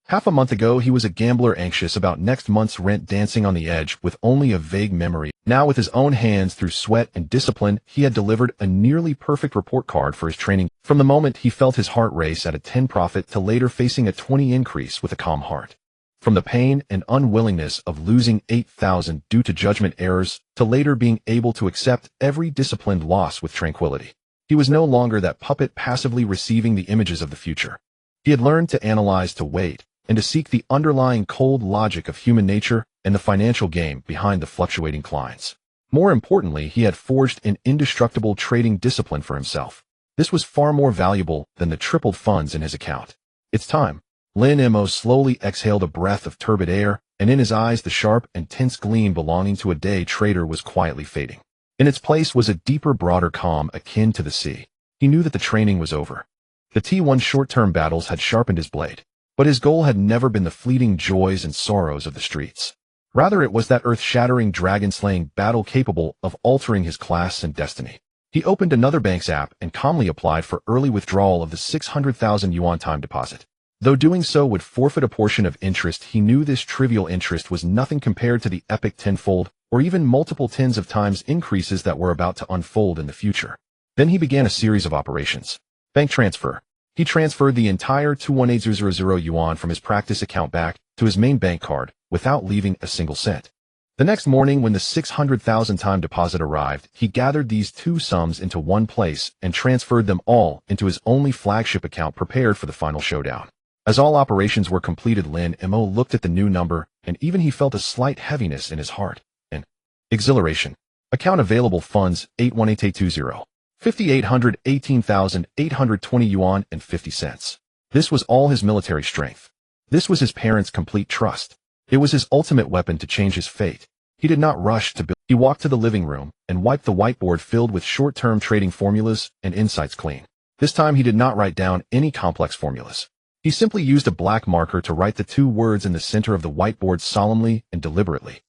Half a month ago, he was a gambler anxious about next month's rent, dancing on the edge with only a vague memory. Now, with his own hands, through sweat and discipline, he had delivered a nearly perfect report card for his training. From the moment he felt his heart race at a 10 profit to later facing a 20 increase with a calm heart. From the pain and unwillingness of losing 8,000 due to judgment errors to later being able to accept every disciplined loss with tranquility. He was no longer that puppet passively receiving the images of the future. He had learned to analyze, to wait, and to seek the underlying cold logic of human nature and the financial game behind the fluctuating clients. More importantly, he had forged an indestructible trading discipline for himself. This was far more valuable than the tripled funds in his account. It's time. Lin Mo slowly exhaled a breath of turbid air, and in his eyes the sharp and tense gleam belonging to a day trader was quietly fading. In its place was a deeper, broader calm akin to the sea. He knew that the training was over. The T1 short-term battles had sharpened his blade. But his goal had never been the fleeting joys and sorrows of the streets. Rather, it was that earth-shattering, dragon-slaying battle capable of altering his class and destiny. He opened another bank's app and calmly applied for early withdrawal of the 600,000 yuan time deposit. Though doing so would forfeit a portion of interest, he knew this trivial interest was nothing compared to the epic tenfold or even multiple tens of times increases that were about to unfold in the future. Then he began a series of operations. Bank transfer. He transferred the entire 218,000 yuan from his practice account back to his main bank card without leaving a single cent. The next morning, when the 600,000 time deposit arrived, he gathered these two sums into one place and transferred them all into his only flagship account, prepared for the final showdown. As all operations were completed, Lin Mo looked at the new number, and even he felt a slight heaviness in his heart. An exhilaration. Account available funds 81820. 5,818,820 yuan and 50 cents. This was all his military strength. This was his parents' complete trust. It was his ultimate weapon to change his fate. He did not rush to build. He walked to the living room and wiped the whiteboard filled with short-term trading formulas and insights clean. This time he did not write down any complex formulas. He simply used a black marker to write the two words in the center of the whiteboard solemnly and deliberately.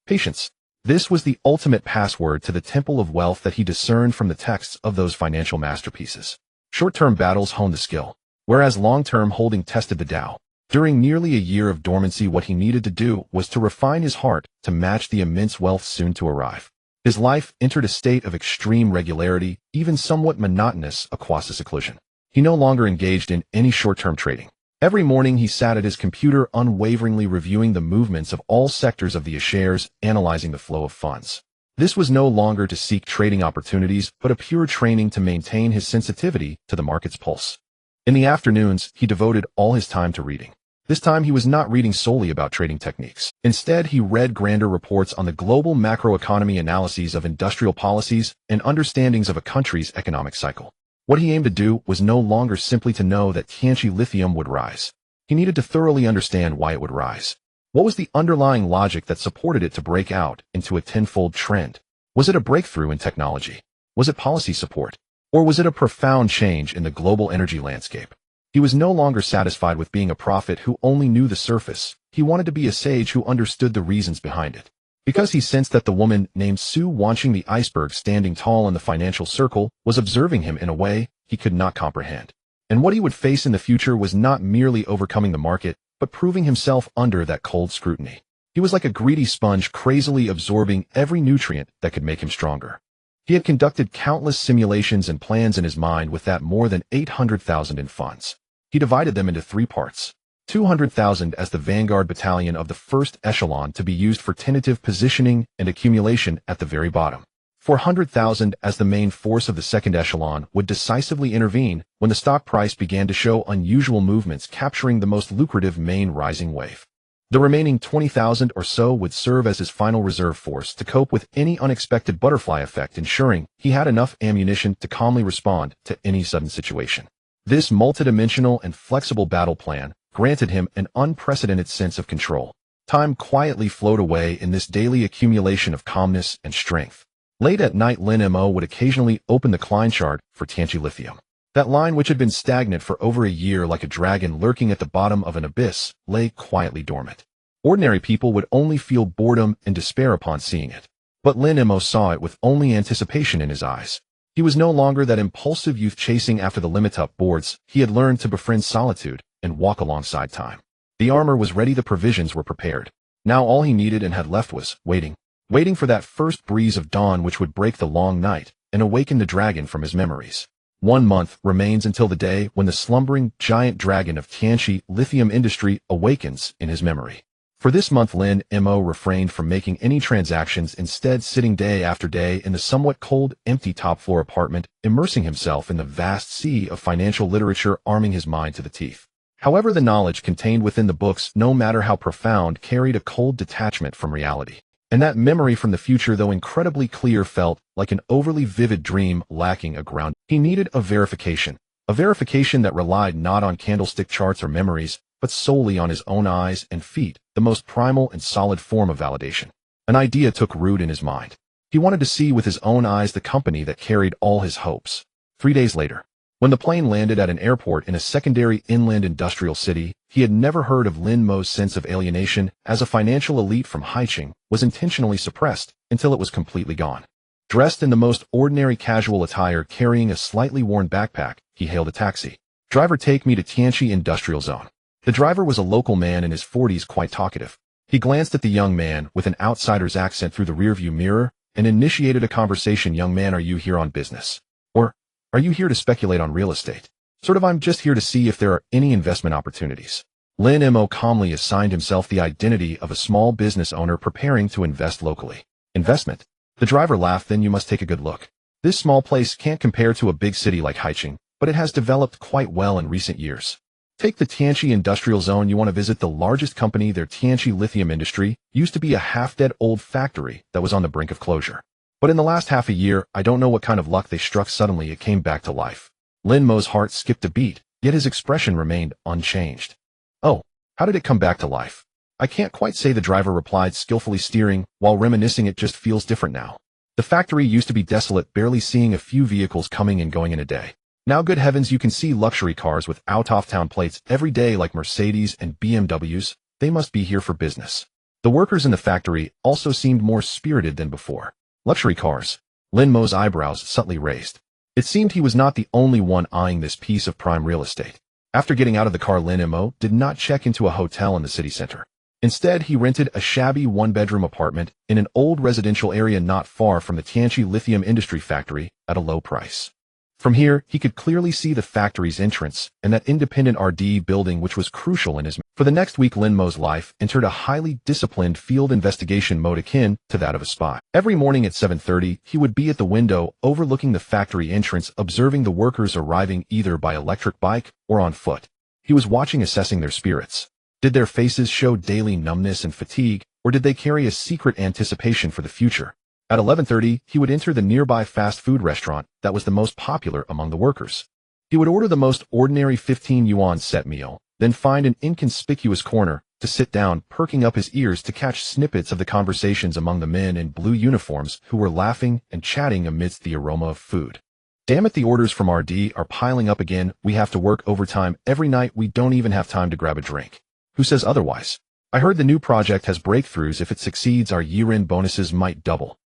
Patience. This was the ultimate password to the temple of wealth that he discerned from the texts of those financial masterpieces. Short-term battles honed the skill, whereas long-term holding tested the Tao. During nearly a year of dormancy, what he needed to do was to refine his heart to match the immense wealth soon to arrive. His life entered a state of extreme regularity, even somewhat monotonous, a quasi-seclusion. He no longer engaged in any short-term trading. Every morning he sat at his computer, unwaveringly reviewing the movements of all sectors of the shares, analyzing the flow of funds. This was no longer to seek trading opportunities, but a pure training to maintain his sensitivity to the market's pulse. In the afternoons, he devoted all his time to reading. This time he was not reading solely about trading techniques. Instead, he read grander reports on the global macroeconomy, analyses of industrial policies, and understandings of a country's economic cycle. What he aimed to do was no longer simply to know that Tianqi lithium would rise. He needed to thoroughly understand why it would rise. What was the underlying logic that supported it to break out into a tenfold trend? Was it a breakthrough in technology? Was it policy support? Or was it a profound change in the global energy landscape? He was no longer satisfied with being a prophet who only knew the surface. He wanted to be a sage who understood the reasons behind it. Because he sensed that the woman named Sue, watching the iceberg standing tall in the financial circle, was observing him in a way he could not comprehend. And what he would face in the future was not merely overcoming the market, but proving himself under that cold scrutiny. He was like a greedy sponge, crazily absorbing every nutrient that could make him stronger. He had conducted countless simulations and plans in his mind with that more than 800,000 in funds. He divided them into 3 parts. 200,000 as the vanguard battalion of the first echelon to be used for tentative positioning and accumulation at the very bottom. 400,000 as the main force of the second echelon would decisively intervene when the stock price began to show unusual movements, capturing the most lucrative main rising wave. The remaining 20,000 or so would serve as his final reserve force to cope with any unexpected butterfly effect, ensuring he had enough ammunition to calmly respond to any sudden situation. This multidimensional and flexible battle plan granted him an unprecedented sense of control. Time quietly flowed away in this daily accumulation of calmness and strength. Late at night, Lin Mo would occasionally open the Klein chart for Tianqi lithium. That line, which had been stagnant for over a year like a dragon lurking at the bottom of an abyss, lay quietly dormant. Ordinary people would only feel boredom and despair upon seeing it. But Lin Mo saw it with only anticipation in his eyes. He was no longer that impulsive youth chasing after the limit-up boards. He had learned to befriend solitude and walk alongside time. The armor was ready, the provisions were prepared. Now all he needed and had left was waiting. Waiting for that first breeze of dawn which would break the long night and awaken the dragon from his memories. 1 month remains until the day when the slumbering giant dragon of Tianqi lithium industry awakens in his memory. For this month, Lin Mo refrained from making any transactions, instead sitting day after day in the somewhat cold, empty top-floor apartment, immersing himself in the vast sea of financial literature, arming his mind to the teeth. However, the knowledge contained within the books, no matter how profound, carried a cold detachment from reality. And that memory from the future, though incredibly clear, felt like an overly vivid dream lacking a ground. He needed a verification that relied not on candlestick charts or memories, but solely on his own eyes and feet, the most primal and solid form of validation. An idea took root in his mind. He wanted to see with his own eyes the company that carried all his hopes. 3 days later, when the plane landed at an airport in a secondary inland industrial city, he had never heard of Lin Mo's sense of alienation as a financial elite from Haicheng was intentionally suppressed until it was completely gone. Dressed in the most ordinary casual attire, carrying a slightly worn backpack, he hailed a taxi. "Driver, take me to Tianqi Industrial Zone." The driver was a local man in his 40s, quite talkative. He glanced at the young man with an outsider's accent through the rearview mirror and initiated a conversation. "Young man, are you here on business? Or are you here to speculate on real estate?" "Sort of, I'm just here to see if there are any investment opportunities." Lin Mo calmly assigned himself the identity of a small business owner preparing to invest locally. "Investment?" The driver laughed. "Then you must take a good look. This small place can't compare to a big city like Haicheng, but it has developed quite well in recent years. Take the Tianqi Industrial Zone. You want to visit the largest company there. Tianqi lithium industry used to be a half-dead old factory that was on the brink of closure. But in the last half a year, I don't know what kind of luck they struck, suddenly it came back to life." Lin Mo's heart skipped a beat, yet his expression remained unchanged. "Oh, how did it come back to life?" "I can't quite say," the driver replied, skillfully steering while reminiscing. "It just feels different now. The factory used to be desolate, barely seeing a few vehicles coming and going in a day. Now, good heavens, you can see luxury cars with out-of-town plates every day like Mercedes and BMWs. They must be here for business." The workers in the factory also seemed more spirited than before. "Luxury cars?" Lin Mo's eyebrows subtly raised. It seemed he was not the only one eyeing this piece of prime real estate. After getting out of the car, Lin Mo did not check into a hotel in the city center. Instead, he rented a shabby one-bedroom apartment in an old residential area not far from the Tianqi lithium industry factory at a low price. From here, he could clearly see the factory's entrance and that independent RD building which was crucial in his. For the next week, Lin Mo's life entered a highly disciplined field investigation mode akin to that of a spy. Every morning at 7:30, he would be at the window overlooking the factory entrance, observing the workers arriving either by electric bike or on foot. He was watching, assessing their spirits. Did their faces show daily numbness and fatigue, or did they carry a secret anticipation for the future? At 11:30, he would enter the nearby fast food restaurant that was the most popular among the workers. He would order the most ordinary 15 yuan set meal, then find an inconspicuous corner to sit down, perking up his ears to catch snippets of the conversations among the men in blue uniforms who were laughing and chatting amidst the aroma of food. Damn it, the orders from RD are piling up again. We have to work overtime every night. We don't even have time to grab a drink. Who says otherwise? I heard the new project has breakthroughs. If it succeeds, our year-end bonuses might double.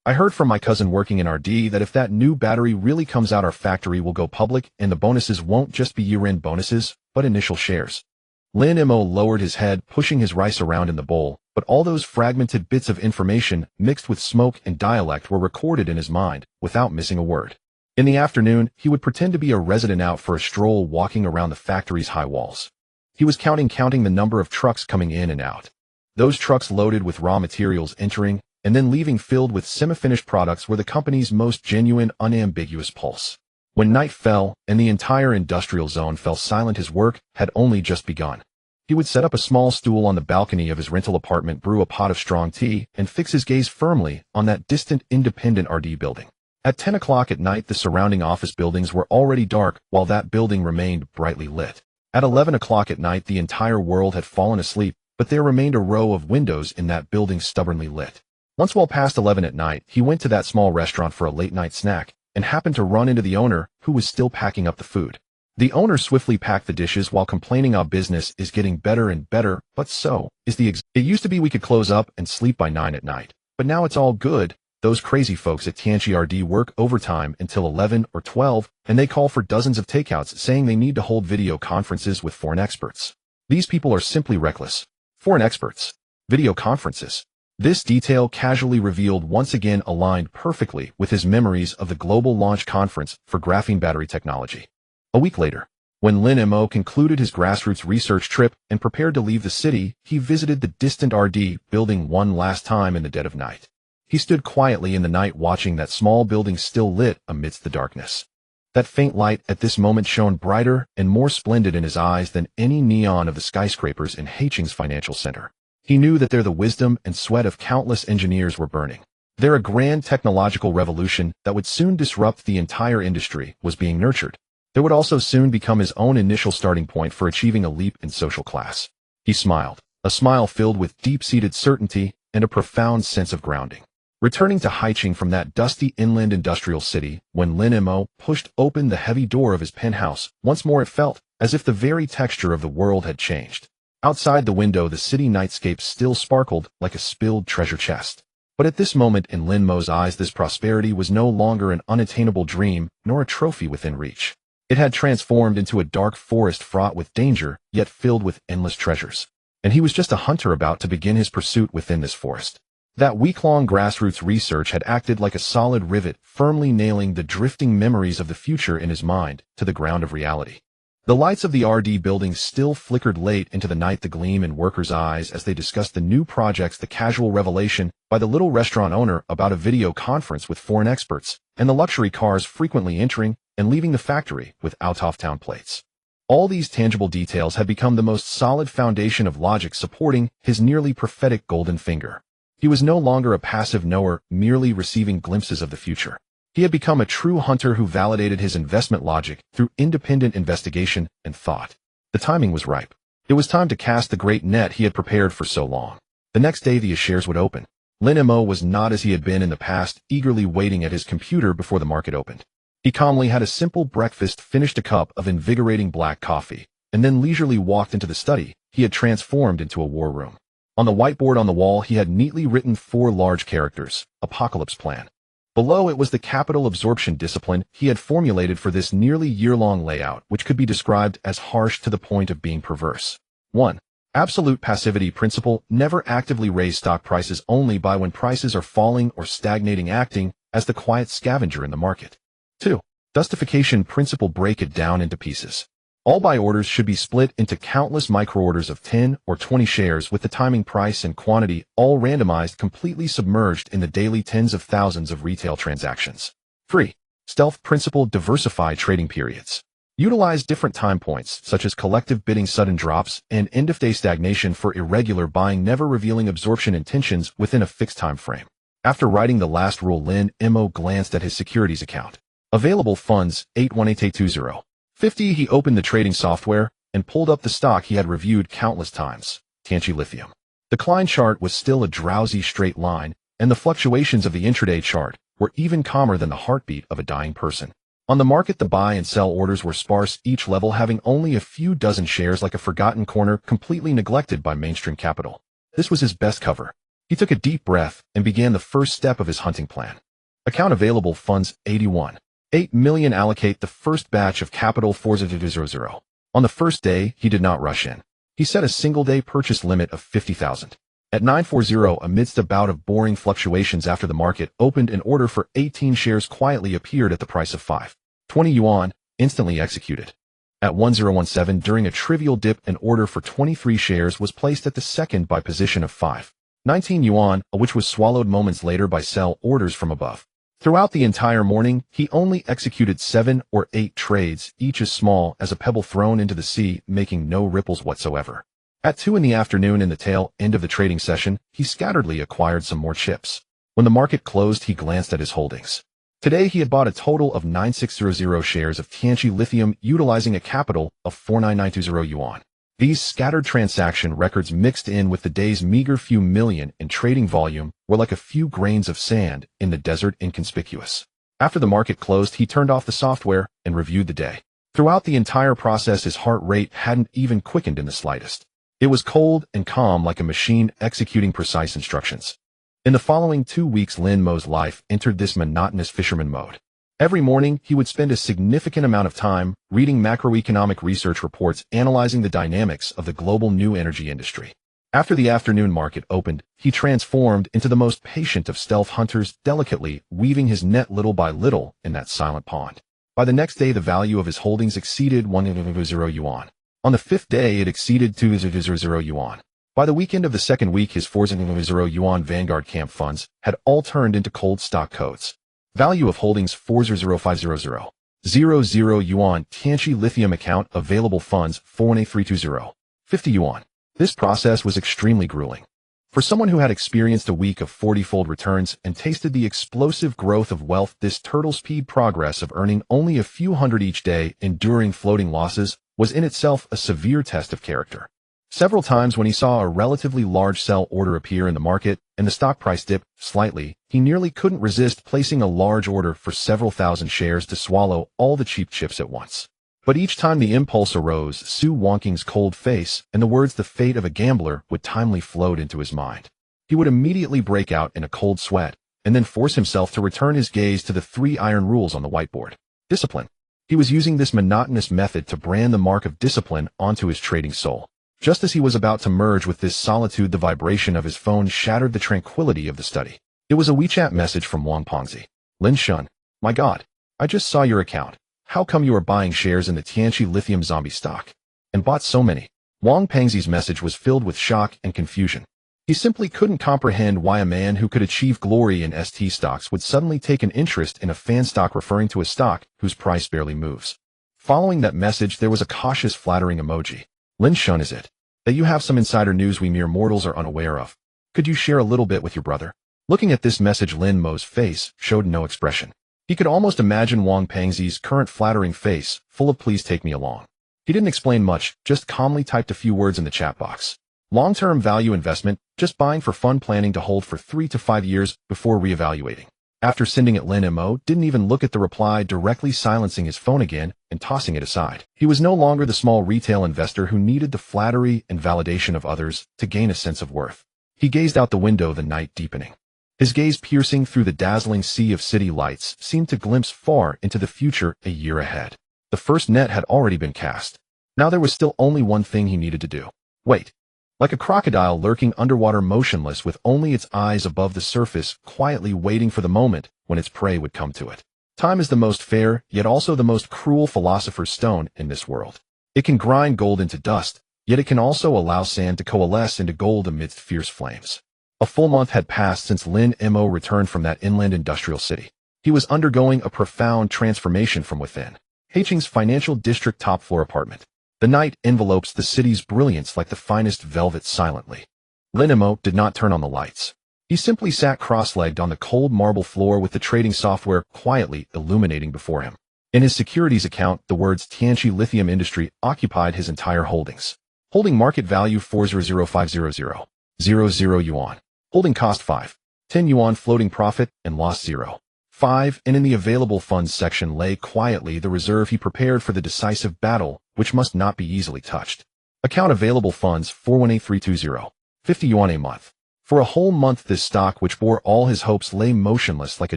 I heard from my cousin working in RD that if that new battery really comes out, our factory will go public and the bonuses won't just be year-end bonuses, but initial shares. Lin Mo lowered his head, pushing his rice around in the bowl, but all those fragmented bits of information mixed with smoke and dialect were recorded in his mind without missing a word. In the afternoon, he would pretend to be a resident out for a stroll, walking around the factory's high walls. He was counting the number of trucks coming in and out. Those trucks loaded with raw materials entering and then leaving, filled with semi-finished products, were the company's most genuine, unambiguous pulse. When night fell and the entire industrial zone fell silent, his work had only just begun. He would set up a small stool on the balcony of his rental apartment, brew a pot of strong tea, and fix his gaze firmly on that distant independent RD building. At 10 o'clock at night, the surrounding office buildings were already dark, while that building remained brightly lit. At 11 o'clock at night, the entire world had fallen asleep, but there remained a row of windows in that building stubbornly lit. Once, well past 11 at night, he went to that small restaurant for a late-night snack and happened to run into the owner, who was still packing up the food. The owner swiftly packed the dishes while complaining, "Our business is getting better and better, but so is the It used to be we could close up and sleep by 9 at night, but now it's all good. Those crazy folks at Tianchi RD work overtime until 11 or 12, and they call for dozens of takeouts, saying they need to hold video conferences with foreign experts. These people are simply reckless. Foreign experts. Video conferences." This detail, casually revealed, once again aligned perfectly with his memories of the global launch conference for graphene battery technology. A week later, when Lin Mo concluded his grassroots research trip and prepared to leave the city, he visited the distant RD building one last time in the dead of night. He stood quietly in the night, watching that small building still lit amidst the darkness. That faint light at this moment shone brighter and more splendid in his eyes than any neon of the skyscrapers in Haiching's financial center. He knew that there the wisdom and sweat of countless engineers were burning. There a grand technological revolution that would soon disrupt the entire industry was being nurtured. There would also soon become his own initial starting point for achieving a leap in social class. He smiled, a smile filled with deep-seated certainty and a profound sense of grounding. Returning to Haiching from that dusty inland industrial city, when Lin Mo pushed open the heavy door of his penthouse, once more it felt as if the very texture of the world had changed. Outside the window, the city nightscape still sparkled like a spilled treasure chest. But at this moment, in Lin Mo's eyes, this prosperity was no longer an unattainable dream, nor a trophy within reach. It had transformed into a dark forest fraught with danger, yet filled with endless treasures. And he was just a hunter about to begin his pursuit within this forest. That week-long grassroots research had acted like a solid rivet, firmly nailing the drifting memories of the future in his mind to the ground of reality. The lights of the RD building still flickered late into the night, the gleam in workers' eyes as they discussed the new projects, the casual revelation by the little restaurant owner about a video conference with foreign experts, and the luxury cars frequently entering and leaving the factory with out-of-town plates. All these tangible details had become the most solid foundation of logic supporting his nearly prophetic golden finger. He was no longer a passive knower, merely receiving glimpses of the future. He had become a true hunter who validated his investment logic through independent investigation and thought. The timing was ripe. It was time to cast the great net he had prepared for so long. The next day the shares would open. Lin Mo was not as he had been in the past, eagerly waiting at his computer before the market opened. He calmly had a simple breakfast, finished a cup of invigorating black coffee, and then leisurely walked into the study he had transformed into a war room. On the whiteboard on the wall, he had neatly written 4 large characters: Apocalypse Plan. Below it was the capital absorption discipline he had formulated for this nearly year-long layout, which could be described as harsh to the point of being perverse. 1. Absolute passivity principle: never actively raise stock prices, only buy when prices are falling or stagnating, acting as the quiet scavenger in the market. 2. Dustification principle. Break it down into pieces. All buy orders should be split into countless micro-orders of 10 or 20 shares with the timing, price, and quantity all randomized, completely submerged in the daily tens of thousands of retail transactions. 3. Stealth principle. Diversify trading periods. Utilize different time points, such as collective bidding, sudden drops, and end-of-day stagnation for irregular buying, never revealing absorption intentions within a fixed time frame. After writing the last rule, Lin Mo glanced at his securities account. Available funds, 81820. 50. He opened the trading software and pulled up the stock he had reviewed countless times, Tianqi Lithium. The Klein chart was still a drowsy straight line, and the fluctuations of the intraday chart were even calmer than the heartbeat of a dying person. On the market, the buy and sell orders were sparse, each level having only a few dozen shares, like a forgotten corner completely neglected by mainstream capital. This was his best cover. He took a deep breath and began the first step of his hunting plan. Account available funds, 81. 8 million. Allocate the first batch of capital, 4000. On the first day, he did not rush in. He set a single-day purchase limit of 50,000. At 940, amidst a bout of boring fluctuations after the market opened, an order for 18 shares quietly appeared at the price of 5.20 yuan, instantly executed. At 1017, during a trivial dip, an order for 23 shares was placed at the second buy position of 5.19 yuan, which was swallowed moments later by sell orders from above. Throughout the entire morning, he only executed 7 or 8 trades, each as small as a pebble thrown into the sea, making no ripples whatsoever. At 2 in the afternoon, in the tail end of the trading session, he scatteredly acquired some more chips. When the market closed, he glanced at his holdings. Today, he had bought a total of 9600 shares of Tianqi Lithium, utilizing a capital of 49920 yuan. These scattered transaction records, mixed in with the day's meager few million in trading volume, were like a few grains of sand in the desert, inconspicuous. After the market closed, he turned off the software and reviewed the day. Throughout the entire process, his heart rate hadn't even quickened in the slightest. It was cold and calm, like a machine executing precise instructions. In the following 2 weeks, Lin Mo's life entered this monotonous fisherman mode. Every morning, he would spend a significant amount of time reading macroeconomic research reports, analyzing the dynamics of the global new energy industry. After the afternoon market opened, he transformed into the most patient of stealth hunters, delicately weaving his net little by little in that silent pond. By the next day, the value of his holdings exceeded 100 yuan. On the 5th day, it exceeded 200 yuan. By the weekend of the second week, his 400 yuan Vanguard Camp funds had all turned into cold stock codes. Value of holdings, 400500. 00 yuan. Tianqi Lithium account available funds, 48320. 50 yuan. This process was extremely grueling. For someone who had experienced a week of 40-fold returns and tasted the explosive growth of wealth, this turtle speed progress of earning only a few hundred each day, enduring floating losses, was in itself a severe test of character. Several times when he saw a relatively large sell order appear in the market and the stock price dip slightly, he nearly couldn't resist placing a large order for several thousand shares to swallow all the cheap chips at once. But each time the impulse arose, Su Wongking's cold face and the words "the fate of a gambler" would timely float into his mind. He would immediately break out in a cold sweat and then force himself to return his gaze to the 3 iron rules on the whiteboard. Discipline. He was using this monotonous method to brand the mark of discipline onto his trading soul. Just as he was about to merge with this solitude, the vibration of his phone shattered the tranquility of the study. It was a WeChat message from Wang Pengzi. Lin Shun. My God, I just saw your account. How come you are buying shares in the Tianqi Lithium zombie stock? And bought so many? Wang Pengzi's message was filled with shock and confusion. He simply couldn't comprehend why a man who could achieve glory in ST stocks would suddenly take an interest in a fan stock, referring to a stock whose price barely moves. Following that message, there was a cautious, flattering emoji. Lin Shun, is it that you have some insider news we mere mortals are unaware of? Could you share a little bit with your brother? Looking at this message, Lin Mo's face showed no expression. He could almost imagine Wang Pengzi's current flattering face, full of "please take me along." He didn't explain much, just calmly typed a few words in the chat box. Long-term value investment, just buying for fun, planning to hold for 3 to 5 years before reevaluating. After sending it, Lin Mo didn't even look at the reply, directly silencing his phone again and tossing it aside. He was no longer the small retail investor who needed the flattery and validation of others to gain a sense of worth. He gazed out the window, the night deepening. His gaze, piercing through the dazzling sea of city lights, seemed to glimpse far into the future, a year ahead. The first net had already been cast. Now there was still only one thing he needed to do. Wait. Like a crocodile lurking underwater, motionless, with only its eyes above the surface, quietly waiting for the moment when its prey would come to it. Time is the most fair, yet also the most cruel philosopher's stone in this world. It can grind gold into dust, yet it can also allow sand to coalesce into gold amidst fierce flames. A full month had passed since Lin Mo returned from that inland industrial city. He was undergoing a profound transformation from within. Haching's financial district top-floor apartment. The night envelopes the city's brilliance like the finest velvet silently. Lin Mo did not turn on the lights. He simply sat cross-legged on the cold marble floor with the trading software quietly illuminating before him. In his securities account, the words Tianqi Lithium Industry occupied his entire holdings. Holding market value 400,500.00 yuan. Holding cost 5. 10 yuan floating profit and loss 0.5, and in the available funds section lay quietly the reserve he prepared for the decisive battle, which must not be easily touched. Account available funds 418320. 50 yuan a month. For a whole month this stock which bore all his hopes lay motionless like a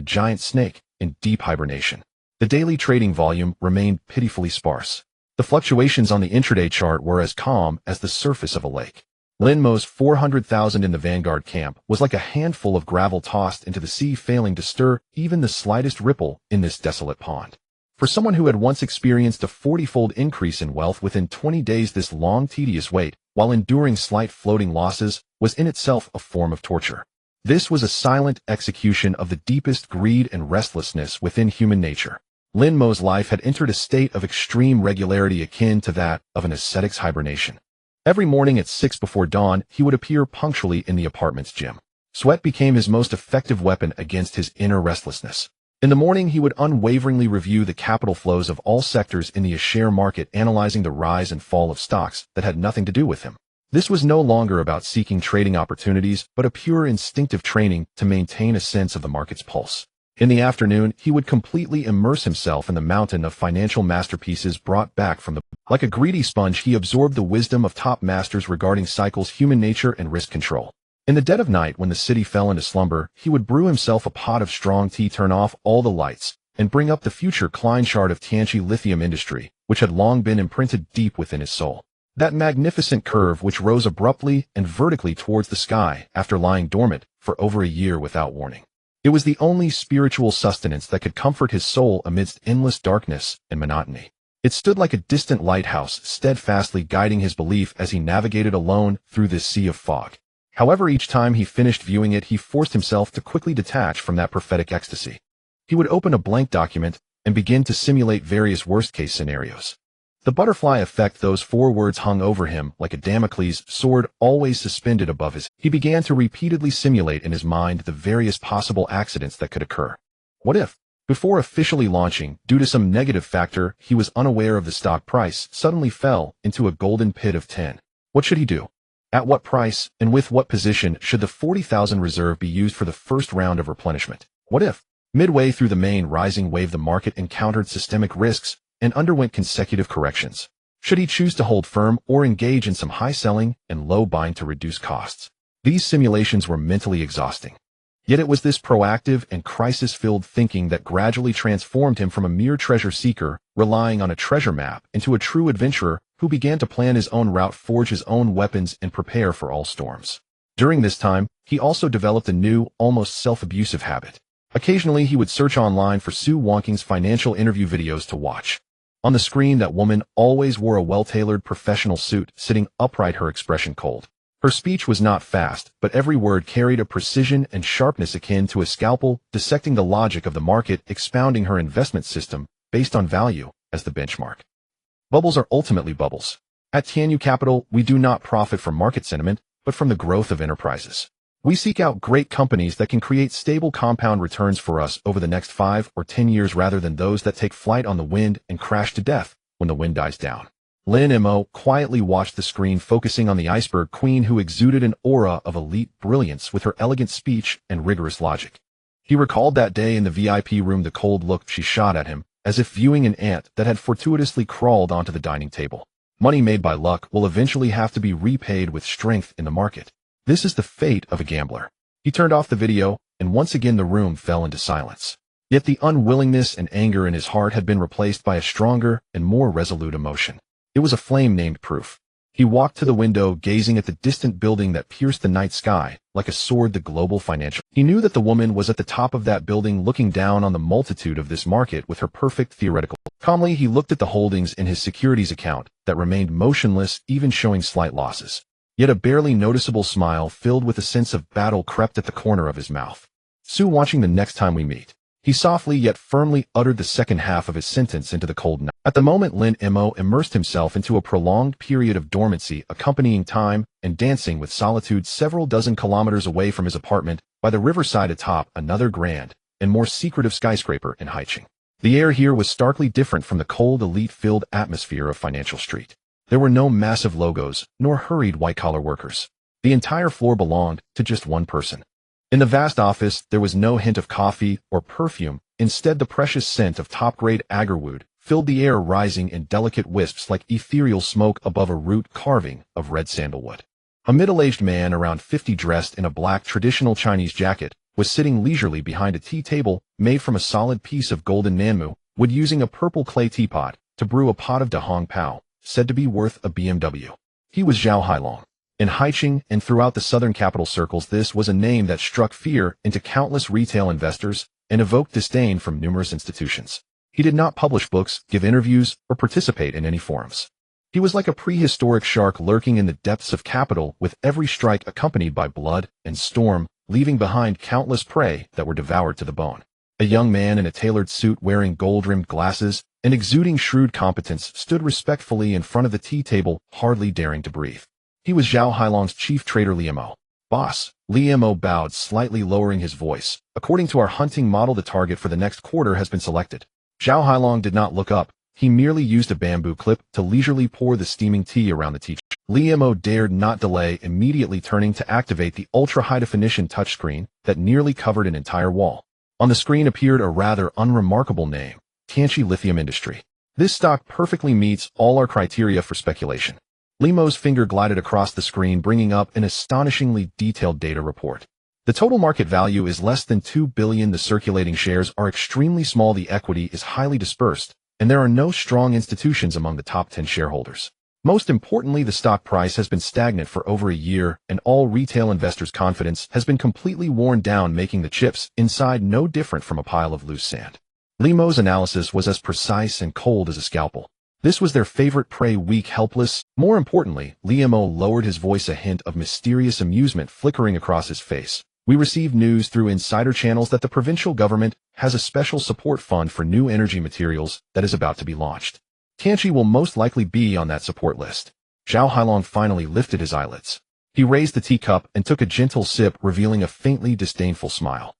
giant snake in deep hibernation. The daily trading volume remained pitifully sparse. The fluctuations on the intraday chart were as calm as the surface of a lake. Lin Mo's 400,000 in the vanguard camp was like a handful of gravel tossed into the sea, failing to stir even the slightest ripple in this desolate pond. For someone who had once experienced a 40-fold increase in wealth within 20 days, this long, tedious wait, while enduring slight floating losses, was in itself a form of torture. This was a silent execution of the deepest greed and restlessness within human nature. Lin Mo's life had entered a state of extreme regularity akin to that of an ascetic's hibernation. Every morning at 6 before dawn, he would appear punctually in the apartment's gym. Sweat became his most effective weapon against his inner restlessness. In the morning, he would unwaveringly review the capital flows of all sectors in the share market, analyzing the rise and fall of stocks that had nothing to do with him. This was no longer about seeking trading opportunities, but a pure instinctive training to maintain a sense of the market's pulse. In the afternoon, he would completely immerse himself in the mountain of financial masterpieces brought back from the... Like a greedy sponge, he absorbed the wisdom of top masters regarding cycles, human nature, and risk control. In the dead of night, when the city fell into slumber, he would brew himself a pot of strong tea, turn off all the lights, and bring up the future Klein chart of Tianqi Lithium Industry, which had long been imprinted deep within his soul. That magnificent curve which rose abruptly and vertically towards the sky after lying dormant for over a year without warning. It was the only spiritual sustenance that could comfort his soul amidst endless darkness and monotony. It stood like a distant lighthouse, steadfastly guiding his belief as he navigated alone through this sea of fog. However, each time he finished viewing it, he forced himself to quickly detach from that prophetic ecstasy. He would open a blank document and begin to simulate various worst-case scenarios. The butterfly effect, those 4 words hung over him like a Damocles sword always suspended above his. He began to repeatedly simulate in his mind the various possible accidents that could occur. What if, before officially launching, due to some negative factor he was unaware of, the stock price suddenly fell into a golden pit of 10? What should he do? At what price and with what position should the 40,000 reserve be used for the first round of replenishment? What if, midway through the main rising wave, the market encountered systemic risks and underwent consecutive corrections? Should he choose to hold firm or engage in some high selling and low buying to reduce costs? These simulations were mentally exhausting. Yet it was this proactive and crisis-filled thinking that gradually transformed him from a mere treasure seeker, relying on a treasure map, into a true adventurer who began to plan his own route, forge his own weapons, and prepare for all storms. During this time, he also developed a new, almost self-abusive habit. Occasionally, he would search online for Sue Wonking's financial interview videos to watch. On the screen, that woman always wore a well-tailored professional suit, sitting upright, her expression cold. Her speech was not fast, but every word carried a precision and sharpness akin to a scalpel, dissecting the logic of the market, expounding her investment system based on value as the benchmark. Bubbles are ultimately bubbles. At Tianyu Capital, we do not profit from market sentiment, but from the growth of enterprises. We seek out great companies that can create stable compound returns for us over the next 5 or 10 years, rather than those that take flight on the wind and crash to death when the wind dies down. Lin Mo quietly watched the screen, focusing on the iceberg queen who exuded an aura of elite brilliance with her elegant speech and rigorous logic. He recalled that day in the VIP room, the cold look she shot at him, as if viewing an ant that had fortuitously crawled onto the dining table. Money made by luck will eventually have to be repaid with strength in the market. This is the fate of a gambler. He turned off the video, and once again the room fell into silence. Yet the unwillingness and anger in his heart had been replaced by a stronger and more resolute emotion. It was a flame named proof. He walked to the window, gazing at the distant building that pierced the night sky like a sword. The global financial. He knew that the woman was at the top of that building, looking down on the multitude of this market with her perfect theoretical. Calmly, he looked at the holdings in his securities account that remained motionless, even showing slight losses. Yet a barely noticeable smile filled with a sense of battle crept at the corner of his mouth. "Sue, watching the next time we meet." He softly yet firmly uttered the second half of his sentence into the cold night. At the moment, Lin Mo immersed himself into a prolonged period of dormancy, accompanying time and dancing with solitude several dozen kilometers away from his apartment by the riverside atop another grand and more secretive skyscraper in Haicheng. The air here was starkly different from the cold, elite-filled atmosphere of Financial Street. There were no massive logos, nor hurried white-collar workers. The entire floor belonged to just one person. In the vast office, there was no hint of coffee or perfume. Instead, the precious scent of top-grade agarwood filled the air, rising in delicate wisps like ethereal smoke above a root carving of red sandalwood. A middle-aged man around 50, dressed in a black traditional Chinese jacket, was sitting leisurely behind a tea table made from a solid piece of golden nanmu wood, using a purple clay teapot to brew a pot of da hong pao, said to be worth a BMW. He was Zhao Hailong. In Haicheng and throughout the southern capital circles, this was a name that struck fear into countless retail investors and evoked disdain from numerous institutions. He did not publish books, give interviews, or participate in any forums. He was like a prehistoric shark lurking in the depths of capital, with every strike accompanied by blood and storm, leaving behind countless prey that were devoured to the bone. A young man in a tailored suit, wearing gold-rimmed glasses and exuding shrewd competence, stood respectfully in front of the tea table, hardly daring to breathe. He was Zhao Hailong's chief trader, Li Mo. "Boss." Li Mo bowed, slightly lowering his voice. "According to our hunting model, the target for the next quarter has been selected." Zhao Hailong did not look up. He merely used a bamboo clip to leisurely pour the steaming tea around the tea. Li Mo dared not delay, immediately turning to activate the ultra-high-definition touchscreen that nearly covered an entire wall. On the screen appeared a rather unremarkable name: Tianqi Lithium Industry. "This stock perfectly meets all our criteria for speculation." Li Mo's finger glided across the screen, bringing up an astonishingly detailed data report. "The total market value is less than 2 billion. The circulating shares are extremely small. The equity is highly dispersed, and there are no strong institutions among the top 10 shareholders. Most importantly, the stock price has been stagnant for over a year, and all retail investors' confidence has been completely worn down, making the chips inside no different from a pile of loose sand." Li Mo's analysis was as precise and cold as a scalpel. This was their favorite prey, weak, helpless. More importantly, Li Mo lowered his voice, a hint of mysterious amusement flickering across his face. "We received news through insider channels that the provincial government has a special support fund for new energy materials that is about to be launched. Tianqi will most likely be on that support list." Zhao Hailong finally lifted his eyelids. He raised the teacup and took a gentle sip, revealing a faintly disdainful smile.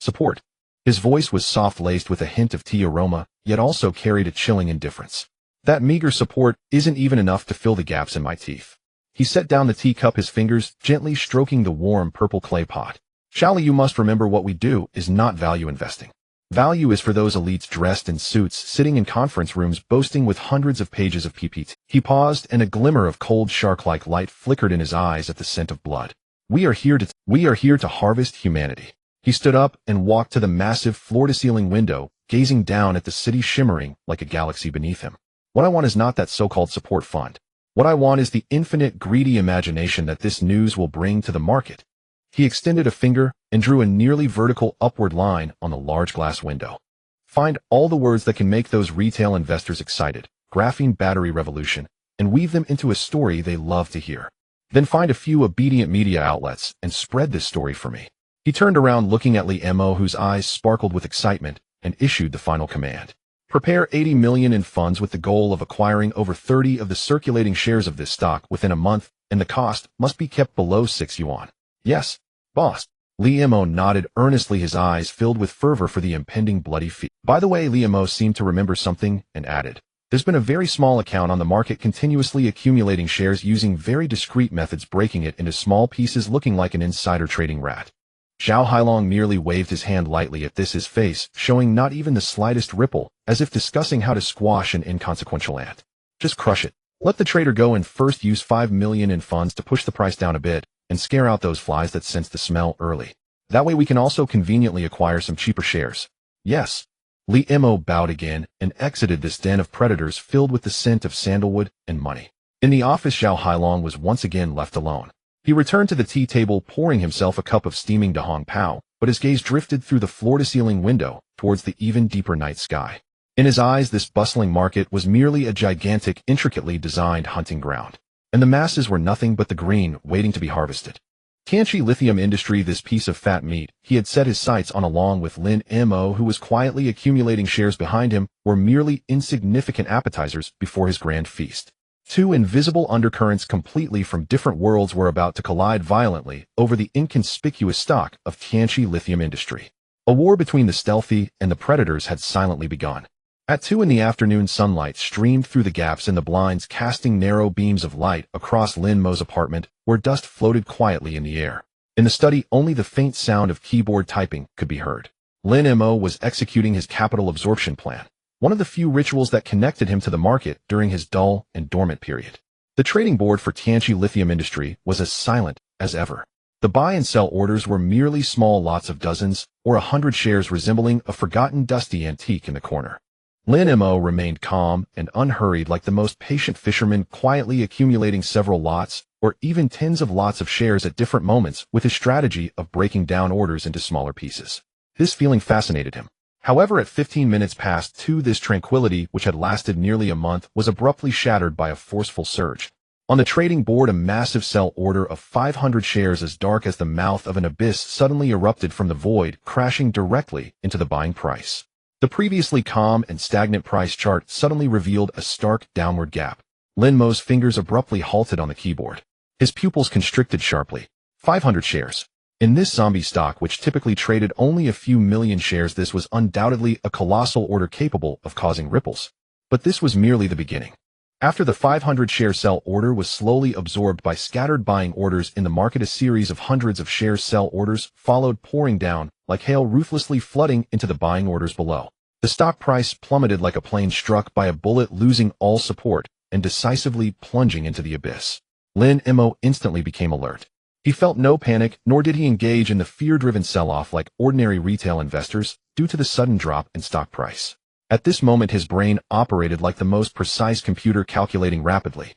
"Support?" His voice was soft-laced with a hint of tea aroma, yet also carried a chilling indifference. "That meager support isn't even enough to fill the gaps in my teeth." He set down the teacup, his fingers gently stroking the warm purple clay pot. "Shally, you must remember, what we do is not value investing. Value is for those elites dressed in suits, sitting in conference rooms, boasting with hundreds of pages of PPT." He paused, and a glimmer of cold shark-like light flickered in his eyes at the scent of blood. We are here to harvest humanity." He stood up and walked to the massive floor-to-ceiling window, gazing down at the city shimmering like a galaxy beneath him. "What I want is not that so-called support fund. What I want is the infinite, greedy imagination that this news will bring to the market." He extended a finger and drew a nearly vertical upward line on the large glass window. "Find all the words that can make those retail investors excited, graphene battery revolution, and weave them into a story they love to hear. Then find a few obedient media outlets and spread this story for me." He turned around, looking at Li Mo, whose eyes sparkled with excitement, and issued the final command. "Prepare 80 million in funds with the goal of acquiring over 30 of the circulating shares of this stock within a month, and the cost must be kept below 6 yuan. "Yes, boss." Li Mo nodded earnestly, his eyes filled with fervor for the impending bloody feat. By the way, Li Mo seemed to remember something and added, "There's been a very small account on the market continuously accumulating shares using very discreet methods, breaking it into small pieces, looking like an insider trading rat." Zhao Hailong merely waved his hand lightly at this, his face showing not even the slightest ripple, as if discussing how to squash an inconsequential ant. "Just crush it. Let the trader go and first use 5 million in funds to push the price down a bit and scare out those flies that sense the smell early. That way we can also conveniently acquire some cheaper shares." "Yes." Li Mo bowed again and exited this den of predators filled with the scent of sandalwood and money. In the office, Zhao Hailong was once again left alone. He returned to the tea table, pouring himself a cup of steaming Dahong Pao, but his gaze drifted through the floor-to-ceiling window towards the even deeper night sky. In his eyes, this bustling market was merely a gigantic, intricately designed hunting ground, and the masses were nothing but the green waiting to be harvested. Tianqi Lithium Industry, this piece of fat meat he had set his sights on along with Lin Mo, who was quietly accumulating shares behind him, were merely insignificant appetizers before his grand feast. Two invisible undercurrents completely from different worlds were about to collide violently over the inconspicuous stock of Tianqi Lithium Industry. A war between the stealthy and the predators had silently begun. At 2 in the afternoon, sunlight streamed through the gaps in the blinds, casting narrow beams of light across Lin Mo's apartment, where dust floated quietly in the air. In the study, only the faint sound of keyboard typing could be heard. Lin Mo was executing his capital absorption plan, one of the few rituals that connected him to the market during his dull and dormant period. The trading board for Tianqi Lithium Industry was as silent as ever. The buy and sell orders were merely small lots of dozens or 100 shares resembling a forgotten dusty antique in the corner. Lin Mo remained calm and unhurried, like the most patient fisherman, quietly accumulating several lots or even tens of lots of shares at different moments with his strategy of breaking down orders into smaller pieces. This feeling fascinated him. However, at 15 minutes past 2, this tranquility, which had lasted nearly a month, was abruptly shattered by a forceful surge. On the trading board, a massive sell order of 500 shares as dark as the mouth of an abyss suddenly erupted from the void, crashing directly into the buying price. The previously calm and stagnant price chart suddenly revealed a stark downward gap. Lin Mo's fingers abruptly halted on the keyboard. His pupils constricted sharply. 500 shares. In this zombie stock, which typically traded only a few million shares, this was undoubtedly a colossal order capable of causing ripples. But this was merely the beginning. After the 500-share sell order was slowly absorbed by scattered buying orders in the market, a series of hundreds of share sell orders followed, pouring down like hail, ruthlessly flooding into the buying orders below. The stock price plummeted like a plane struck by a bullet, losing all support and decisively plunging into the abyss. Lin Mo instantly became alert. He felt no panic, nor did he engage in the fear-driven sell-off like ordinary retail investors due to the sudden drop in stock price. At this moment, his brain operated like the most precise computer, calculating rapidly.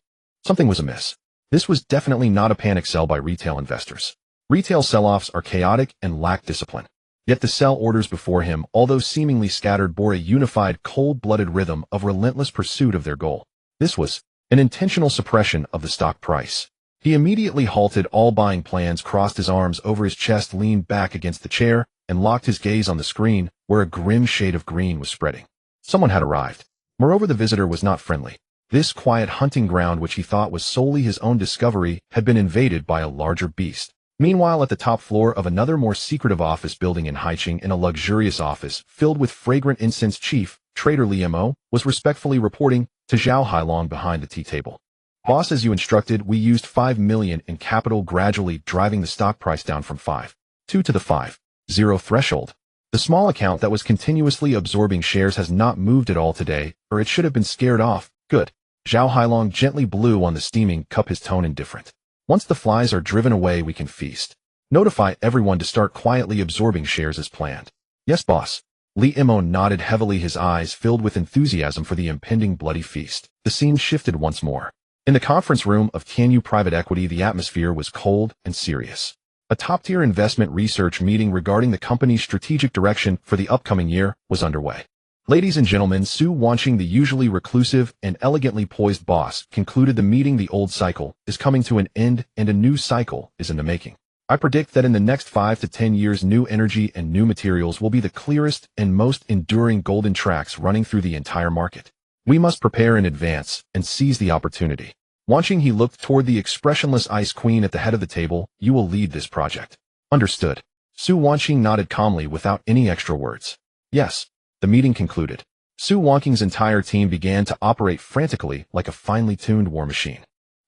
Something was amiss. This was definitely not a panic sell by retail investors. Retail sell-offs are chaotic and lack discipline. Yet the sell orders before him, although seemingly scattered, bore a unified, cold-blooded rhythm of relentless pursuit of their goal. This was an intentional suppression of the stock price. He immediately halted all buying plans, crossed his arms over his chest, leaned back against the chair, and locked his gaze on the screen, where a grim shade of green was spreading. Someone had arrived. Moreover, the visitor was not friendly. This quiet hunting ground, which he thought was solely his own discovery, had been invaded by a larger beast. Meanwhile, at the top floor of another, more secretive office building in Haicheng, in a luxurious office filled with fragrant incense, Chief Trader Li Mo was respectfully reporting to Zhao Hailong behind the tea table. Boss, as you instructed, we used 5 million in capital, gradually driving the stock price down from 5.2 to the 5.0 threshold. The small account that was continuously absorbing shares has not moved at all today, or it should have been scared off. Good. Zhao Hailong gently blew on the steaming cup, his tone indifferent. Once the flies are driven away, we can feast. Notify everyone to start quietly absorbing shares as planned. Yes, boss. Li Mo nodded heavily, his eyes filled with enthusiasm for the impending bloody feast. The scene shifted once more. In the conference room of Tianyu Private Equity, the atmosphere was cold and serious. A top-tier investment research meeting regarding the company's strategic direction for the upcoming year was underway. Ladies and gentlemen, Su Wanqing, the usually reclusive and elegantly poised boss, concluded the meeting. The old cycle is coming to an end and a new cycle is in the making. I predict that in the next 5 to 10 years, new energy and new materials will be the clearest and most enduring golden tracks running through the entire market. We must prepare in advance and seize the opportunity. Wanqing, he looked toward the expressionless Ice Queen at the head of the table. You will lead this project. Understood. Su Wanqing nodded calmly without any extra words. Yes. The meeting concluded. Su Wanqing's entire team began to operate frantically like a finely tuned war machine.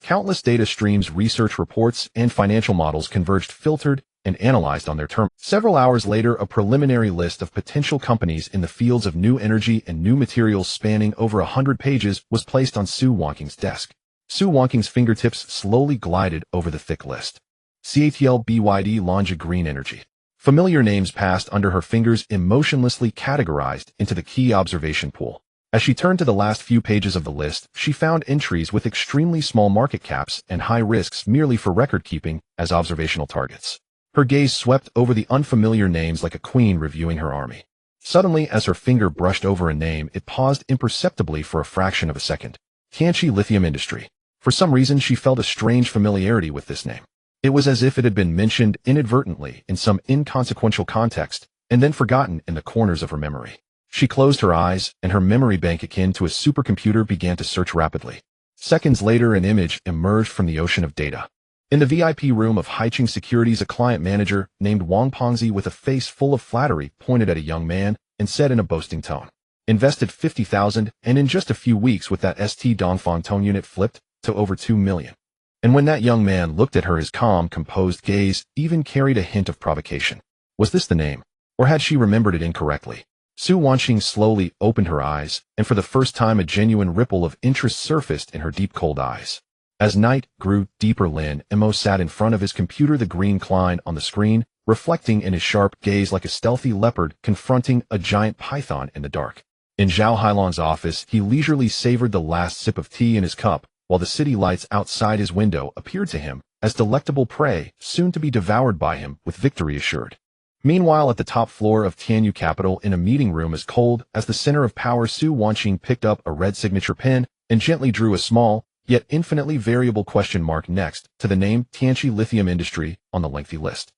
Countless data streams, research reports, and financial models converged, filtered, and analyzed on their terms. Several hours later, a preliminary list of potential companies in the fields of new energy and new materials spanning over 100 pages was placed on Su Wanqing's desk. Su Wanqing's fingertips slowly glided over the thick list. CATL BYD Lonja Green Energy. Familiar names passed under her fingers, emotionlessly categorized into the key observation pool. As she turned to the last few pages of the list, she found entries with extremely small market caps and high risks merely for record-keeping as observational targets. Her gaze swept over the unfamiliar names like a queen reviewing her army. Suddenly, as her finger brushed over a name, it paused imperceptibly for a fraction of a second. Tianqi Lithium Industry. For some reason, she felt a strange familiarity with this name. It was as if it had been mentioned inadvertently in some inconsequential context, and then forgotten in the corners of her memory. She closed her eyes, and her memory bank akin to a supercomputer began to search rapidly. Seconds later, an image emerged from the ocean of data. In the VIP room of Haicheng Securities, a client manager named Wang Pengzi with a face full of flattery pointed at a young man and said in a boasting tone, "Invested 50,000, and in just a few weeks with that ST Dongfang tone unit flipped to over 2 million. And when that young man looked at her, his calm, composed gaze even carried a hint of provocation. Was this the name? Or had she remembered it incorrectly? Su Wanqing slowly opened her eyes, and for the first time a genuine ripple of interest surfaced in her deep cold eyes. As night grew deeper, Lin Mo sat in front of his computer, the green line on the screen, reflecting in his sharp gaze like a stealthy leopard confronting a giant python in the dark. In Zhao Hailong's office, he leisurely savored the last sip of tea in his cup, while the city lights outside his window appeared to him as delectable prey, soon to be devoured by him with victory assured. Meanwhile, at the top floor of Tianyu Capital, in a meeting room as cold as the center of power, Su Wanqing picked up a red signature pen and gently drew a small, yet infinitely variable question mark next to the name Tianqi Lithium Industry on the lengthy list.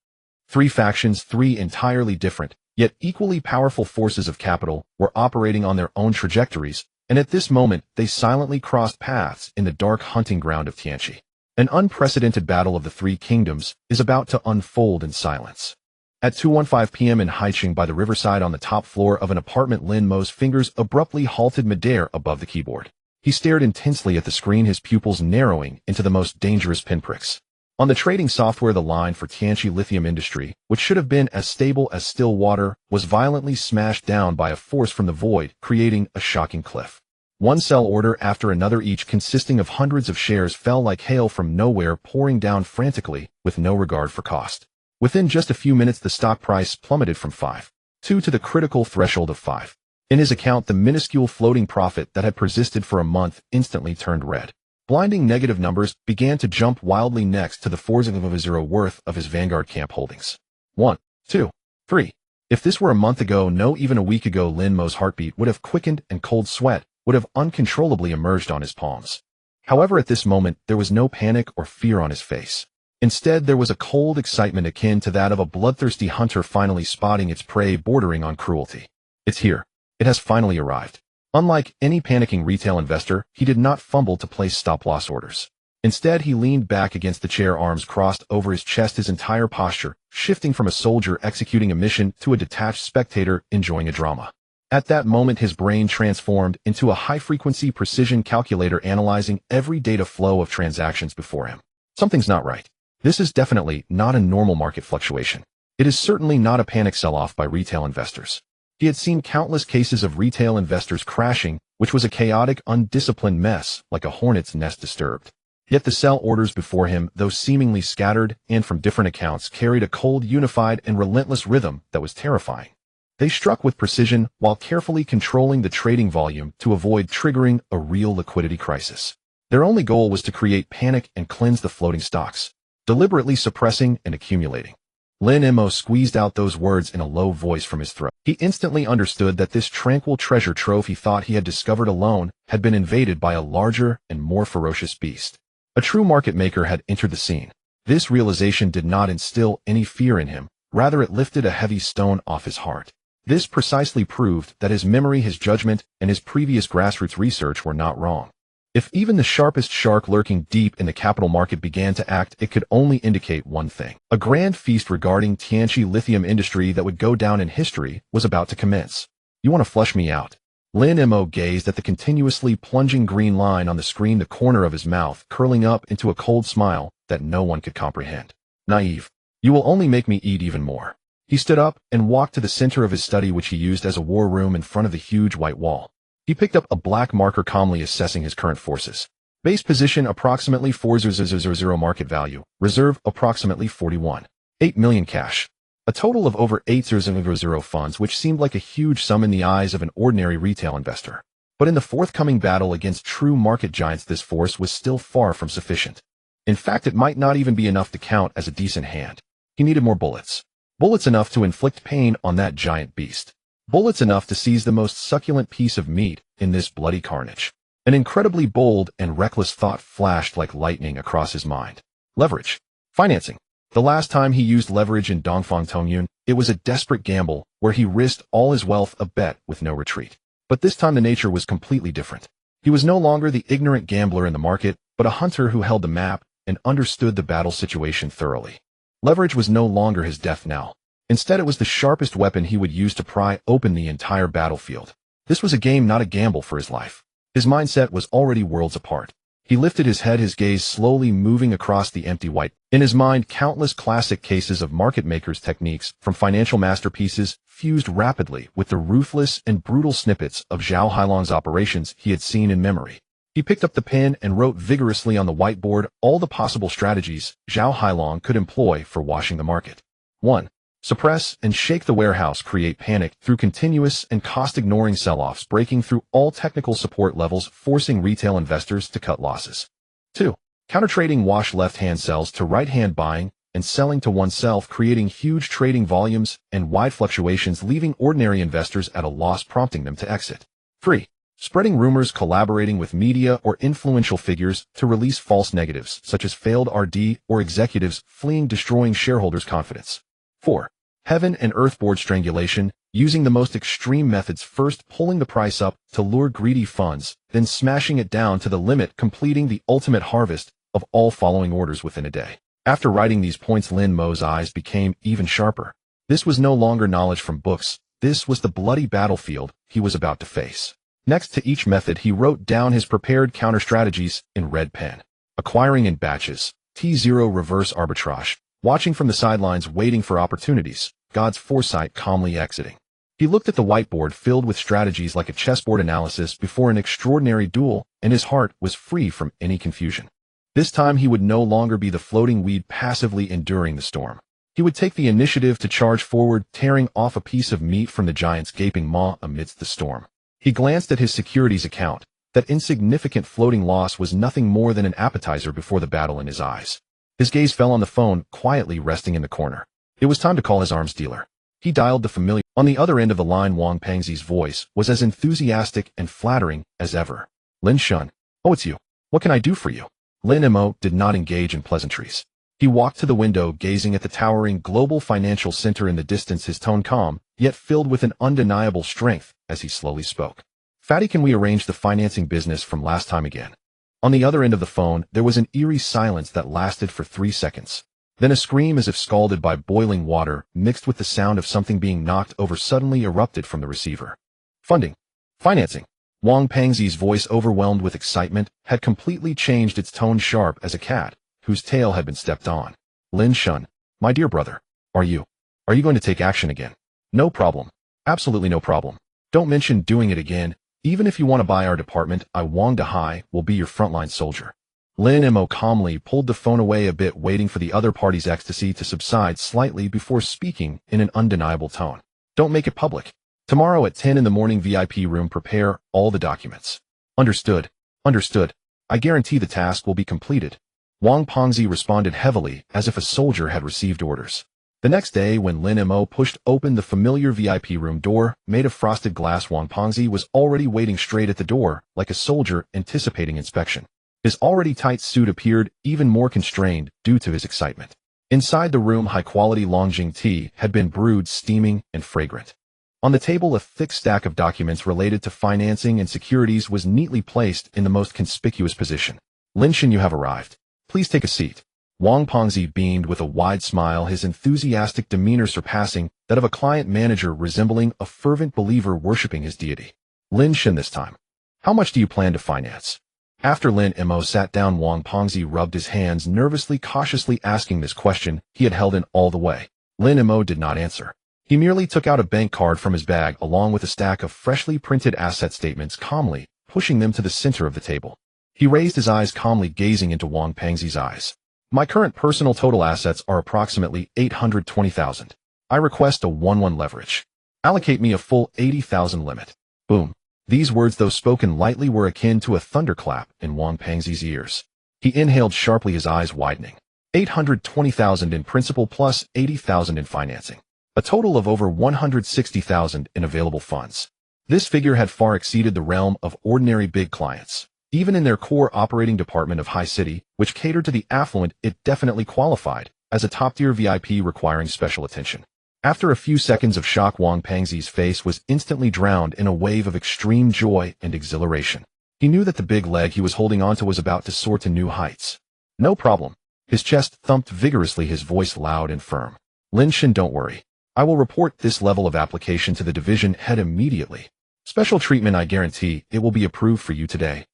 3 factions, 3 entirely different, yet equally powerful forces of capital, were operating on their own trajectories, and at this moment they silently crossed paths in the dark hunting ground of Tianqi. An unprecedented battle of the 3 kingdoms is about to unfold in silence. At 2:15 p.m. in Haicheng, by the riverside on the top floor of an apartment, Lin Mo's fingers abruptly halted midair above the keyboard. He stared intensely at the screen, his pupils narrowing into the most dangerous pinpricks. On the trading software, the line for Tianqi Lithium Industry, which should have been as stable as still water, was violently smashed down by a force from the void, creating a shocking cliff. One sell order after another, each consisting of hundreds of shares, fell like hail from nowhere, pouring down frantically with no regard for cost. Within just a few minutes, the stock price plummeted from 5.2 to the critical threshold of 5. In his account, the minuscule floating profit that had persisted for a month instantly turned red. Blinding negative numbers began to jump wildly next to the 4.0 worth of his Vanguard Camp holdings. 1, 2, 3. If this were a month ago, no, even a week ago, Lin Mo's heartbeat would have quickened and cold sweat would have uncontrollably emerged on his palms. However, at this moment, there was no panic or fear on his face. Instead, there was a cold excitement akin to that of a bloodthirsty hunter finally spotting its prey, bordering on cruelty. It's here. It has finally arrived. Unlike any panicking retail investor, he did not fumble to place stop-loss orders. Instead, he leaned back against the chair, arms crossed over his chest, his entire posture shifting from a soldier executing a mission to a detached spectator enjoying a drama. At that moment, his brain transformed into a high-frequency precision calculator analyzing every data flow of transactions before him. Something's not right. This is definitely not a normal market fluctuation. It is certainly not a panic sell-off by retail investors. He had seen countless cases of retail investors crashing, which was a chaotic, undisciplined mess, like a hornet's nest disturbed. Yet the sell orders before him, though seemingly scattered and from different accounts, carried a cold, unified, and relentless rhythm that was terrifying. They struck with precision while carefully controlling the trading volume to avoid triggering a real liquidity crisis. Their only goal was to create panic and cleanse the floating stocks, deliberately suppressing and accumulating. Lin Mo squeezed out those words in a low voice from his throat. He instantly understood that this tranquil treasure trove he thought he had discovered alone had been invaded by a larger and more ferocious beast. A true market maker had entered the scene. This realization did not instill any fear in him, rather it lifted a heavy stone off his heart. This precisely proved that his memory, his judgment, and his previous grassroots research were not wrong. If even the sharpest shark lurking deep in the capital market began to act, it could only indicate one thing. A grand feast regarding Tianqi Lithium Industry that would go down in history was about to commence. You want to flush me out? Lin Mo gazed at the continuously plunging green line on the screen, the corner of his mouth curling up into a cold smile that no one could comprehend. Naive. You will only make me eat even more. He stood up and walked to the center of his study, which he used as a war room, in front of the huge white wall. He picked up a black marker, calmly assessing his current forces. Base position approximately 4,000 market value. Reserve approximately 41.8 million cash. A total of over 8,000 funds, which seemed like a huge sum in the eyes of an ordinary retail investor. But in the forthcoming battle against true market giants, this force was still far from sufficient. In fact, it might not even be enough to count as a decent hand. He needed more bullets. Bullets enough to inflict pain on that giant beast. Bullets enough to seize the most succulent piece of meat in this bloody carnage. An incredibly bold and reckless thought flashed like lightning across his mind. Leverage. Financing. The last time he used leverage in Dongfang Tongyun, it was a desperate gamble where he risked all his wealth, a bet with no retreat. But this time the nature was completely different. He was no longer the ignorant gambler in the market, but a hunter who held the map and understood the battle situation thoroughly. Leverage was no longer his death knell. Instead, it was the sharpest weapon he would use to pry open the entire battlefield. This was a game, not a gamble for his life. His mindset was already worlds apart. He lifted his head, his gaze slowly moving across the empty white. In his mind, countless classic cases of market makers' techniques from financial masterpieces fused rapidly with the ruthless and brutal snippets of Zhao Hailong's operations he had seen in memory. He picked up the pen and wrote vigorously on the whiteboard all the possible strategies Zhao Hailong could employ for washing the market. 1. Suppress and shake the warehouse, create panic through continuous and cost-ignoring sell-offs, breaking through all technical support levels, forcing retail investors to cut losses. 2. Counter-trading, wash left-hand sells to right-hand buying and selling to oneself, creating huge trading volumes and wide fluctuations, leaving ordinary investors at a loss, prompting them to exit. 3. Spreading rumors, collaborating with media or influential figures to release false negatives, such as failed RD or executives fleeing, destroying shareholders' confidence. 4. Heaven and earthboard strangulation, using the most extreme methods, first pulling the price up to lure greedy funds, then smashing it down to the limit, completing the ultimate harvest of all following orders within a day. After writing these points, Lin Mo's eyes became even sharper. This was no longer knowledge from books. This was the bloody battlefield he was about to face. Next to each method, he wrote down his prepared counter-strategies in red pen. Acquiring in batches. T0 reverse arbitrage. Watching from the sidelines, waiting for opportunities. God's foresight, calmly exiting. He looked at the whiteboard filled with strategies like a chessboard analysis before an extraordinary duel, and his heart was free from any confusion. This time he would no longer be the floating weed passively enduring the storm. He would take the initiative to charge forward, tearing off a piece of meat from the giant's gaping maw amidst the storm. He glanced at his securities account. That insignificant floating loss was nothing more than an appetizer before the battle in his eyes. His gaze fell on the phone, quietly resting in the corner. It was time to call his arms dealer. He dialed the familiar. On the other end of the line, Wang Pengzi's voice was as enthusiastic and flattering as ever. Lin Shun. Oh, it's you. What can I do for you? Lin Mo did not engage in pleasantries. He walked to the window, gazing at the towering global financial center in the distance, his tone calm, yet filled with an undeniable strength as he slowly spoke. Fatty, can we arrange the financing business from last time again? On the other end of the phone, there was an eerie silence that lasted for 3 seconds. Then a scream, as if scalded by boiling water, mixed with the sound of something being knocked over, suddenly erupted from the receiver. Funding. Financing. Wang Pengzi's voice, overwhelmed with excitement, had completely changed, its tone sharp as a cat whose tail had been stepped on. Lin Shun. My dear brother. Are you going to take action again? No problem. Absolutely no problem. Don't mention doing it again. Even if you want to buy our department, I, Wang Dehai, will be your frontline soldier. Lin Mo calmly pulled the phone away a bit, waiting for the other party's ecstasy to subside slightly before speaking in an undeniable tone. Don't make it public. Tomorrow at 10 in the morning, VIP room, prepare all the documents. Understood. Understood. I guarantee the task will be completed. Wang Pengzi responded heavily, as if a soldier had received orders. The next day, when Lin Mo pushed open the familiar VIP room door, made of frosted glass, Wang Pengzi was already waiting straight at the door, like a soldier anticipating inspection. His already tight suit appeared even more constrained due to his excitement. Inside the room, high-quality Longjing tea had been brewed, steaming and fragrant. On the table, a thick stack of documents related to financing and securities was neatly placed in the most conspicuous position. Lin Shen, you have arrived. Please take a seat. Wang Pengzi beamed with a wide smile, his enthusiastic demeanor surpassing that of a client manager, resembling a fervent believer worshipping his deity. Lin Shen, this time. How much do you plan to finance? After Lin Mo sat down, Wang Pengzi rubbed his hands nervously, cautiously asking this question he had held in all the way. Lin Mo did not answer. He merely took out a bank card from his bag along with a stack of freshly printed asset statements, calmly pushing them to the center of the table. He raised his eyes, calmly gazing into Wang Pengzi's eyes. My current personal total assets are approximately 820,000. I request a 1-1 leverage. Allocate me a full 80,000 limit. Boom. These words, though spoken lightly, were akin to a thunderclap in Wang Pengzi's ears. He inhaled sharply, his eyes widening. 820,000 in principal plus 80,000 in financing. A total of over 160,000 in available funds. This figure had far exceeded the realm of ordinary big clients. Even in their core operating department of High City, which catered to the affluent, it definitely qualified as a top-tier VIP requiring special attention. After a few seconds of shock, Wang Pengzi's face was instantly drowned in a wave of extreme joy and exhilaration. He knew that the big leg he was holding onto was about to soar to new heights. No problem. His chest thumped vigorously, his voice loud and firm. Lin Shen, don't worry. I will report this level of application to the division head immediately. Special treatment, I guarantee it will be approved for you today.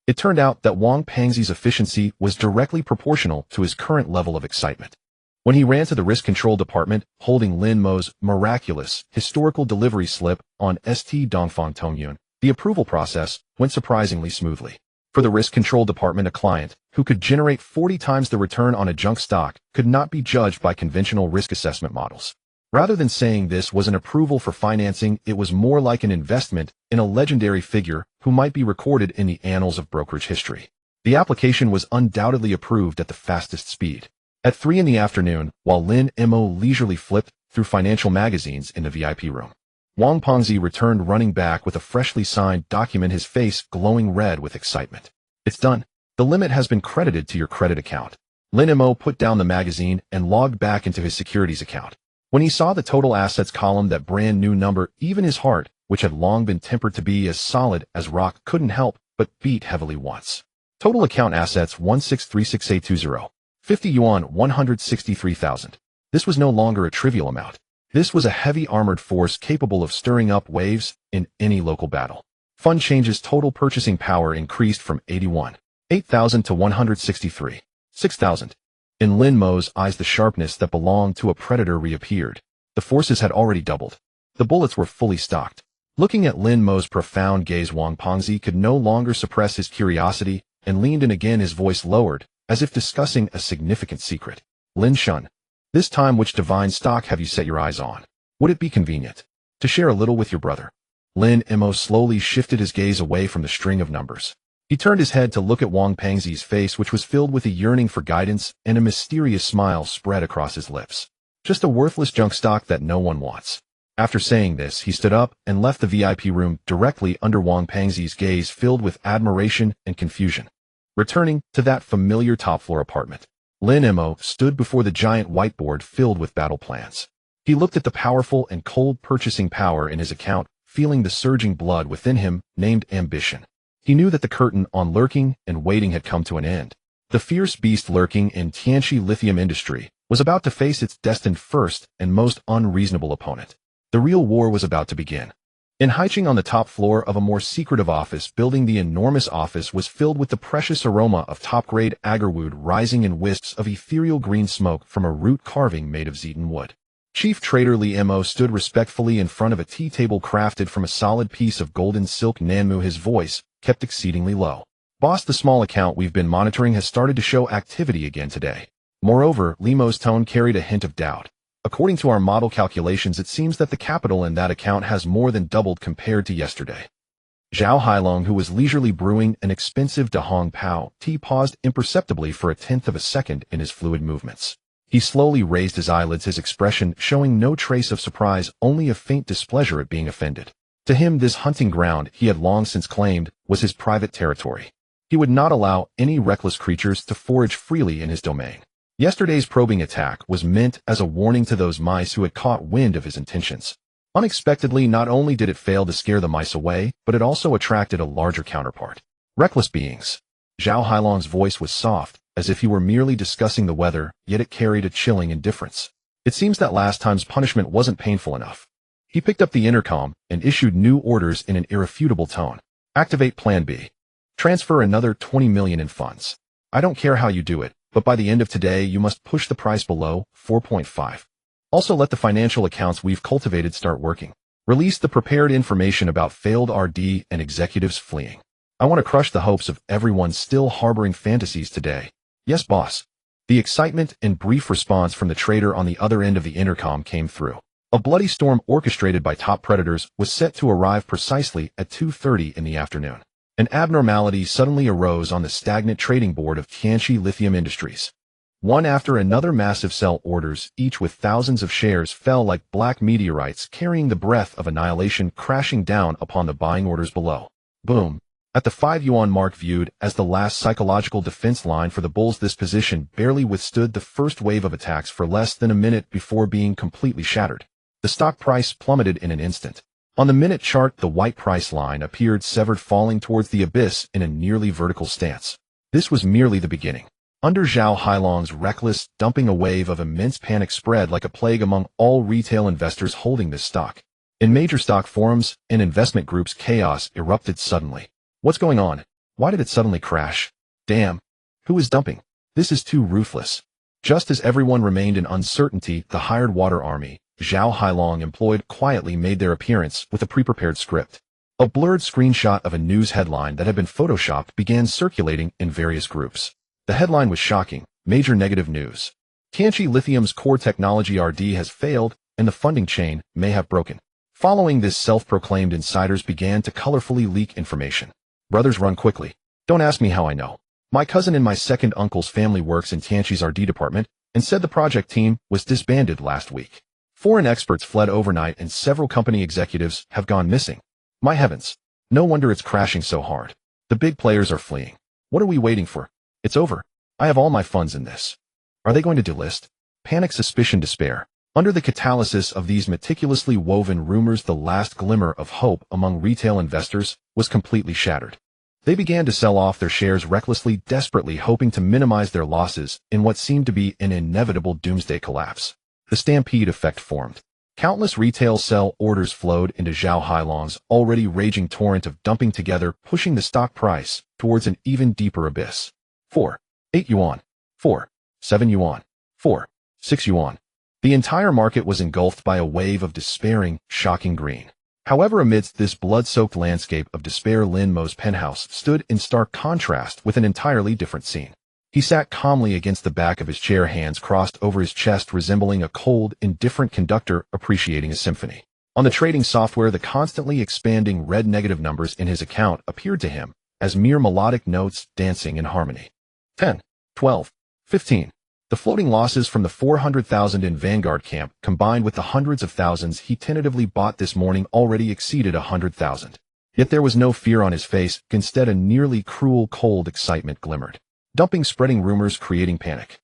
It turned out that Wang Pengzi's efficiency was directly proportional to his current level of excitement. When he ran to the risk control department, holding Lin Mo's miraculous historical delivery slip on St. Dongfang Tongyun, the approval process went surprisingly smoothly. For the risk control department, a client who could generate 40 times the return on a junk stock could not be judged by conventional risk assessment models. Rather than saying this was an approval for financing, it was more like an investment in a legendary figure who might be recorded in the annals of brokerage history. The application was undoubtedly approved at the fastest speed. At 3 in the afternoon, while Lin Mo leisurely flipped through financial magazines in the VIP room, Wang Pengzi returned running back with a freshly signed document, his face glowing red with excitement. It's done. The limit has been credited to your credit account. Lin Mo put down the magazine and logged back into his securities account. When he saw the total assets column, that brand new number, even his heart, which had long been tempered to be as solid as rock, couldn't help but beat heavily once. Total account assets 1636820. 50 yuan, 163,000. This was no longer a trivial amount. This was a heavy armored force capable of stirring up waves in any local battle. Fund changes. Total purchasing power increased from 81,800 to 163,600. In Lin Mo's eyes, the sharpness that belonged to a predator reappeared. The forces had already doubled. The bullets were fully stocked. Looking at Lin Mo's profound gaze, Wang Pengzi could no longer suppress his curiosity and leaned in again, his voice lowered, as if discussing a significant secret. Lin Shen, this time, which divine stock have you set your eyes on? Would it be convenient to share a little with your brother? Lin Mo slowly shifted his gaze away from the string of numbers. He turned his head to look at Wang Pengzi's face, which was filled with a yearning for guidance, and a mysterious smile spread across his lips. Just a worthless junk stock that no one wants. After saying this, he stood up and left the VIP room directly under Wang Pengzi's gaze, filled with admiration and confusion. Returning to that familiar top-floor apartment, Lin Mo stood before the giant whiteboard filled with battle plans. He looked at the powerful and cold purchasing power in his account, feeling the surging blood within him, named ambition. He knew that the curtain on lurking and waiting had come to an end. The fierce beast lurking in Tianxi lithium industry was about to face its destined first and most unreasonable opponent. The real war was about to begin. In Haicheng, on the top floor of a more secretive office building, the enormous office was filled with the precious aroma of top-grade agarwood rising in wisps of ethereal green smoke from a root carving made of zeton wood. Chief Trader Li Mo stood respectfully in front of a tea table crafted from a solid piece of golden silk nanmu, his voice kept exceedingly low. Boss, the small account we've been monitoring has started to show activity again today. Moreover, Li Mo's tone carried a hint of doubt. According to our model calculations, it seems that the capital in that account has more than doubled compared to yesterday. Zhao Hailong, who was leisurely brewing an expensive Dahong Pao tea, paused imperceptibly for a tenth of a second in his fluid movements. He slowly raised his eyelids, his expression showing no trace of surprise, only a faint displeasure at being offended. To him, this hunting ground he had long since claimed was his private territory. He would not allow any reckless creatures to forage freely in his domain. Yesterday's probing attack was meant as a warning to those mice who had caught wind of his intentions. Unexpectedly, not only did it fail to scare the mice away, but it also attracted a larger counterpart. Reckless beings. Zhao Hailong's voice was soft, as if he were merely discussing the weather, yet it carried a chilling indifference. It seems that last time's punishment wasn't painful enough. He picked up the intercom and issued new orders in an irrefutable tone. Activate Plan B. Transfer another 20 million in funds. I don't care how you do it, but by the end of today you must push the price below 4.5. Also, let the financial accounts we've cultivated start working. Release the prepared information about failed RD and executives fleeing. I want to crush the hopes of everyone still harboring fantasies today. Yes, boss. The excitement and brief response from the trader on the other end of the intercom came through. A bloody storm orchestrated by top predators was set to arrive precisely at 2:30 in the afternoon. An abnormality suddenly arose on the stagnant trading board of Tianqi Lithium Industries. One after another massive sell orders, each with thousands of shares, fell like black meteorites carrying the breath of annihilation crashing down upon the buying orders below. Boom. At the 5 yuan mark, viewed as the last psychological defense line for the bulls, this position barely withstood the first wave of attacks for less than a minute before being completely shattered. The stock price plummeted in an instant. On the minute chart, the white price line appeared severed, falling towards the abyss in a nearly vertical stance. This was merely the beginning. Under Zhao Hailong's reckless dumping, a wave of immense panic spread like a plague among all retail investors holding this stock. In major stock forums and investment groups, chaos erupted suddenly. What's going on? Why did it suddenly crash? Damn. Who is dumping? This is too ruthless. Just as everyone remained in uncertainty, the hired water army, Zhao Hailong employed, quietly made their appearance with a pre-prepared script. A blurred screenshot of a news headline that had been photoshopped began circulating in various groups. The headline was shocking: major negative news. Tianqi Lithium's core technology RD has failed, and the funding chain may have broken. Following this, self-proclaimed insiders began to colorfully leak information. Brothers, run quickly. Don't ask me how I know. My cousin and my second uncle's family works in Tianqi's RD department and said the project team was disbanded last week. Foreign experts fled overnight and several company executives have gone missing. My heavens. No wonder it's crashing so hard. The big players are fleeing. What are we waiting for? It's over. I have all my funds in this. Are they going to delist? Panic, suspicion, despair. Under the catalysis of these meticulously woven rumors, the last glimmer of hope among retail investors was completely shattered. They began to sell off their shares recklessly, desperately hoping to minimize their losses in what seemed to be an inevitable doomsday collapse. The stampede effect formed. Countless retail sell orders flowed into Zhao Hailong's already raging torrent of dumping, together pushing the stock price towards an even deeper abyss. 4. 8 yuan. 4. 7 yuan. 4. 6 yuan. The entire market was engulfed by a wave of despairing, shocking green. However, amidst this blood-soaked landscape of despair, Lin Mo's penthouse stood in stark contrast with an entirely different scene. He sat calmly against the back of his chair, hands crossed over his chest, resembling a cold, indifferent conductor appreciating a symphony. On the trading software, the constantly expanding red negative numbers in his account appeared to him as mere melodic notes dancing in harmony. 10, 12, 15. The floating losses from the 400,000 in Vanguard camp, combined with the hundreds of thousands he tentatively bought this morning, already exceeded 100,000. Yet there was no fear on his face. Instead, a nearly cruel, cold excitement glimmered. Dumping, spreading rumors, creating panic.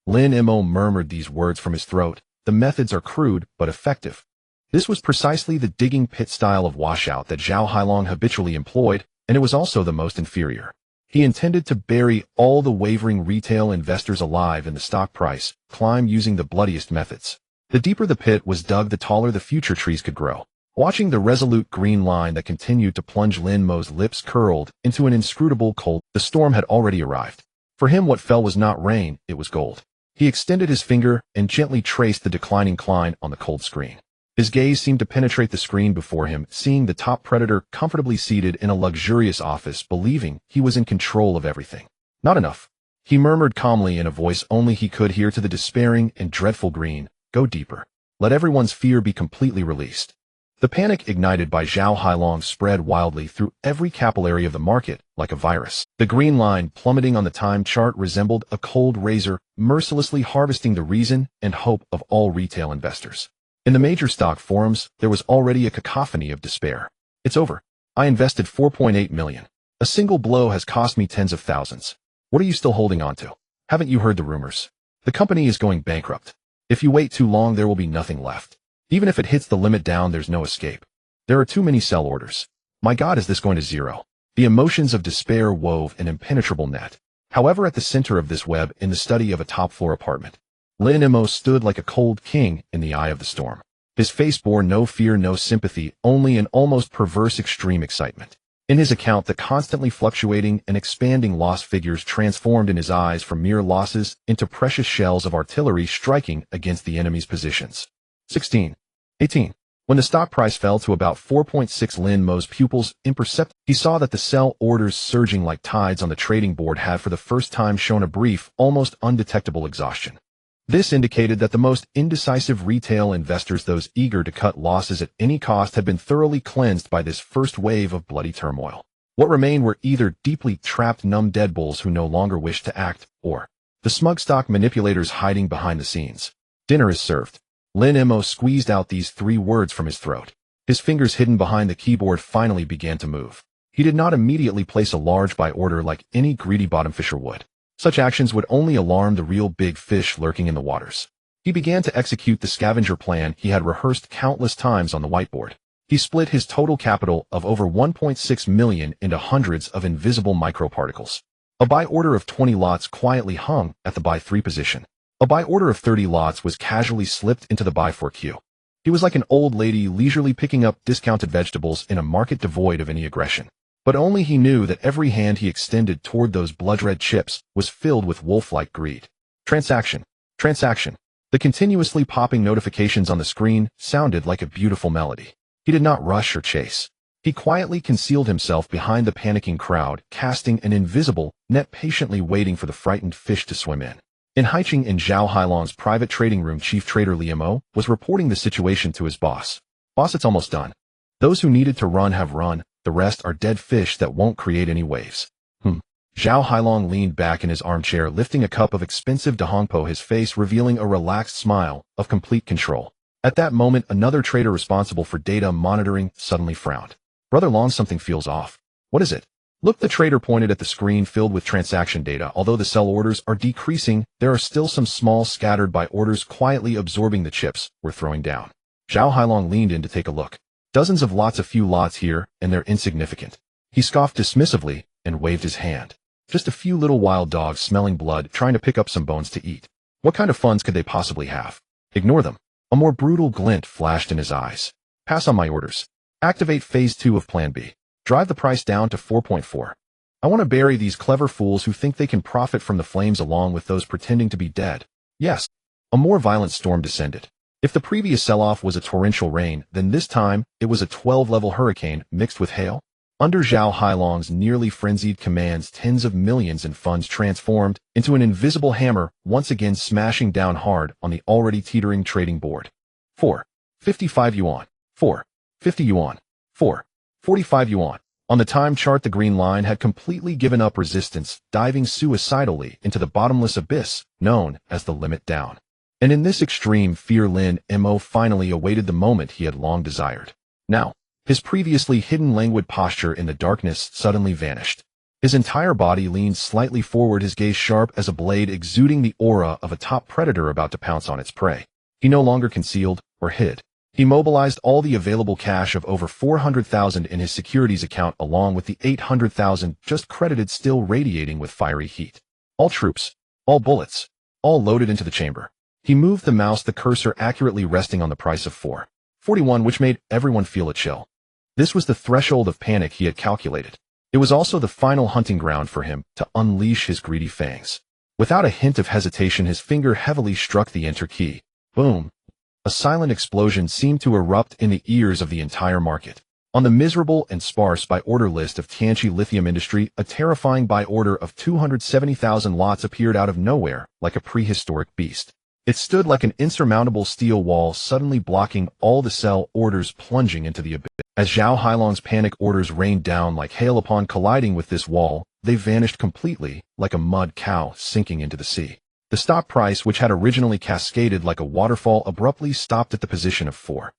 Lin Mo murmured these words from his throat. The methods are crude, but effective. This was precisely the digging pit style of washout that Zhao Hailong habitually employed, and it was also the most inferior. He intended to bury all the wavering retail investors alive in the stock price climb using the bloodiest methods. The deeper the pit was dug, the taller the future trees could grow. Watching the resolute green line that continued to plunge, Lin Mo's lips curled into an inscrutable cold. The storm had already arrived. For him, what fell was not rain, it was gold. He extended his finger and gently traced the declining line on the cold screen. His gaze seemed to penetrate the screen before him, seeing the top predator comfortably seated in a luxurious office, believing he was in control of everything. Not enough. He murmured calmly in a voice only he could hear to the despairing and dreadful green, go deeper. Let everyone's fear be completely released. The panic ignited by Zhao Hailong spread wildly through every capillary of the market like a virus. The green line plummeting on the time chart resembled a cold razor, mercilessly harvesting the reason and hope of all retail investors. In the major stock forums, there was already a cacophony of despair. It's over. I invested 4.8 million. A single blow has cost me tens of thousands. What are you still holding on to? Haven't you heard the rumors? The company is going bankrupt. If you wait too long, there will be nothing left. Even if it hits the limit down, there's no escape. There are too many sell orders. My God, is this going to zero? The emotions of despair wove an impenetrable net. However, at the center of this web, in the study of a top-floor apartment, Lin Mo stood like a cold king in the eye of the storm. His face bore no fear, no sympathy, only an almost perverse extreme excitement. In his account, the constantly fluctuating and expanding loss figures transformed in his eyes from mere losses into precious shells of artillery striking against the enemy's positions. 16. 18. When the stock price fell to about 4.6, Lin Mo's pupils imperceptibly, he saw that the sell orders surging like tides on the trading board had for the first time shown a brief, almost undetectable exhaustion. This indicated that the most indecisive retail investors, those eager to cut losses at any cost, had been thoroughly cleansed by this first wave of bloody turmoil. What remained were either deeply trapped numb deadbolts who no longer wished to act, or the smug stock manipulators hiding behind the scenes. Dinner is served. Lin Mo squeezed out these 3 words from his throat. His fingers hidden behind the keyboard finally began to move. He did not immediately place a large buy order like any greedy bottom fisher would. Such actions would only alarm the real big fish lurking in the waters. He began to execute the scavenger plan he had rehearsed countless times on the whiteboard. He split his total capital of over 1.6 million into hundreds of invisible microparticles. A buy order of 20 lots quietly hung at the buy 3 position. A buy order of 30 lots was casually slipped into the buy 4 queue. He was like an old lady leisurely picking up discounted vegetables in a market devoid of any aggression. But only he knew that every hand he extended toward those blood-red chips was filled with wolf-like greed. Transaction. Transaction. The continuously popping notifications on the screen sounded like a beautiful melody. He did not rush or chase. He quietly concealed himself behind the panicking crowd, casting an invisible net patiently waiting for the frightened fish to swim in. In Haiching in Zhao Hailong's private trading room, Chief Trader Li Mo was reporting the situation to his boss. Boss, it's almost done. Those who needed to run have run. The rest are dead fish that won't create any waves. Zhao Hailong leaned back in his armchair, lifting a cup of expensive Dahongpo, his face revealing a relaxed smile of complete control. At that moment, another trader responsible for data monitoring suddenly frowned. Brother Long, something feels off. What is it? Look, the trader pointed at the screen filled with transaction data. Although the sell orders are decreasing, there are still some small scattered buy orders quietly absorbing the chips we're throwing down. Zhao Hailong leaned in to take a look. Dozens of lots, a few lots here, and they're insignificant. He scoffed dismissively and waved his hand. Just a few little wild dogs smelling blood, trying to pick up some bones to eat. What kind of funds could they possibly have? Ignore them. A more brutal glint flashed in his eyes. Pass on my orders. Activate phase 2 of Plan B. Drive the price down to 4.4. I want to bury these clever fools who think they can profit from the flames along with those pretending to be dead. Yes. A more violent storm descended. If the previous sell-off was a torrential rain, then this time it was a 12-level hurricane mixed with hail. Under Zhao Hailong's nearly frenzied commands, tens of millions in funds transformed into an invisible hammer, once again smashing down hard on the already teetering trading board. 4.55 yuan. 4.50 yuan. 4.45 yuan. On the time chart, the green line had completely given up resistance, diving suicidally into the bottomless abyss known as the limit down. And in this extreme fear, Lin Mo finally awaited the moment he had long desired. Now, his previously hidden languid posture in the darkness suddenly vanished. His entire body leaned slightly forward, his gaze sharp as a blade, exuding the aura of a top predator about to pounce on its prey. He no longer concealed or hid. He mobilized all the available cash of over 400,000 in his securities account, along with the 800,000 just credited, still radiating with fiery heat. All troops, all bullets, all loaded into the chamber. He moved the mouse, the cursor accurately resting on the price of 4.41, which made everyone feel a chill. This was the threshold of panic he had calculated. It was also the final hunting ground for him to unleash his greedy fangs. Without a hint of hesitation, his finger heavily struck the enter key. Boom. A silent explosion seemed to erupt in the ears of the entire market. On the miserable and sparse buy order list of Tianqi Lithium Industry, a terrifying buy order of 270,000 lots appeared out of nowhere like a prehistoric beast. It stood like an insurmountable steel wall, suddenly blocking all the sell orders, plunging into the abyss. As Zhao Hailong's panic orders rained down like hail, upon colliding with this wall, they vanished completely, like a mud cow sinking into the sea. The stop price, which had originally cascaded like a waterfall, abruptly stopped at the position of 4.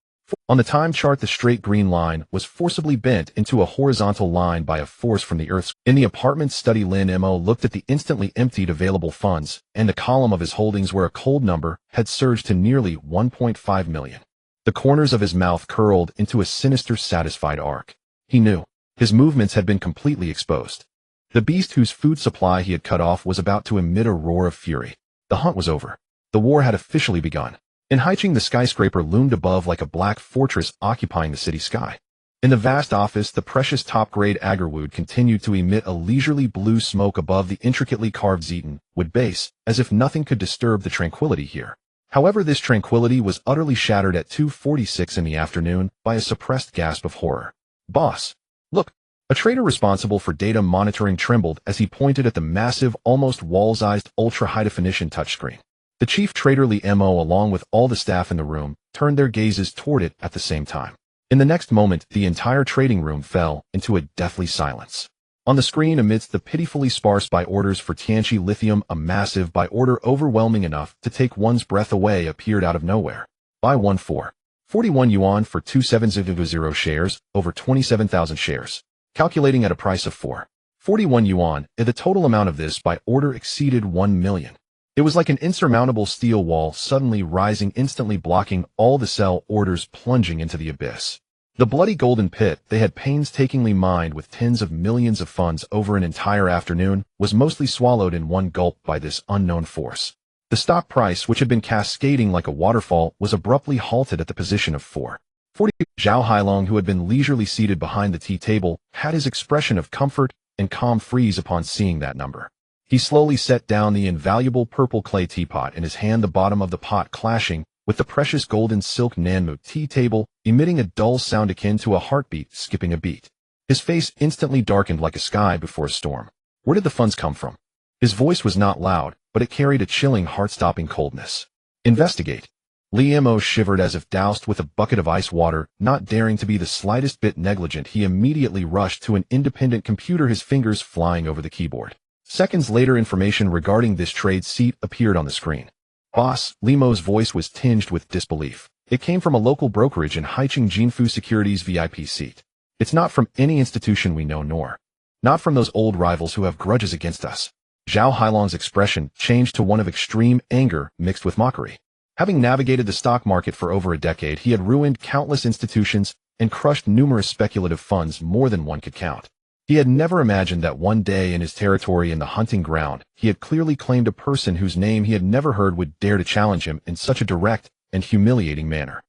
On the time chart, the straight green line was forcibly bent into a horizontal line by a force from the Earth's. In the apartment study, Lin Mo looked at the instantly emptied available funds, and the column of his holdings where a cold number had surged to nearly 1.5 million. The corners of his mouth curled into a sinister, satisfied arc. He knew his movements had been completely exposed. The beast whose food supply he had cut off was about to emit a roar of fury. The hunt was over. The war had officially begun. In Haiching, the skyscraper loomed above like a black fortress occupying the city sky. In the vast office, the precious top-grade agarwood continued to emit a leisurely blue smoke above the intricately carved Zeton wood base, as if nothing could disturb the tranquility here. However, this tranquility was utterly shattered at 2:46 in the afternoon by a suppressed gasp of horror. Boss, look! A trader responsible for data monitoring trembled as he pointed at the massive, almost wall-sized, ultra-high-definition touchscreen. The chief trader Li-Mo, along with all the staff in the room, turned their gazes toward it at the same time. In the next moment, the entire trading room fell into a deathly silence. On the screen, amidst the pitifully sparse buy orders for Tianqi Lithium, a massive buy order overwhelming enough to take one's breath away appeared out of nowhere. Buy 41 yuan for 2700 shares, over 27,000 shares. Calculating at a price of 41 yuan, the total amount of this buy order exceeded 1 million. It was like an insurmountable steel wall suddenly rising, instantly blocking all the sell orders, plunging into the abyss. The bloody golden pit they had painstakingly mined with tens of millions of funds over an entire afternoon was mostly swallowed in one gulp by this unknown force. The stock price, which had been cascading like a waterfall, was abruptly halted at the position of 440. Zhao Hailong, who had been leisurely seated behind the tea table, had his expression of comfort and calm freeze upon seeing that number. He slowly set down the invaluable purple clay teapot in his hand, the bottom of the pot clashing with the precious golden silk Nanmu tea table, emitting a dull sound akin to a heartbeat skipping a beat. His face instantly darkened like a sky before a storm. Where did the funds come from? His voice was not loud, but it carried a chilling, heart-stopping coldness. Investigate. Li-Mo shivered as if doused with a bucket of ice water. Not daring to be the slightest bit negligent, he immediately rushed to an independent computer, his fingers flying over the keyboard. Seconds later, information regarding this trade seat appeared on the screen. Boss, Li-Mo's voice was tinged with disbelief. It came from a local brokerage in Haicheng Jinfu Securities VIP seat. It's not from any institution we know, nor not from those old rivals who have grudges against us. Zhao Hailong's expression changed to one of extreme anger mixed with mockery. Having navigated the stock market for over a decade, he had ruined countless institutions and crushed numerous speculative funds, more than one could count. He had never imagined that one day in his territory in the hunting ground, he had clearly claimed a person whose name he had never heard would dare to challenge him in such a direct and humiliating manner.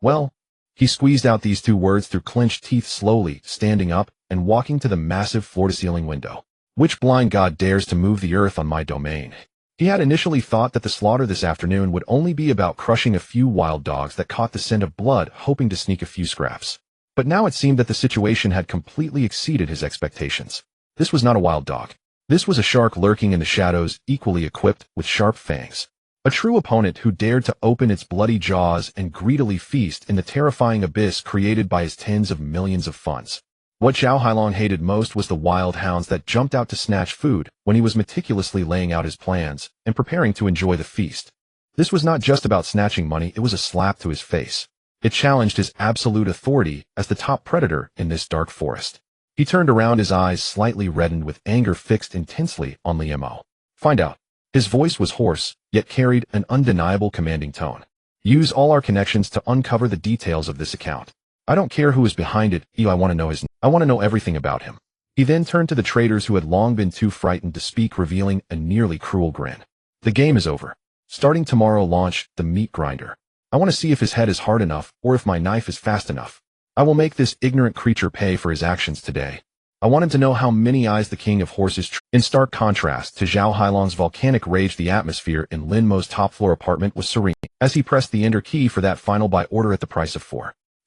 Well, he squeezed out these two words through clenched teeth, slowly standing up and walking to the massive floor-to-ceiling window. Which blind god dares to move the earth on my domain? He had initially thought that the slaughter this afternoon would only be about crushing a few wild dogs that caught the scent of blood, hoping to sneak a few scraps. But now it seemed that the situation had completely exceeded his expectations. This was not a wild dog. This was a shark lurking in the shadows, equally equipped with sharp fangs. A true opponent who dared to open its bloody jaws and greedily feast in the terrifying abyss created by his tens of millions of funds. What Zhao Hailong hated most was the wild hounds that jumped out to snatch food when he was meticulously laying out his plans and preparing to enjoy the feast. This was not just about snatching money, it was a slap to his face. It challenged his absolute authority as the top predator in this dark forest. He turned around, his eyes slightly reddened with anger fixed intensely on Li-Mo. Find out. His voice was hoarse, yet carried an undeniable commanding tone. Use all our connections to uncover the details of this account. I don't care who is behind it, I want to know everything about him. He then turned to the traders who had long been too frightened to speak, revealing a nearly cruel grin. The game is over. Starting tomorrow, launch the meat grinder. I want to see if his head is hard enough or if my knife is fast enough. I will make this ignorant creature pay for his actions today. I want him to know how many eyes the king of horses. In stark contrast to Zhao Hailong's volcanic rage, the atmosphere in Li-Mo's top-floor apartment was serene. As he pressed the enter key for that final buy order at the price of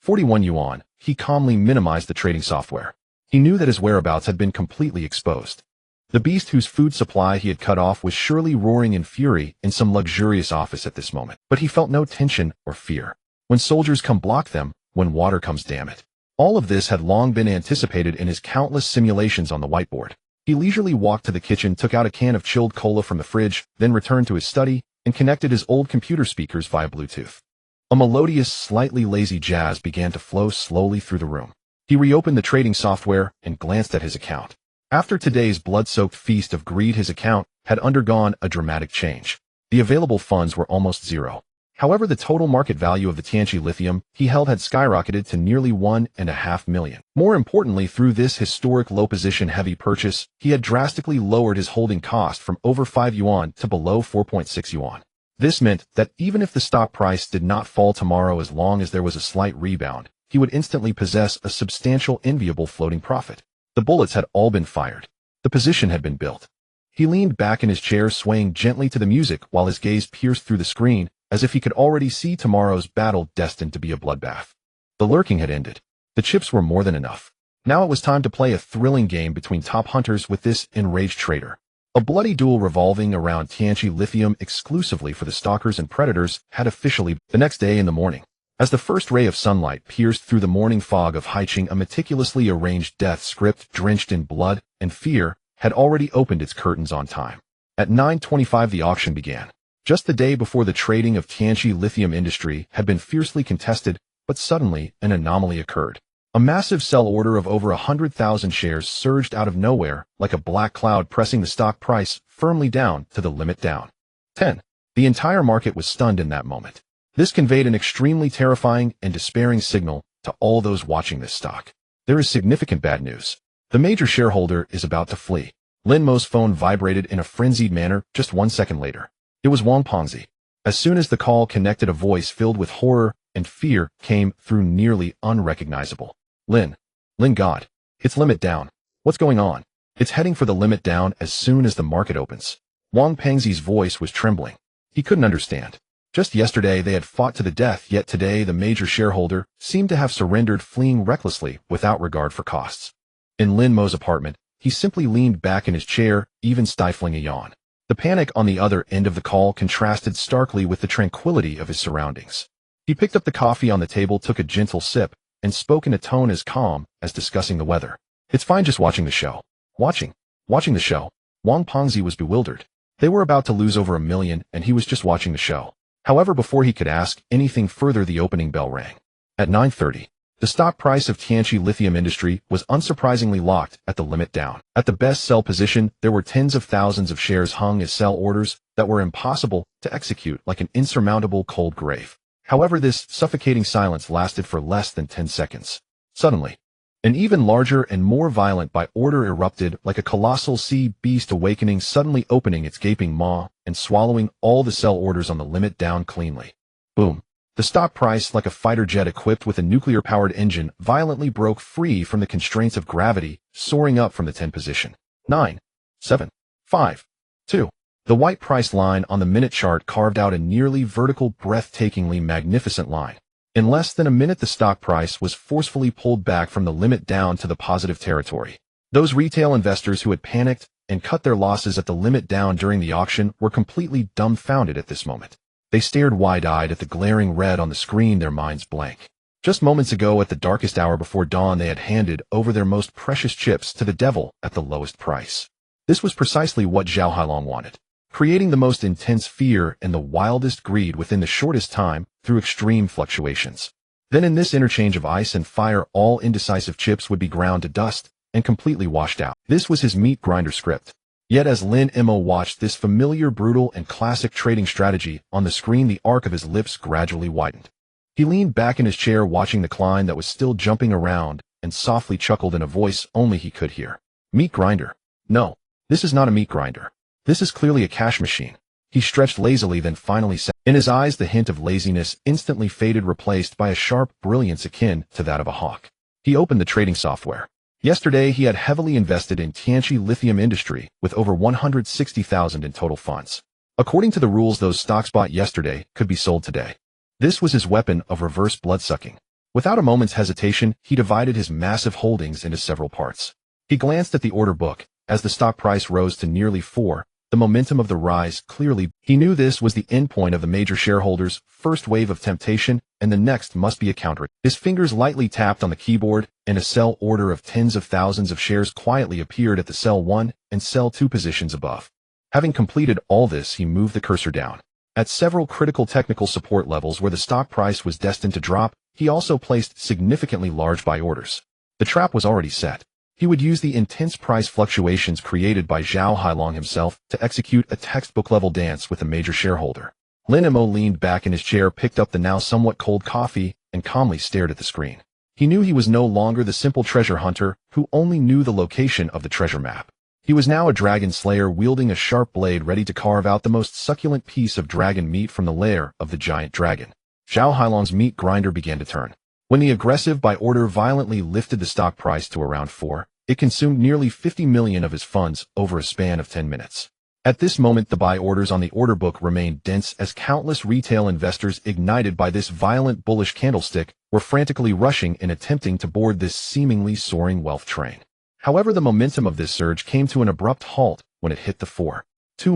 41 yuan, he calmly minimized the trading software. He knew that his whereabouts had been completely exposed. The beast whose food supply he had cut off was surely roaring in fury in some luxurious office at this moment. But he felt no tension or fear. When soldiers come, block them. When water comes, damn it. All of this had long been anticipated in his countless simulations on the whiteboard. He leisurely walked to the kitchen, took out a can of chilled cola from the fridge, then returned to his study and connected his old computer speakers via Bluetooth. A melodious, slightly lazy jazz began to flow slowly through the room. He reopened the trading software and glanced at his account. After today's blood-soaked feast of greed, his account had undergone a dramatic change. The available funds were almost zero. However, the total market value of the Tianqi Lithium he held had skyrocketed to nearly 1.5 million. More importantly, through this historic low-position heavy purchase, he had drastically lowered his holding cost from over 5 yuan to below 4.6 yuan. This meant that even if the stock price did not fall tomorrow, as long as there was a slight rebound, he would instantly possess a substantial, enviable floating profit. The bullets had all been fired. The position had been built. He leaned back in his chair, swaying gently to the music while his gaze pierced through the screen, as if he could already see tomorrow's battle destined to be a bloodbath. The lurking had ended. The chips were more than enough. Now it was time to play a thrilling game between top hunters with this enraged trader. A bloody duel revolving around Tianqi lithium exclusively for the stalkers and predators had officially begun. The next day in the morning. As the first ray of sunlight pierced through the morning fog of Haiqing, a meticulously arranged death script drenched in blood and fear had already opened its curtains on time. At 9:25 the auction began. Just the day before, the trading of Tianqi lithium industry had been fiercely contested, but suddenly an anomaly occurred. A massive sell order of over 100,000 shares surged out of nowhere like a black cloud, pressing the stock price firmly down to the limit down. 10. The entire market was stunned in that moment. This conveyed an extremely terrifying and despairing signal to all those watching this stock. There is significant bad news. The major shareholder is about to flee. Lin Mo's phone vibrated in a frenzied manner just 1 second later. It was Wang Pengzi. As soon as the call connected, a voice filled with horror and fear came through, nearly unrecognizable. Lin, God, it's limit down. What's going on? It's heading for the limit down as soon as the market opens. Wang Pengzi's voice was trembling. He couldn't understand. Just yesterday they had fought to the death, yet today the major shareholder seemed to have surrendered, fleeing recklessly without regard for costs. In Lin Mo's apartment, he simply leaned back in his chair, even stifling a yawn. The panic on the other end of the call contrasted starkly with the tranquility of his surroundings. He picked up the coffee on the table, took a gentle sip, and spoke in a tone as calm as discussing the weather. It's fine, just watching the show. Watching the show. Wang Pengzi was bewildered. They were about to lose over $1 million, and he was just watching the show. However, before he could ask anything further, the opening bell rang. At 9:30, the stock price of Tianqi lithium industry was unsurprisingly locked at the limit down. At the best sell position, there were tens of thousands of shares hung as sell orders that were impossible to execute, like an insurmountable cold grave. However, this suffocating silence lasted for less than 10 seconds. Suddenly, an even larger and more violent buy order erupted, like a colossal sea beast awakening, suddenly opening its gaping maw and swallowing all the sell orders on the limit down cleanly. Boom. The stock price, like a fighter jet equipped with a nuclear-powered engine, violently broke free from the constraints of gravity, soaring up from the 10 position. 9, 7, 5, 2. The white price line on the minute chart carved out a nearly vertical, breathtakingly magnificent line. In less than a minute, the stock price was forcefully pulled back from the limit down to the positive territory. Those retail investors who had panicked and cut their losses at the limit down during the auction were completely dumbfounded at this moment. They stared wide-eyed at the glaring red on the screen, their minds blank. Just moments ago, at the darkest hour before dawn, they had handed over their most precious chips to the devil at the lowest price. This was precisely what Zhao Hailong wanted, creating the most intense fear and the wildest greed within the shortest time through extreme fluctuations. Then in this interchange of ice and fire, all indecisive chips would be ground to dust and completely washed out. This was his meat grinder script. Yet as Lin Mo watched this familiar, brutal, and classic trading strategy on the screen, the arc of his lips gradually widened. He leaned back in his chair, watching the Klein that was still jumping around, and softly chuckled in a voice only he could hear. Meat grinder? No, this is not a meat grinder. This is clearly a cash machine. He stretched lazily, then finally said. In his eyes the hint of laziness instantly faded, replaced by a sharp brilliance akin to that of a hawk. He opened the trading software. Yesterday he had heavily invested in Tianqi lithium industry with over 160,000 in total funds. According to the rules, those stocks bought yesterday could be sold today. This was his weapon of reverse bloodsucking. Without a moment's hesitation, he divided his massive holdings into several parts. He glanced at the order book. As the stock price rose to nearly 4, the momentum of the rise clearly, he knew this was the endpoint of the major shareholders' first wave of temptation, and the next must be a counter. His fingers lightly tapped on the keyboard, and a sell order of tens of thousands of shares quietly appeared at the sell 1 and sell 2 positions above. Having completed all this, he moved the cursor down. At several critical technical support levels where the stock price was destined to drop, he also placed significantly large buy orders. The trap was already set. He would use the intense price fluctuations created by Zhao Hailong himself to execute a textbook-level dance with a major shareholder. Lin Mo leaned back in his chair, picked up the now somewhat cold coffee, and calmly stared at the screen. He knew he was no longer the simple treasure hunter who only knew the location of the treasure map. He was now a dragon slayer, wielding a sharp blade, ready to carve out the most succulent piece of dragon meat from the lair of the giant dragon. Zhao Hailong's meat grinder began to turn. When the aggressive buy order violently lifted the stock price to around 4, it consumed nearly 50 million of his funds over a span of 10 minutes. At this moment, the buy orders on the order book remained dense as countless retail investors, ignited by this violent bullish candlestick, were frantically rushing and attempting to board this seemingly soaring wealth train. However, the momentum of this surge came to an abrupt halt when it hit the 4-2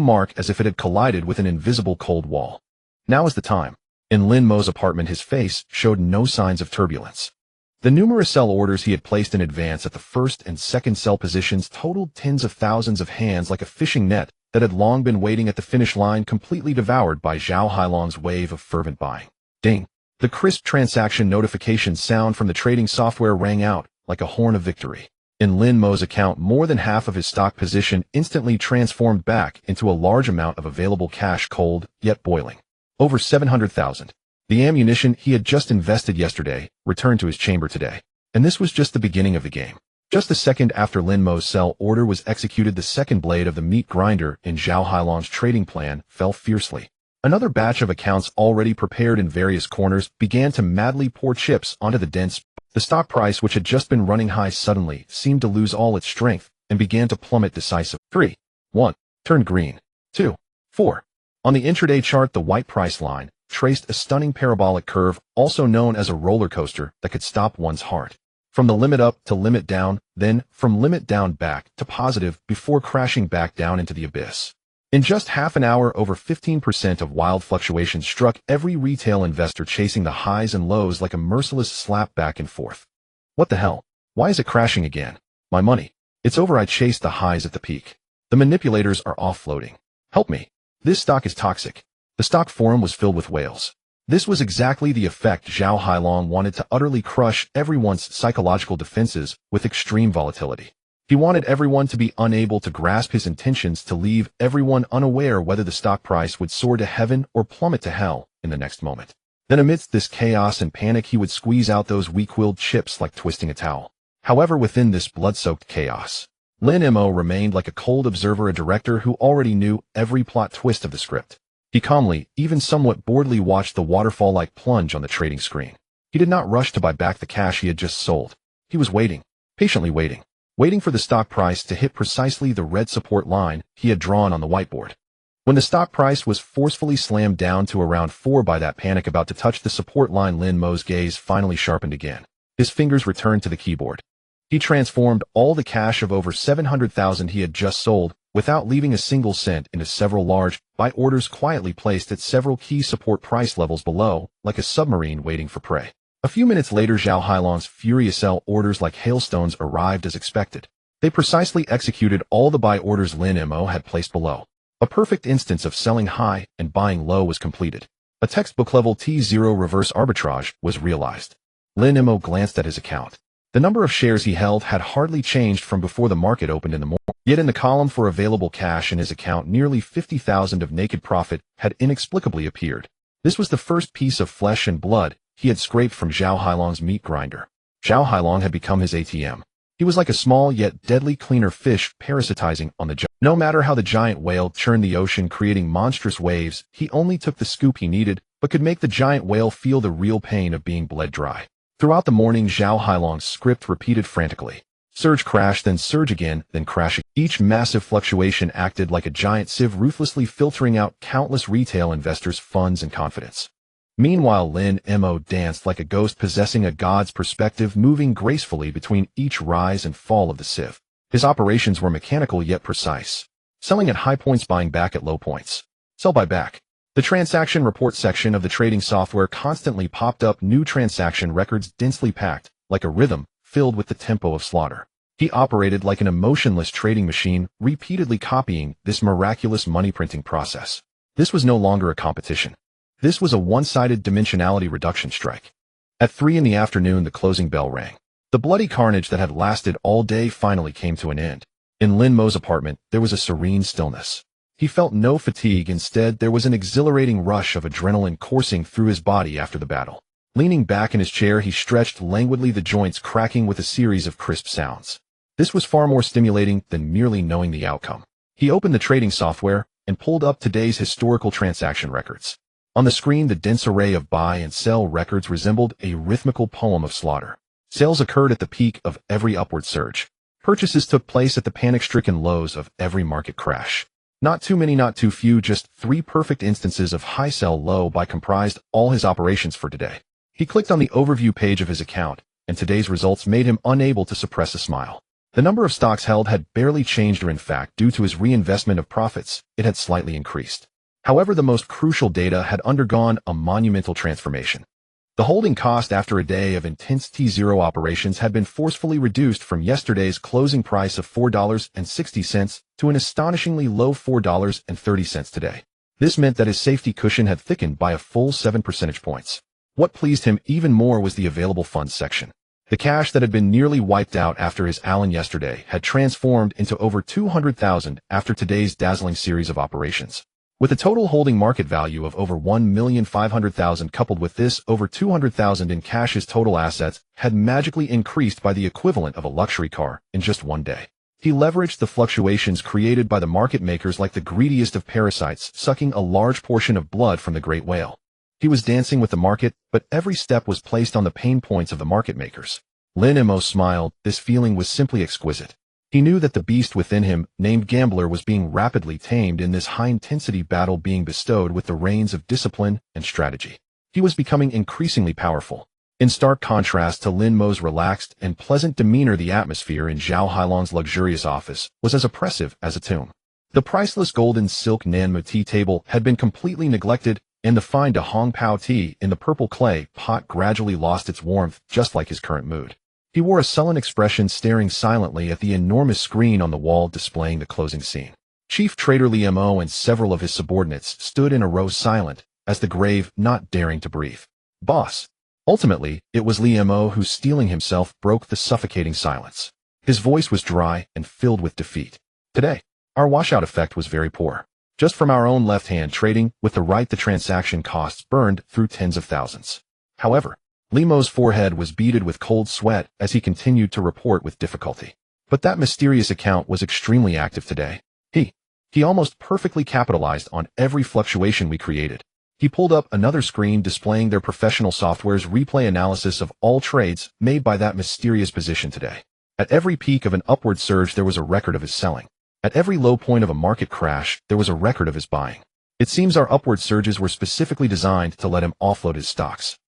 mark as if it had collided with an invisible cold wall. Now is the time. In Lin Mo's apartment, his face showed no signs of turbulence. The numerous sell orders he had placed in advance at the first and second sell positions totaled tens of thousands of hands, like a fishing net that had long been waiting at the finish line, completely devoured by Zhao Hailong's wave of fervent buying. Ding! The crisp transaction notification sound from the trading software rang out like a horn of victory. In Lin Mo's account, more than half of his stock position instantly transformed back into a large amount of available cash, cold yet boiling. Over 700,000. The ammunition he had just invested yesterday returned to his chamber today. And this was just the beginning of the game. Just a second after Lin Mo's sell order was executed, the second blade of the meat grinder in Zhao Hailong's trading plan fell fiercely. Another batch of accounts already prepared in various corners began to madly pour chips onto the dense. The stock price, which had just been running high, suddenly seemed to lose all its strength and began to plummet decisively. 3, 1, turned green. 2, 4. On the intraday chart, the white price line traced a stunning parabolic curve, also known as a roller coaster, that could stop one's heart. From the limit up to limit down, then from limit down back to positive before crashing back down into the abyss. In just half an hour, over 15% of wild fluctuations struck every retail investor, chasing the highs and lows like a merciless slap back and forth. What the hell? Why is it crashing again? My money. It's over. I chased the highs at the peak. The manipulators are offloading. Help me. This stock is toxic. The stock forum was filled with wails. This was exactly the effect Zhao Hailong wanted: to utterly crush everyone's psychological defenses with extreme volatility. He wanted everyone to be unable to grasp his intentions, to leave everyone unaware whether the stock price would soar to heaven or plummet to hell in the next moment. Then amidst this chaos and panic, he would squeeze out those weak-willed chips like twisting a towel. However, within this blood-soaked chaos, Lin Mo remained like a cold observer, a director who already knew every plot twist of the script. He calmly, even somewhat boredly, watched the waterfall-like plunge on the trading screen. He did not rush to buy back the cash he had just sold. He was waiting, patiently waiting for the stock price to hit precisely the red support line he had drawn on the whiteboard. When the stock price was forcefully slammed down to around 4 by that panic about to touch the support line, Lin Mo's gaze finally sharpened again. His fingers returned to the keyboard. He transformed all the cash of over 700,000 he had just sold, without leaving a single cent, into several large buy orders quietly placed at several key support price levels below, like a submarine waiting for prey. A few minutes later, Zhao Hailong's furious sell orders like hailstones arrived as expected. They precisely executed all the buy orders Lin Mo had placed below. A perfect instance of selling high and buying low was completed. A textbook-level T0 reverse arbitrage was realized. Lin Mo glanced at his account. The number of shares he held had hardly changed from before the market opened in the morning. Yet in the column for available cash in his account, nearly 50,000 of naked profit had inexplicably appeared. This was the first piece of flesh and blood he had scraped from Zhao Hailong's meat grinder. Zhao Hailong had become his ATM. He was like a small yet deadly cleaner fish parasitizing on the giant. No matter how the giant whale churned the ocean, creating monstrous waves, he only took the scoop he needed, but could make the giant whale feel the real pain of being bled dry. Throughout the morning, Zhao Hailong's script repeated frantically. Surge, crash, then surge again, then crash again. Each massive fluctuation acted like a giant sieve, ruthlessly filtering out countless retail investors' funds and confidence. Meanwhile, Lin Mo danced like a ghost, possessing a god's perspective, moving gracefully between each rise and fall of the sieve. His operations were mechanical yet precise. Selling at high points, buying back at low points. Sell, buy back. The transaction report section of the trading software constantly popped up, new transaction records densely packed, like a rhythm, filled with the tempo of slaughter. He operated like an emotionless trading machine, repeatedly copying this miraculous money-printing process. This was no longer a competition. This was a one-sided dimensionality reduction strike. At 3 in the afternoon, the closing bell rang. The bloody carnage that had lasted all day finally came to an end. In Lin Mo's apartment, there was a serene stillness. He felt no fatigue. Instead, there was an exhilarating rush of adrenaline coursing through his body after the battle. Leaning back in his chair, he stretched languidly, the joints cracking with a series of crisp sounds. This was far more stimulating than merely knowing the outcome. He opened the trading software and pulled up today's historical transaction records. On the screen, the dense array of buy and sell records resembled a rhythmical poem of slaughter. Sales occurred at the peak of every upward surge. Purchases took place at the panic-stricken lows of every market crash. Not too many, not too few, just 3 perfect instances of high sell low buy comprised all his operations for today. He clicked on the overview page of his account, and today's results made him unable to suppress a smile. The number of stocks held had barely changed, or in fact, due to his reinvestment of profits, it had slightly increased. However, the most crucial data had undergone a monumental transformation. The holding cost after a day of intense T0 operations had been forcefully reduced from yesterday's closing price of $4.60 to an astonishingly low $4.30 today. This meant that his safety cushion had thickened by a full 7 percentage points. What pleased him even more was the available funds section. The cash that had been nearly wiped out after his Allen yesterday had transformed into over $200,000 after today's dazzling series of operations. With a total holding market value of over $1,500,000 coupled with this, over $200,000 in cash, his total assets had magically increased by the equivalent of a luxury car in just one day. He leveraged the fluctuations created by the market makers like the greediest of parasites, sucking a large portion of blood from the great whale. He was dancing with the market, but every step was placed on the pain points of the market makers. Lin Mo smiled. This feeling was simply exquisite. He knew that the beast within him, named Gambler, was being rapidly tamed in this high-intensity battle, being bestowed with the reins of discipline and strategy. He was becoming increasingly powerful. In stark contrast to Lin Mo's relaxed and pleasant demeanor, the atmosphere in Zhao Hailong's luxurious office was as oppressive as a tomb. The priceless golden silk Nanmu tea table had been completely neglected, and the fine De Hong Pao tea in the purple clay pot gradually lost its warmth, just like his current mood. He wore a sullen expression, staring silently at the enormous screen on the wall displaying the closing scene. Chief Trader Li Mo and several of his subordinates stood in a row, silent as the grave, not daring to breathe. Boss. Ultimately, it was Li Mo who, steeling himself, broke the suffocating silence. His voice was dry and filled with defeat. Today, our washout effect was very poor. Just from our own left-hand trading, with the right, the transaction costs burned through tens of thousands. However, Li Mo's forehead was beaded with cold sweat as he continued to report with difficulty. But that mysterious account was extremely active today. He almost perfectly capitalized on every fluctuation we created. He pulled up another screen displaying their professional software's replay analysis of all trades made by that mysterious position today. At every peak of an upward surge, there was a record of his selling. At every low point of a market crash, there was a record of his buying. It seems our upward surges were specifically designed to let him offload his stocks.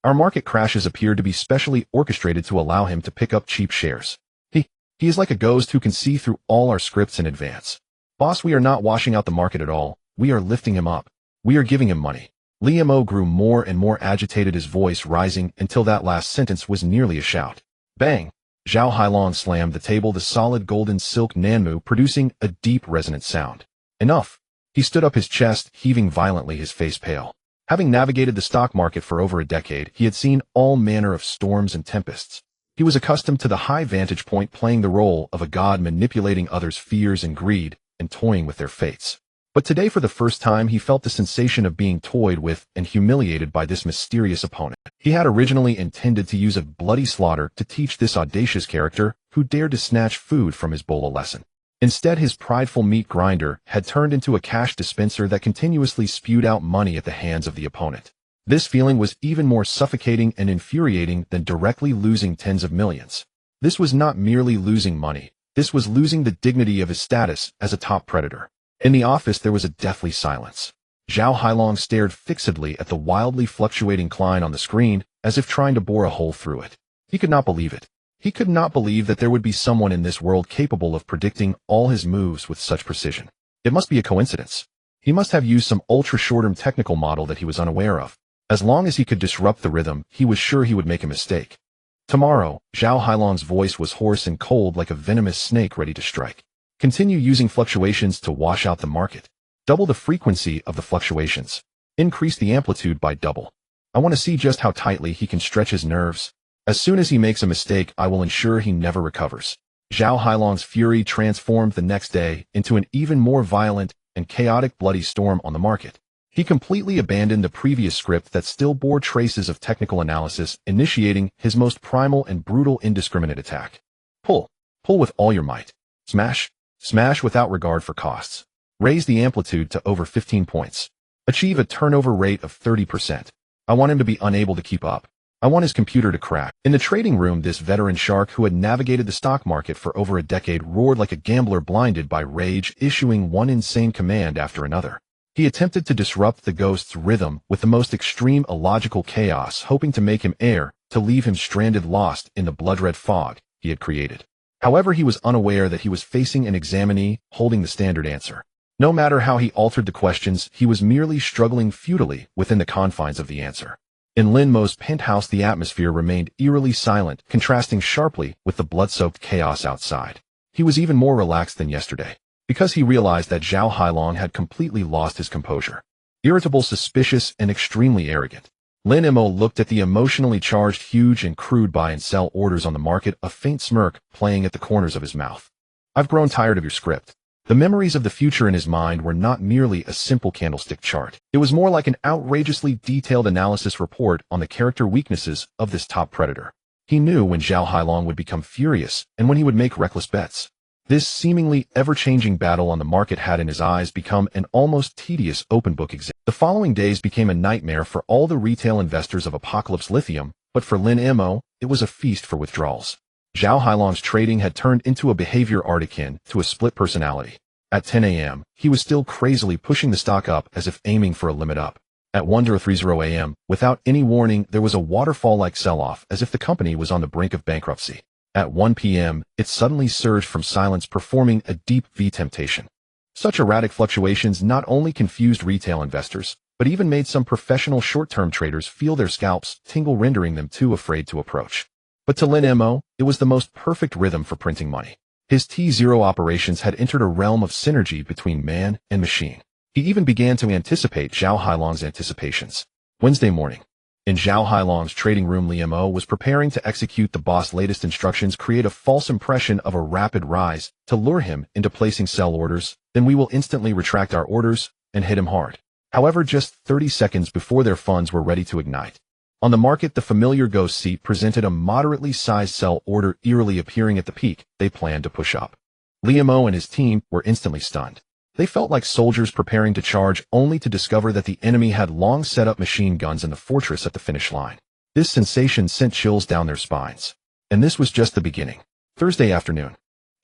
Our market crashes appeared to be specially orchestrated to allow him to pick up cheap shares. He is like a ghost who can see through all our scripts in advance. Boss, we are not washing out the market at all. We are lifting him up. We are giving him money. Li Mo grew more and more agitated, his voice rising until that last sentence was nearly a shout. Bang! Zhao Hailong slammed the table, the solid golden silk Nanmu producing a deep resonant sound. Enough! He stood up, his chest heaving violently, his face pale. Having navigated the stock market for over a decade, he had seen all manner of storms and tempests. He was accustomed to the high vantage point, playing the role of a god, manipulating others' fears and greed, and toying with their fates. But today, for the first time, he felt the sensation of being toyed with and humiliated by this mysterious opponent. He had originally intended to use a bloody slaughter to teach this audacious character who dared to snatch food from his bowl a lesson. Instead, his prideful meat grinder had turned into a cash dispenser that continuously spewed out money at the hands of the opponent. This feeling was even more suffocating and infuriating than directly losing tens of millions. This was not merely losing money. This was losing the dignity of his status as a top predator. In the office, there was a deathly silence. Zhao Hailong stared fixedly at the wildly fluctuating line on the screen, as if trying to bore a hole through it. He could not believe it. He could not believe that there would be someone in this world capable of predicting all his moves with such precision. It must be a coincidence. He must have used some ultra-short-term technical model that he was unaware of. As long as he could disrupt the rhythm, he was sure he would make a mistake. Tomorrow, Zhao Hailong's voice was hoarse and cold, like a venomous snake ready to strike. Continue using fluctuations to wash out the market. Double the frequency of the fluctuations. Increase the amplitude by double. I want to see just how tightly he can stretch his nerves. As soon as he makes a mistake, I will ensure he never recovers. Zhao Hailong's fury transformed the next day into an even more violent and chaotic bloody storm on the market. He completely abandoned the previous script that still bore traces of technical analysis, initiating his most primal and brutal indiscriminate attack. Pull with all your might. Smash without regard for costs. Raise the amplitude to over 15 points. Achieve a turnover rate of 30%. I want him to be unable to keep up. I want his computer to crack. In the trading room, this veteran shark who had navigated the stock market for over a decade roared like a gambler blinded by rage, issuing one insane command after another. He attempted to disrupt the ghost's rhythm with the most extreme illogical chaos, hoping to make him err, to leave him stranded, lost in the blood-red fog he had created. However, he was unaware that he was facing an examinee holding the standard answer. No matter how he altered the questions, he was merely struggling futilely within the confines of the answer. In Lin Mo's penthouse, the atmosphere remained eerily silent, contrasting sharply with the blood-soaked chaos outside. He was even more relaxed than yesterday, because he realized that Zhao Hailong had completely lost his composure. Irritable, suspicious, and extremely arrogant, Lin Mo looked at the emotionally charged, huge and crude buy and sell orders on the market, a faint smirk playing at the corners of his mouth. "I've grown tired of your script." The memories of the future in his mind were not merely a simple candlestick chart. It was more like an outrageously detailed analysis report on the character weaknesses of this top predator. He knew when Zhao Hailong would become furious and when he would make reckless bets. This seemingly ever-changing battle on the market had in his eyes become an almost tedious open book exam. The following days became a nightmare for all the retail investors of Apocalypse Lithium, but for Lin Mo, it was a feast for withdrawals. Zhao Hailong's trading had turned into a behavior art akin to a split personality. At 10 a.m., he was still crazily pushing the stock up as if aiming for a limit up. At 10:30 a.m., without any warning, there was a waterfall-like sell-off as if the company was on the brink of bankruptcy. At 1 p.m., it suddenly surged from silence, performing a deep V temptation. Such erratic fluctuations not only confused retail investors, but even made some professional short-term traders feel their scalps tingle, rendering them too afraid to approach. But to Lin Mo, it was the most perfect rhythm for printing money. His T0 operations had entered a realm of synergy between man and machine. He even began to anticipate Zhao Hailong's anticipations. Wednesday morning. In Zhao Hailong's trading room, Lin Mo was preparing to execute the boss' latest instructions: create a false impression of a rapid rise to lure him into placing sell orders, then we will instantly retract our orders and hit him hard. However, just 30 seconds before their funds were ready to ignite, on the market, the familiar ghost seat presented a moderately sized sell order, eerily appearing at the peak they planned to push up. Lin Mo and his team were instantly stunned. They felt like soldiers preparing to charge, only to discover that the enemy had long set up machine guns in the fortress at the finish line. This sensation sent chills down their spines. And this was just the beginning. Thursday afternoon.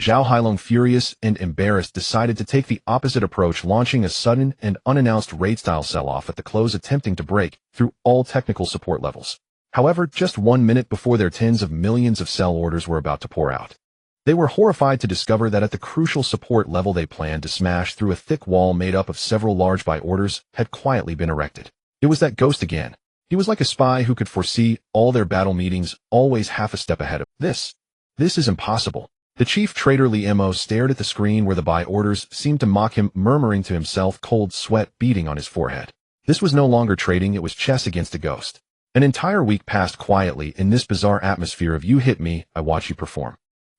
Zhao Hailong, furious and embarrassed, decided to take the opposite approach, launching a sudden and unannounced raid-style sell-off at the close, attempting to break through all technical support levels. However, just 1 minute before their tens of millions of sell orders were about to pour out, they were horrified to discover that at the crucial support level they planned to smash through, a thick wall made up of several large buy orders had quietly been erected. It was that ghost again. He was like a spy who could foresee all their battle meetings, always half a step ahead of this. This is impossible. The chief trader Lin Mo stared at the screen where the buy orders seemed to mock him, murmuring to himself, cold sweat beading on his forehead. This was no longer trading, it was chess against a ghost. An entire week passed quietly in this bizarre atmosphere of you hit me, I watch you perform.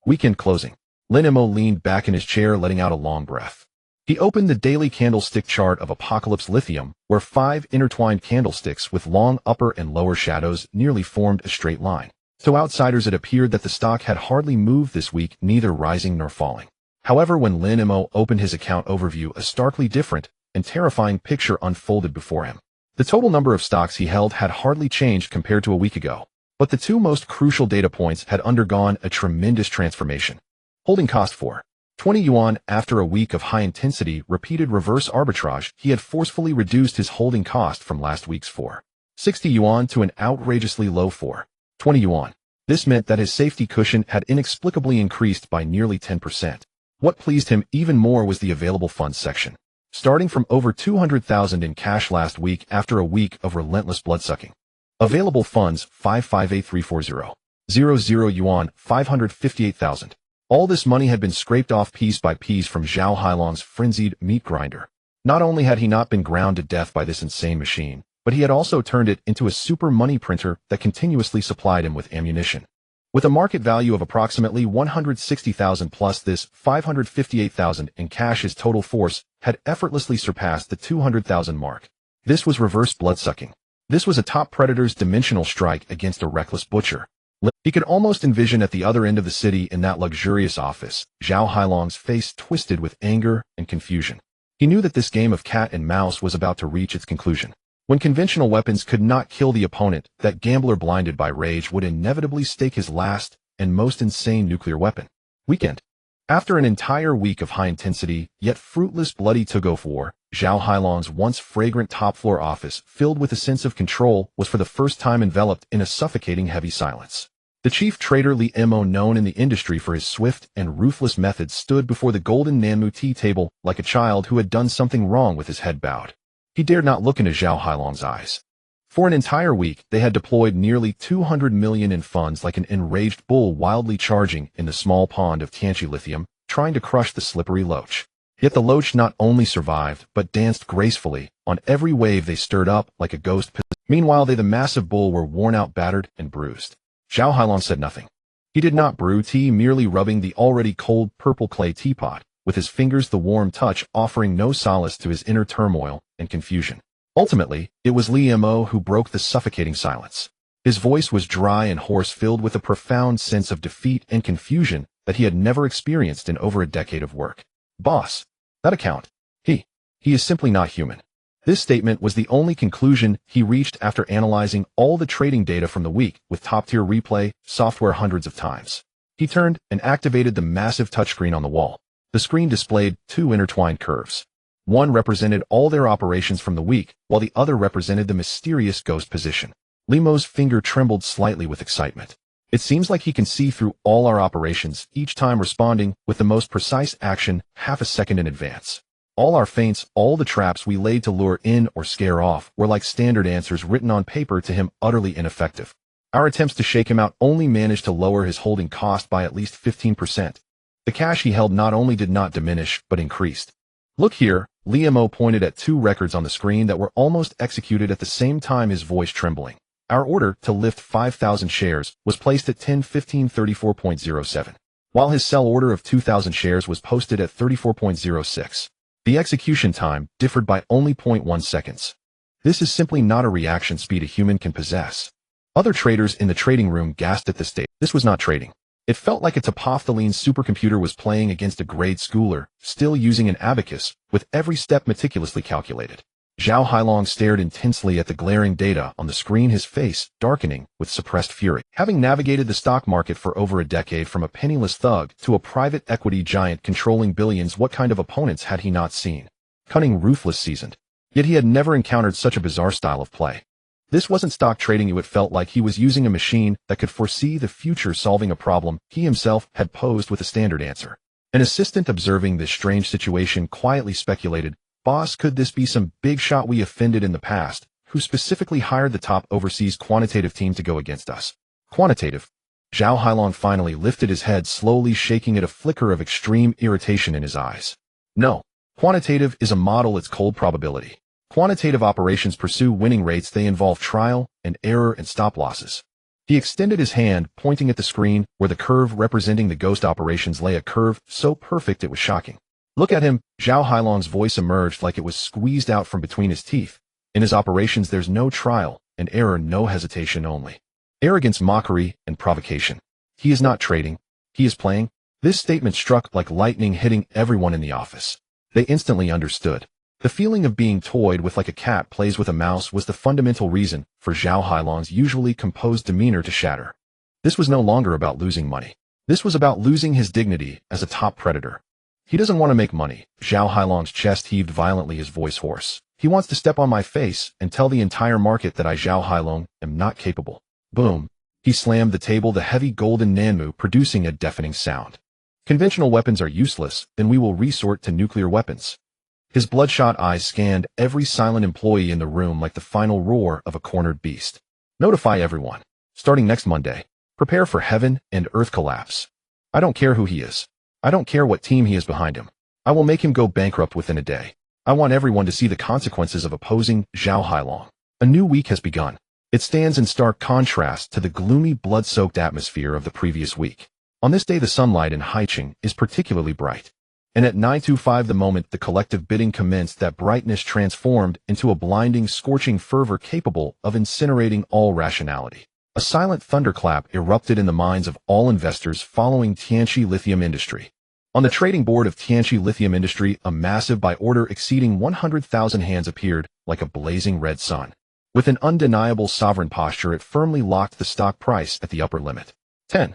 Weekend closing. Lin Mo leaned back in his chair, letting out a long breath. He opened the daily candlestick chart of Apocalypse Lithium, where 5 intertwined candlesticks with long upper and lower shadows nearly formed a straight line. To outsiders, it appeared that the stock had hardly moved this week, neither rising nor falling. However, when Lin Mo opened his account overview, a starkly different and terrifying picture unfolded before him. The total number of stocks he held had hardly changed compared to a week ago, but the two most crucial data points had undergone a tremendous transformation. Holding cost for 20 yuan. After a week of high-intensity, repeated reverse arbitrage, he had forcefully reduced his holding cost from last week's 460 yuan to an outrageously low 420 yuan. This meant that his safety cushion had inexplicably increased by nearly 10%. What pleased him even more was the available funds section. Starting from over 200,000 in cash last week after a week of relentless bloodsucking. Available funds 558,340.00 yuan, 558,000. All this money had been scraped off piece by piece from Zhao Hailong's frenzied meat grinder. Not only had he not been ground to death by this insane machine, but he had also turned it into a super money printer that continuously supplied him with ammunition. With a market value of approximately 160,000 plus this 558,000 in cash, his total force had effortlessly surpassed the 200,000 mark. This was reverse bloodsucking. This was a top predator's dimensional strike against a reckless butcher. He could almost envision at the other end of the city, in that luxurious office, Zhao Hailong's face twisted with anger and confusion. He knew that this game of cat and mouse was about to reach its conclusion. When conventional weapons could not kill the opponent, that gambler blinded by rage would inevitably stake his last and most insane nuclear weapon. Weekend. After an entire week of high-intensity, yet fruitless bloody tug-of war, Zhao Hailong's once fragrant top-floor office, filled with a sense of control, was for the first time enveloped in a suffocating heavy silence. The chief trader Li Mo, known in the industry for his swift and ruthless methods, stood before the golden Nanmu tea table like a child who had done something wrong with his head bowed. He dared not look into Zhao Hailong's eyes. For an entire week, they had deployed nearly 200 million in funds like an enraged bull wildly charging in the small pond of Tianqi Lithium, trying to crush the slippery loach. Yet the loach not only survived, but danced gracefully. On every wave they stirred up like a ghost. Meanwhile they, the massive bull, were worn out, battered, and bruised. Zhao Hailong said nothing. He did not brew tea, merely rubbing the already cold purple clay teapot, with his fingers, the warm touch offering no solace to his inner turmoil and confusion. Ultimately, it was Li Mo who broke the suffocating silence. His voice was dry and hoarse, filled with a profound sense of defeat and confusion that he had never experienced in over a decade of work. Boss, that account. He is simply not human. This statement was the only conclusion he reached after analyzing all the trading data from the week with top-tier replay software hundreds of times. He turned and activated the massive touchscreen on the wall. The screen displayed two intertwined curves. One represented all their operations from the week, while the other represented the mysterious ghost position. Li Mo's finger trembled slightly with excitement. It seems like he can see through all our operations, each time responding with the most precise action half a second in advance. All our feints, all the traps we laid to lure in or scare off, were like standard answers written on paper, to him utterly ineffective. Our attempts to shake him out only managed to lower his holding cost by at least 15%. The cash he held not only did not diminish, but increased. Look here, Li Mo pointed at two records on the screen that were almost executed at the same time, his voice trembling. Our order to lift 5,000 shares was placed at 10:15:34.07, while his sell order of 2,000 shares was posted at 34.06. The execution time differed by only 0.1 seconds. This is simply not a reaction speed a human can possess. Other traders in the trading room gasped at this state. This was not trading. It felt like a Topophthalene supercomputer was playing against a grade schooler, still using an abacus, with every step meticulously calculated. Zhao Hailong stared intensely at the glaring data on the screen, his face darkening with suppressed fury. Having navigated the stock market for over a decade, from a penniless thug to a private equity giant controlling billions, what kind of opponents had he not seen? Cunning, ruthless, seasoned. Yet he had never encountered such a bizarre style of play. This wasn't stock trading. It felt like he was using a machine that could foresee the future, solving a problem he himself had posed with a standard answer. An assistant observing this strange situation quietly speculated, "Boss, could this be some big shot we offended in the past, who specifically hired the top overseas quantitative team to go against us?" Quantitative? Zhao Hailong finally lifted his head, slowly shaking it, a flicker of extreme irritation in his eyes. No. Quantitative is a model. It's cold probability. Quantitative operations pursue winning rates. They involve trial and error and stop losses. He extended his hand, pointing at the screen where the curve representing the ghost operations lay, a curve so perfect it was shocking. "Look at him." Zhao Hailong's voice emerged like it was squeezed out from between his teeth. "In his operations there's no trial and error, no hesitation, only arrogance, mockery, and provocation. He is not trading. He is playing." This statement struck like lightning, hitting everyone in the office. They instantly understood. The feeling of being toyed with like a cat plays with a mouse was the fundamental reason for Zhao Hailong's usually composed demeanor to shatter. This was no longer about losing money. This was about losing his dignity as a top predator. He doesn't want to make money. Zhao Hailong's chest heaved violently, his voice hoarse. He wants to step on my face and tell the entire market that I, Zhao Hailong, am not capable. Boom. He slammed the table, the heavy golden Nanmu producing a deafening sound. "Conventional weapons are useless, then we will resort to nuclear weapons." His bloodshot eyes scanned every silent employee in the room like the final roar of a cornered beast. "Notify everyone. Starting next Monday. Prepare for heaven and earth collapse. I don't care who he is. I don't care what team he is behind him. I will make him go bankrupt within a day. I want everyone to see the consequences of opposing Zhao Hailong." A new week has begun. It stands in stark contrast to the gloomy, blood-soaked atmosphere of the previous week. On this day, the sunlight in Haicheng is particularly bright. And at 9:25 the moment the collective bidding commenced, that brightness transformed into a blinding, scorching fervor capable of incinerating all rationality. A silent thunderclap erupted in the minds of all investors following Tianqi Lithium Industry. On the trading board of Tianqi Lithium Industry, a massive buy order exceeding 100,000 hands appeared like a blazing red sun. With an undeniable sovereign posture, it firmly locked the stock price at the upper limit. 10.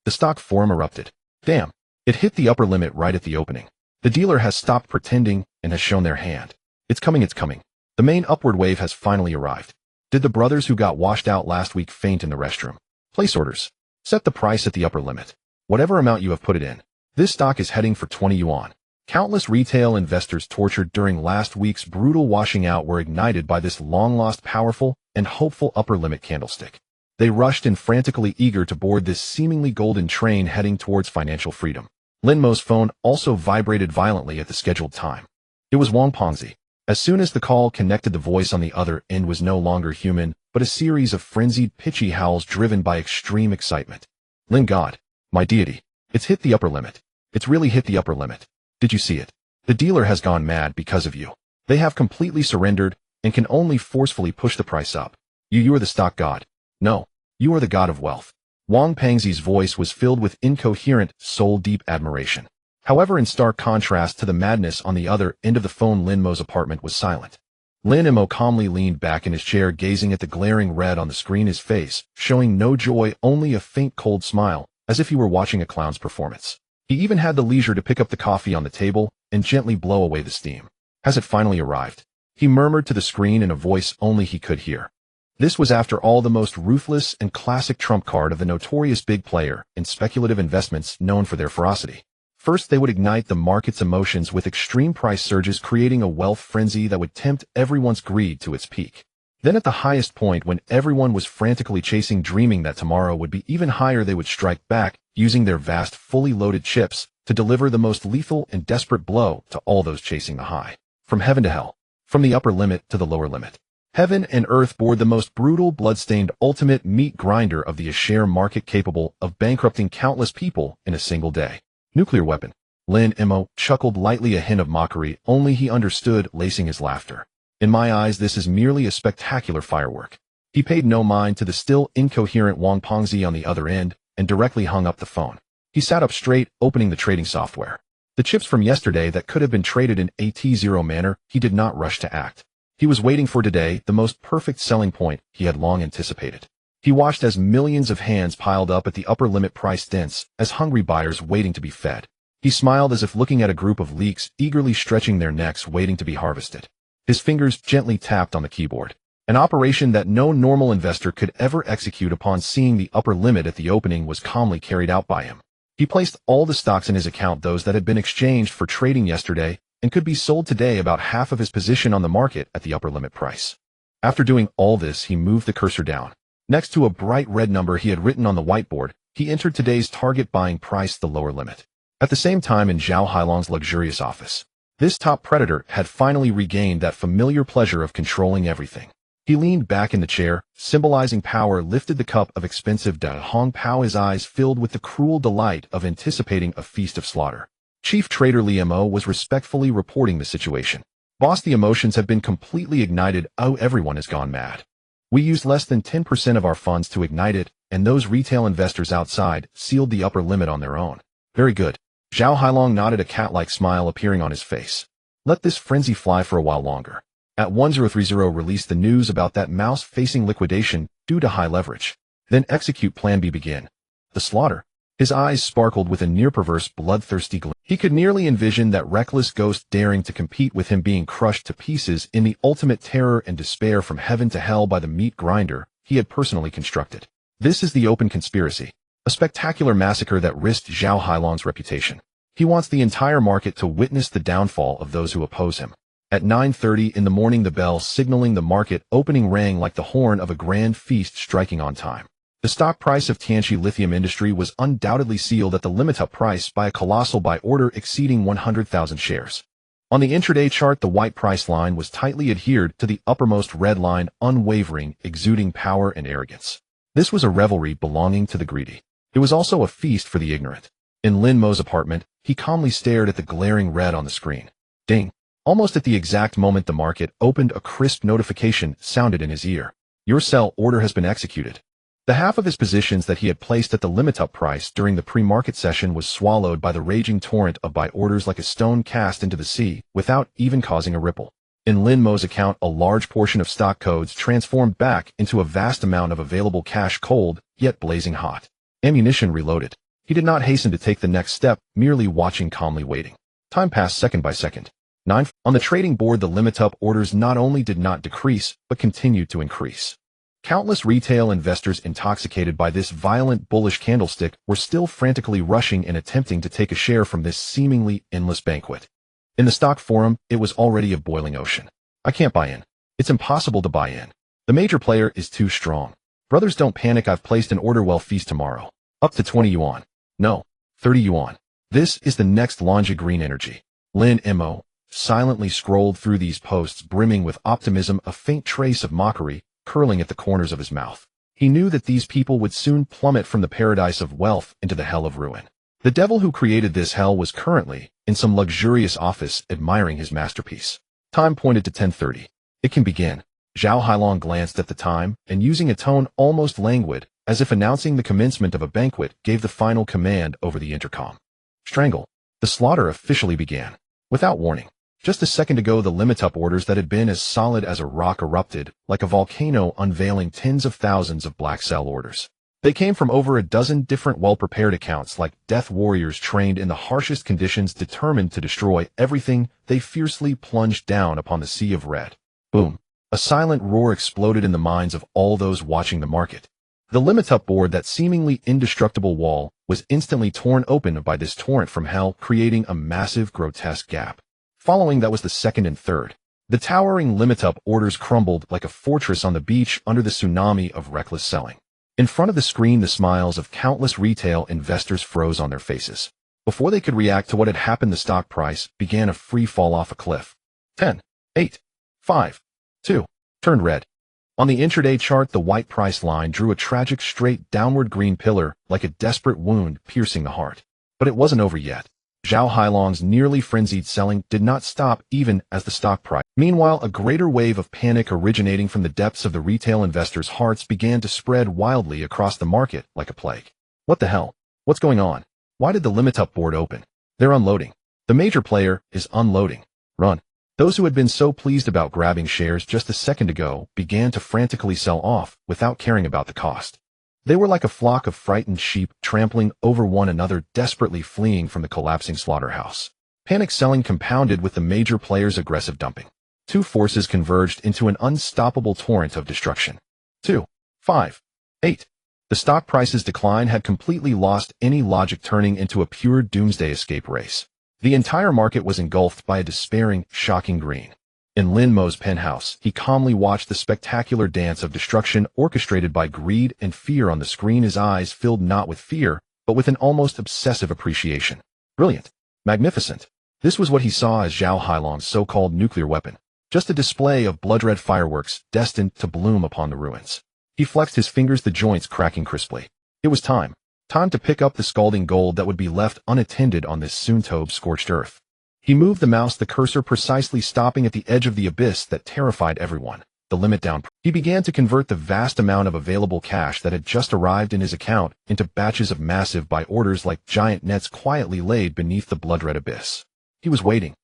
The stock forum erupted. Damn. It hit the upper limit right at the opening. The dealer has stopped pretending and has shown their hand. It's coming, it's coming. The main upward wave has finally arrived. Did the brothers who got washed out last week faint in the restroom? Place orders. Set the price at the upper limit. Whatever amount you have put it in. This stock is heading for 20 yuan. Countless retail investors tortured during last week's brutal washing out were ignited by this long-lost powerful and hopeful upper limit candlestick. They rushed in frantically eager to board this seemingly golden train heading towards financial freedom. Lin Mo's phone also vibrated violently at the scheduled time. It was Wang Pengzi. As soon as the call connected, the voice on the other end was no longer human, but a series of frenzied, pitchy howls driven by extreme excitement. Lin, God, my deity, it's hit the upper limit. It's really hit the upper limit. Did you see it? The dealer has gone mad because of you. They have completely surrendered and can only forcefully push the price up. You are the stock god. No, you are the god of wealth. Wang Pengzi's voice was filled with incoherent, soul-deep admiration. However, in stark contrast to the madness on the other end of the phone, Lin Mo's apartment was silent. Lin Mo calmly leaned back in his chair, gazing at the glaring red on the screen, his face showing no joy, only a faint cold smile, as if he were watching a clown's performance. He even had the leisure to pick up the coffee on the table and gently blow away the steam. Has it finally arrived? He murmured to the screen in a voice only he could hear. This was, after all, the most ruthless and classic trump card of the notorious big player in speculative investments known for their ferocity. First, they would ignite the market's emotions with extreme price surges, creating a wealth frenzy that would tempt everyone's greed to its peak. Then at the highest point, when everyone was frantically chasing, dreaming that tomorrow would be even higher, they would strike back, using their vast, fully loaded chips to deliver the most lethal and desperate blow to all those chasing the high. From heaven to hell. From the upper limit to the lower limit. Heaven and earth bore the most brutal, blood-stained, ultimate meat grinder of the share market, capable of bankrupting countless people in a single day. Nuclear weapon. Lin Mo chuckled lightly, a hint of mockery, only he understood, lacing his laughter. In my eyes, this is merely a spectacular firework. He paid no mind to the still incoherent Wang Pengzi on the other end and directly hung up the phone. He sat up straight, opening the trading software. The chips from yesterday that could have been traded in a T0 manner, he did not rush to act. He was waiting for today, the most perfect selling point he had long anticipated. He watched as millions of hands piled up at the upper limit price, dense as hungry buyers waiting to be fed. He smiled as if looking at a group of leeks eagerly stretching their necks, waiting to be harvested. His fingers gently tapped on the keyboard, an operation that no normal investor could ever execute. Upon seeing the upper limit at the opening was calmly carried out by him. He placed all the stocks in his account, those that had been exchanged for trading yesterday and could be sold today, about half of his position on the market at the upper limit price. After doing all this, he moved the cursor down. Next to a bright red number he had written on the whiteboard, he entered today's target buying price, the lower limit. At the same time, in Zhao Hailong's luxurious office, this top predator had finally regained that familiar pleasure of controlling everything. He leaned back in the chair, symbolizing power, lifted the cup of expensive Da Hong Pao, his eyes filled with the cruel delight of anticipating a feast of slaughter. Chief Trader Li Mo was respectfully reporting the situation. Boss, the emotions have been completely ignited. Oh, everyone has gone mad. We used less than 10% of our funds to ignite it, and those retail investors outside sealed the upper limit on their own. Very good. Zhao Hailong nodded, a cat-like smile appearing on his face. Let this frenzy fly for a while longer. At 1030, release the news about that mouse facing liquidation due to high leverage. Then execute Plan B, begin. The slaughter. His eyes sparkled with a near-perverse, bloodthirsty gleam. He could nearly envision that reckless ghost daring to compete with him, being crushed to pieces in the ultimate terror and despair from heaven to hell by the meat grinder he had personally constructed. This is the open conspiracy. A spectacular massacre that risked Zhao Hailong's reputation. He wants the entire market to witness the downfall of those who oppose him. At 9:30 in the morning, the bell signaling the market opening rang like the horn of a grand feast striking on time. The stock price of Tianqi Lithium Industry was undoubtedly sealed at the limit-up price by a colossal buy order exceeding 100,000 shares. On the intraday chart, the white price line was tightly adhered to the uppermost red line, unwavering, exuding power and arrogance. This was a revelry belonging to the greedy. It was also a feast for the ignorant. In Lin Mo's apartment, he calmly stared at the glaring red on the screen. Ding! Almost at the exact moment the market opened, a crisp notification sounded in his ear. Your sell order has been executed. The half of his positions that he had placed at the limit-up price during the pre-market session was swallowed by the raging torrent of buy orders like a stone cast into the sea, without even causing a ripple. In Lin Mo's account, a large portion of stock codes transformed back into a vast amount of available cash, cold, yet blazing hot. Ammunition reloaded. He did not hasten to take the next step, merely watching, calmly waiting. Time passed second by second. 9. On the trading board, the limit-up orders not only did not decrease, but continued to increase. Countless retail investors intoxicated by this violent bullish candlestick were still frantically rushing and attempting to take a share from this seemingly endless banquet. In the stock forum, it was already a boiling ocean. I can't buy in. It's impossible to buy in. The major player is too strong. Brothers, don't panic. I've placed an order. Well, feast tomorrow. Up to 20 yuan. No, 30 yuan. This is the next Lonja Green Energy. Lin Mo silently scrolled through these posts, brimming with optimism, a faint trace of mockery curling at the corners of his mouth. He knew that these people would soon plummet from the paradise of wealth into the hell of ruin. The devil who created this hell was currently in some luxurious office admiring his masterpiece. Time pointed to 10:30. It can begin. Zhao Hailong glanced at the time, and using a tone almost languid, as if announcing the commencement of a banquet, gave the final command over the intercom. Strangle. The slaughter officially began. Without warning. Just a second ago, the limit-up orders that had been as solid as a rock erupted, like a volcano, unveiling tens of thousands of black sell orders. They came from over a dozen different well-prepared accounts, like death warriors trained in the harshest conditions, determined to destroy everything. They fiercely plunged down upon the sea of red. Boom. A silent roar exploded in the minds of all those watching the market. The limit-up board, that seemingly indestructible wall, was instantly torn open by this torrent from hell, creating a massive, grotesque gap. Following that was the second and third. The towering limit-up orders crumbled like a fortress on the beach under the tsunami of reckless selling. In front of the screen, the smiles of countless retail investors froze on their faces. Before they could react to what had happened, the stock price began a free fall off a cliff. 10, 8, 5, 2, turned red. On the intraday chart, the white price line drew a tragic straight downward green pillar, like a desperate wound piercing the heart. But it wasn't over yet. Zhao Hailong's nearly frenzied selling did not stop even as the stock price. Meanwhile, a greater wave of panic originating from the depths of the retail investors' hearts began to spread wildly across the market like a plague. What the hell? What's going on? Why did the limit-up board open? They're unloading. The major player is unloading. Run. Those who had been so pleased about grabbing shares just a second ago began to frantically sell off without caring about the cost. They were like a flock of frightened sheep trampling over one another, desperately fleeing from the collapsing slaughterhouse. Panic selling compounded with the major players' aggressive dumping. Two forces converged into an unstoppable torrent of destruction. 2, 5, 8. The stock price's decline had completely lost any logic, turning into a pure doomsday escape race. The entire market was engulfed by a despairing, shocking green. In Lin Mo's penthouse, he calmly watched the spectacular dance of destruction orchestrated by greed and fear on the screen, his eyes filled not with fear, but with an almost obsessive appreciation. Brilliant. Magnificent. This was what he saw as Zhao Hailong's so-called nuclear weapon. Just a display of blood-red fireworks destined to bloom upon the ruins. He flexed his fingers, the joints cracking crisply. It was time. Time to pick up the scalding gold that would be left unattended on this soon-to-be scorched earth. He moved the mouse, the cursor precisely stopping at the edge of the abyss that terrified everyone, the limit down. He began to convert the vast amount of available cash that had just arrived in his account into batches of massive buy orders, like giant nets quietly laid beneath the blood-red abyss. He was waiting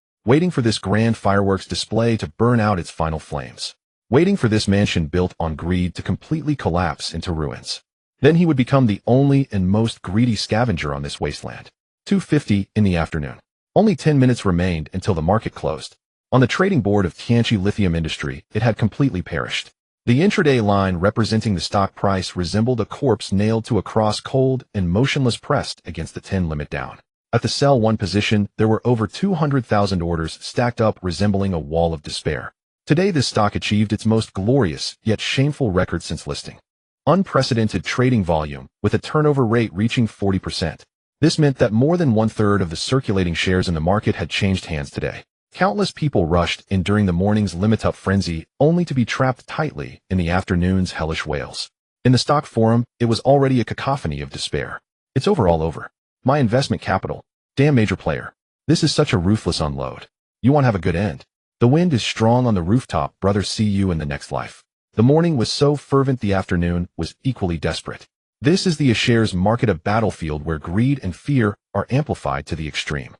for this grand fireworks display to burn out its final flames, waiting for this mansion built on greed to completely collapse into ruins. Then he would become the only and most greedy scavenger on this wasteland. 2:50 in the afternoon. Only 10 minutes remained until the market closed. On the trading board of Tianqi Lithium Industry, it had completely perished. The intraday line representing the stock price resembled a corpse nailed to a cross, cold and motionless, pressed against the 10 limit down. At the sell 1 position, there were over 200,000 orders stacked up, resembling a wall of despair. Today, this stock achieved its most glorious yet shameful record since listing. Unprecedented trading volume, with a turnover rate reaching 40%. This meant that more than 1/3 of the circulating shares in the market had changed hands today. Countless people rushed in during the morning's limit-up frenzy, only to be trapped tightly in the afternoon's hellish wails. In the stock forum, it was already a cacophony of despair. It's over, all over. My investment capital. Damn major player. This is such a ruthless unload. You won't have a good end. The wind is strong on the rooftop, brother. See you in the next life. The morning was so fervent, the afternoon was equally desperate. This is the shares market, a battlefield where greed and fear are amplified to the extreme.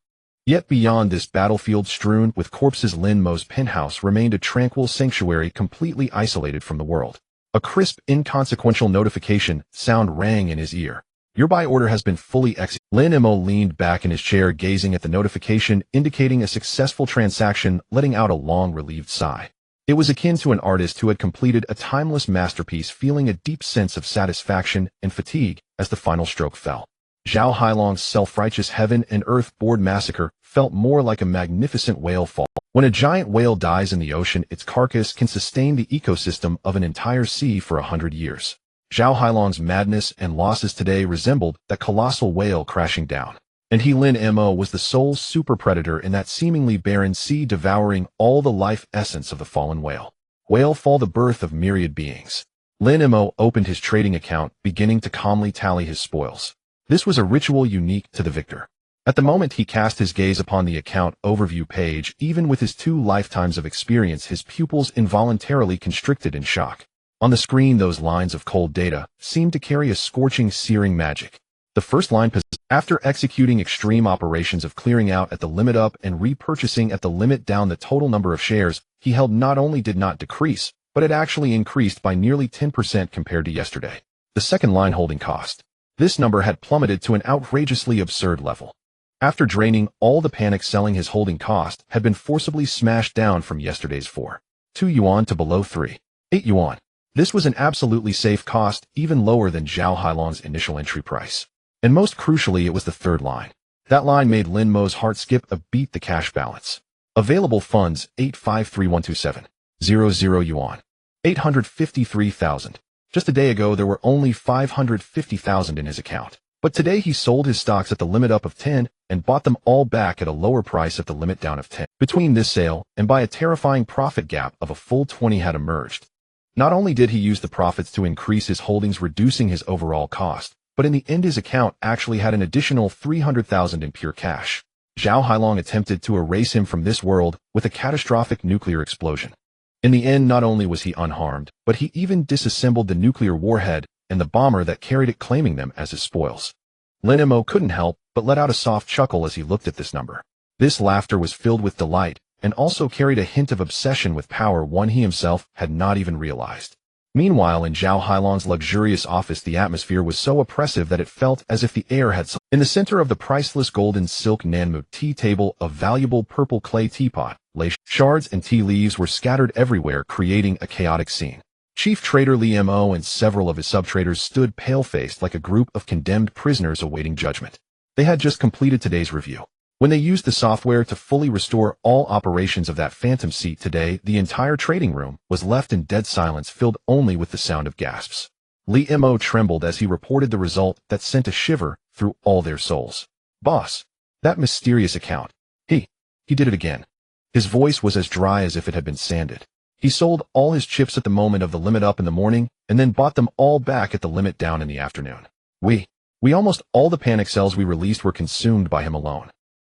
Yet beyond this battlefield strewn with corpses, Lin Mo's penthouse remained a tranquil sanctuary, completely isolated from the world. A crisp, inconsequential notification sound rang in his ear. Your buy order has been fully executed. Lin Mo leaned back in his chair, gazing at the notification, indicating a successful transaction, letting out a long, relieved sigh. It was akin to an artist who had completed a timeless masterpiece, feeling a deep sense of satisfaction and fatigue as the final stroke fell. Zhao Hailong's self-righteous heaven and earth-board massacre felt more like a magnificent whale fall. When a giant whale dies in the ocean, its carcass can sustain the ecosystem of an entire sea for 100 years. Zhao Hailong's madness and losses today resembled that colossal whale crashing down. And Lin Mo was the sole super-predator in that seemingly barren sea, devouring all the life essence of the fallen whale. Whale fall, the birth of myriad beings. Lin Mo opened his trading account, beginning to calmly tally his spoils. This was a ritual unique to the victor. At the moment he cast his gaze upon the account overview page, even with his 2 lifetimes of experience, his pupils involuntarily constricted in shock. On the screen, those lines of cold data seemed to carry a scorching, searing magic. The first line, after executing extreme operations of clearing out at the limit up and repurchasing at the limit down, the total number of shares he held not only did not decrease, but it actually increased by nearly 10% compared to yesterday. The second line, holding cost. This number had plummeted to an outrageously absurd level. After draining all the panic selling, his holding cost had been forcibly smashed down from yesterday's 4.2 yuan to below 3.8 yuan. This was an absolutely safe cost, even lower than Zhao Hailong's initial entry price. And most crucially, it was the third line. That line made Lin Mo's heart skip a beat. The cash balance. Available funds, 853,127.00 yuan. 853,000. Just a day ago, there were only 550,000 in his account. But today he sold his stocks at the limit up of 10 and bought them all back at a lower price at the limit down of 10. Between this sale and by a terrifying profit gap of a full 20 had emerged. Not only did he use the profits to increase his holdings, reducing his overall cost, but in the end his account actually had an additional 300,000 in pure cash. Zhao Hailong attempted to erase him from this world with a catastrophic nuclear explosion. In the end, not only was he unharmed, but he even disassembled the nuclear warhead and the bomber that carried it, claiming them as his spoils. Lin Mo couldn't help but let out a soft chuckle as he looked at this number. This laughter was filled with delight and also carried a hint of obsession with power, one he himself had not even realized. Meanwhile, in Zhao Hailong's luxurious office, the atmosphere was so oppressive that it felt as if the air had in the center of the priceless golden silk Nanmu tea table, a valuable purple clay teapot, shards and tea leaves were scattered everywhere, creating a chaotic scene. Chief Trader Li Mo and several of his sub-traders stood pale-faced like a group of condemned prisoners awaiting judgment. They had just completed today's review. When they used the software to fully restore all operations of that phantom seat today, the entire trading room was left in dead silence, filled only with the sound of gasps. Li Mo trembled as he reported the result that sent a shiver through all their souls. Boss, that mysterious account. He did it again. His voice was as dry as if it had been sanded. He sold all his chips at the moment of the limit up in the morning and then bought them all back at the limit down in the afternoon. We almost all the panic sells we released were consumed by him alone.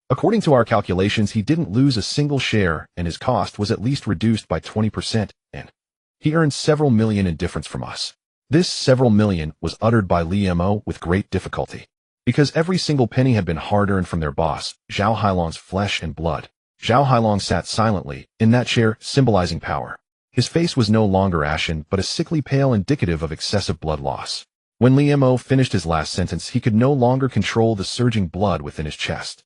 According to our calculations, he didn't lose a single share and his cost was at least reduced by 20%, and he earned several million in difference from us. This several million was uttered by Li Mo with great difficulty, because every single penny had been hard-earned from their boss, Zhao Hailong's flesh and blood. Zhao Hailong sat silently in that chair, symbolizing power. His face was no longer ashen, but a sickly pale, indicative of excessive blood loss. When Li Mo finished his last sentence, he could no longer control the surging blood within his chest.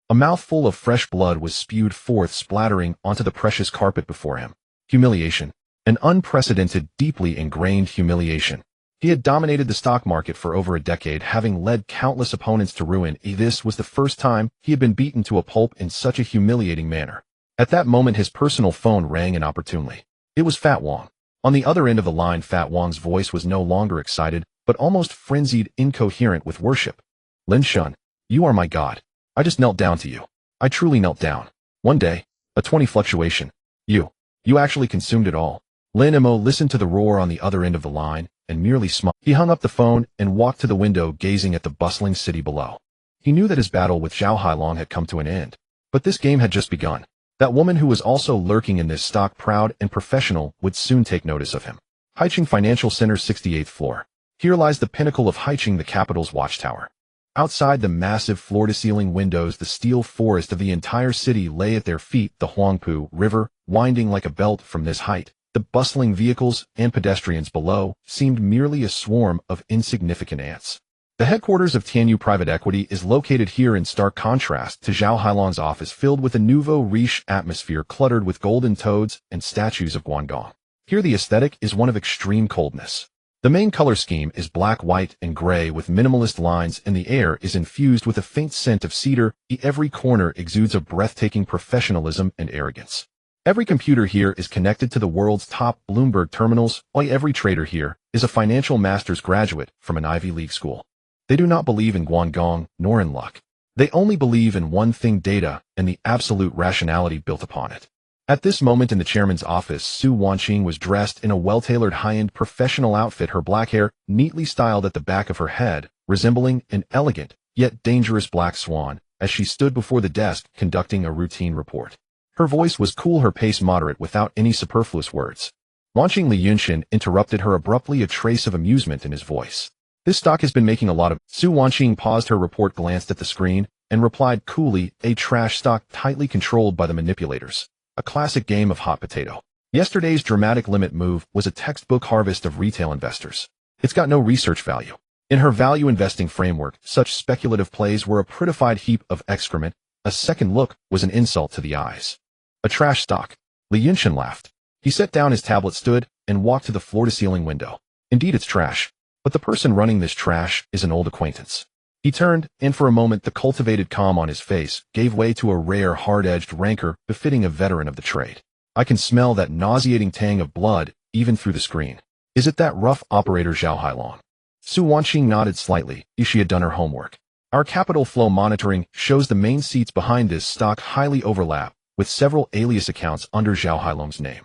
A mouthful of fresh blood was spewed forth, splattering onto the precious carpet before him. Humiliation. An unprecedented, deeply ingrained humiliation. He had dominated the stock market for over a decade, having led countless opponents to ruin. This was the first time he had been beaten to a pulp in such a humiliating manner. At that moment, his personal phone rang inopportunely. It was Fat Wong. On the other end of the line, Fat Wong's voice was no longer excited, but almost frenzied, incoherent with worship. Lin Shun, you are my god. I just knelt down to you. I truly knelt down. One day, a 20 fluctuation. You actually consumed it all. Lin Mo listened to the roar on the other end of the line and merely smiled. He hung up the phone and walked to the window, gazing at the bustling city below. He knew that his battle with Zhao Hailong had come to an end, but this game had just begun. That woman who was also lurking in this stock, proud and professional, would soon take notice of him. Haicheng Financial Center, 68th floor. Here lies the pinnacle of Haicheng, the capital's watchtower. Outside the massive floor-to-ceiling windows, the steel forest of the entire city lay at their feet, the Huangpu River, winding like a belt from this height. The bustling vehicles and pedestrians below seemed merely a swarm of insignificant ants. The headquarters of Tianyu Private Equity is located here in stark contrast to Zhao Hailong's office filled with a nouveau riche atmosphere cluttered with golden toads and statues of Guangdong. Here the aesthetic is one of extreme coldness. The main color scheme is black, white, and gray with minimalist lines, and the air is infused with a faint scent of cedar. Every corner exudes a breathtaking professionalism and arrogance. Every computer here is connected to the world's top Bloomberg terminals, while every trader here is a financial master's graduate from an Ivy League school. They do not believe in Guangdong nor in luck. They only believe in one thing: data and the absolute rationality built upon it. At this moment in the chairman's office, Su Wanqing was dressed in a well-tailored high-end professional outfit, her black hair neatly styled at the back of her head, resembling an elegant yet dangerous black swan, as she stood before the desk conducting a routine report. Her voice was cool, her pace moderate, without any superfluous words. Wanqing Li Yunshin interrupted her abruptly, a trace of amusement in his voice. This stock has been making a lot of... Su Wanqing paused her report, glanced at the screen, and replied coolly, a trash stock tightly controlled by the manipulators. A classic game of hot potato. Yesterday's dramatic limit move was a textbook harvest of retail investors. It's got no research value. In her value investing framework, such speculative plays were a prettified heap of excrement. A second look was an insult to the eyes. A trash stock. Li Yunshin laughed. He set down his tablet, stood, and walked to the floor-to-ceiling window. Indeed, it's trash. But the person running this trash is an old acquaintance. He turned, and for a moment the cultivated calm on his face gave way to a rare, hard-edged rancor befitting a veteran of the trade. I can smell that nauseating tang of blood, even through the screen. Is it that rough operator Zhao Hailong? Su Wanqing nodded slightly. She had done her homework. Our capital flow monitoring shows the main seats behind this stock highly overlap, with several alias accounts under Zhao Hailong's name.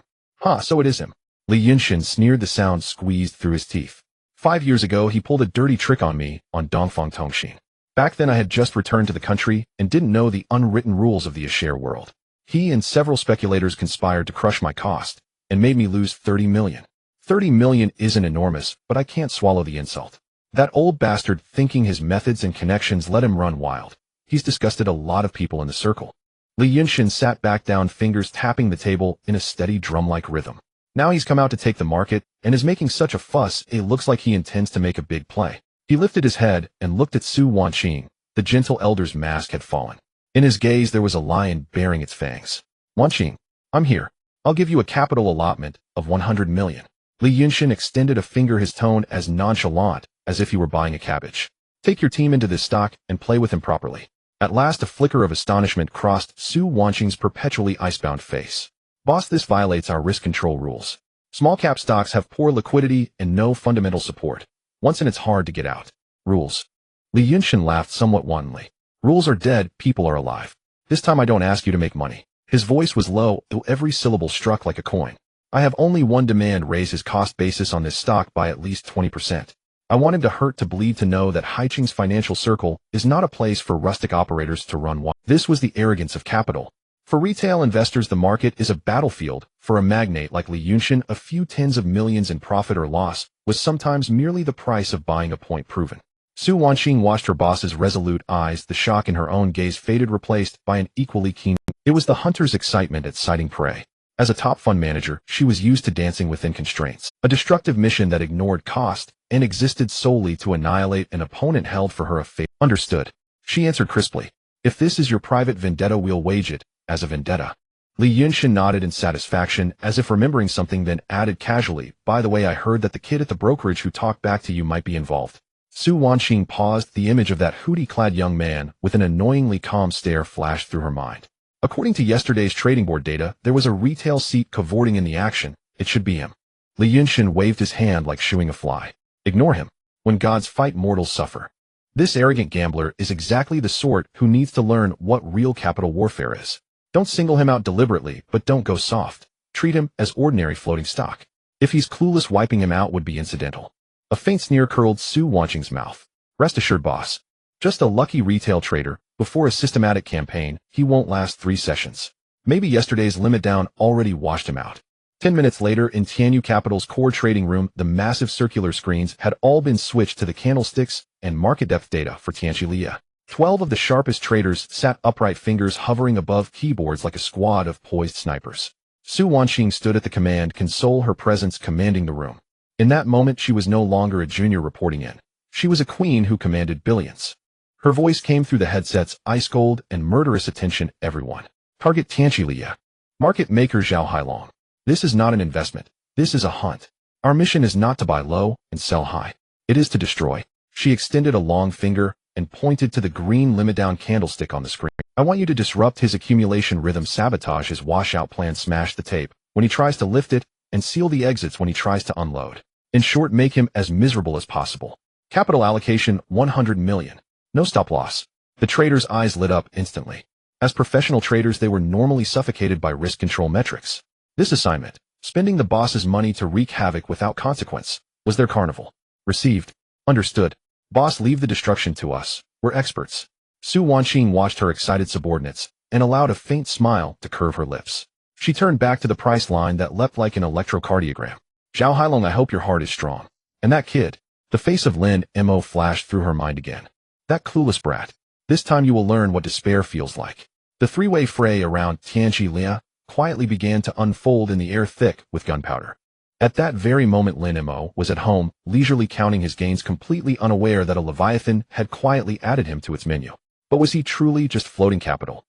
So it is him. Li Yunshin sneered, the sound squeezed through his teeth. 5 years ago, he pulled a dirty trick on me on Dongfang Tongxin. Back then I had just returned to the country and didn't know the unwritten rules of the A-share world. He and several speculators conspired to crush my cost and made me lose 30 million. 30 million isn't enormous, but I can't swallow the insult. That old bastard, thinking his methods and connections let him run wild. He's disgusted a lot of people in the circle. Li Yunshin sat back down, fingers tapping the table in a steady drum-like rhythm. Now he's come out to take the market and is making such a fuss, it looks like he intends to make a big play. He lifted his head and looked at Su Wanqing. The gentle elder's mask had fallen. In his gaze there was a lion baring its fangs. Wanqing, I'm here. I'll give you a capital allotment of 100 million. Li Yunshin extended a finger, his tone as nonchalant as if he were buying a cabbage. Take your team into this stock and play with him properly. At last a flicker of astonishment crossed Su Wanqing's perpetually icebound face. Boss, this violates our risk control rules. Small cap stocks have poor liquidity and no fundamental support. Once in, it's hard to get out. Rules. Li Yunshin laughed somewhat wantonly. Rules are dead, people are alive. This time I don't ask you to make money. His voice was low, though every syllable struck like a coin. I have only one demand: raise his cost basis on this stock by at least 20%. I want him to hurt to bleed to know that Haiching's financial circle is not a place for rustic operators to run wild. This was the arrogance of capital. For retail investors, the market is a battlefield. For a magnate like Li Yunshin, a few tens of millions in profit or loss was sometimes merely the price of buying a point proven. Su Wanqing watched her boss's resolute eyes, the shock in her own gaze faded, replaced by an equally keen. It was the hunter's excitement at sighting prey. As a top fund manager, she was used to dancing within constraints. A destructive mission that ignored cost and existed solely to annihilate an opponent held for her a fate. Understood. She answered crisply. If this is your private vendetta, we'll wage it as a vendetta. Li Yunshin nodded in satisfaction, as if remembering something, then added casually, by the way, I heard that the kid at the brokerage who talked back to you might be involved. Su Wanqing paused. The image of that hoodie-clad young man with an annoyingly calm stare flashed through her mind. According to yesterday's trading board data, there was a retail seat cavorting in the action. It should be him. Li Yunshin waved his hand like shooing a fly. Ignore him. When gods fight, mortals suffer. This arrogant gambler is exactly the sort who needs to learn what real capital warfare is. Don't single him out deliberately, but don't go soft. Treat him as ordinary floating stock. If he's clueless, wiping him out would be incidental. A faint sneer curled Su Wanqing's mouth. Rest assured, boss. Just a lucky retail trader. Before a systematic campaign, he won't last 3 sessions. Maybe yesterday's limit down already washed him out. 10 minutes later, in Tianyu Capital's core trading room, the massive circular screens had all been switched to the candlesticks and market depth data for Tianqilia. 12 of the sharpest traders sat upright, fingers hovering above keyboards like a squad of poised snipers. Su Wanqing stood at the command console, her presence commanding the room. In that moment, she was no longer a junior reporting in. She was a queen who commanded billions. Her voice came through the headset's ice cold and murderous attention everyone. Target Tianqi. Market maker Zhao Hailong. This is not an investment. This is a hunt. Our mission is not to buy low and sell high. It is to destroy. She extended a long finger and pointed to the green limit-down candlestick on the screen. I want you to disrupt his accumulation rhythm, sabotage his washout plan, smash the tape when he tries to lift it, and seal the exits when he tries to unload. In short, make him as miserable as possible. Capital allocation 100 million. No stop loss. The traders' eyes lit up instantly. As professional traders, they were normally suffocated by risk control metrics. This assignment, spending the boss's money to wreak havoc without consequence, was their carnival. Received. Understood. Boss, leave the destruction to us. We're experts. Su Wanqing watched her excited subordinates and allowed a faint smile to curve her lips. She turned back to the price line that leapt like an electrocardiogram. Zhao Hailong, I hope your heart is strong. And that kid. The face of Lin Mo flashed through her mind again. That clueless brat. This time you will learn what despair feels like. The three-way fray around Tianqi quietly began to unfold in the air thick with gunpowder. At that very moment, Lin Mo was at home, leisurely counting his gains, completely unaware that a Leviathan had quietly added him to its menu. But was he truly just floating capital?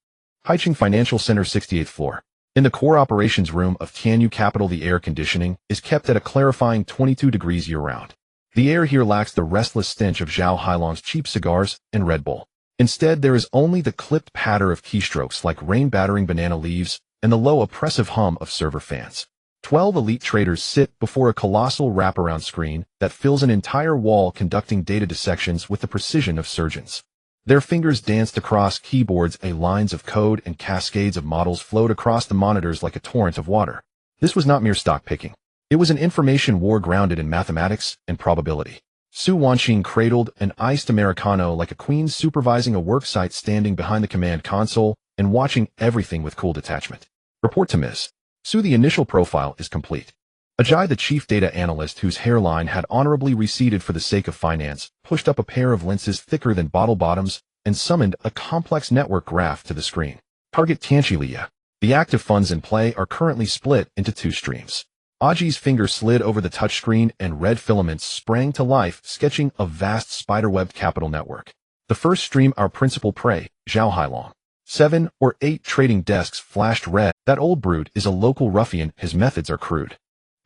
Haicheng Financial Center, 68th floor. In the core operations room of Tianyu Capital, the air conditioning is kept at a clarifying 22 degrees year-round. The air here lacks the restless stench of Zhao Hailong's cheap cigars and Red Bull. Instead, there is only the clipped patter of keystrokes like rain battering banana leaves and the low oppressive hum of server fans. 12 elite traders sit before a colossal wraparound screen that fills an entire wall, conducting data dissections with the precision of surgeons. Their fingers danced across keyboards, lines of code and cascades of models flowed across the monitors like a torrent of water. This was not mere stock picking. It was an information war grounded in mathematics and probability. Su Wanqing cradled an iced Americano like a queen, supervising a worksite, standing behind the command console and watching everything with cool detachment. Report to Ms. Su. The initial profile is complete. Ajay, the chief data analyst, whose hairline had honorably receded for the sake of finance, pushed up a pair of lenses thicker than bottle bottoms and summoned a complex network graph to the screen. Target Tianqi. The active funds in play are currently split into two streams. Ajay's finger slid over the touchscreen and red filaments sprang to life, sketching a vast spiderwebbed capital network. The first stream, our principal prey, Zhao Hailong. 7 or 8 trading desks flashed red. That old brute is a local ruffian. His methods are crude.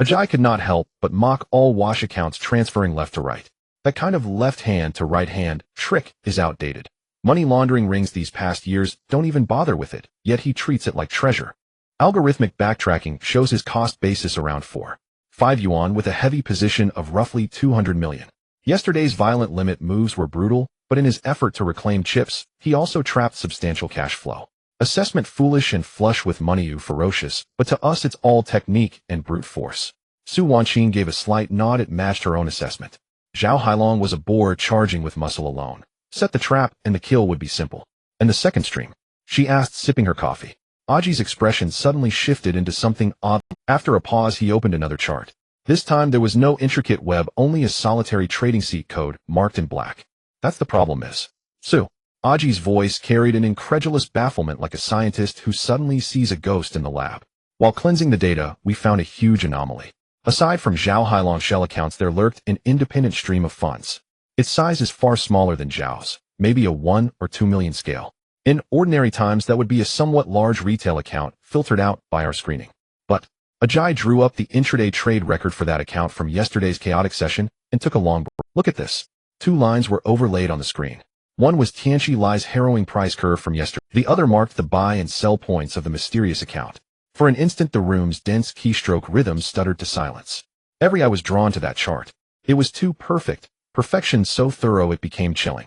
Ajay could not help but mock all wash accounts transferring left to right. That kind of left hand to right hand trick is outdated. Money laundering rings these past years don't even bother with it, yet he treats it like treasure. Algorithmic backtracking shows his cost basis around 4.5 yuan with a heavy position of roughly 200 million. Yesterday's violent limit moves were brutal, but in his effort to reclaim chips, he also trapped substantial cash flow. Assessment foolish and flush with money ferocious, but to us it's all technique and brute force. Su Wanqing gave a slight nod. It matched her own assessment. Zhao Hailong was a boar charging with muscle alone. Set the trap and the kill would be simple. And the second stream? She asked, sipping her coffee. Ajay's expression suddenly shifted into something odd. After a pause, he opened another chart. This time there was no intricate web, only a solitary trading seat code marked in black. That's the problem, Miss Su. Ajay's voice carried an incredulous bafflement, like a scientist who suddenly sees a ghost in the lab. While cleansing the data, we found a huge anomaly. Aside from Zhao Hailong's shell accounts, there lurked an independent stream of funds. Its size is far smaller than Zhao's, maybe a 1 or 2 million scale. In ordinary times, that would be a somewhat large retail account, filtered out by our screening. But Ajay drew up the intraday trade record for that account from yesterday's chaotic session and took a long breath. Look at this. 2 lines were overlaid on the screen. One was Tianqi Li's harrowing price curve from yesterday. The other marked the buy and sell points of the mysterious account. For an instant, the room's dense keystroke rhythm stuttered to silence. Every eye was drawn to that chart. It was too perfect, perfection so thorough it became chilling.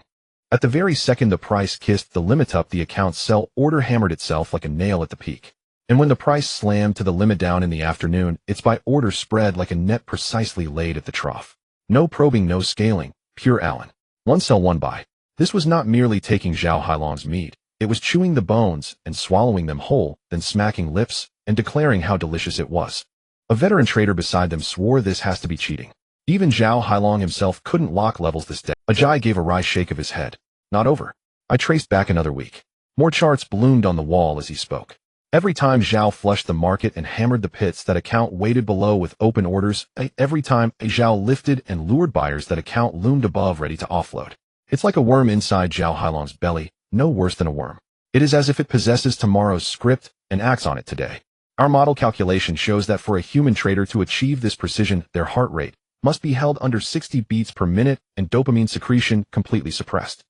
At the very second the price kissed the limit up, the account's sell order hammered itself like a nail at the peak. And when the price slammed to the limit down in the afternoon, its buy order spread like a net precisely laid at the trough. No probing, no scaling, pure Allen. One sell, one buy. This was not merely taking Zhao Hailong's meat. It was chewing the bones and swallowing them whole, then smacking lips and declaring how delicious it was. A veteran trader beside them swore this has to be cheating. Even Zhao Hailong himself couldn't lock levels this day. Ajay gave a wry shake of his head. Not over. I traced back another week. More charts bloomed on the wall as he spoke. Every time Zhao flushed the market and hammered the pits, that account waited below with open orders. Every time Zhao lifted and lured buyers, that account loomed above ready to offload. It's like a worm inside Zhao Hailong's belly, no worse than a worm. It is as if it possesses tomorrow's script and acts on it today. Our model calculation shows that for a human trader to achieve this precision, their heart rate must be held under 60 beats per minute and dopamine secretion completely suppressed.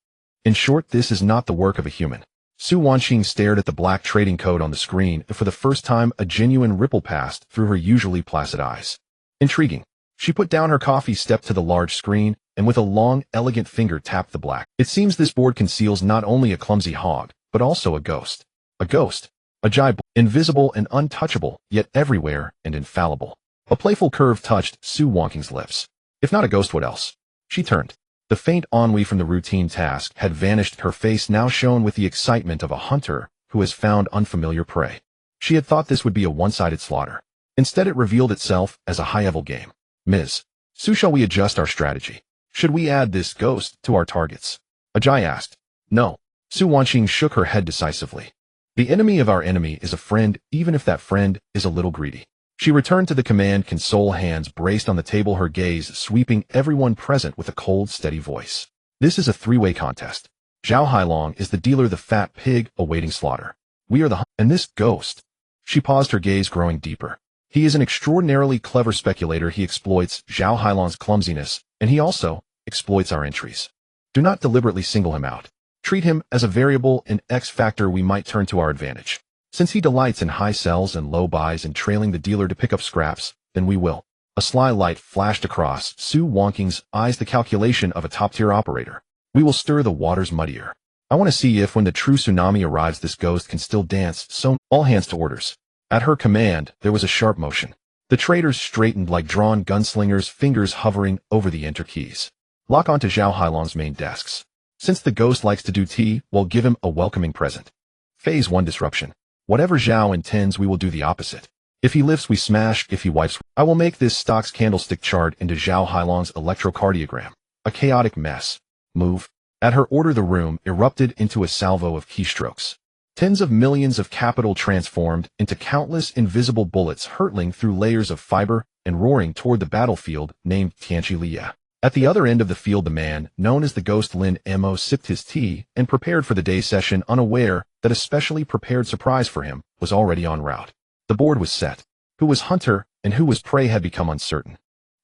In short, this is not the work of a human. Su Wanqing stared at the black trading code on the screen, and for the first time a genuine ripple passed through her usually placid eyes. Intriguing. She put down her coffee, stepped to the large screen, and with a long, elegant finger tapped the black. It seems this board conceals not only a clumsy hog, but also a ghost. A ghost. A giant, invisible and untouchable, yet everywhere and infallible. A playful curve touched Su Wanqing's lips. If not a ghost, what else? She turned. The faint ennui from the routine task had vanished, her face now shone with the excitement of a hunter who has found unfamiliar prey. She had thought this would be a one-sided slaughter. Instead, it revealed itself as a high-level game. Ms. Su, shall we adjust our strategy? Should we add this ghost to our targets? Ajay asked. No. Su Wanqing shook her head decisively. The enemy of our enemy is a friend, even if that friend is a little greedy. She returned to the command console, hands braced on the table, her gaze sweeping everyone present with a cold, steady voice. This is a three-way contest. Zhao Hailong is the dealer, the fat pig awaiting slaughter. We are the and this ghost. She paused, her gaze growing deeper. He is an extraordinarily clever speculator. He exploits Zhao Hailong's clumsiness, and he also exploits our entries. Do not deliberately single him out. Treat him as a variable, an X factor we might turn to our advantage. Since he delights in high sells and low buys and trailing the dealer to pick up scraps, then we will. A sly light flashed across Su Wanqing's eyes, the calculation of a top-tier operator. We will stir the waters muddier. I want to see if when the true tsunami arrives, this ghost can still dance, so all hands to orders. At her command, there was a sharp motion. The traders straightened like drawn gunslingers, fingers hovering over the enter keys. Lock onto Zhao Hailong's main desks. Since the ghost likes to do tea, we'll give him a welcoming present. Phase 1 disruption. Whatever Zhao intends, we will do the opposite. If he lifts, we smash. If he wipes, I will make this stock's candlestick chart into Zhao Hailong's electrocardiogram. A chaotic mess. Move. At her order, the room erupted into a salvo of keystrokes. Tens of millions of capital transformed into countless invisible bullets, hurtling through layers of fiber and roaring toward the battlefield named Tianqi Liya. At the other end of the field, the man, known as the Ghost Lin Mo, sipped his tea and prepared for the day's session, unaware that a specially prepared surprise for him was already en route. The board was set. Who was hunter and who was prey had become uncertain.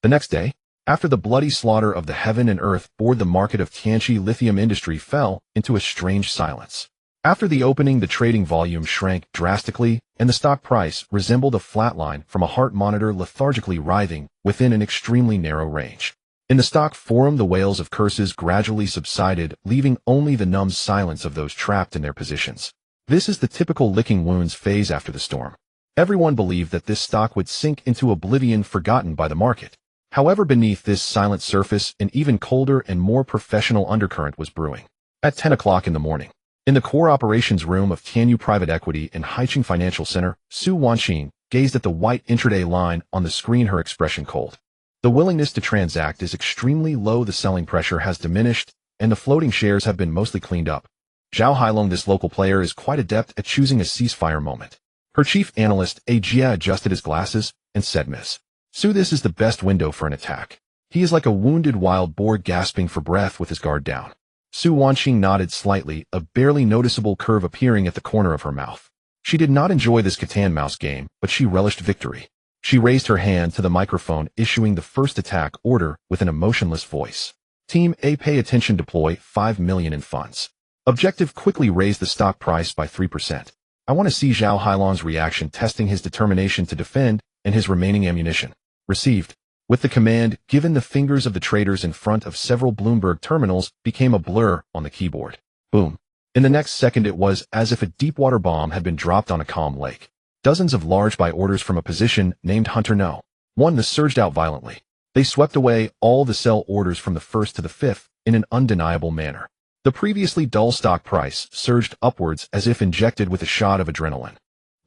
The next day, after the bloody slaughter of the heaven and earth board, the market of Tianqi lithium industry fell into a strange silence. After the opening, the trading volume shrank drastically, and the stock price resembled a flat line from a heart monitor lethargically writhing within an extremely narrow range. In the stock forum, the wails of curses gradually subsided, leaving only the numb silence of those trapped in their positions. This is the typical licking wounds phase after the storm. Everyone believed that this stock would sink into oblivion, forgotten by the market. However, beneath this silent surface, an even colder and more professional undercurrent was brewing. At 10 o'clock in the morning, in the core operations room of Tianyu Private Equity and Haicheng Financial Center, Su Wanqing gazed at the white intraday line on the screen, her expression cold. The willingness to transact is extremely low, the selling pressure has diminished, and the floating shares have been mostly cleaned up. Zhao Hailong, this local player, is quite adept at choosing a ceasefire moment. Her chief analyst, Ajia, adjusted his glasses and said, Miss Su, this is the best window for an attack. He is like a wounded wild boar gasping for breath with his guard down. Su Wanqing nodded slightly, a barely noticeable curve appearing at the corner of her mouth. She did not enjoy this cat-and-mouse game, but she relished victory. She raised her hand to the microphone, issuing the first attack order with an emotionless voice. Team A, pay attention, deploy 5 million in funds. Objective, quickly raise the stock price by 3%. I want to see Zhao Hailong's reaction, testing his determination to defend and his remaining ammunition. Received. With the command given, the fingers of the traders in front of several Bloomberg terminals became a blur on the keyboard. Boom. In the next second, it was as if a deep-water bomb had been dropped on a calm lake. Dozens of large buy orders from a position named Hunter No. 1 surged out violently. They swept away all the sell orders from the first to the fifth in an undeniable manner. The previously dull stock price surged upwards as if injected with a shot of adrenaline.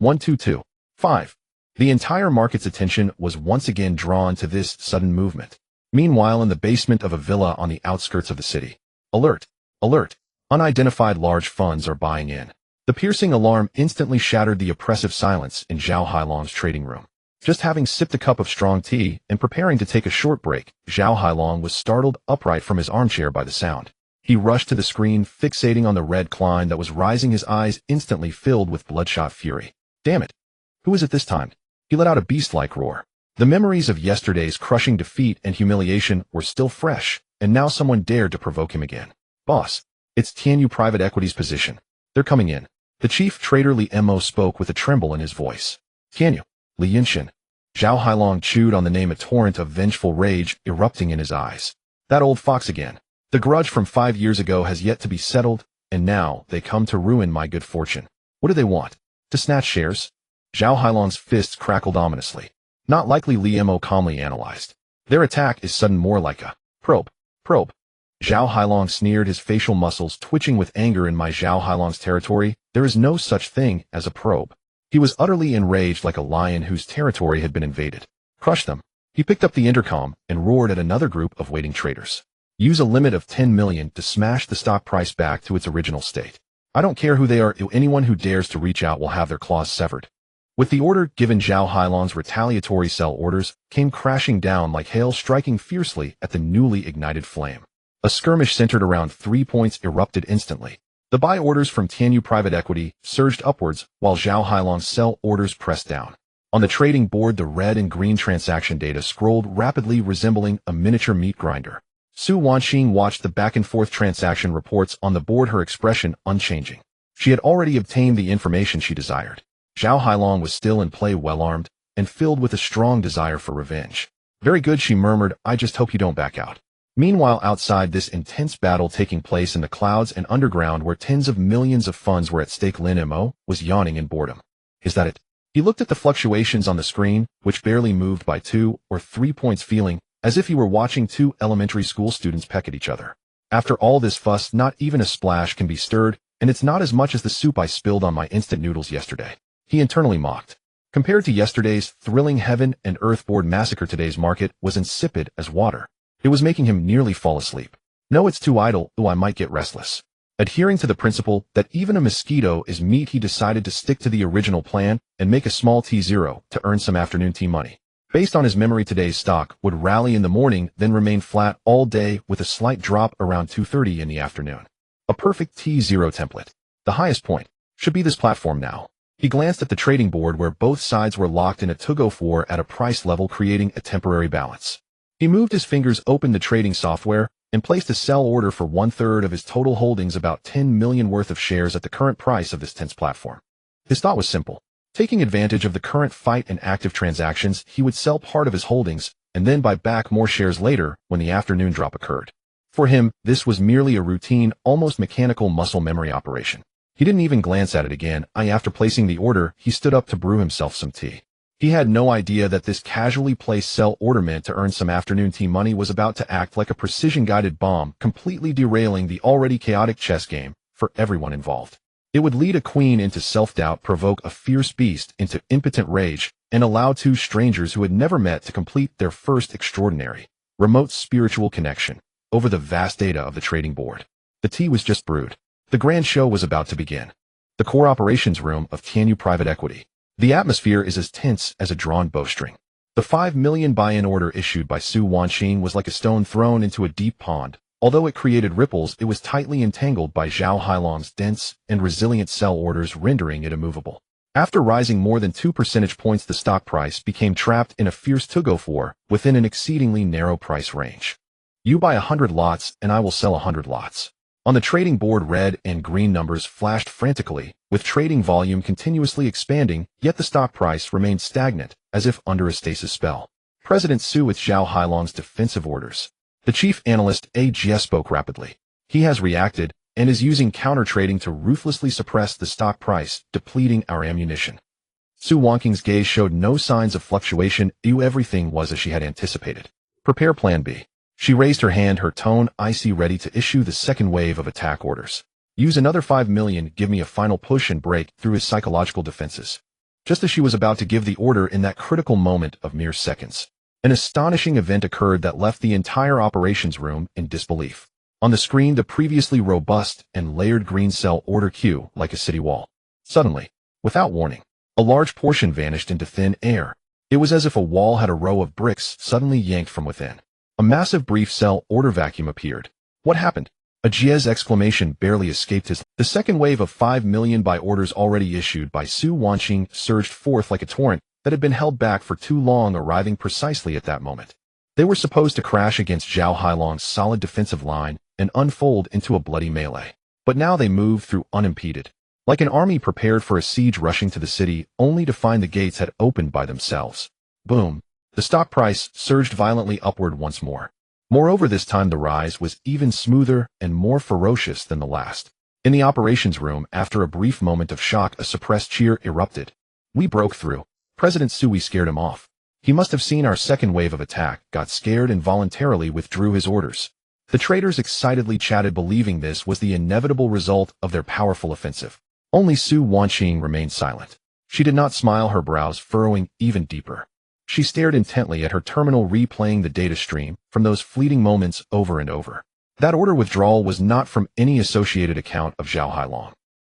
1-2-2-5. The entire market's attention was once again drawn to this sudden movement. Meanwhile, in the basement of a villa on the outskirts of the city. Alert! Alert! Unidentified large funds are buying in. The piercing alarm instantly shattered the oppressive silence in Zhao Hailong's trading room. Just having sipped a cup of strong tea and preparing to take a short break, Zhao Hailong was startled upright from his armchair by the sound. He rushed to the screen, fixating on the red line that was rising, his eyes instantly filled with bloodshot fury. Damn it! Who is it this time? He let out a beast-like roar. The memories of yesterday's crushing defeat and humiliation were still fresh, and now someone dared to provoke him again. Boss, it's Tianyu Private Equity's position. They're coming in. The chief trader Li Mo spoke with a tremble in his voice. Tianyu, Li Yinshin. Zhao Hailong chewed on the name, a torrent of vengeful rage erupting in his eyes. That old fox again. The grudge from 5 years ago has yet to be settled, and now they come to ruin my good fortune. What do they want? To snatch shares? Zhao Hailong's fists crackled ominously. Not likely, Li Mo calmly analyzed. Their attack is sudden, more like a probe. Zhao Hailong sneered, his facial muscles twitching with anger. In my Zhao Hailong's territory, there is no such thing as a probe. He was utterly enraged, like a lion whose territory had been invaded. Crush them. He picked up the intercom and roared at another group of waiting traders. Use a limit of 10 million to smash the stock price back to its original state. I don't care who they are, anyone who dares to reach out will have their claws severed. With the order given, Zhao Hailong's retaliatory sell orders came crashing down like hail, striking fiercely at the newly ignited flame. A skirmish centered around 3 points erupted instantly. The buy orders from Tianyu Private Equity surged upwards, while Zhao Hailong's sell orders pressed down. On the trading board, the red and green transaction data scrolled rapidly, resembling a miniature meat grinder. Su Wanxing watched the back-and-forth transaction reports on the board, her expression unchanging. She had already obtained the information she desired. Zhao Hailong was still in play, well-armed, and filled with a strong desire for revenge. Very good, she murmured, I just hope you don't back out. Meanwhile, outside this intense battle taking place in the clouds and underground where tens of millions of funds were at stake, Lin Mo was yawning in boredom. Is that it? He looked at the fluctuations on the screen, which barely moved by 2 or 3 points, feeling as if he were watching 2 elementary school students peck at each other. After all this fuss, not even a splash can be stirred, and it's not as much as the soup I spilled on my instant noodles yesterday. He internally mocked. Compared to yesterday's thrilling heaven and earth board massacre, today's market was insipid as water. It was making him nearly fall asleep. No, it's too idle, though I might get restless. Adhering to the principle that even a mosquito is meat, he decided to stick to the original plan and make a small T0 to earn some afternoon tea money. Based on his memory, today's stock would rally in the morning, then remain flat all day with a slight drop around 2:30 in the afternoon. A perfect T0 template. The highest point should be this platform now. He glanced at the trading board where both sides were locked in a tug-of-war at a price level, creating a temporary balance. He moved his fingers, opened the trading software, and placed a sell order for 1/3 of his total holdings, about 10 million worth of shares at the current price of this tense platform. His thought was simple. Taking advantage of the current fight and active transactions, he would sell part of his holdings and then buy back more shares later when the afternoon drop occurred. For him, this was merely a routine, almost mechanical muscle memory operation. He didn't even glance at it again. After placing the order, he stood up to brew himself some tea. He had no idea that this casually placed sell order meant to earn some afternoon tea money was about to act like a precision-guided bomb, completely derailing the already chaotic chess game for everyone involved. It would lead a queen into self-doubt, provoke a fierce beast into impotent rage, and allow 2 strangers who had never met to complete their first extraordinary, remote spiritual connection over the vast data of the trading board. The tea was just brewed. The grand show was about to begin. The core operations room of Tianyu Private Equity. The atmosphere is as tense as a drawn bowstring. The 5 million buy-in order issued by Su Wanxing was like a stone thrown into a deep pond. Although it created ripples, it was tightly entangled by Zhao Hailong's dense and resilient sell orders, rendering it immovable. After rising more than 2 percentage points, the stock price became trapped in a fierce tug-of-war within an exceedingly narrow price range. You buy 100 lots and I will sell 100 lots. On the trading board, red and green numbers flashed frantically, with trading volume continuously expanding, yet the stock price remained stagnant, as if under a stasis spell. President Su with Zhao Hailong's defensive orders. The chief analyst AGS spoke rapidly. He has reacted and is using counter-trading to ruthlessly suppress the stock price, depleting our ammunition. Su Wanxing's gaze showed no signs of fluctuation. Everything was as she had anticipated. Prepare Plan B. She raised her hand, her tone icy, ready to issue the second wave of attack orders. Use another 5 million, give me a final push and break through his psychological defenses. Just as she was about to give the order, in that critical moment of mere seconds, an astonishing event occurred that left the entire operations room in disbelief. On the screen, the previously robust and layered green sell order queue like a city wall. Suddenly, without warning, a large portion vanished into thin air. It was as if a wall had a row of bricks suddenly yanked from within. A massive brief sell order vacuum appeared. What happened? A Giez exclamation barely escaped his. The second wave of 5 million buy orders already issued by Su Wanqing surged forth like a torrent that had been held back for too long, arriving precisely at that moment. They were supposed to crash against Zhao Hailong's solid defensive line and unfold into a bloody melee. But now they moved through unimpeded, like an army prepared for a siege rushing to the city, only to find the gates had opened by themselves. Boom! The stock price surged violently upward once more. Moreover, this time the rise was even smoother and more ferocious than the last. In the operations room, after a brief moment of shock, a suppressed cheer erupted. We broke through. President Sui scared him off. He must have seen our second wave of attack, got scared and voluntarily withdrew his orders. The traders excitedly chatted, believing this was the inevitable result of their powerful offensive. Only Su Wanqing remained silent. She did not smile, her brows furrowing even deeper. She stared intently at her terminal, replaying the data stream from those fleeting moments over and over. That order withdrawal was not from any associated account of Zhao Hailong.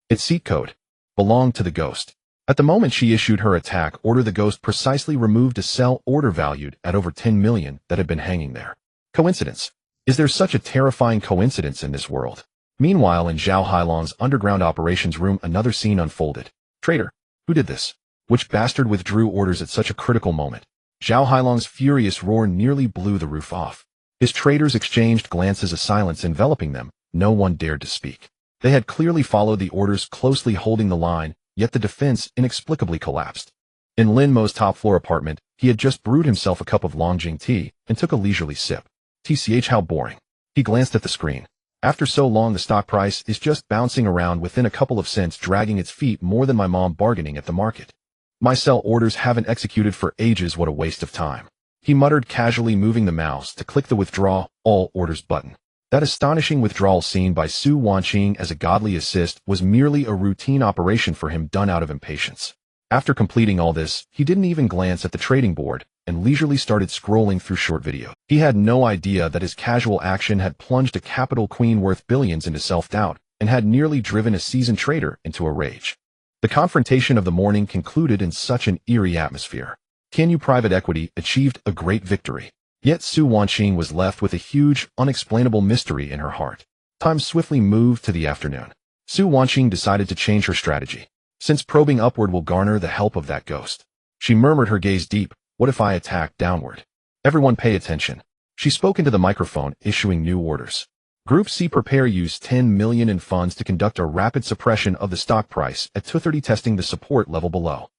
Its seat code belonged to the ghost. At the moment she issued her attack order, the ghost precisely removed a sell order valued at over 10 million that had been hanging there. Coincidence? Is there such a terrifying coincidence in this world? Meanwhile, in Zhao Hailong's underground operations room, another scene unfolded. Traitor, who did this? Which bastard withdrew orders at such a critical moment? Zhao Hailong's furious roar nearly blew the roof off. His traders exchanged glances, a silence enveloping them. No one dared to speak. They had clearly followed the orders, closely holding the line, yet the defense inexplicably collapsed. In Lin Mo's top-floor apartment, he had just brewed himself a cup of Longjing tea and took a leisurely sip. TCH, how boring. He glanced at the screen. After so long, the stock price is just bouncing around within a couple of cents, dragging its feet more than my mom bargaining at the market. My sell orders haven't executed for ages, what a waste of time. He muttered, casually moving the mouse to click the withdraw all orders button. That astonishing withdrawal seen by Su Wanqing as a godly assist was merely a routine operation for him, done out of impatience. After completing all this, he didn't even glance at the trading board and leisurely started scrolling through short video. He had no idea that his casual action had plunged a capital queen worth billions into self-doubt and had nearly driven a seasoned trader into a rage. The confrontation of the morning concluded in such an eerie atmosphere. Tianyu Private Equity achieved a great victory. Yet Su Wanqing was left with a huge, unexplainable mystery in her heart. Time swiftly moved to the afternoon. Su Wanqing decided to change her strategy, since probing upward will garner the help of that ghost. She murmured, her gaze deep. What if I attack downward? Everyone pay attention. She spoke into the microphone, issuing new orders. Group C, prepare, use 10 million in funds to conduct a rapid suppression of the stock price at 2:30, testing the support level below.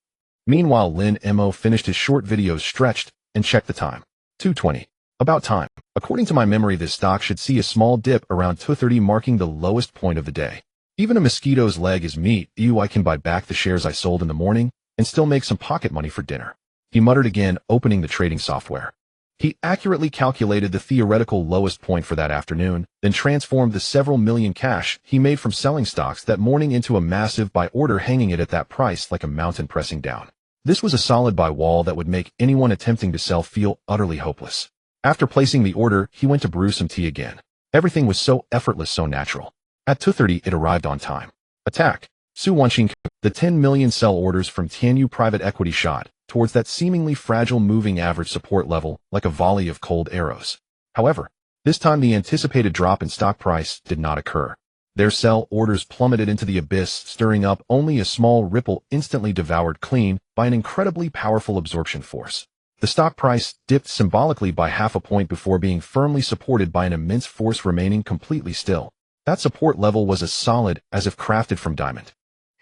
Meanwhile, Lin Mo finished his short videos, stretched, and checked the time. 2:20. About time. According to my memory, this stock should see a small dip around 2:30, marking the lowest point of the day. Even a mosquito's leg is meat. I can buy back the shares I sold in the morning and still make some pocket money for dinner. He muttered again, opening the trading software. He accurately calculated the theoretical lowest point for that afternoon, then transformed the several million cash he made from selling stocks that morning into a massive buy order, hanging it at that price like a mountain pressing down. This was a solid buy wall that would make anyone attempting to sell feel utterly hopeless. After placing the order, he went to brew some tea again. Everything was so effortless, so natural. At 2:30, it arrived on time. Attack. Su Wanqing. The 10 million sell orders from Tianyu Private Equity shot towards that seemingly fragile moving average support level like a volley of cold arrows. However, this time the anticipated drop in stock price did not occur. Their sell orders plummeted into the abyss, stirring up only a small ripple, instantly devoured clean by an incredibly powerful absorption force. The stock price dipped symbolically by half a point before being firmly supported by an immense force, remaining completely still. That support level was as solid as if crafted from diamond.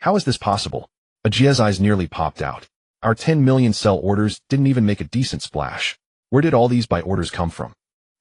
How is this possible? Ajia's eyes nearly popped out. Our 10 million sell orders didn't even make a decent splash. Where did all these buy orders come from?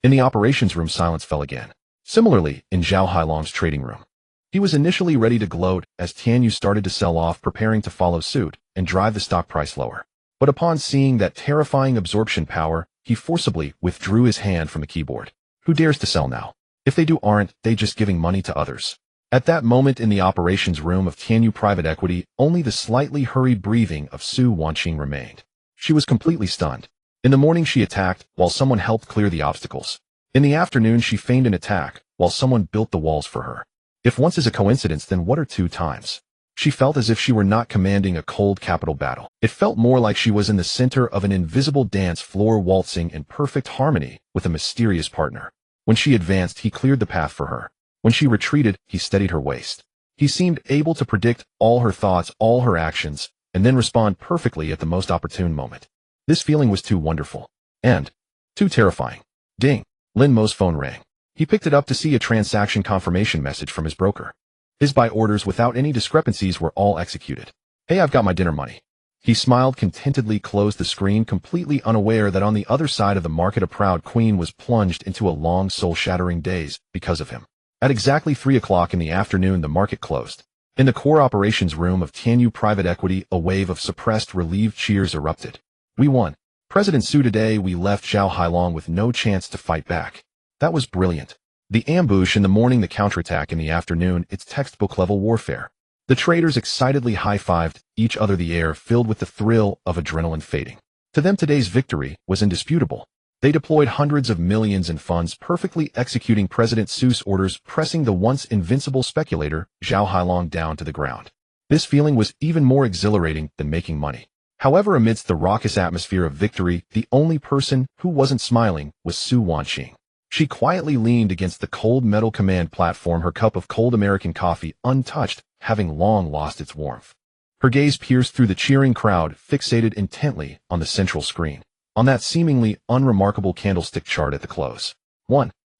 In the operations room, silence fell again. Similarly, in Zhao Hailong's trading room. He was initially ready to gloat as Tianyu started to sell off, preparing to follow suit and drive the stock price lower. But upon seeing that terrifying absorption power, he forcibly withdrew his hand from the keyboard. Who dares to sell now? If they do, aren't they just giving money to others? At that moment in the operations room of Tianyu Private Equity, only the slightly hurried breathing of Su Wanqing remained. She was completely stunned. In the morning she attacked, while someone helped clear the obstacles. In the afternoon she feigned an attack, while someone built the walls for her. If once is a coincidence, then what are 2 times? She felt as if she were not commanding a cold capital battle. It felt more like she was in the center of an invisible dance floor waltzing in perfect harmony with a mysterious partner. When she advanced, he cleared the path for her. When she retreated, he steadied her waist. He seemed able to predict all her thoughts, all her actions, and then respond perfectly at the most opportune moment. This feeling was too wonderful. And too terrifying. Ding. Lin Mo's phone rang. He picked it up to see a transaction confirmation message from his broker. His buy orders without any discrepancies were all executed. Hey, I've got my dinner money. He smiled contentedly, closed the screen, completely unaware that on the other side of the market a proud queen was plunged into a long soul-shattering daze because of him. At exactly 3 o'clock in the afternoon, the market closed. In the core operations room of Tianyu Private Equity, a wave of suppressed, relieved cheers erupted. We won. President Su, today we left Zhao Hailong with no chance to fight back. That was brilliant. The ambush in the morning, the counterattack in the afternoon, it's textbook-level warfare. The traders excitedly high-fived each other, the air filled with the thrill of adrenaline fading. To them, today's victory was indisputable. They deployed hundreds of millions in funds, perfectly executing President Su's orders, pressing the once invincible speculator Zhao Hailong down to the ground. This feeling was even more exhilarating than making money. However, amidst the raucous atmosphere of victory, the only person who wasn't smiling was Su Wanqing. She quietly leaned against the cold metal command platform, her cup of cold American coffee untouched, having long lost its warmth. Her gaze pierced through the cheering crowd, fixated intently on the central screen, on that seemingly unremarkable candlestick chart at the close.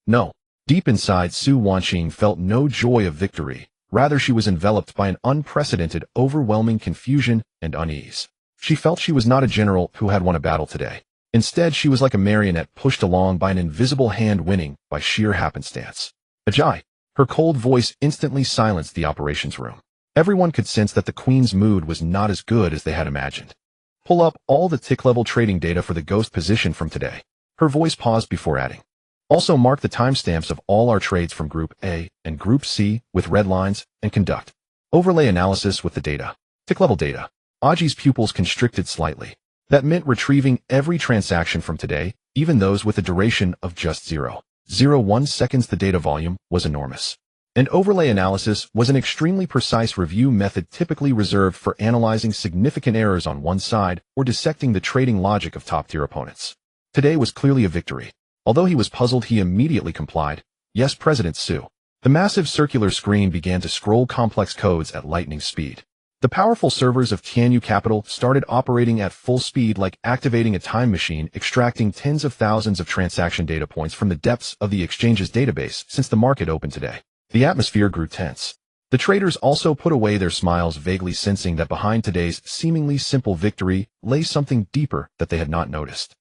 No. Deep inside, Su Wanqing felt no joy of victory. Rather, she was enveloped by an unprecedented, overwhelming confusion and unease. She felt she was not a general who had won a battle today. Instead, she was like a marionette pushed along by an invisible hand, winning by sheer happenstance. Ajay. Her cold voice instantly silenced the operations room. Everyone could sense that the queen's mood was not as good as they had imagined. Pull up all the tick-level trading data for the ghost position from today. Her voice paused before adding. Also mark the timestamps of all our trades from Group A and Group C with red lines, and conduct overlay analysis with the data. Tick-level data. Aji's pupils constricted slightly. That meant retrieving every transaction from today, even those with a duration of just 0.01 seconds. The data volume was enormous. And overlay analysis was an extremely precise review method typically reserved for analyzing significant errors on one side or dissecting the trading logic of top-tier opponents. Today was clearly a victory. Although he was puzzled, he immediately complied. Yes, President Su. The massive circular screen began to scroll complex codes at lightning speed. The powerful servers of Tianyu Capital started operating at full speed, like activating a time machine, extracting tens of thousands of transaction data points from the depths of the exchange's database since the market opened today. The atmosphere grew tense. The traders also put away their smiles, vaguely sensing that behind today's seemingly simple victory lay something deeper that they had not noticed.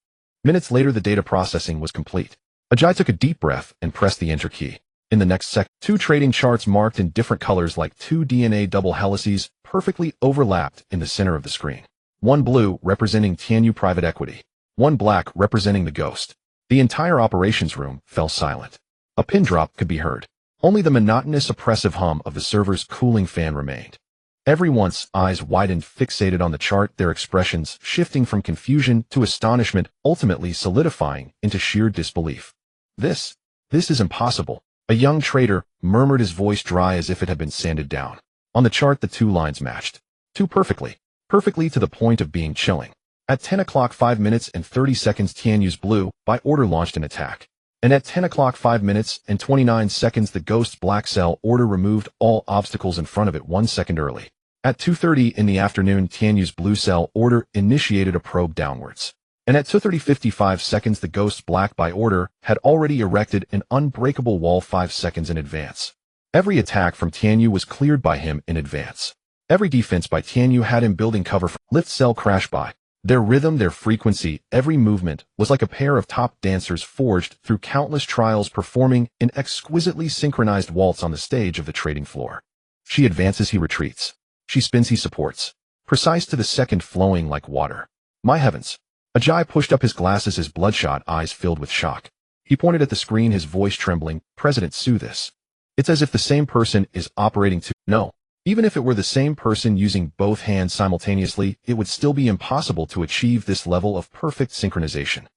Minutes later, the data processing was complete. Ajay took a deep breath and pressed the enter key. In the next second, 2 trading charts marked in different colors like 2 DNA double helices perfectly overlapped in the center of the screen. One blue representing Tianyu Private Equity, one black representing the ghost. The entire operations room fell silent. A pin drop could be heard. Only the monotonous, oppressive hum of the server's cooling fan remained. Everyone's eyes widened, fixated on the chart, their expressions shifting from confusion to astonishment, ultimately solidifying into sheer disbelief. This is impossible. A young trader murmured, his voice dry as if it had been sanded down. On the chart, the 2 lines matched. Too perfectly to the point of being chilling. At 10 o'clock 5 minutes and 30 seconds, Tianyu's blue by order launched an attack. And at 10 o'clock 5 minutes and 29 seconds, the ghost black cell order removed all obstacles in front of it 1 second early. At 2:30 in the afternoon, Tianyu's blue cell order initiated a probe downwards. And at 2:30:55 seconds, the ghost black by order had already erected an unbreakable wall 5 seconds in advance. Every attack from Tianyu was cleared by him in advance. Every defense by Tianyu had him building cover for lift cell crash by. Their rhythm, their frequency, every movement was like a pair of top dancers forged through countless trials, performing an exquisitely synchronized waltz on the stage of the trading floor. She advances, he retreats. She spins, he supports. Precise to the second, flowing like water. My heavens. Ajay pushed up his glasses, his bloodshot eyes filled with shock. He pointed at the screen, his voice trembling. President Su, this. It's as if the same person is operating to— No. Even if it were the same person using both hands simultaneously, it would still be impossible to achieve this level of perfect synchronization.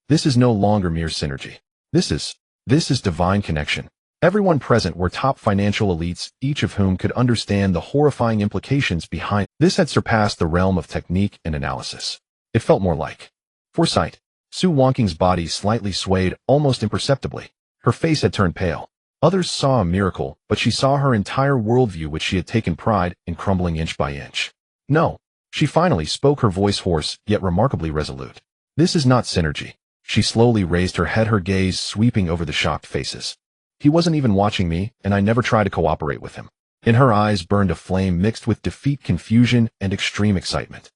This is no longer mere synergy. This is divine connection. Everyone present were top financial elites, each of whom could understand the horrifying implications behind. This had surpassed the realm of technique and analysis. It felt more like foresight. Su Wonqing's body slightly swayed, almost imperceptibly. Her face had turned pale. Others saw a miracle, but she saw her entire worldview, which she had taken pride in, crumbling inch by inch. No. She finally spoke, her voice hoarse, yet remarkably resolute. This is not synergy. She slowly raised her head, her gaze sweeping over the shocked faces. He wasn't even watching me, and I never tried to cooperate with him. In her eyes burned a flame mixed with defeat, confusion, and extreme excitement.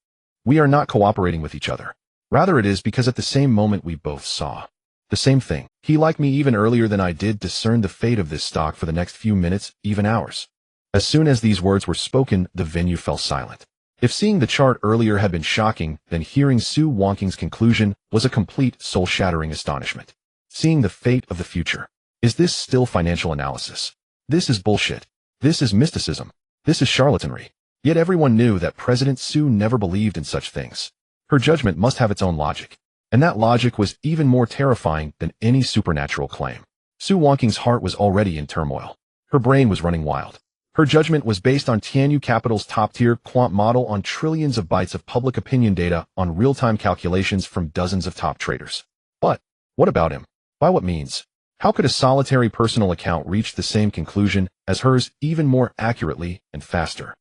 We are not cooperating with each other. Rather, it is because at the same moment we both saw the same thing. He, like me even earlier than I did, discerned the fate of this stock for the next few minutes, even hours. As soon as these words were spoken, the venue fell silent. If seeing the chart earlier had been shocking, then hearing Su Wonqing's conclusion was a complete, soul-shattering astonishment. Seeing the fate of the future. Is this still financial analysis? This is bullshit. This is mysticism. This is charlatanry. Yet everyone knew that President Su never believed in such things. Her judgment must have its own logic. And that logic was even more terrifying than any supernatural claim. Su Wonqing's heart was already in turmoil. Her brain was running wild. Her judgment was based on Tianyu Capital's top-tier quant model, on trillions of bytes of public opinion data, on real-time calculations from dozens of top traders. But what about him? By what means? How could a solitary personal account reach the same conclusion as hers, even more accurately and faster?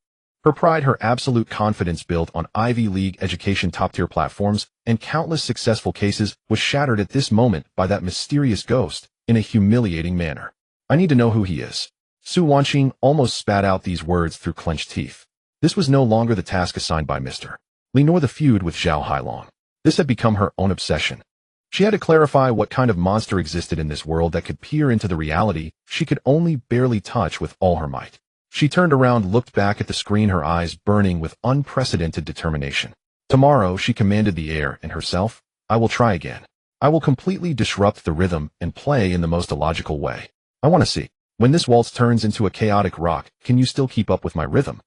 Her pride, her absolute confidence built on Ivy League education, top-tier platforms, and countless successful cases, was shattered at this moment by that mysterious ghost in a humiliating manner. I need to know who he is. Su Wonqing almost spat out these words through clenched teeth. This was no longer the task assigned by Mr. Li nor the feud with Zhao Hailong. This had become her own obsession. She had to clarify what kind of monster existed in this world that could peer into the reality she could only barely touch with all her might. She turned around, looked back at the screen, her eyes burning with unprecedented determination. Tomorrow, she commanded the air and herself, I will try again. I will completely disrupt the rhythm and play in the most illogical way. I want to see. When this waltz turns into a chaotic rock, can you still keep up with my rhythm?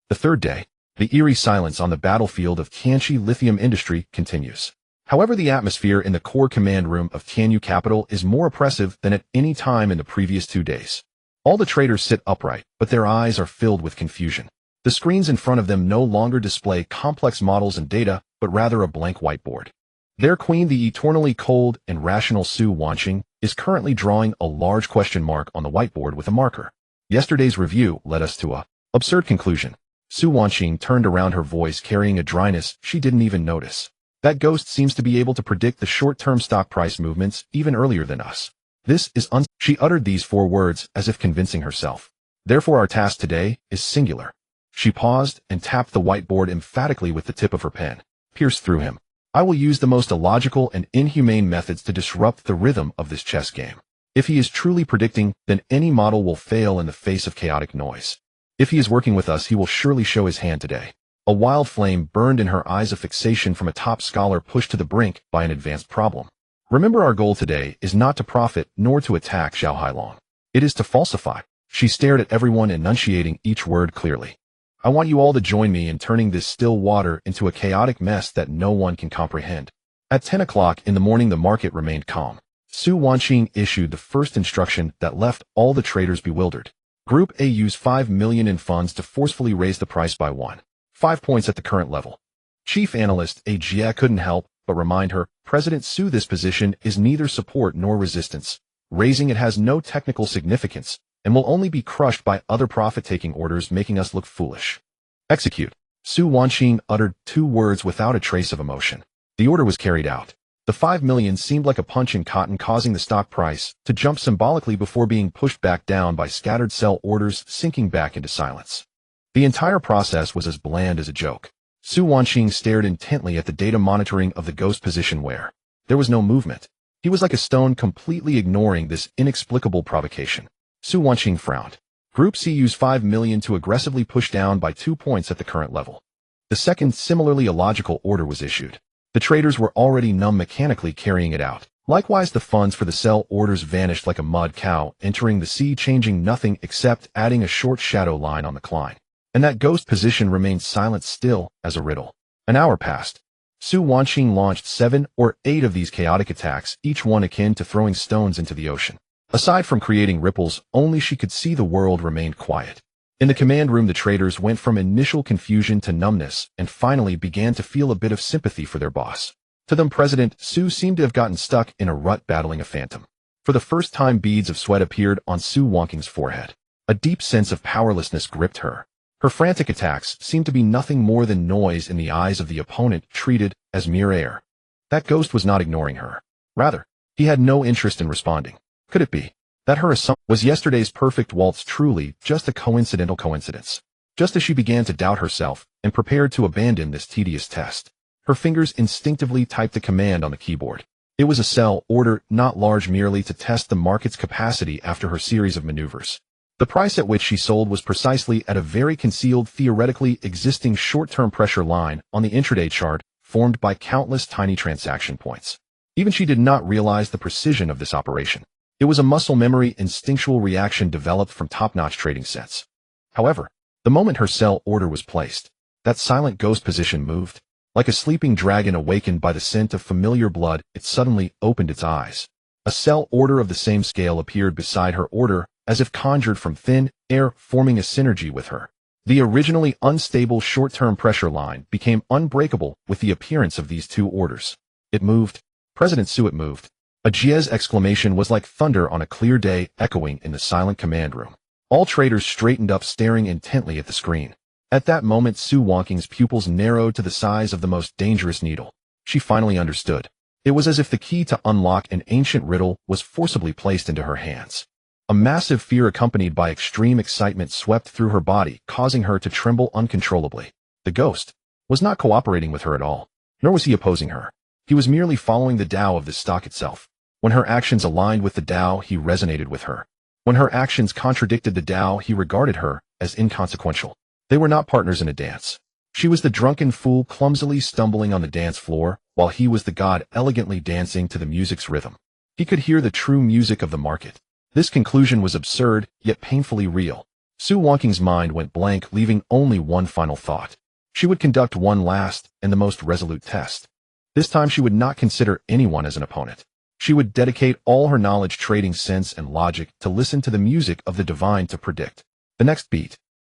The third day, the eerie silence on the battlefield of Tianqi lithium industry continues. However, the atmosphere in the core command room of Tianyu Capital is more oppressive than at any time in the previous 2 days. All the traders sit upright, but their eyes are filled with confusion. The screens in front of them no longer display complex models and data, but rather a blank whiteboard. Their queen, the eternally cold and rational Su Wonqing, is currently drawing a large question mark on the whiteboard with a marker. Yesterday's review led us to a absurd conclusion. Su Wonqing turned around, her voice carrying a dryness she didn't even notice. That ghost seems to be able to predict the short-term stock price movements even earlier than us. This is She uttered these 4 words as if convincing herself. Therefore, our task today is singular. She paused and tapped the whiteboard emphatically with the tip of her pen. Pierce through him. I will use the most illogical and inhumane methods to disrupt the rhythm of this chess game. If he is truly predicting, then any model will fail in the face of chaotic noise. If he is working with us, he will surely show his hand today. A wild flame burned in her eyes, a fixation from a top scholar pushed to the brink by an advanced problem. Remember, our goal today is not to profit nor to attack Zhao Hailong. It is to falsify. She stared at everyone, enunciating each word clearly. I want you all to join me in turning this still water into a chaotic mess that no one can comprehend. At 10 o'clock in the morning, the market remained calm. Su Wonqing issued the first instruction that left all the traders bewildered. Group A used 5 million in funds to forcefully raise the price by 1.5 points at the current level. Chief Analyst A. Jia couldn't help but remind her, President Su, this position is neither support nor resistance. Raising it has no technical significance and will only be crushed by other profit-taking orders, making us look foolish. Execute. Su Wonqing uttered 2 words without a trace of emotion. The order was carried out. The 5 million seemed like a punch in cotton, causing the stock price to jump symbolically before being pushed back down by scattered sell orders, sinking back into silence. The entire process was as bland as a joke. Su Wonqing stared intently at the data monitoring of the ghost position where there was no movement. He was like a stone, completely ignoring this inexplicable provocation. Su Wonqing frowned. Group C used 5 million to aggressively push down by 2 points at the current level. The second, similarly illogical order was issued. The traders were already numb, mechanically carrying it out. Likewise, the funds for the sell orders vanished like a mud cow entering the sea, changing nothing except adding a short shadow line on the climb. And that ghost position remained silent, still as a riddle. An hour passed. Su Wonqing launched 7 or 8 of these chaotic attacks, each one akin to throwing stones into the ocean. Aside from creating ripples, only she could see the world remained quiet. In the command room, the traders went from initial confusion to numbness and finally began to feel a bit of sympathy for their boss. To them, President Sue seemed to have gotten stuck in a rut battling a phantom. For the first time, beads of sweat appeared on Sue Wonking's forehead. A deep sense of powerlessness gripped her. Her frantic attacks seemed to be nothing more than noise in the eyes of the opponent treated as mere air. That ghost was not ignoring her. Rather, he had no interest in responding. Could it be that her assumption was yesterday's perfect waltz truly just a coincidental coincidence? Just as she began to doubt herself and prepared to abandon this tedious test, her fingers instinctively typed a command on the keyboard. It was a sell order, not large, merely to test the market's capacity after her series of maneuvers. The price at which she sold was precisely at a very concealed, theoretically existing short-term pressure line on the intraday chart, formed by countless tiny transaction points. Even she did not realize the precision of this operation. It was a muscle memory, instinctual reaction developed from top-notch trading sets. However, the moment her sell order was placed, that silent ghost position moved. Like a sleeping dragon awakened by the scent of familiar blood, it suddenly opened its eyes. A sell order of the same scale appeared beside her order, as if conjured from thin air, forming a synergy with her. The originally unstable short-term pressure line became unbreakable with the appearance of these two orders. It moved. President Sue, it moved. A Giez exclamation was like thunder on a clear day, echoing in the silent command room. All traders straightened up, staring intently at the screen. At that moment, Sue Wonking's pupils narrowed to the size of the most dangerous needle. She finally understood. It was as if the key to unlock an ancient riddle was forcibly placed into her hands. A massive fear accompanied by extreme excitement swept through her body, causing her to tremble uncontrollably. The ghost was not cooperating with her at all, nor was he opposing her. He was merely following the Tao of the stock itself. When her actions aligned with the Tao, he resonated with her. When her actions contradicted the Tao, he regarded her as inconsequential. They were not partners in a dance. She was the drunken fool clumsily stumbling on the dance floor, while he was the god elegantly dancing to the music's rhythm. He could hear the true music of the market. This conclusion was absurd, yet painfully real. Sue Wonking's mind went blank, leaving only one final thought. She would conduct one last and the most resolute test. This time she would not consider anyone as an opponent. She would dedicate all her knowledge, trading sense, and logic to listen to the music of the divine to predict the next beat.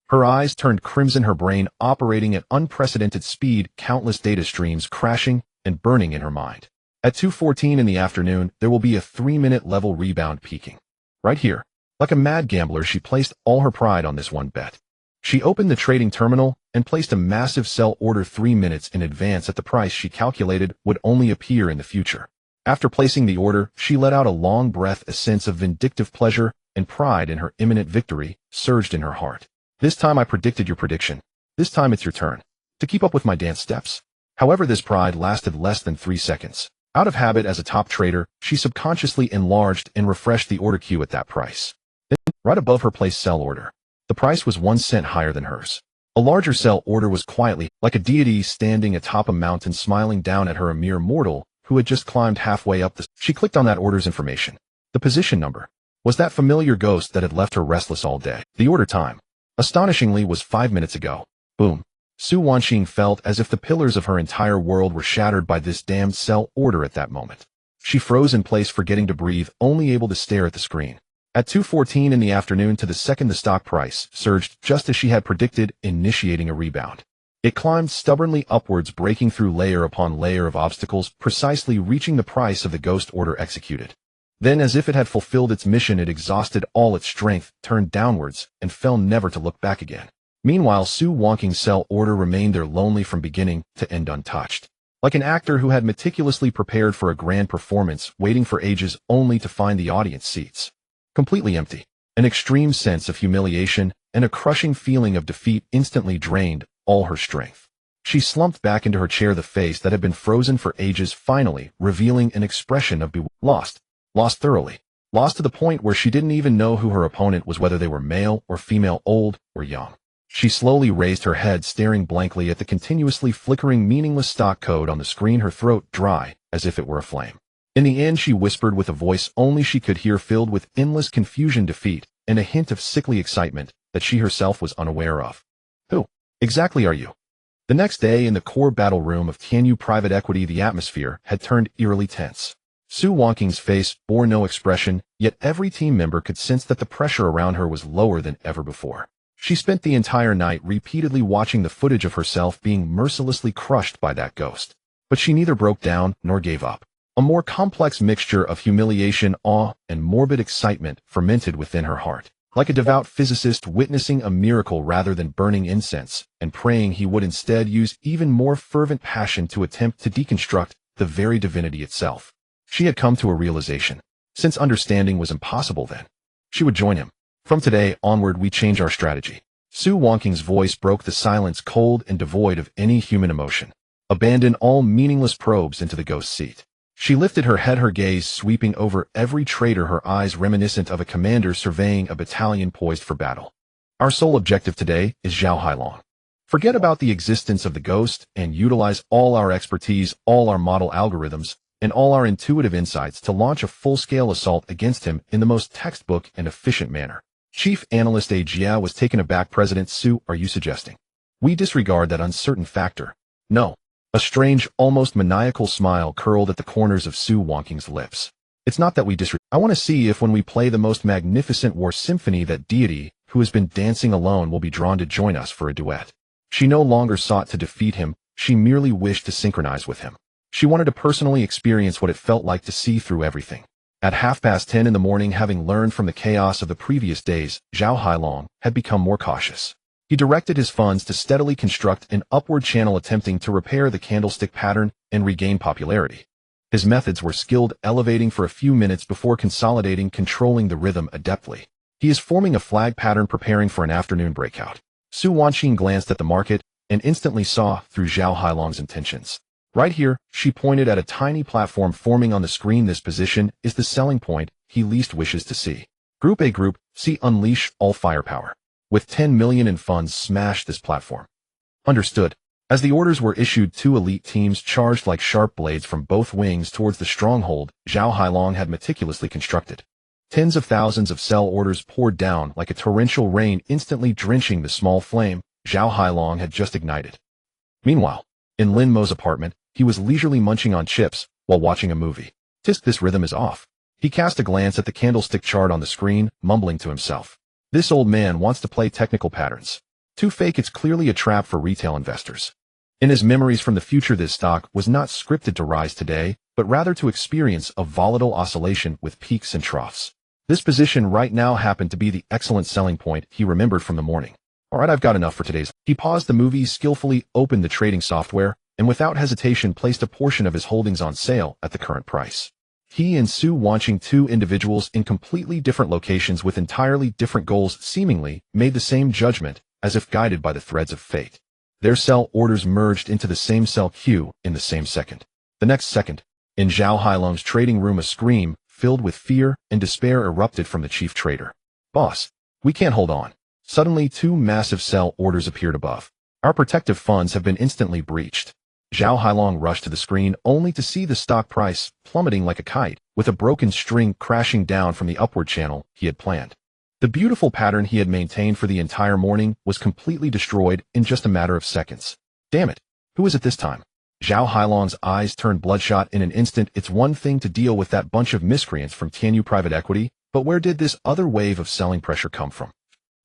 Her eyes turned crimson, her brain operating at unprecedented speed, countless data streams crashing and burning in her mind. At 2:14 in the afternoon, there will be a 3-minute level rebound peaking. Right here. Like a mad gambler, she placed all her pride on this one bet. She opened the trading terminal and placed a massive sell order 3 minutes in advance at the price she calculated would only appear in the future. After placing the order, she let out a long breath. A sense of vindictive pleasure and pride in her imminent victory surged in her heart. This time I predicted your prediction. This time it's your turn to keep up with my dance steps. However, this pride lasted less than 3 seconds. Out of habit as a top trader, she subconsciously enlarged and refreshed the order queue at that price. Then, right above her placed sell order. The price was 1 cent higher than hers. A larger sell order was quietly, like a deity standing atop a mountain smiling down at her, a mere mortal who had just climbed halfway up the... She clicked on that order's information. The position number was that familiar ghost that had left her restless all day. The order time, astonishingly, was 5 minutes ago. Boom. Sue Wonking felt as if the pillars of her entire world were shattered by this damned sell order at that moment. She froze in place, forgetting to breathe, only able to stare at the screen. At 2:14 in the afternoon to the second, the stock price surged just as she had predicted, initiating a rebound. It climbed stubbornly upwards, breaking through layer upon layer of obstacles, precisely reaching the price of the ghost order executed. Then, as if it had fulfilled its mission, it exhausted all its strength, turned downwards, and fell, never to look back again. Meanwhile, Sue Wonking's sell order remained there, lonely from beginning to end, untouched. Like an actor who had meticulously prepared for a grand performance, waiting for ages only to find the audience seats completely empty. An extreme sense of humiliation and a crushing feeling of defeat instantly drained all her strength. She slumped back into her chair, the face that had been frozen for ages finally revealing an expression of lost thoroughly. Lost to the point where she didn't even know who her opponent was, whether they were male or female, old or young. She slowly raised her head, staring blankly at the continuously flickering, meaningless stock code on the screen, her throat dry as if it were aflame. In the end, she whispered with a voice only she could hear, filled with endless confusion, defeat, and a hint of sickly excitement that she herself was unaware of. Who exactly are you? The next day, in the core battle room of Tianyu Private Equity, the atmosphere had turned eerily tense. Su Wonqing's face bore no expression, yet every team member could sense that the pressure around her was lower than ever before. She spent the entire night repeatedly watching the footage of herself being mercilessly crushed by that ghost. But she neither broke down nor gave up. A more complex mixture of humiliation, awe, and morbid excitement fermented within her heart. Like a devout physicist witnessing a miracle rather than burning incense, and praying he would instead use even more fervent passion to attempt to deconstruct the very divinity itself. She had come to a realization. Since understanding was impossible then, she would join him. From today onward we change our strategy. Su Wonqing's voice broke the silence, cold and devoid of any human emotion. Abandon all meaningless probes into the ghost seat. She lifted her head, her gaze sweeping over every traitor, her eyes reminiscent of a commander surveying a battalion poised for battle. Our sole objective today is Zhao Hailong. Forget about the existence of the ghost and utilize all our expertise, all our model algorithms, and all our intuitive insights to launch a full-scale assault against him in the most textbook and efficient manner. Chief Analyst Jia was taken aback. President Su, are you suggesting we disregard that uncertain factor? No. A strange, almost maniacal smile curled at the corners of Su Wonqing's lips. It's not that we disregard. I want to see if when we play the most magnificent war symphony that deity, who has been dancing alone, will be drawn to join us for a duet. She no longer sought to defeat him, she merely wished to synchronize with him. She wanted to personally experience what it felt like to see through everything. At 10:30 in the morning, having learned from the chaos of the previous days, Zhao Hailong had become more cautious. He directed his funds to steadily construct an upward channel, attempting to repair the candlestick pattern and regain popularity. His methods were skilled, elevating for a few minutes before consolidating, controlling the rhythm adeptly. He is forming a flag pattern, preparing for an afternoon breakout. Su Wonqing glanced at the market and instantly saw through Zhao Hailong's intentions. Right here, she pointed at a tiny platform forming on the screen. This position is the selling point he least wishes to see. Group A, Group C, unleash all firepower. With 10 million in funds, smash this platform. Understood. As the orders were issued, two elite teams charged like sharp blades from both wings towards the stronghold Zhao Hailong had meticulously constructed. Tens of thousands of sell orders poured down like a torrential rain, instantly drenching the small flame Zhao Hailong had just ignited. Meanwhile, in Lin Mo's apartment, he was leisurely munching on chips while watching a movie. Tisk, this rhythm is off. He cast a glance at the candlestick chart on the screen, mumbling to himself. This old man wants to play technical patterns. Too fake, it's clearly a trap for retail investors. In his memories from the future, this stock was not scripted to rise today, but rather to experience a volatile oscillation with peaks and troughs. This position right now happened to be the excellent selling point he remembered from the morning. Alright, I've got enough for today's. He paused the movie, skillfully opened the trading software, and without hesitation placed a portion of his holdings on sale at the current price. He and Su Wonqing, two individuals in completely different locations with entirely different goals, seemingly made the same judgment as if guided by the threads of fate. Their sell orders merged into the same sell queue in the same second. The next second, in Zhao Hailong's trading room, a scream filled with fear and despair erupted from the chief trader. Boss, we can't hold on. Suddenly, two massive sell orders appeared above. Our protective funds have been instantly breached. Zhao Hailong rushed to the screen only to see the stock price plummeting like a kite, with a broken string crashing down from the upward channel he had planned. The beautiful pattern he had maintained for the entire morning was completely destroyed in just a matter of seconds. Damn it! Who is it this time? Zhao Hailong's eyes turned bloodshot in an instant. It's one thing to deal with that bunch of miscreants from Tianyu Private Equity, but where did this other wave of selling pressure come from?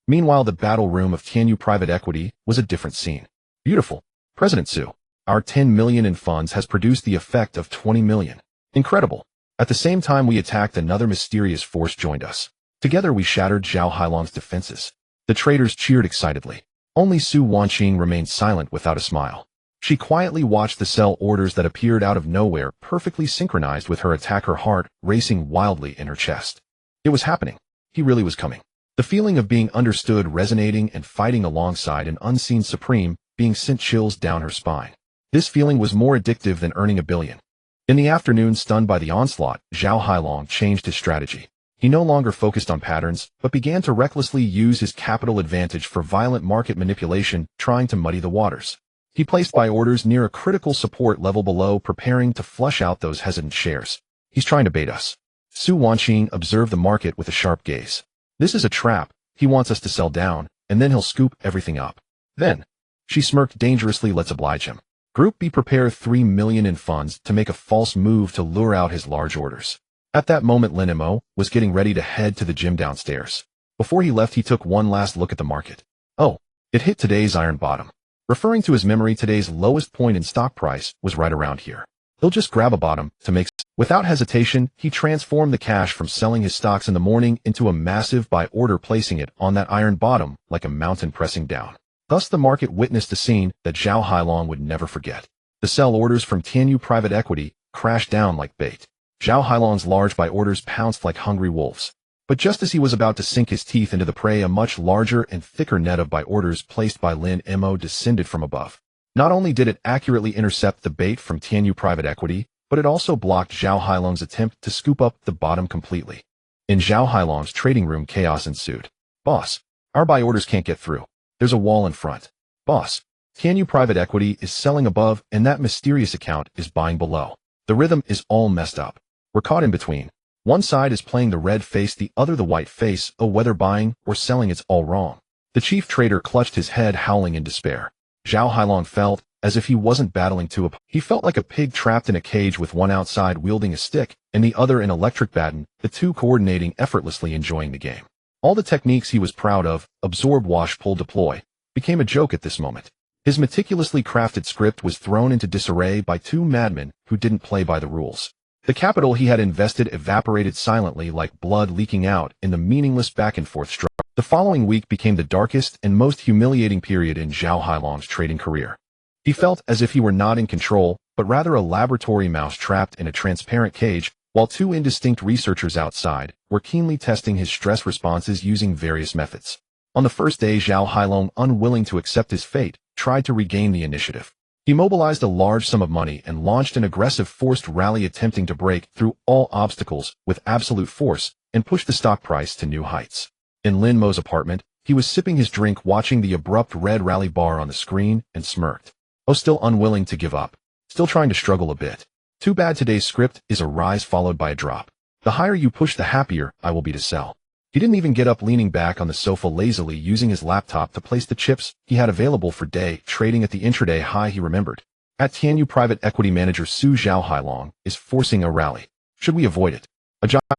Meanwhile, the battle room of Tianyu Private Equity was a different scene. Beautiful. President Su, our 10 million in funds has produced the effect of 20 million. Incredible. At the same time we attacked, another mysterious force joined us. Together we shattered Zhao Hailong's defenses. The traders cheered excitedly. Only Su Wonqing remained silent without a smile. She quietly watched the sell orders that appeared out of nowhere, perfectly synchronized with her attack, her heart racing wildly in her chest. It was happening. He really was coming. The feeling of being understood, resonating and fighting alongside an unseen supreme being sent chills down her spine. This feeling was more addictive than earning $1 billion. In the afternoon, stunned by the onslaught, Zhao Hailong changed his strategy. He no longer focused on patterns, but began to recklessly use his capital advantage for violent market manipulation, trying to muddy the waters. He placed buy orders near a critical support level below, preparing to flush out those hesitant shares. He's trying to bait us. Su Wonqing observed the market with a sharp gaze. This is a trap. He wants us to sell down, and then he'll scoop everything up. Then, she smirked dangerously. Let's oblige him. Group B prepare 3 million in funds to make a false move to lure out his large orders. At that moment Lin Mo was getting ready to head to the gym downstairs. Before he left he took one last look at the market. Oh, it hit today's iron bottom. Referring to his memory, today's lowest point in stock price was right around here. He'll just grab a bottom to make. Without hesitation, he transformed the cash from selling his stocks in the morning into a massive buy order, placing it on that iron bottom like a mountain pressing down. Thus the market witnessed a scene that Zhao Hailong would never forget. The sell orders from Tianyu private equity crashed down like bait. Zhao Hailong's large buy orders pounced like hungry wolves. But just as he was about to sink his teeth into the prey, a much larger and thicker net of buy orders placed by Lin Mo descended from above. Not only did it accurately intercept the bait from Tianyu private equity, but it also blocked Zhao Hailong's attempt to scoop up the bottom completely. In Zhao Hailong's trading room, chaos ensued. Boss, our buy orders can't get through. There's a wall in front. Boss, Tianyu private equity is selling above and that mysterious account is buying below. The rhythm is all messed up. We're caught in between. One side is playing the red face, the other the white face. Oh, whether buying or selling, it's all wrong. The chief trader clutched his head, howling in despair. Zhao Hailong felt as if he wasn't battling two. He felt like a pig trapped in a cage with one outside wielding a stick and the other an electric baton, the two coordinating effortlessly, enjoying the game. All the techniques he was proud of, absorb, wash, pull, deploy, became a joke at this moment. His meticulously crafted script was thrown into disarray by two madmen who didn't play by the rules. The capital he had invested evaporated silently like blood leaking out in the meaningless back-and-forth struggle. The following week became the darkest and most humiliating period in Zhao Hailong's trading career. He felt as if he were not in control, but rather a laboratory mouse trapped in a transparent cage, while two indistinct researchers outside were keenly testing his stress responses using various methods. On the first day, Zhao Hailong, unwilling to accept his fate, tried to regain the initiative. He mobilized a large sum of money and launched an aggressive forced rally, attempting to break through all obstacles with absolute force and push the stock price to new heights. In Lin Mo's apartment, he was sipping his drink, watching the abrupt red rally bar on the screen, and smirked. Oh, still unwilling to give up. Still trying to struggle a bit. Too bad today's script is a rise followed by a drop. The higher you push, the happier I will be to sell. He didn't even get up, leaning back on the sofa lazily, using his laptop to place the chips he had available for day trading at the intraday high. He remembered. At Tianyu private equity manager Su Zhao Hailong is forcing a rally. Should we avoid it?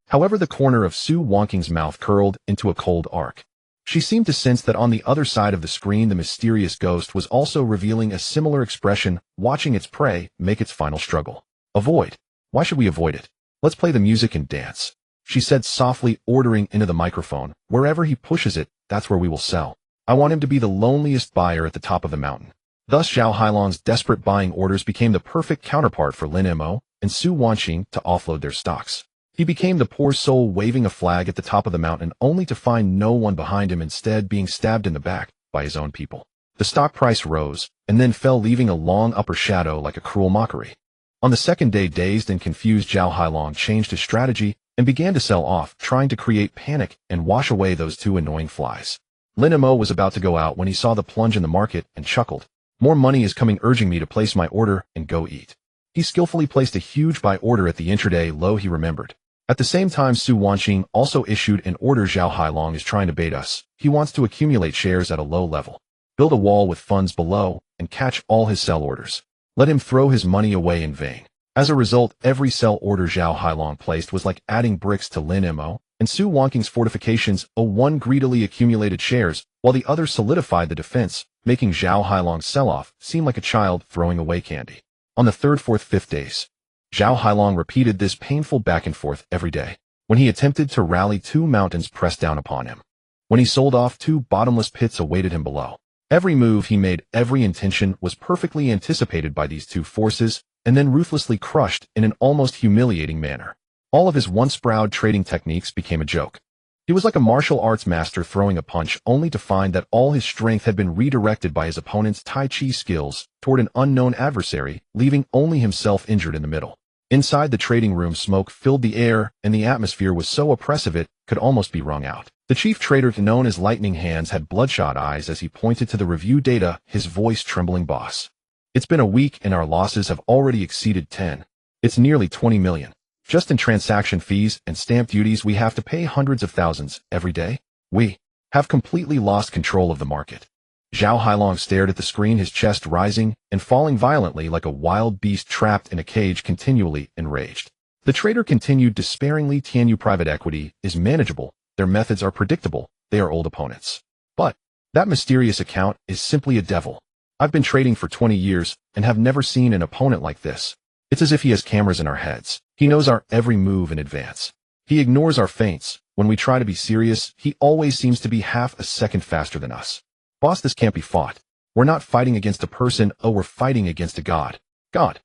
However, the corner of Su Wangqing's mouth curled into a cold arc. She seemed to sense that on the other side of the screen the mysterious ghost was also revealing a similar expression, watching its prey make its final struggle. Avoid? Why should we avoid it? Let's play the music and dance, she said softly, ordering into the microphone. Wherever he pushes it, that's where we will sell. I want him to be the loneliest buyer at the top of the mountain. Thus Zhao Hailong's desperate buying orders became the perfect counterpart for Lin Mo and Su Wangqing to offload their stocks. He became the poor soul waving a flag at the top of the mountain, only to find no one behind him, instead being stabbed in the back by his own people. The stock price rose and then fell, leaving a long upper shadow like a cruel mockery. On the second day, dazed and confused, Zhao Hailong changed his strategy and began to sell off, trying to create panic and wash away those two annoying flies. Lin Mo was about to go out when he saw the plunge in the market and chuckled. More money is coming, urging me to place my order and go eat. He skillfully placed a huge buy order at the intraday low, he remembered. At the same time, Su Wangqing also issued an order. Zhao Hailong is trying to bait us. He wants to accumulate shares at a low level, build a wall with funds below, and catch all his sell orders. Let him throw his money away in vain. As a result, every sell order Zhao Hailong placed was like adding bricks to Lin Mo and Su Wangqing's fortifications. One greedily accumulated shares, while the other solidified the defense, making Zhao Hailong's sell-off seem like a child throwing away candy. On the third, fourth, fifth days, Zhao Hailong repeated this painful back and forth every day. When he attempted to rally, two mountains pressed down upon him. When he sold off, two bottomless pits awaited him below. Every move he made, every intention was perfectly anticipated by these two forces, and then ruthlessly crushed in an almost humiliating manner. All of his once proud trading techniques became a joke. He was like a martial arts master throwing a punch, only to find that all his strength had been redirected by his opponent's Tai Chi skills toward an unknown adversary, leaving only himself injured in the middle. Inside the trading room, smoke filled the air, and the atmosphere was so oppressive it could almost be wrung out. The chief trader, known as Lightning Hands, had bloodshot eyes as he pointed to the review data, his voice trembling. Boss, it's been a week and our losses have already exceeded 10. It's nearly 20 million. Just in transaction fees and stamp duties, we have to pay hundreds of thousands every day. We have completely lost control of the market. Zhao Hailong stared at the screen, his chest rising and falling violently like a wild beast trapped in a cage, continually enraged. The trader continued despairingly, Tianyu private equity is manageable, their methods are predictable, they are old opponents. But that mysterious account is simply a devil. I've been trading for 20 years and have never seen an opponent like this. It's as if he has cameras in our heads. He knows our every move in advance. He ignores our feints. When we try to be serious, he always seems to be half a second faster than us. Boss, this can't be fought. We're not fighting against a person, we're fighting against a god. God.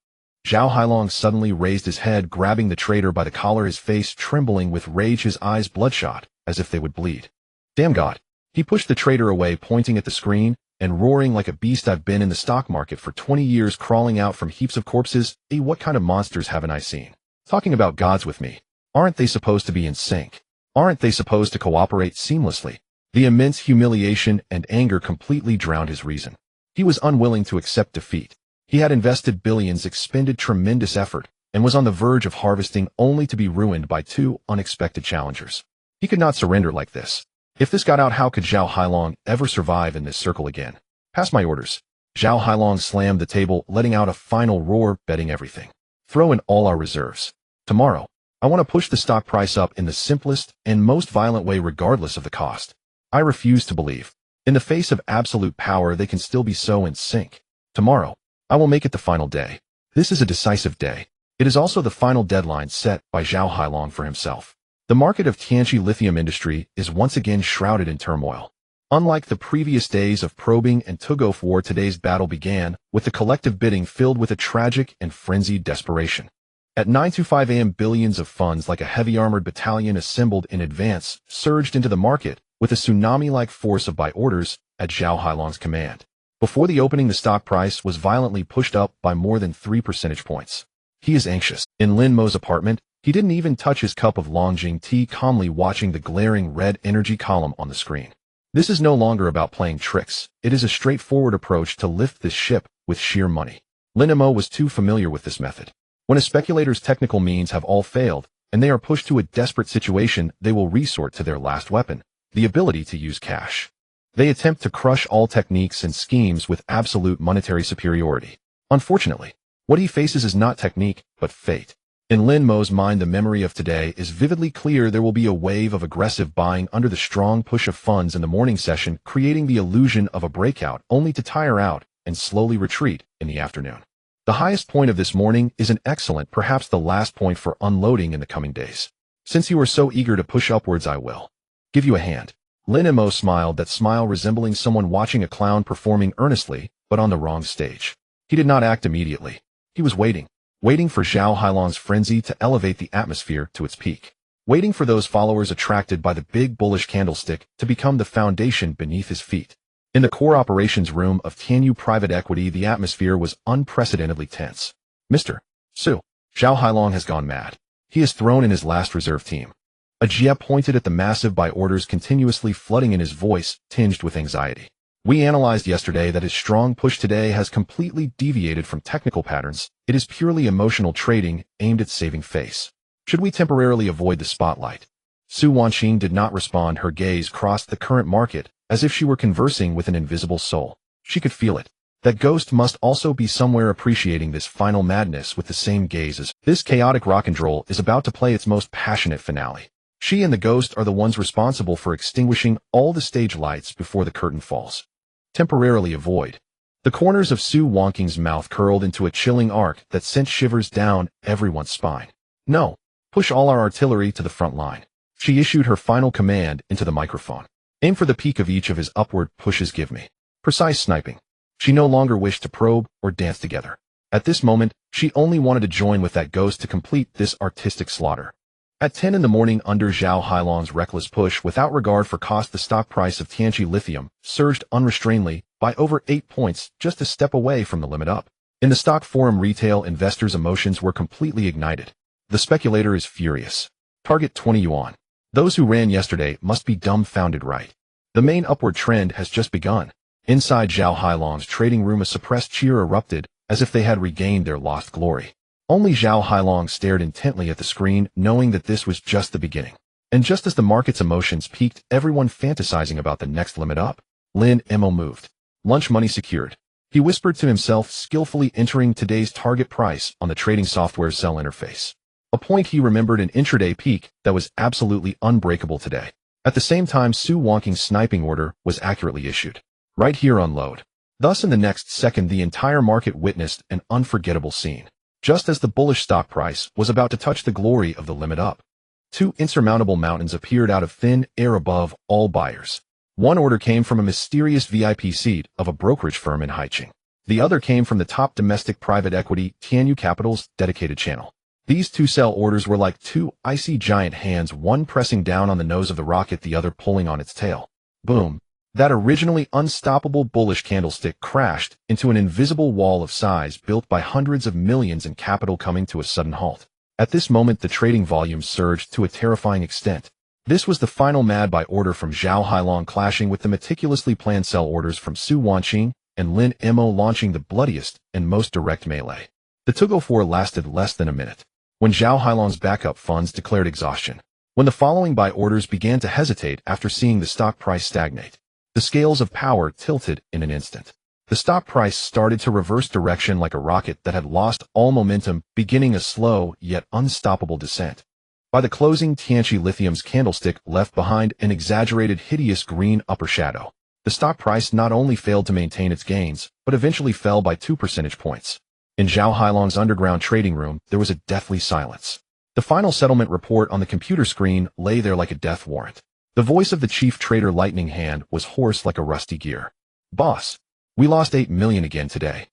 Zhao Hailong suddenly raised his head, grabbing the trader by the collar, his face trembling with rage, his eyes bloodshot, as if they would bleed. Damn God. He pushed the trader away, pointing at the screen, and roaring like a beast. I've been in the stock market for 20 years, crawling out from heaps of corpses. What kind of monsters haven't I seen? Talking about gods with me. Aren't they supposed to be in sync? Aren't they supposed to cooperate seamlessly? The immense humiliation and anger completely drowned his reason. He was unwilling to accept defeat. He had invested billions, expended tremendous effort, and was on the verge of harvesting, only to be ruined by two unexpected challengers. He could not surrender like this. If this got out, how could Zhao Hailong ever survive in this circle again? Pass my orders. Zhao Hailong slammed the table, letting out a final roar, betting everything. Throw in all our reserves. Tomorrow, I want to push the stock price up in the simplest and most violent way, regardless of the cost. I refuse to believe. In the face of absolute power, they can still be so in sync. Tomorrow, I will make it the final day. This is a decisive day. It is also the final deadline set by Zhao Hailong for himself. The market of Tianqi lithium industry is once again shrouded in turmoil. Unlike the previous days of probing and tug-of war, today's battle began with the collective bidding filled with a tragic and frenzied desperation. At 9:25 a.m., billions of funds, like a heavy armored battalion assembled in advance, surged into the market with a tsunami-like force of buy orders at Zhao Hailong's command. Before the opening, the stock price was violently pushed up by more than 3 percentage points. He is anxious. In Lin Mo's apartment, he didn't even touch his cup of Longjing tea, calmly watching the glaring red energy column on the screen. This is no longer about playing tricks. It is a straightforward approach to lift this ship with sheer money. Lin Mo was too familiar with this method. When a speculator's technical means have all failed, and they are pushed to a desperate situation, they will resort to their last weapon, the ability to use cash. They attempt to crush all techniques and schemes with absolute monetary superiority. Unfortunately, what he faces is not technique, but fate. In Lin Mo's mind, the memory of today is vividly clear. There will be a wave of aggressive buying under the strong push of funds in the morning session, creating the illusion of a breakout, only to tire out and slowly retreat in the afternoon. The highest point of this morning is an excellent, perhaps the last point for unloading in the coming days. Since you are so eager to push upwards, I will give you a hand. Lin Mo smiled, that smile resembling someone watching a clown performing earnestly, but on the wrong stage. He did not act immediately. He was waiting for Zhao Hailong's frenzy to elevate the atmosphere to its peak. Waiting for those followers attracted by the big bullish candlestick to become the foundation beneath his feet. In the core operations room of Tianyu Private Equity, the atmosphere was unprecedentedly tense. Mr. Su, Zhao Hailong has gone mad. He has thrown in his last reserve team. A Jie pointed at the massive buy orders continuously flooding in, his voice tinged with anxiety. We analyzed yesterday that his strong push today has completely deviated from technical patterns. It is purely emotional trading aimed at saving face. Should we temporarily avoid the spotlight? Su Wanqing did not respond. Her gaze crossed the current market as if she were conversing with an invisible soul. She could feel it. That ghost must also be somewhere appreciating this final madness with the same gaze as this chaotic rock and roll is about to play its most passionate finale. She and the ghost are the ones responsible for extinguishing all the stage lights before the curtain falls. Temporarily avoid. The corners of Su Wanqing's mouth curled into a chilling arc that sent shivers down everyone's spine. No. Push all our artillery to the front line. She issued her final command into the microphone. Aim for the peak of each of his upward pushes. Give me precise sniping. She no longer wished to probe or dance together. At this moment, she only wanted to join with that ghost to complete this artistic slaughter. At 10 in the morning, under Zhao Hailong's reckless push, without regard for cost, the stock price of Tianqi Lithium surged unrestrainedly by over 8 points, just a step away from the limit up. In the stock forum, retail investors' emotions were completely ignited. The speculator is furious. Target 20 yuan. Those who ran yesterday must be dumbfounded, right? The main upward trend has just begun. Inside Zhao Hailong's trading room, a suppressed cheer erupted, as if they had regained their lost glory. Only Zhao Hailong stared intently at the screen, knowing that this was just the beginning. And just as the market's emotions peaked, everyone fantasizing about the next limit up, Lin Mo moved. Lunch money secured. He whispered to himself, skillfully entering today's target price on the trading software's sell interface. A point he remembered, an intraday peak that was absolutely unbreakable today. At the same time, Su Wonking's sniping order was accurately issued. Right here on load. Thus in the next second the entire market witnessed an unforgettable scene. Just as the bullish stock price was about to touch the glory of the limit up, two insurmountable mountains appeared out of thin air above all buyers. One order came from a mysterious VIP seat of a brokerage firm in Haicheng. The other came from the top domestic private equity Tianyu Capital's dedicated channel. These two sell orders were like two icy giant hands, one pressing down on the nose of the rocket, the other pulling on its tail. Boom. That originally unstoppable bullish candlestick crashed into an invisible wall of size built by hundreds of millions in capital, coming to a sudden halt. At this moment the trading volume surged to a terrifying extent. This was the final mad buy order from Zhao Hailong clashing with the meticulously planned sell orders from Su Wanqing and Lin Mo, launching the bloodiest and most direct melee. The tug-of-war lasted less than a minute, when Zhao Hailong's backup funds declared exhaustion. When the following buy orders began to hesitate after seeing the stock price stagnate, the scales of power tilted in an instant. The stock price started to reverse direction like a rocket that had lost all momentum, beginning a slow yet unstoppable descent. By the closing, Tianqi Lithium's candlestick left behind an exaggerated hideous green upper shadow. The stock price not only failed to maintain its gains, but eventually fell by 2 percentage points. In Zhao Hailong's underground trading room, there was a deathly silence. The final settlement report on the computer screen lay there like a death warrant. The voice of the chief trader, Lightning Hand, was hoarse like a rusty gear. "Boss, we lost 8 million again today,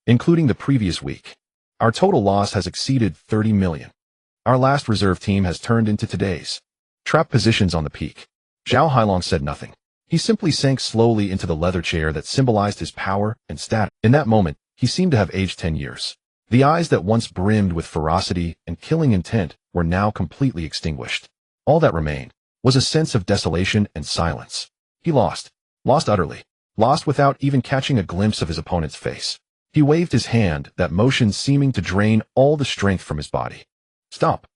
including the previous week. Our total loss has exceeded 30 million. Our last reserve team has turned into today's trap positions on the peak." Zhao Hailong said nothing. He simply sank slowly into the leather chair that symbolized his power and status. In that moment, he seemed to have aged 10 years. The eyes that once brimmed with ferocity and killing intent were now completely extinguished. All that remained was a sense of desolation and silence. He lost utterly, lost without even catching a glimpse of his opponent's face. He waved his hand, that motion seeming to drain all the strength from his body. "Stop.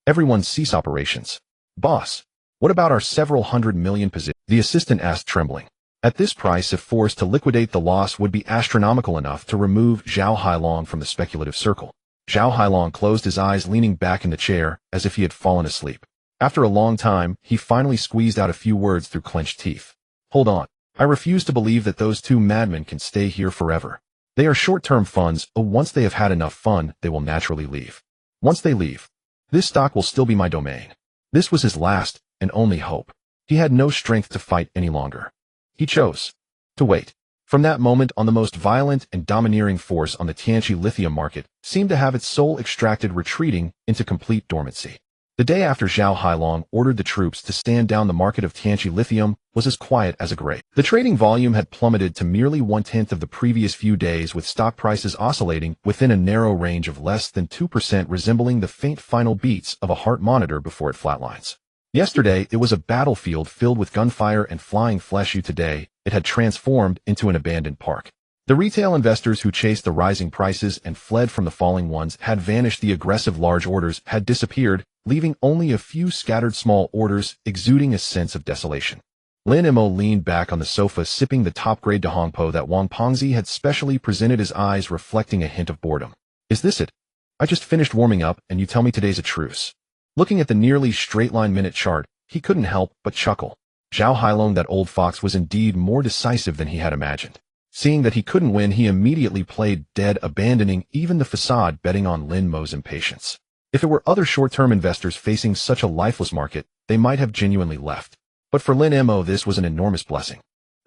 Everyone cease operations." "Boss, what about our several hundred million position?" the assistant asked, trembling. At this price, if forced to liquidate, the loss would be astronomical enough to remove Zhao Hailong from the speculative circle. Zhao Hailong closed his eyes, leaning back in the chair as if he had fallen asleep. After a long time, he finally squeezed out a few words through clenched teeth. "Hold on. I refuse to believe that those two madmen can stay here forever. They are short-term funds. Once they have had enough fun, they will naturally leave. Once they leave, this stock will still be my domain." This was his last and only hope. He had no strength to fight any longer. He chose to wait. From that moment on, the most violent and domineering force on the Tianqi lithium market seemed to have its soul extracted, retreating into complete dormancy. The day after Zhao Hailong ordered the troops to stand down, the market of Tianqi Lithium was as quiet as a grave. The trading volume had plummeted to merely 1/10 of the previous few days, with stock prices oscillating within a narrow range of less than 2%, resembling the faint final beats of a heart monitor before it flatlines. Yesterday, it was a battlefield filled with gunfire and flying flesh. Today, it had transformed into an abandoned park. The retail investors who chased the rising prices and fled from the falling ones had vanished. The aggressive large orders had disappeared, leaving only a few scattered small orders, exuding a sense of desolation. Lin Mo leaned back on the sofa, sipping the top-grade Dahongpo that Wang Pengzi had specially presented, his eyes reflecting a hint of boredom. "Is this it? I just finished warming up, and you tell me today's a truce?" Looking at the nearly straight-line minute chart, he couldn't help but chuckle. Zhao Hailong, that old fox, was indeed more decisive than he had imagined. Seeing that he couldn't win, he immediately played dead, abandoning even the facade, betting on Lin Mo's impatience. If it were other short-term investors facing such a lifeless market, they might have genuinely left. But for Lin Mo, this was an enormous blessing.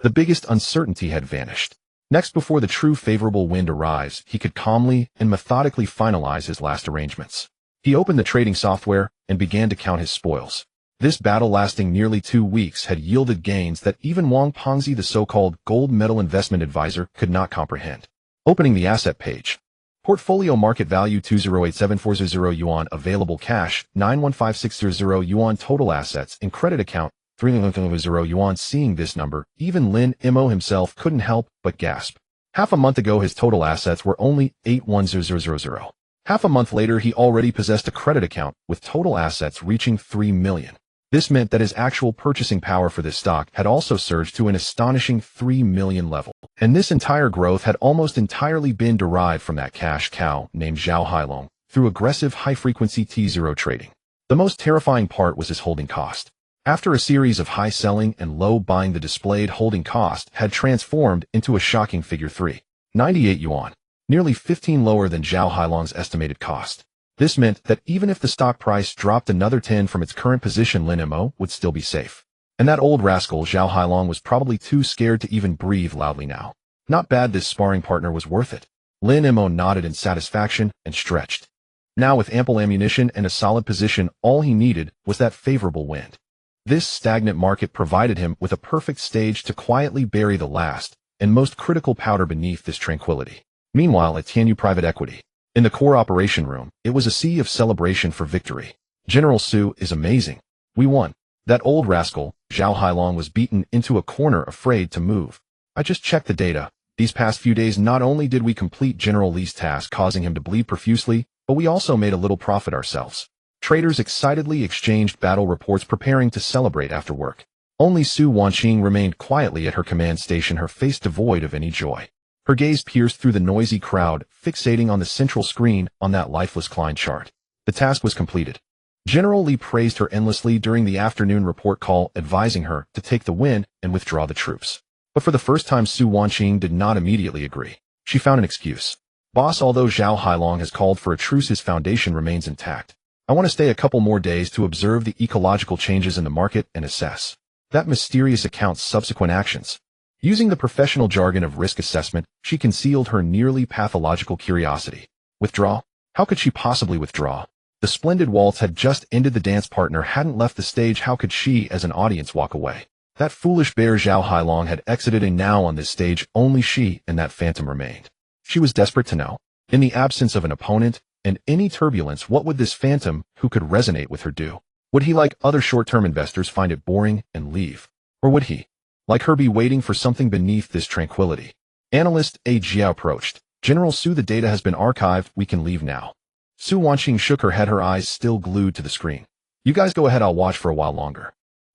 The biggest uncertainty had vanished. Next, before the true favorable wind arrives, he could calmly and methodically finalize his last arrangements. He opened the trading software and began to count his spoils. This battle, lasting nearly 2 weeks, had yielded gains that even Wang Pengzi, the so-called gold medal investment advisor, could not comprehend. Opening the asset page. Portfolio market value 2087400 yuan, available cash 915600 yuan, total assets in credit account 300 yuan. Seeing this number, even Lin Mo himself couldn't help but gasp. Half a month ago, his total assets were only 81000. Half a month later, he already possessed a credit account with total assets reaching 3 million. This meant that his actual purchasing power for this stock had also surged to an astonishing 3 million level. And this entire growth had almost entirely been derived from that cash cow named Zhao Hailong through aggressive high-frequency T0 trading. The most terrifying part was his holding cost. After a series of high selling and low buying, the displayed holding cost had transformed into a shocking figure 398 yuan, nearly 15 lower than Zhao Hailong's estimated cost. This meant that even if the stock price dropped another 10 from its current position, Lin Mo would still be safe. And that old rascal Zhao Hailong was probably too scared to even breathe loudly now. Not bad, this sparring partner was worth it. Lin Mo nodded in satisfaction and stretched. Now with ample ammunition and a solid position, all he needed was that favorable wind. This stagnant market provided him with a perfect stage to quietly bury the last and most critical powder beneath this tranquility. Meanwhile, at Tianyu Private Equity, in the core operation room, it was a sea of celebration for victory. General Su is amazing. We won. That old rascal, Zhao Hailong, was beaten into a corner, afraid to move. I just checked the data. These past few days, not only did we complete General Li's task causing him to bleed profusely, but we also made a little profit ourselves. Traders excitedly exchanged battle reports, preparing to celebrate after work. Only Su Wanqing remained quietly at her command station, her face devoid of any joy. Her gaze pierced through the noisy crowd, fixating on the central screen on that lifeless Klein chart. The task was completed. General Li praised her endlessly during the afternoon report call, advising her to take the win and withdraw the troops. But for the first time, Su Wanqing did not immediately agree. She found an excuse. Boss, although Zhao Hailong has called for a truce, his foundation remains intact. I want to stay a couple more days to observe the ecological changes in the market and assess that mysterious account's subsequent actions. Using the professional jargon of risk assessment, she concealed her nearly pathological curiosity. Withdraw? How could she possibly withdraw? The splendid waltz had just ended, the dance partner hadn't left the stage. How could she, as an audience, walk away? That foolish bear Zhao Hailong had exited, and now on this stage, only she and that phantom remained. She was desperate to know, in the absence of an opponent and any turbulence, what would this phantom who could resonate with her do? Would he, like other short-term investors, find it boring and leave? Or would he, like her, be waiting for something beneath this tranquility? Analyst A. Jiao approached. General Su, the data has been archived. We can leave now. Su Wanqing shook her head, her eyes still glued to the screen. You guys go ahead, I'll watch for a while longer.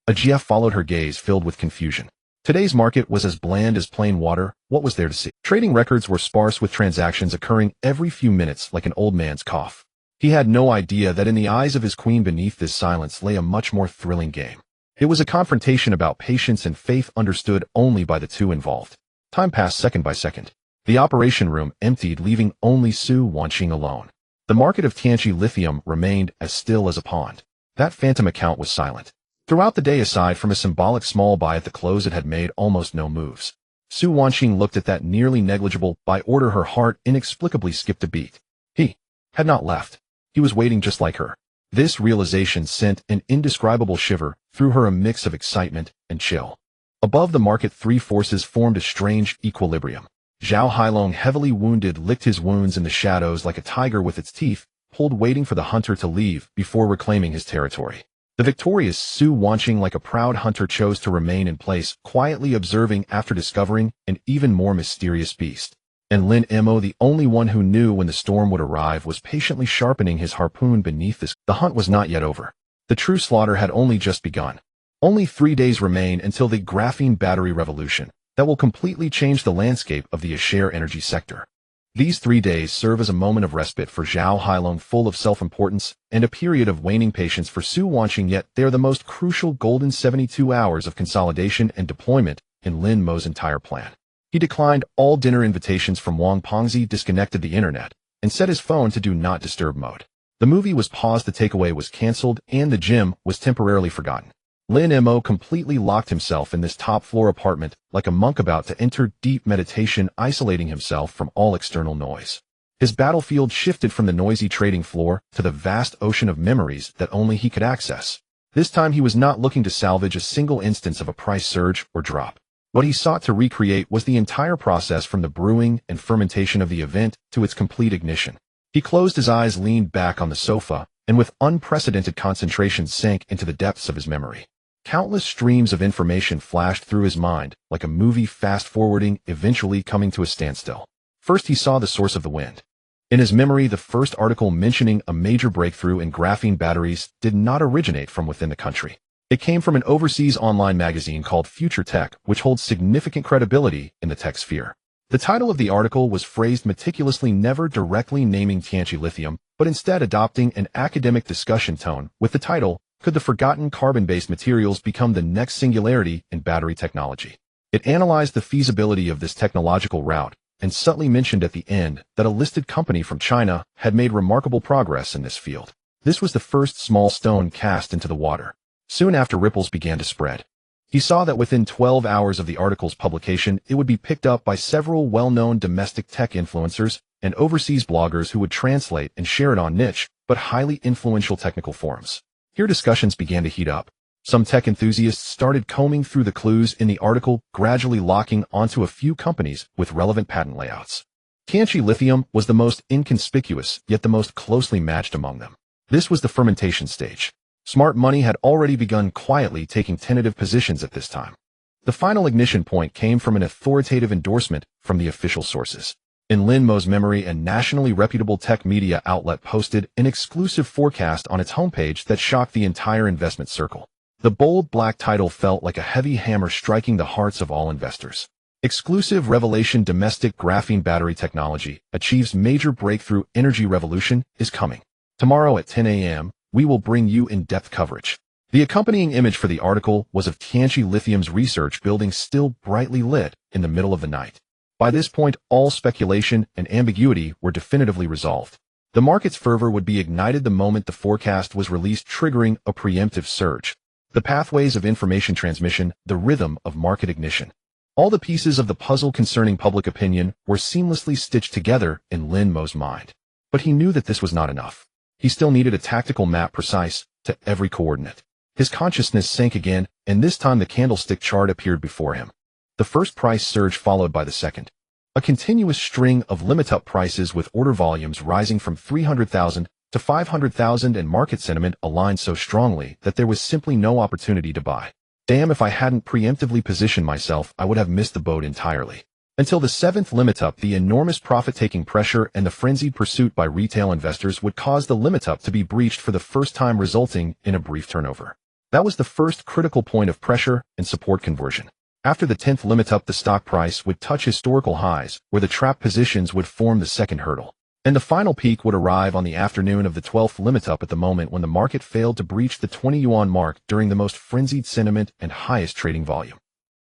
A GF followed her gaze, filled with confusion. Today's market was as bland as plain water. What was there to see? Trading records were sparse, with transactions occurring every few minutes like an old man's cough. He had no idea that in the eyes of his queen beneath this silence lay a much more thrilling game. It was a confrontation about patience and faith, understood only by the two involved. Time passed second by second. The operation room emptied, leaving only Su Wanqing alone. The market of Tianqi Lithium remained as still as a pond. That phantom account was silent. Throughout the day, aside from a symbolic small buy at the close, it had made almost no moves. Su Wanqing looked at that nearly negligible buy order. Her heart inexplicably skipped a beat. He had not left. He was waiting just like her. This realization sent an indescribable shiver through her, a mix of excitement and chill. Above the market, three forces formed a strange equilibrium. Zhao Hailong, heavily wounded, licked his wounds in the shadows like a tiger with its teeth pulled, waiting for the hunter to leave before reclaiming his territory. The victorious Su Wanqing, like a proud hunter, chose to remain in place, quietly observing after discovering an even more mysterious beast. And Lin Mo, the only one who knew when the storm would arrive, was patiently sharpening his harpoon beneath this. The hunt was not yet over. The true slaughter had only just begun. Only 3 days remain until the graphene battery revolution that will completely change the landscape of the Ashare energy sector. These 3 days serve as a moment of respite for Zhao Hailong, full of self-importance, and a period of waning patience for Su Wanqing, yet they are the most crucial golden 72 hours of consolidation and deployment in Lin Mo's entire plan. He declined all dinner invitations from Wang Pengzi, disconnected the internet, and set his phone to do not disturb mode. The movie was paused, the takeaway was cancelled, and the gym was temporarily forgotten. Lin Mo completely locked himself in this top-floor apartment like a monk about to enter deep meditation, isolating himself from all external noise. His battlefield shifted from the noisy trading floor to the vast ocean of memories that only he could access. This time he was not looking to salvage a single instance of a price surge or drop. What he sought to recreate was the entire process, from the brewing and fermentation of the event to its complete ignition. He closed his eyes, leaned back on the sofa, and with unprecedented concentration sank into the depths of his memory. Countless streams of information flashed through his mind, like a movie fast-forwarding, eventually coming to a standstill. First, he saw the source of the wind. In his memory, the first article mentioning a major breakthrough in graphene batteries did not originate from within the country. It came from an overseas online magazine called Future Tech, which holds significant credibility in the tech sphere. The title of the article was phrased meticulously, never directly naming Tianqi Lithium, but instead adopting an academic discussion tone with the title, "Could the forgotten carbon-based materials become the next singularity in battery technology?" It analyzed the feasibility of this technological route and subtly mentioned at the end that a listed company from China had made remarkable progress in this field. This was the first small stone cast into the water. Soon after, ripples began to spread. He saw that within 12 hours of the article's publication, it would be picked up by several well-known domestic tech influencers and overseas bloggers who would translate and share it on niche, but highly influential technical forums. Here discussions began to heat up. Some tech enthusiasts started combing through the clues in the article, gradually locking onto a few companies with relevant patent layouts. Tianqi Lithium was the most inconspicuous, yet the most closely matched among them. This was the fermentation stage. Smart money had already begun quietly taking tentative positions at this time. The final ignition point came from an authoritative endorsement from the official sources. In Lin Mo's memory, a nationally reputable tech media outlet posted an exclusive forecast on its homepage that shocked the entire investment circle. The bold black title felt like a heavy hammer striking the hearts of all investors. Exclusive revelation: domestic graphene battery technology achieves major breakthrough, energy revolution is coming. Tomorrow at 10 a.m., we will bring you in-depth coverage. The accompanying image for the article was of Tianqi Lithium's research building still brightly lit in the middle of the night. By this point, all speculation and ambiguity were definitively resolved. The market's fervor would be ignited the moment the forecast was released, triggering a preemptive surge. The pathways of information transmission, the rhythm of market ignition. All the pieces of the puzzle concerning public opinion were seamlessly stitched together in Lin Mo's mind. But he knew that this was not enough. He still needed a tactical map precise to every coordinate. His consciousness sank again, and this time the candlestick chart appeared before him. The first price surge followed by the second. A continuous string of limit-up prices with order volumes rising from 300,000 to 500,000 and market sentiment aligned so strongly that there was simply no opportunity to buy. Damn, if I hadn't preemptively positioned myself, I would have missed the boat entirely. Until the seventh limit-up, the enormous profit-taking pressure and the frenzied pursuit by retail investors would cause the limit-up to be breached for the first time, resulting in a brief turnover. That was the first critical point of pressure and support conversion. After the 10th limit-up, the stock price would touch historical highs, where the trap positions would form the second hurdle. And the final peak would arrive on the afternoon of the 12th limit-up, at the moment when the market failed to breach the 20 yuan mark during the most frenzied sentiment and highest trading volume.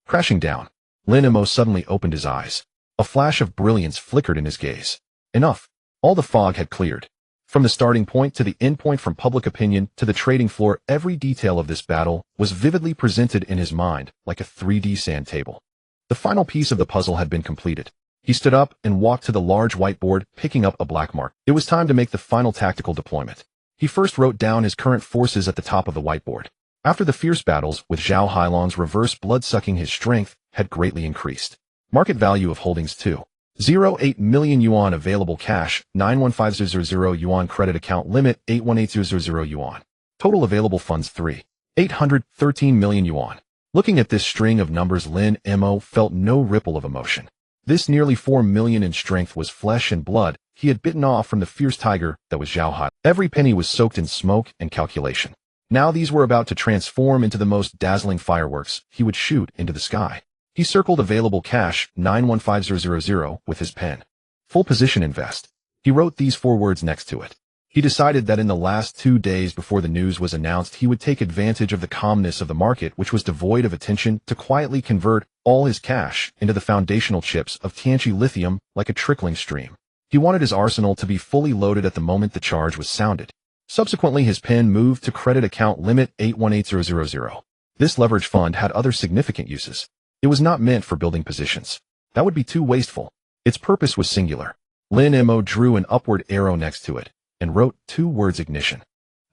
Crashing down, Lin Mo suddenly opened his eyes. A flash of brilliance flickered in his gaze. Enough. All the fog had cleared. From the starting point to the end point, from public opinion to the trading floor, every detail of this battle was vividly presented in his mind like a 3D sand table. The final piece of the puzzle had been completed. He stood up and walked to the large whiteboard, picking up a black mark. It was time to make the final tactical deployment. He first wrote down his current forces at the top of the whiteboard. After the fierce battles with Zhao Hailong's reverse blood-sucking, his strength had greatly increased. Market value of holdings 2.08 million yuan, available cash 915000 yuan, credit account limit 818000 yuan. Total available funds 3.813 million yuan. Looking at this string of numbers, Lin Mo felt no ripple of emotion. This nearly 4 million in strength was flesh and blood he had bitten off from the fierce tiger that was Zhao Hai. Every penny was soaked in smoke and calculation. Now these were about to transform into the most dazzling fireworks he would shoot into the sky. He circled available cash 915000 with his pen. Full position invest. He wrote these 4 words next to it. He decided that in the last 2 days before the news was announced, he would take advantage of the calmness of the market, which was devoid of attention, to quietly convert all his cash into the foundational chips of Tianqi Lithium like a trickling stream. He wanted his arsenal to be fully loaded at the moment the charge was sounded. Subsequently, his pen moved to credit account limit 818000. This leverage fund had other significant uses. It was not meant for building positions. That would be too wasteful. Its purpose was singular. Lin Mo drew an upward arrow next to it and wrote 2 words: ignition.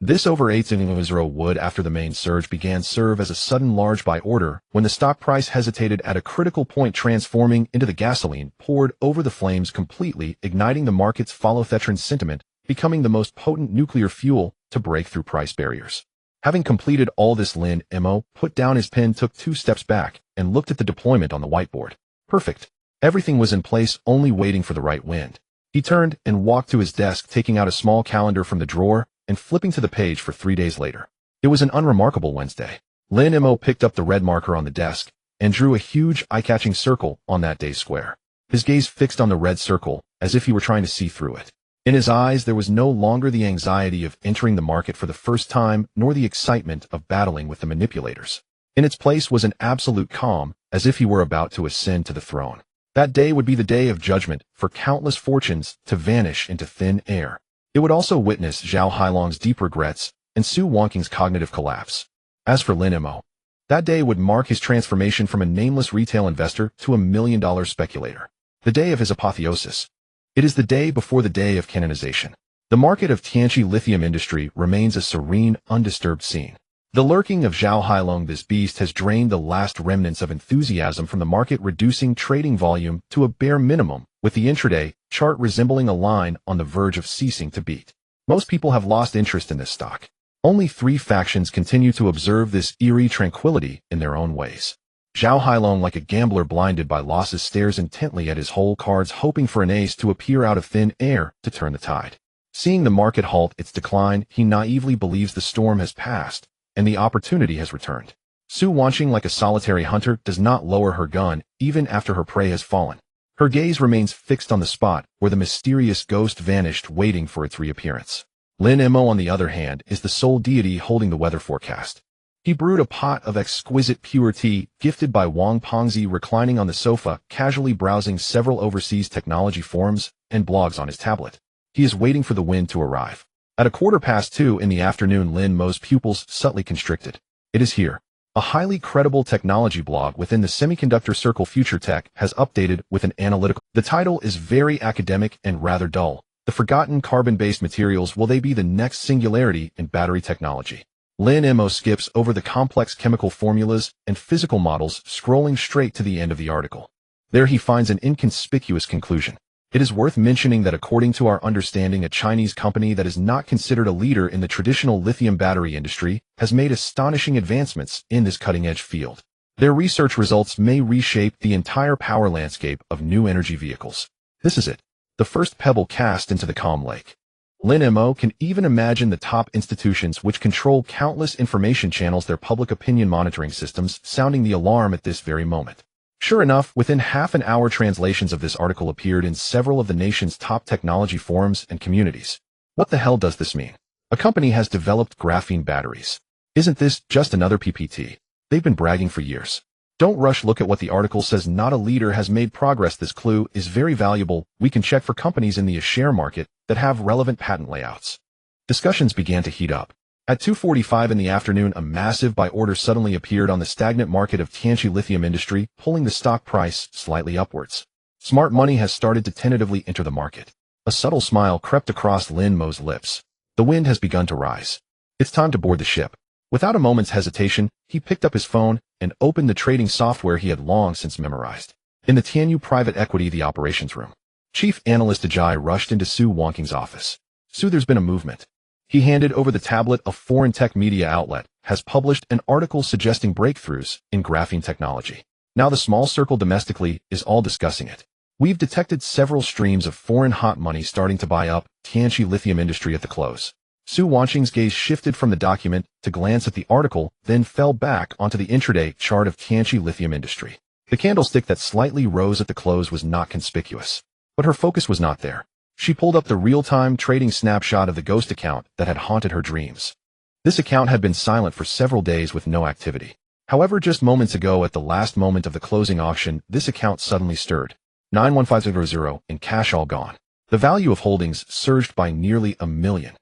This over 8000 would, after the main surge began, serve as a sudden large buy order when the stock price hesitated at a critical point, transforming into the gasoline poured over the flames, completely igniting the market's follow-Thetran sentiment, becoming the most potent nuclear fuel to break through price barriers. Having completed all this, Lin Mo put down his pen, took 2 steps back, and looked at the deployment on the whiteboard. Perfect. Everything was in place, only waiting for the right wind. He turned and walked to his desk, taking out a small calendar from the drawer and flipping to the page for 3 days later. It was an unremarkable Wednesday. Lin Mo picked up the red marker on the desk and drew a huge, eye-catching circle on that day's square. His gaze fixed on the red circle, as if he were trying to see through it. In his eyes, there was no longer the anxiety of entering the market for the first time, nor the excitement of battling with the manipulators. In its place was an absolute calm, as if he were about to ascend to the throne. That day would be the day of judgment, for countless fortunes to vanish into thin air. It would also witness Zhao Hailong's deep regrets and Su Wangqing's cognitive collapse. As for Lin Mo, that day would mark his transformation from a nameless retail investor to a million-dollar speculator. The day of his apotheosis. It is the day before the day of canonization. The market of Tianqi lithium industry remains a serene, undisturbed scene. The lurking of Zhao Hailong, this beast, has drained the last remnants of enthusiasm from the market, reducing trading volume to a bare minimum, with the intraday chart resembling a line on the verge of ceasing to beat. Most people have lost interest in this stock. Only 3 factions continue to observe this eerie tranquility in their own ways. Zhao Hailong, like a gambler blinded by losses, stares intently at his whole cards, hoping for an ace to appear out of thin air to turn the tide. Seeing the market halt its decline, he naively believes the storm has passed and the opportunity has returned. Su Wangqing, like a solitary hunter, does not lower her gun even after her prey has fallen. Her gaze remains fixed on the spot where the mysterious ghost vanished, waiting for its reappearance. Lin Mo, on the other hand, is the sole deity holding the weather forecast. He brewed a pot of exquisite pure tea, gifted by Wang Pengzi, reclining on the sofa, casually browsing several overseas technology forums and blogs on his tablet. He is waiting for the wind to arrive. At 2:15 in the afternoon, Lin Mo's pupils subtly constricted. It is here. A highly credible technology blog within the semiconductor circle, Future Tech, has updated with an analytical. The title is very academic and rather dull. The forgotten carbon-based materials, will they be the next singularity in battery technology? Lin Mo skips over the complex chemical formulas and physical models, scrolling straight to the end of the article. There he finds an inconspicuous conclusion. It is worth mentioning that according to our understanding, a Chinese company that is not considered a leader in the traditional lithium battery industry has made astonishing advancements in this cutting-edge field. Their research results may reshape the entire power landscape of new energy vehicles. This is it, the first pebble cast into the calm lake. Lin Mo can even imagine the top institutions which control countless information channels, their public opinion monitoring systems, sounding the alarm at this very moment. Sure enough, within half an hour, translations of this article appeared in several of the nation's top technology forums and communities. What the hell does this mean? A company has developed graphene batteries. Isn't this just another PPT? They've been bragging for years. Don't rush, look at what the article says. Not a leader has made progress. This clue is very valuable. We can check for companies in the share market that have relevant patent layouts. Discussions began to heat up. At 2:45 in the afternoon, a massive buy order suddenly appeared on the stagnant market of Tianqi lithium industry, pulling the stock price slightly upwards. Smart money has started to tentatively enter the market. A subtle smile crept across Lin Mo's lips. The wind has begun to rise. It's time to board the ship. Without a moment's hesitation, he picked up his phone and opened the trading software he had long since memorized. In the Tianyu Private Equity, the operations room, Chief Analyst Ajay rushed into Su Wangqing's office. Su, there's been a movement. He handed over the tablet. A foreign tech media outlet has published an article suggesting breakthroughs in graphene technology. Now the small circle domestically is all discussing it. We've detected several streams of foreign hot money starting to buy up Tianqi lithium industry at the close. Su Wangqing's gaze shifted from the document to glance at the article, then fell back onto the intraday chart of Tianqi lithium industry. The candlestick that slightly rose at the close was not conspicuous. But her focus was not there. She pulled up the real-time trading snapshot of the ghost account that had haunted her dreams. This account had been silent for several days with no activity. However, just moments ago, at the last moment of the closing auction, this account suddenly stirred. 91500 in cash, all gone. The value of holdings surged by nearly $1 million.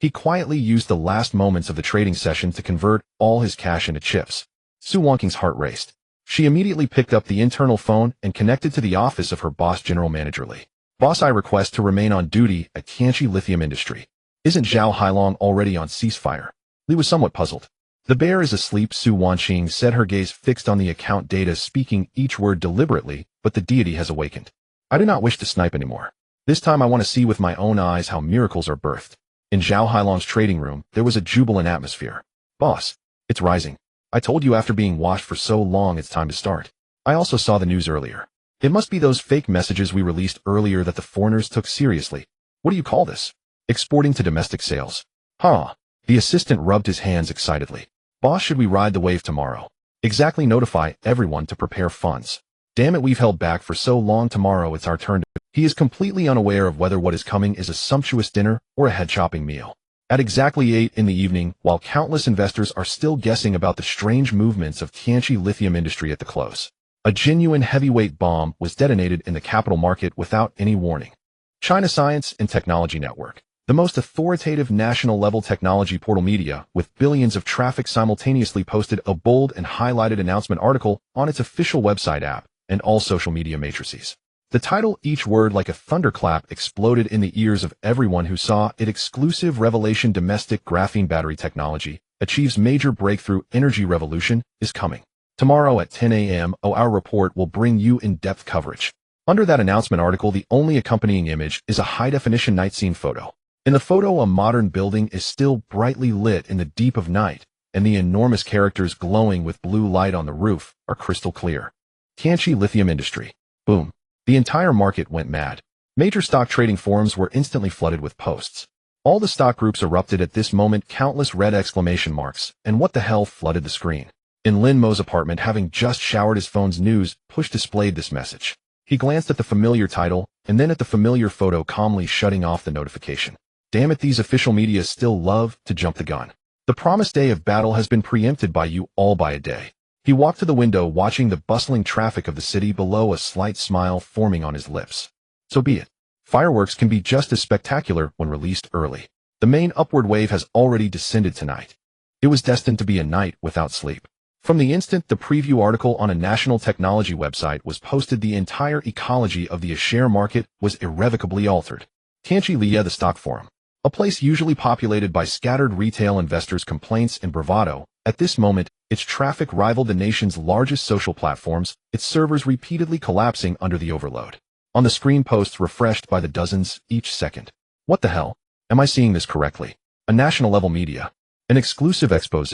He quietly used the last moments of the trading session to convert all his cash into chips. Su Wangqing's heart raced. She immediately picked up the internal phone and connected to the office of her boss, General Manager Li. Boss, I request to remain on duty at Tianqi lithium industry. Isn't Zhao Hailong already on ceasefire? Li was somewhat puzzled. The bear is asleep, Su Wangqing said, her gaze fixed on the account data, speaking each word deliberately, but the deity has awakened. I do not wish to snipe anymore. This time I want to see with my own eyes how miracles are birthed. In Zhao Hailong's trading room, there was a jubilant atmosphere. Boss, it's rising. I told you after being watched for so long it's time to start. I also saw the news earlier. It must be those fake messages we released earlier that the foreigners took seriously. What do you call this? Exporting to domestic sales. Huh. The assistant rubbed his hands excitedly. Boss, should we ride the wave tomorrow? Exactly, notify everyone to prepare funds. Damn it, we've held back for so long, tomorrow it's our turn. He is completely unaware of whether what is coming is a sumptuous dinner or a head-chopping meal. At exactly 8 in the evening, while countless investors are still guessing about the strange movements of Tianqi lithium industry at the close, a genuine heavyweight bomb was detonated in the capital market without any warning. China Science and Technology Network, the most authoritative national-level technology portal media with billions of traffic, simultaneously posted a bold and highlighted announcement article on its official website app and all social media matrices. The title, each word like a thunderclap, exploded in the ears of everyone who saw it. Exclusive revelation: domestic graphene battery technology achieves major breakthrough. Energy revolution is coming. Tomorrow at 10 a.m. Our report will bring you in-depth coverage. Under that announcement article, the only accompanying image is a high-definition night scene photo. In the photo, a modern building is still brightly lit in the deep of night, and the enormous characters glowing with blue light on the roof are crystal clear. Tianqi lithium industry. Boom. The entire market went mad. Major stock trading forums were instantly flooded with posts. All the stock groups erupted at this moment, countless red exclamation marks, and what the hell flooded the screen. In Lin Mo's apartment, having just showered, his phone's news push displayed this message. He glanced at the familiar title, and then at the familiar photo, calmly shutting off the notification. Damn it, these official media still love to jump the gun. The promised day of battle has been preempted by you all by a day. He walked to the window, watching the bustling traffic of the city below, a slight smile forming on his lips. So be it. Fireworks can be just as spectacular when released early. The main upward wave has already descended tonight. It was destined to be a night without sleep. From the instant the preview article on a national technology website was posted, the entire ecology of the share market was irrevocably altered. Tianqi Liya, the stock forum, a place usually populated by scattered retail investors' complaints and bravado, at this moment, its traffic rivaled the nation's largest social platforms, its servers repeatedly collapsing under the overload. On the screen, posts refreshed by the dozens each second. What the hell? Am I seeing this correctly? A national-level media. An exclusive expose.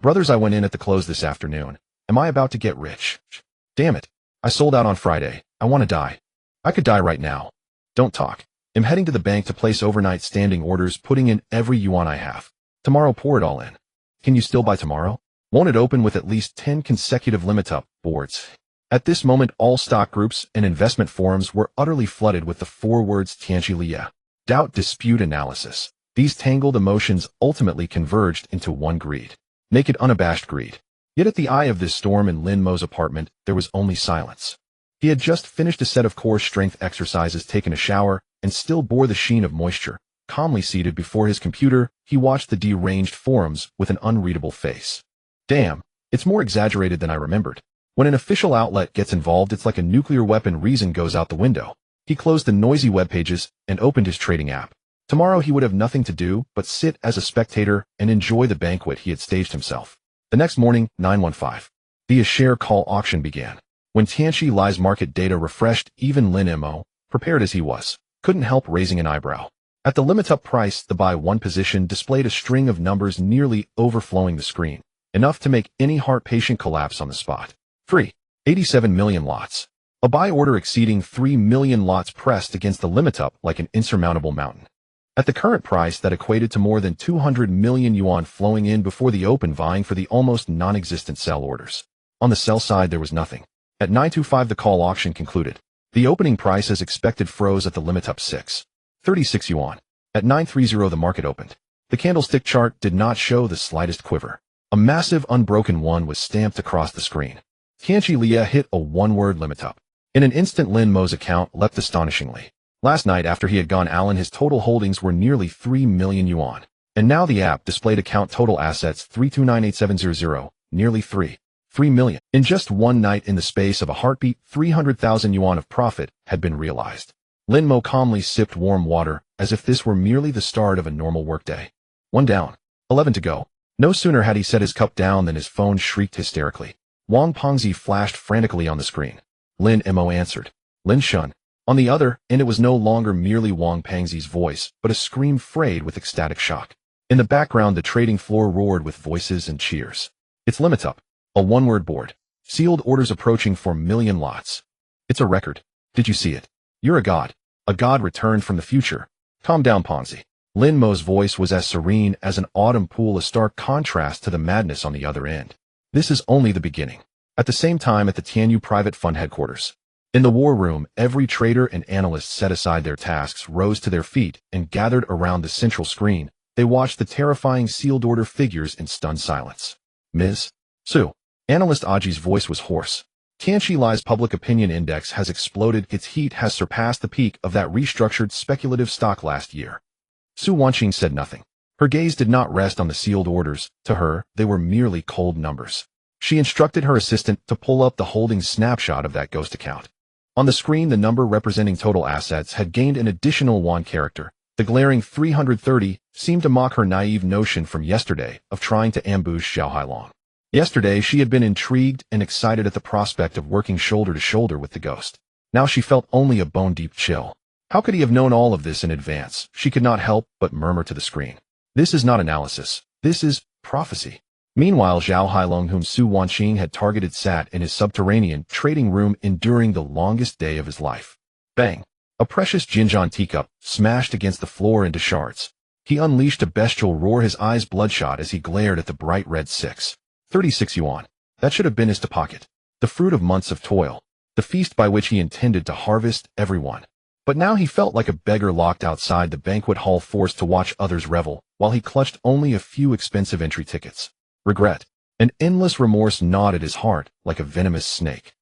Brothers, I went in at the close this afternoon. Am I about to get rich? Damn it. I sold out on Friday. I want to die. I could die right now. Don't talk. I'm heading to the bank to place overnight standing orders, putting in every yuan I have. Tomorrow, pour it all in. Can you still buy tomorrow? Won't it open with at least 10 consecutive limit-up boards? At this moment, all stock groups and investment forums were utterly flooded with the 4 words Tianqi Liya. Doubt, dispute, analysis. These tangled emotions ultimately converged into one: greed. Naked, unabashed greed. Yet at the eye of this storm in Lin Mo's apartment, there was only silence. He had just finished a set of core strength exercises, taken a shower, and still bore the sheen of moisture. Calmly seated before his computer, he watched the deranged forums with an unreadable face. Damn, it's more exaggerated than I remembered. When an official outlet gets involved, it's like a nuclear weapon. Reason goes out the window. He closed the noisy web pages and opened his trading app. Tomorrow he would have nothing to do but sit as a spectator and enjoy the banquet he had staged himself. The next morning, 9:15, the share call auction began. When Tianqi Liya's market data refreshed, even Lin Mo, prepared as he was, couldn't help raising an eyebrow. At the limit-up price, the buy one position displayed a string of numbers nearly overflowing the screen, enough to make any heart-patient collapse on the spot. 87 million lots. A buy order exceeding 3 million lots pressed against the limit-up like an insurmountable mountain. At the current price, that equated to more than 200 million yuan flowing in before the open, vying for the almost non-existent sell orders. On the sell side, there was nothing. At 9:25, the call auction concluded. The opening price, as expected, froze at the limit-up 6.36 yuan. At 9:30, the market opened. The candlestick chart did not show the slightest quiver. A massive unbroken 1 was stamped across the screen. Tianqi Liya hit a one-word limit-up. In an instant, Lin Mo's account leapt astonishingly. Last night, after he had gone Allen, his total holdings were nearly 3 million yuan. And now the app displayed account total assets 3298700, nearly 3 million. In just one night, in the space of a heartbeat, 300,000 yuan of profit had been realized. Lin Mo calmly sipped warm water, as if this were merely the start of a normal workday. 1 down. 11 to go. No sooner had he set his cup down than his phone shrieked hysterically. Wang Pengzi flashed frantically on the screen. Lin Mo answered. Lin Shun. On the other end, it was no longer merely Wang Pengzi's voice, but a scream frayed with ecstatic shock. In the background, the trading floor roared with voices and cheers. It's limit up. A one-word board. Sealed orders approaching 4 million lots. It's a record. Did you see it? You're a god. A god returned from the future. Calm down, Pengzi. Lin Mo's voice was as serene as an autumn pool, a stark contrast to the madness on the other end. This is only the beginning. At the same time, at the Tianyu Private Fund headquarters, in the war room, every trader and analyst set aside their tasks, rose to their feet, and gathered around the central screen. They watched the terrifying sealed order figures in stunned silence. Ms. Su. Analyst Aji's voice was hoarse. Tianchi Li's public opinion index has exploded. Its heat has surpassed the peak of that restructured speculative stock last year. Su Wanqing said nothing. Her gaze did not rest on the sealed orders. To her, they were merely cold numbers. She instructed her assistant to pull up the holdings snapshot of that ghost account. On the screen, the number representing total assets had gained an additional 1 character. The glaring 330 seemed to mock her naive notion from yesterday of trying to ambush Zhao Hailong. Yesterday, she had been intrigued and excited at the prospect of working shoulder to shoulder with the ghost. Now she felt only a bone-deep chill. How could he have known all of this in advance? She could not help but murmur to the screen. This is not analysis. This is prophecy. Meanwhile, Zhao Hailong, whom Su Wanqing had targeted, sat in his subterranean trading room enduring the longest day of his life. Bang! A precious Jinjiang teacup smashed against the floor into shards. He unleashed a bestial roar, his eyes bloodshot as he glared at the bright red 636 yuan. That should have been his to pocket. The fruit of months of toil. The feast by which he intended to harvest everyone. But now he felt like a beggar locked outside the banquet hall, forced to watch others revel, while he clutched only a few expensive entry tickets. Regret. An endless remorse gnawed at his heart like a venomous snake.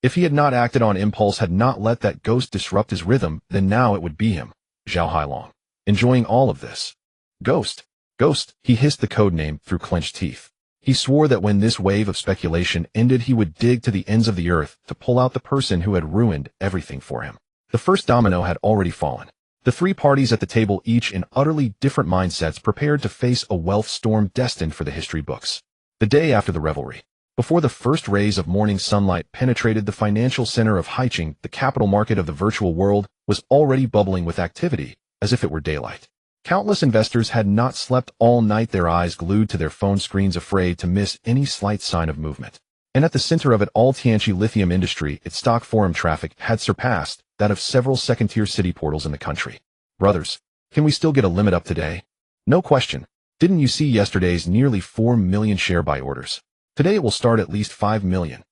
If he had not acted on impulse, had not let that ghost disrupt his rhythm, then now it would be him, Zhao Hailong, enjoying all of this. Ghost. Ghost, he hissed the code name through clenched teeth. He swore that when this wave of speculation ended, he would dig to the ends of the earth to pull out the person who had ruined everything for him. The first domino had already fallen. The 3 parties at the table, each in utterly different mindsets, prepared to face a wealth storm destined for the history books. The day after the revelry, before the first rays of morning sunlight penetrated the financial center of Haicheng, the capital market of the virtual world was already bubbling with activity, as if it were daylight. Countless investors had not slept all night, their eyes glued to their phone screens, afraid to miss any slight sign of movement. And at the center of it all, Tianchi Lithium Industry, its stock forum traffic had surpassed that of several second-tier city portals in the country. Brothers, can we still get a limit up today? No question. Didn't you see yesterday's nearly 4 million share buy orders? Today it will start at least 5 million.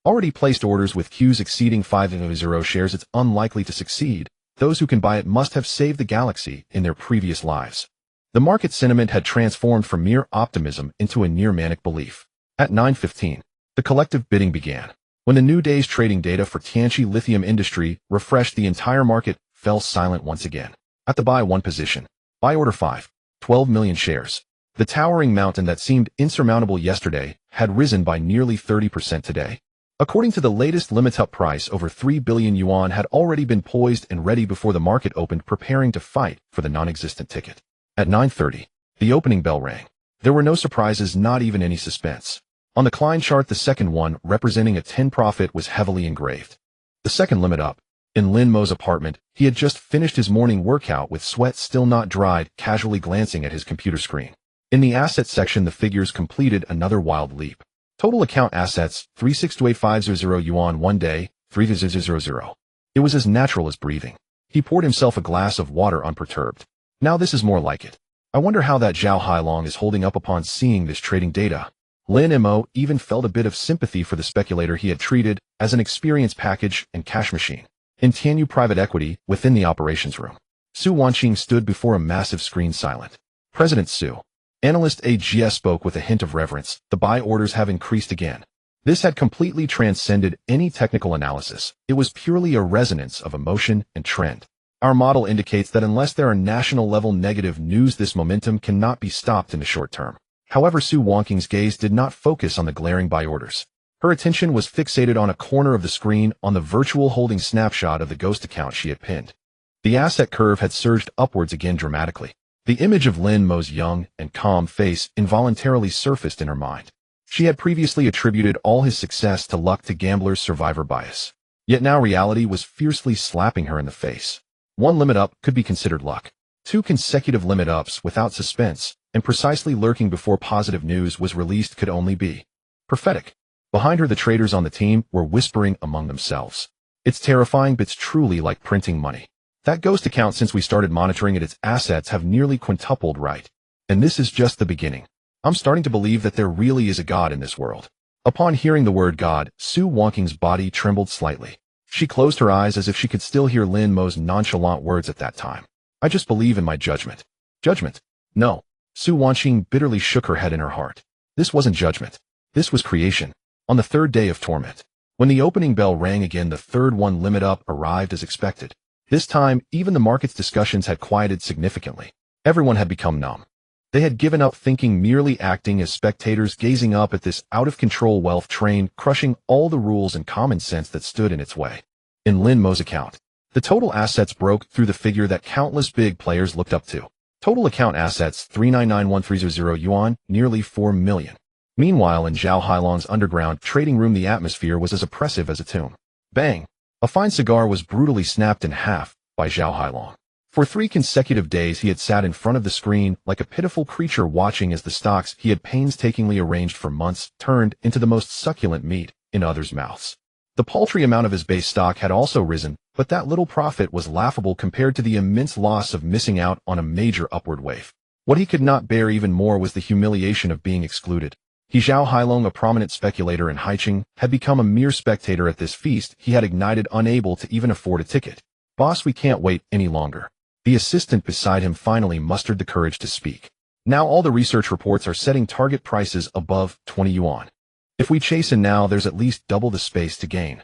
Already placed orders with queues exceeding 500 shares. It's unlikely to succeed. Those who can buy it must have saved the galaxy in their previous lives. The market sentiment had transformed from mere optimism into a near-manic belief. At 9:15, the collective bidding began. When the new day's trading data for Tianchi Lithium Industry refreshed, the entire market fell silent once again. At the buy 1 position, buy order 5, 12 million shares. The towering mountain that seemed insurmountable yesterday had risen by nearly 30% today. According to the latest limit up price, over 3 billion yuan had already been poised and ready before the market opened, preparing to fight for the non-existent ticket. At 9:30, the opening bell rang. There were no surprises, not even any suspense. On the Klein chart, the second one, representing a 10 profit, was heavily engraved. The second limit up. In Lin Mo's apartment, he had just finished his morning workout with sweat still not dried, casually glancing at his computer screen. In the asset section, the figures completed another wild leap. Total account assets, 3628500 yuan one day, 3000. It was as natural as breathing. He poured himself a glass of water unperturbed. Now this is more like it. I wonder how that Zhao Hailong is holding up upon seeing this trading data. Lin Mo even felt a bit of sympathy for the speculator he had treated as an experience package and cash machine. In Tianyu Private Equity, within the operations room, Su Wanqing stood before a massive screen, silent. President Su. Analyst AGS spoke with a hint of reverence. The buy orders have increased again. This had completely transcended any technical analysis. It was purely a resonance of emotion and trend. Our model indicates that unless there are national-level negative news, this momentum cannot be stopped in the short term. However, Su Wanqing's gaze did not focus on the glaring buy orders. Her attention was fixated on a corner of the screen, on the virtual holding snapshot of the ghost account she had pinned. The asset curve had surged upwards again dramatically. The image of Lin Mo's young and calm face involuntarily surfaced in her mind. She had previously attributed all his success to luck, to gambler's survivor bias. Yet now reality was fiercely slapping her in the face. 1 limit up could be considered luck. 2 consecutive limit ups without suspense, and precisely lurking before positive news was released, could only be prophetic. Behind her, the traders on the team were whispering among themselves. It's terrifying, but it's truly like printing money. That ghost account, since we started monitoring it, its assets have nearly quintupled, right? And this is just the beginning. I'm starting to believe that there really is a God in this world. Upon hearing the word God, Sue Wonking's body trembled slightly. She closed her eyes as if she could still hear Lin Mo's nonchalant words at that time. I just believe in my judgment. Judgment? No. Sue Wonqing bitterly shook her head in her heart. This wasn't judgment. This was creation. On the third day of torment. When the opening bell rang again, the third one limit up arrived as expected. This time, even the market's discussions had quieted significantly. Everyone had become numb. They had given up thinking, merely acting as spectators, gazing up at this out-of-control wealth train, crushing all the rules and common sense that stood in its way. In Lin Mo's account, the total assets broke through the figure that countless big players looked up to. Total account assets 3991300 yuan, nearly 4 million. Meanwhile, in Zhao Hailong's underground trading room, the atmosphere was as oppressive as a tomb. Bang! A fine cigar was brutally snapped in half by Zhao Hailong. For 3 consecutive days he had sat in front of the screen like a pitiful creature, watching as the stocks he had painstakingly arranged for months turned into the most succulent meat in others' mouths. The paltry amount of his base stock had also risen, but that little profit was laughable compared to the immense loss of missing out on a major upward wave. What he could not bear even more was the humiliation of being excluded. He, Zhao Hailong, a prominent speculator in Haicheng, had become a mere spectator at this feast he had ignited, unable to even afford a ticket. Boss, we can't wait any longer. The assistant beside him finally mustered the courage to speak. Now all the research reports are setting target prices above 20 yuan. If we chase in now, there's at least double the space to gain.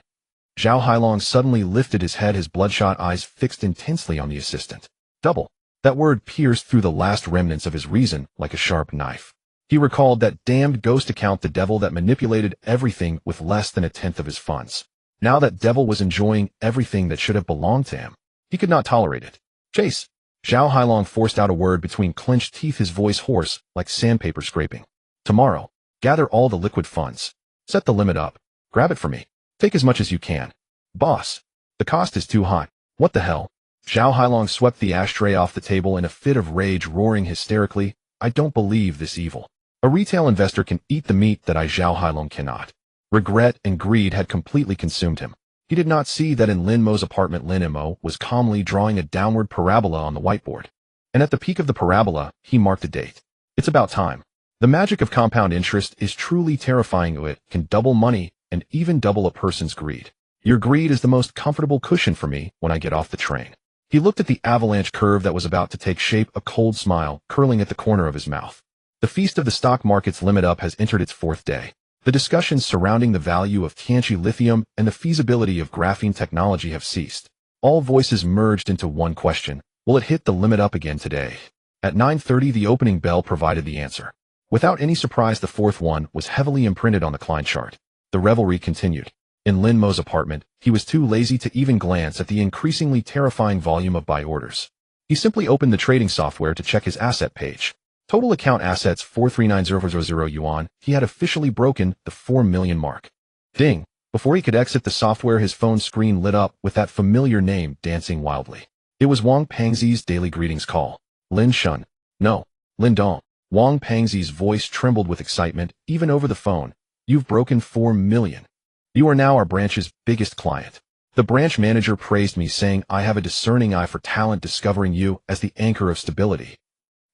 Zhao Hailong suddenly lifted his head, his bloodshot eyes fixed intensely on the assistant. Double. That word pierced through the last remnants of his reason like a sharp knife. He recalled that damned ghost account, the devil that manipulated everything with less than a tenth of his funds. Now that devil was enjoying everything that should have belonged to him. He could not tolerate it. Chase! Zhao Hailong forced out a word between clenched teeth, his voice hoarse like sandpaper scraping. Tomorrow, gather all the liquid funds. Set the limit up. Grab it for me. Take as much as you can. Boss, the cost is too high. What the hell? Zhao Hailong swept the ashtray off the table in a fit of rage, roaring hysterically, I don't believe this evil. A retail investor can eat the meat that I, Zhao Hailong, cannot. Regret and greed had completely consumed him. He did not see that in Lin Mo's apartment, Lin Mo was calmly drawing a downward parabola on the whiteboard. And at the peak of the parabola, he marked a date. It's about time. The magic of compound interest is truly terrifying. It can double money and even double a person's greed. Your greed is the most comfortable cushion for me when I get off the train. He looked at the avalanche curve that was about to take shape, a cold smile curling at the corner of his mouth. The feast of the stock market's limit up has entered its 4th day. The discussions surrounding the value of Tianqi lithium and the feasibility of graphene technology have ceased. All voices merged into one question. Will it hit the limit up again today? At 9:30, the opening bell provided the answer. Without any surprise, the 4th one was heavily imprinted on the Klein chart. The revelry continued. In Lin Mo's apartment, he was too lazy to even glance at the increasingly terrifying volume of buy orders. He simply opened the trading software to check his asset page. Total account assets 439,000 yuan. He had officially broken the 4 million mark. Ding! Before he could exit the software, his phone screen lit up with that familiar name dancing wildly. It was Wang Pengzi's daily greetings call. Lin Shun. No, Lin Dong. Wang Pengzi's voice trembled with excitement, even over the phone. You've broken 4 million. You are now our branch's biggest client. The branch manager praised me, saying I have a discerning eye for talent, discovering you as the anchor of stability.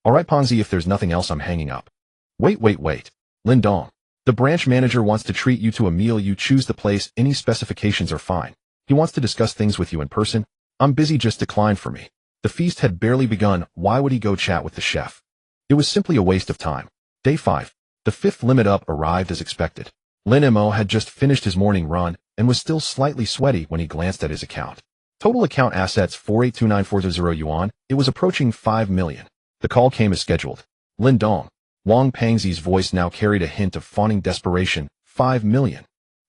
All right, Ponzi, if there's nothing else, I'm hanging up. Wait. Lin Dong. The branch manager wants to treat you to a meal. You choose the place. Any specifications are fine. He wants to discuss things with you in person. I'm busy, just decline for me. The feast had barely begun. Why would he go chat with the chef? It was simply a waste of time. Day 5. The 5th limit up arrived as expected. Lin Mo had just finished his morning run and was still slightly sweaty when he glanced at his account. Total account assets 482940 yuan. It was approaching 5 million. The call came as scheduled. Lin Dong. Wang Pengzi's voice now carried a hint of fawning desperation. 5 million.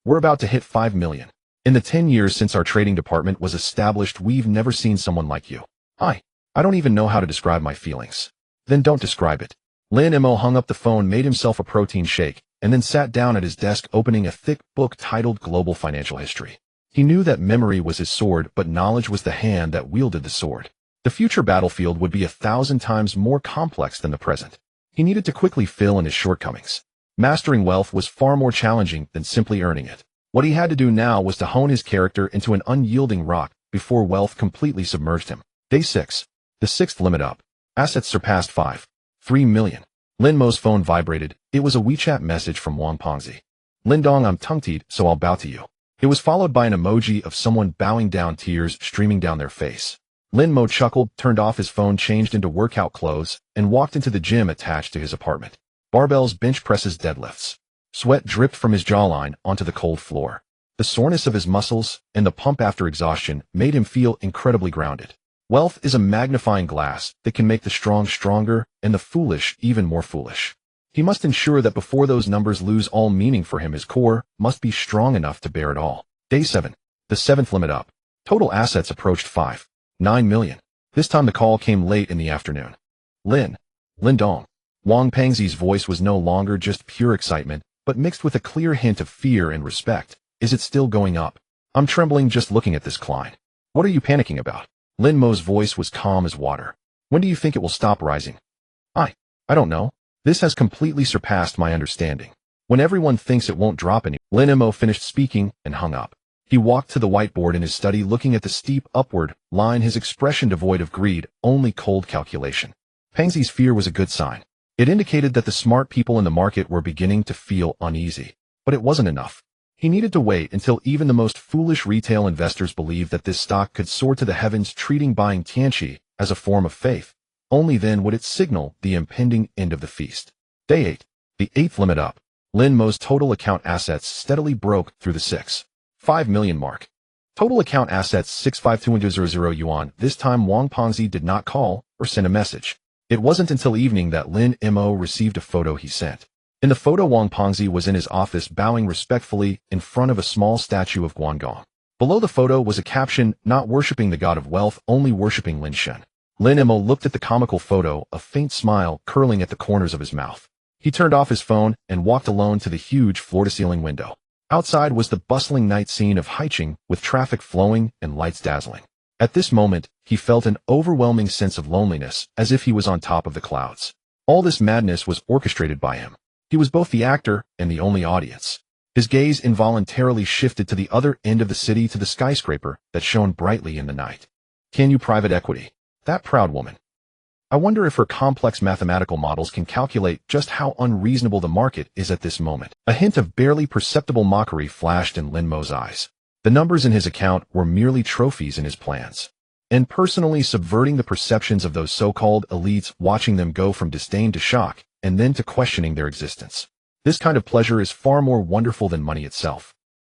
We're about to hit 5 million. In the 10 years since our trading department was established, we've never seen someone like you. I don't even know how to describe my feelings. Then don't describe it. Lin Mo hung up the phone, made himself a protein shake, and then sat down at his desk, opening a thick book titled Global Financial History. He knew that memory was his sword, but knowledge was the hand that wielded the sword. The future battlefield would be 1,000 times more complex than the present. He needed to quickly fill in his shortcomings. Mastering wealth was far more challenging than simply earning it. What he had to do now was to hone his character into an unyielding rock before wealth completely submerged him. Day 6. The sixth limit up. Assets surpassed 5.3 million. Lin Mo's phone vibrated. It was a WeChat message from Wang Pengzi. Lindong, I'm tongue-tied, so I'll bow to you. It was followed by an emoji of someone bowing down, tears streaming down their face. Lin Mo chuckled, turned off his phone, changed into workout clothes, and walked into the gym attached to his apartment. Barbells, bench presses, deadlifts. Sweat dripped from his jawline onto the cold floor. The soreness of his muscles and the pump after exhaustion made him feel incredibly grounded. Wealth is a magnifying glass that can make the strong stronger and the foolish even more foolish. He must ensure that before those numbers lose all meaning for him, his core must be strong enough to bear it all. Day 7. The seventh limit up. Total assets approached 5.9 million. This time the call came late in the afternoon. Lindong. Wang Pengzi's voice was no longer just pure excitement, but mixed with a clear hint of fear and respect. Is it still going up? I'm trembling just looking at this climb. What are you panicking about? Lin Mo's voice was calm as water. When do you think it will stop rising? I don't know. This has completely surpassed my understanding. When everyone thinks it won't drop any, Lin Mo finished speaking and hung up. He walked to the whiteboard in his study, looking at the steep upward line, his expression devoid of greed, only cold calculation. Pengzi's fear was a good sign. It indicated that the smart people in the market were beginning to feel uneasy. But it wasn't enough. He needed to wait until even the most foolish retail investors believed that this stock could soar to the heavens, treating buying Tianqi as a form of faith. Only then would it signal the impending end of the feast. Day 8. The eighth limit up. Lin Mo's total account assets steadily broke through the 6.5 million mark. Total account assets 65200 yuan. This time Wang Pengzi did not call or send a message. It wasn't until evening that Lin Mo received a photo he sent. In the photo, Wang Pengzi was in his office bowing respectfully in front of a small statue of Guangong. Below the photo was a caption, not worshipping the god of wealth, only worshipping Lin Shen. Lin Mo looked at the comical photo, a faint smile curling at the corners of his mouth. He turned off his phone and walked alone to the huge floor-to-ceiling window. Outside was the bustling night scene of Haicheng, with traffic flowing and lights dazzling. At this moment, he felt an overwhelming sense of loneliness, as if he was on top of the clouds. All this madness was orchestrated by him. He was both the actor and the only audience. His gaze involuntarily shifted to the other end of the city, to the skyscraper that shone brightly in the night. Can you private equity? That proud woman. I wonder if her complex mathematical models can calculate just how unreasonable the market is at this moment. A hint of barely perceptible mockery flashed in Lin Mo's eyes. The numbers in his account were merely trophies in his plans. And personally subverting the perceptions of those so-called elites, watching them go from disdain to shock, and then to questioning their existence. This kind of pleasure is far more wonderful than money itself.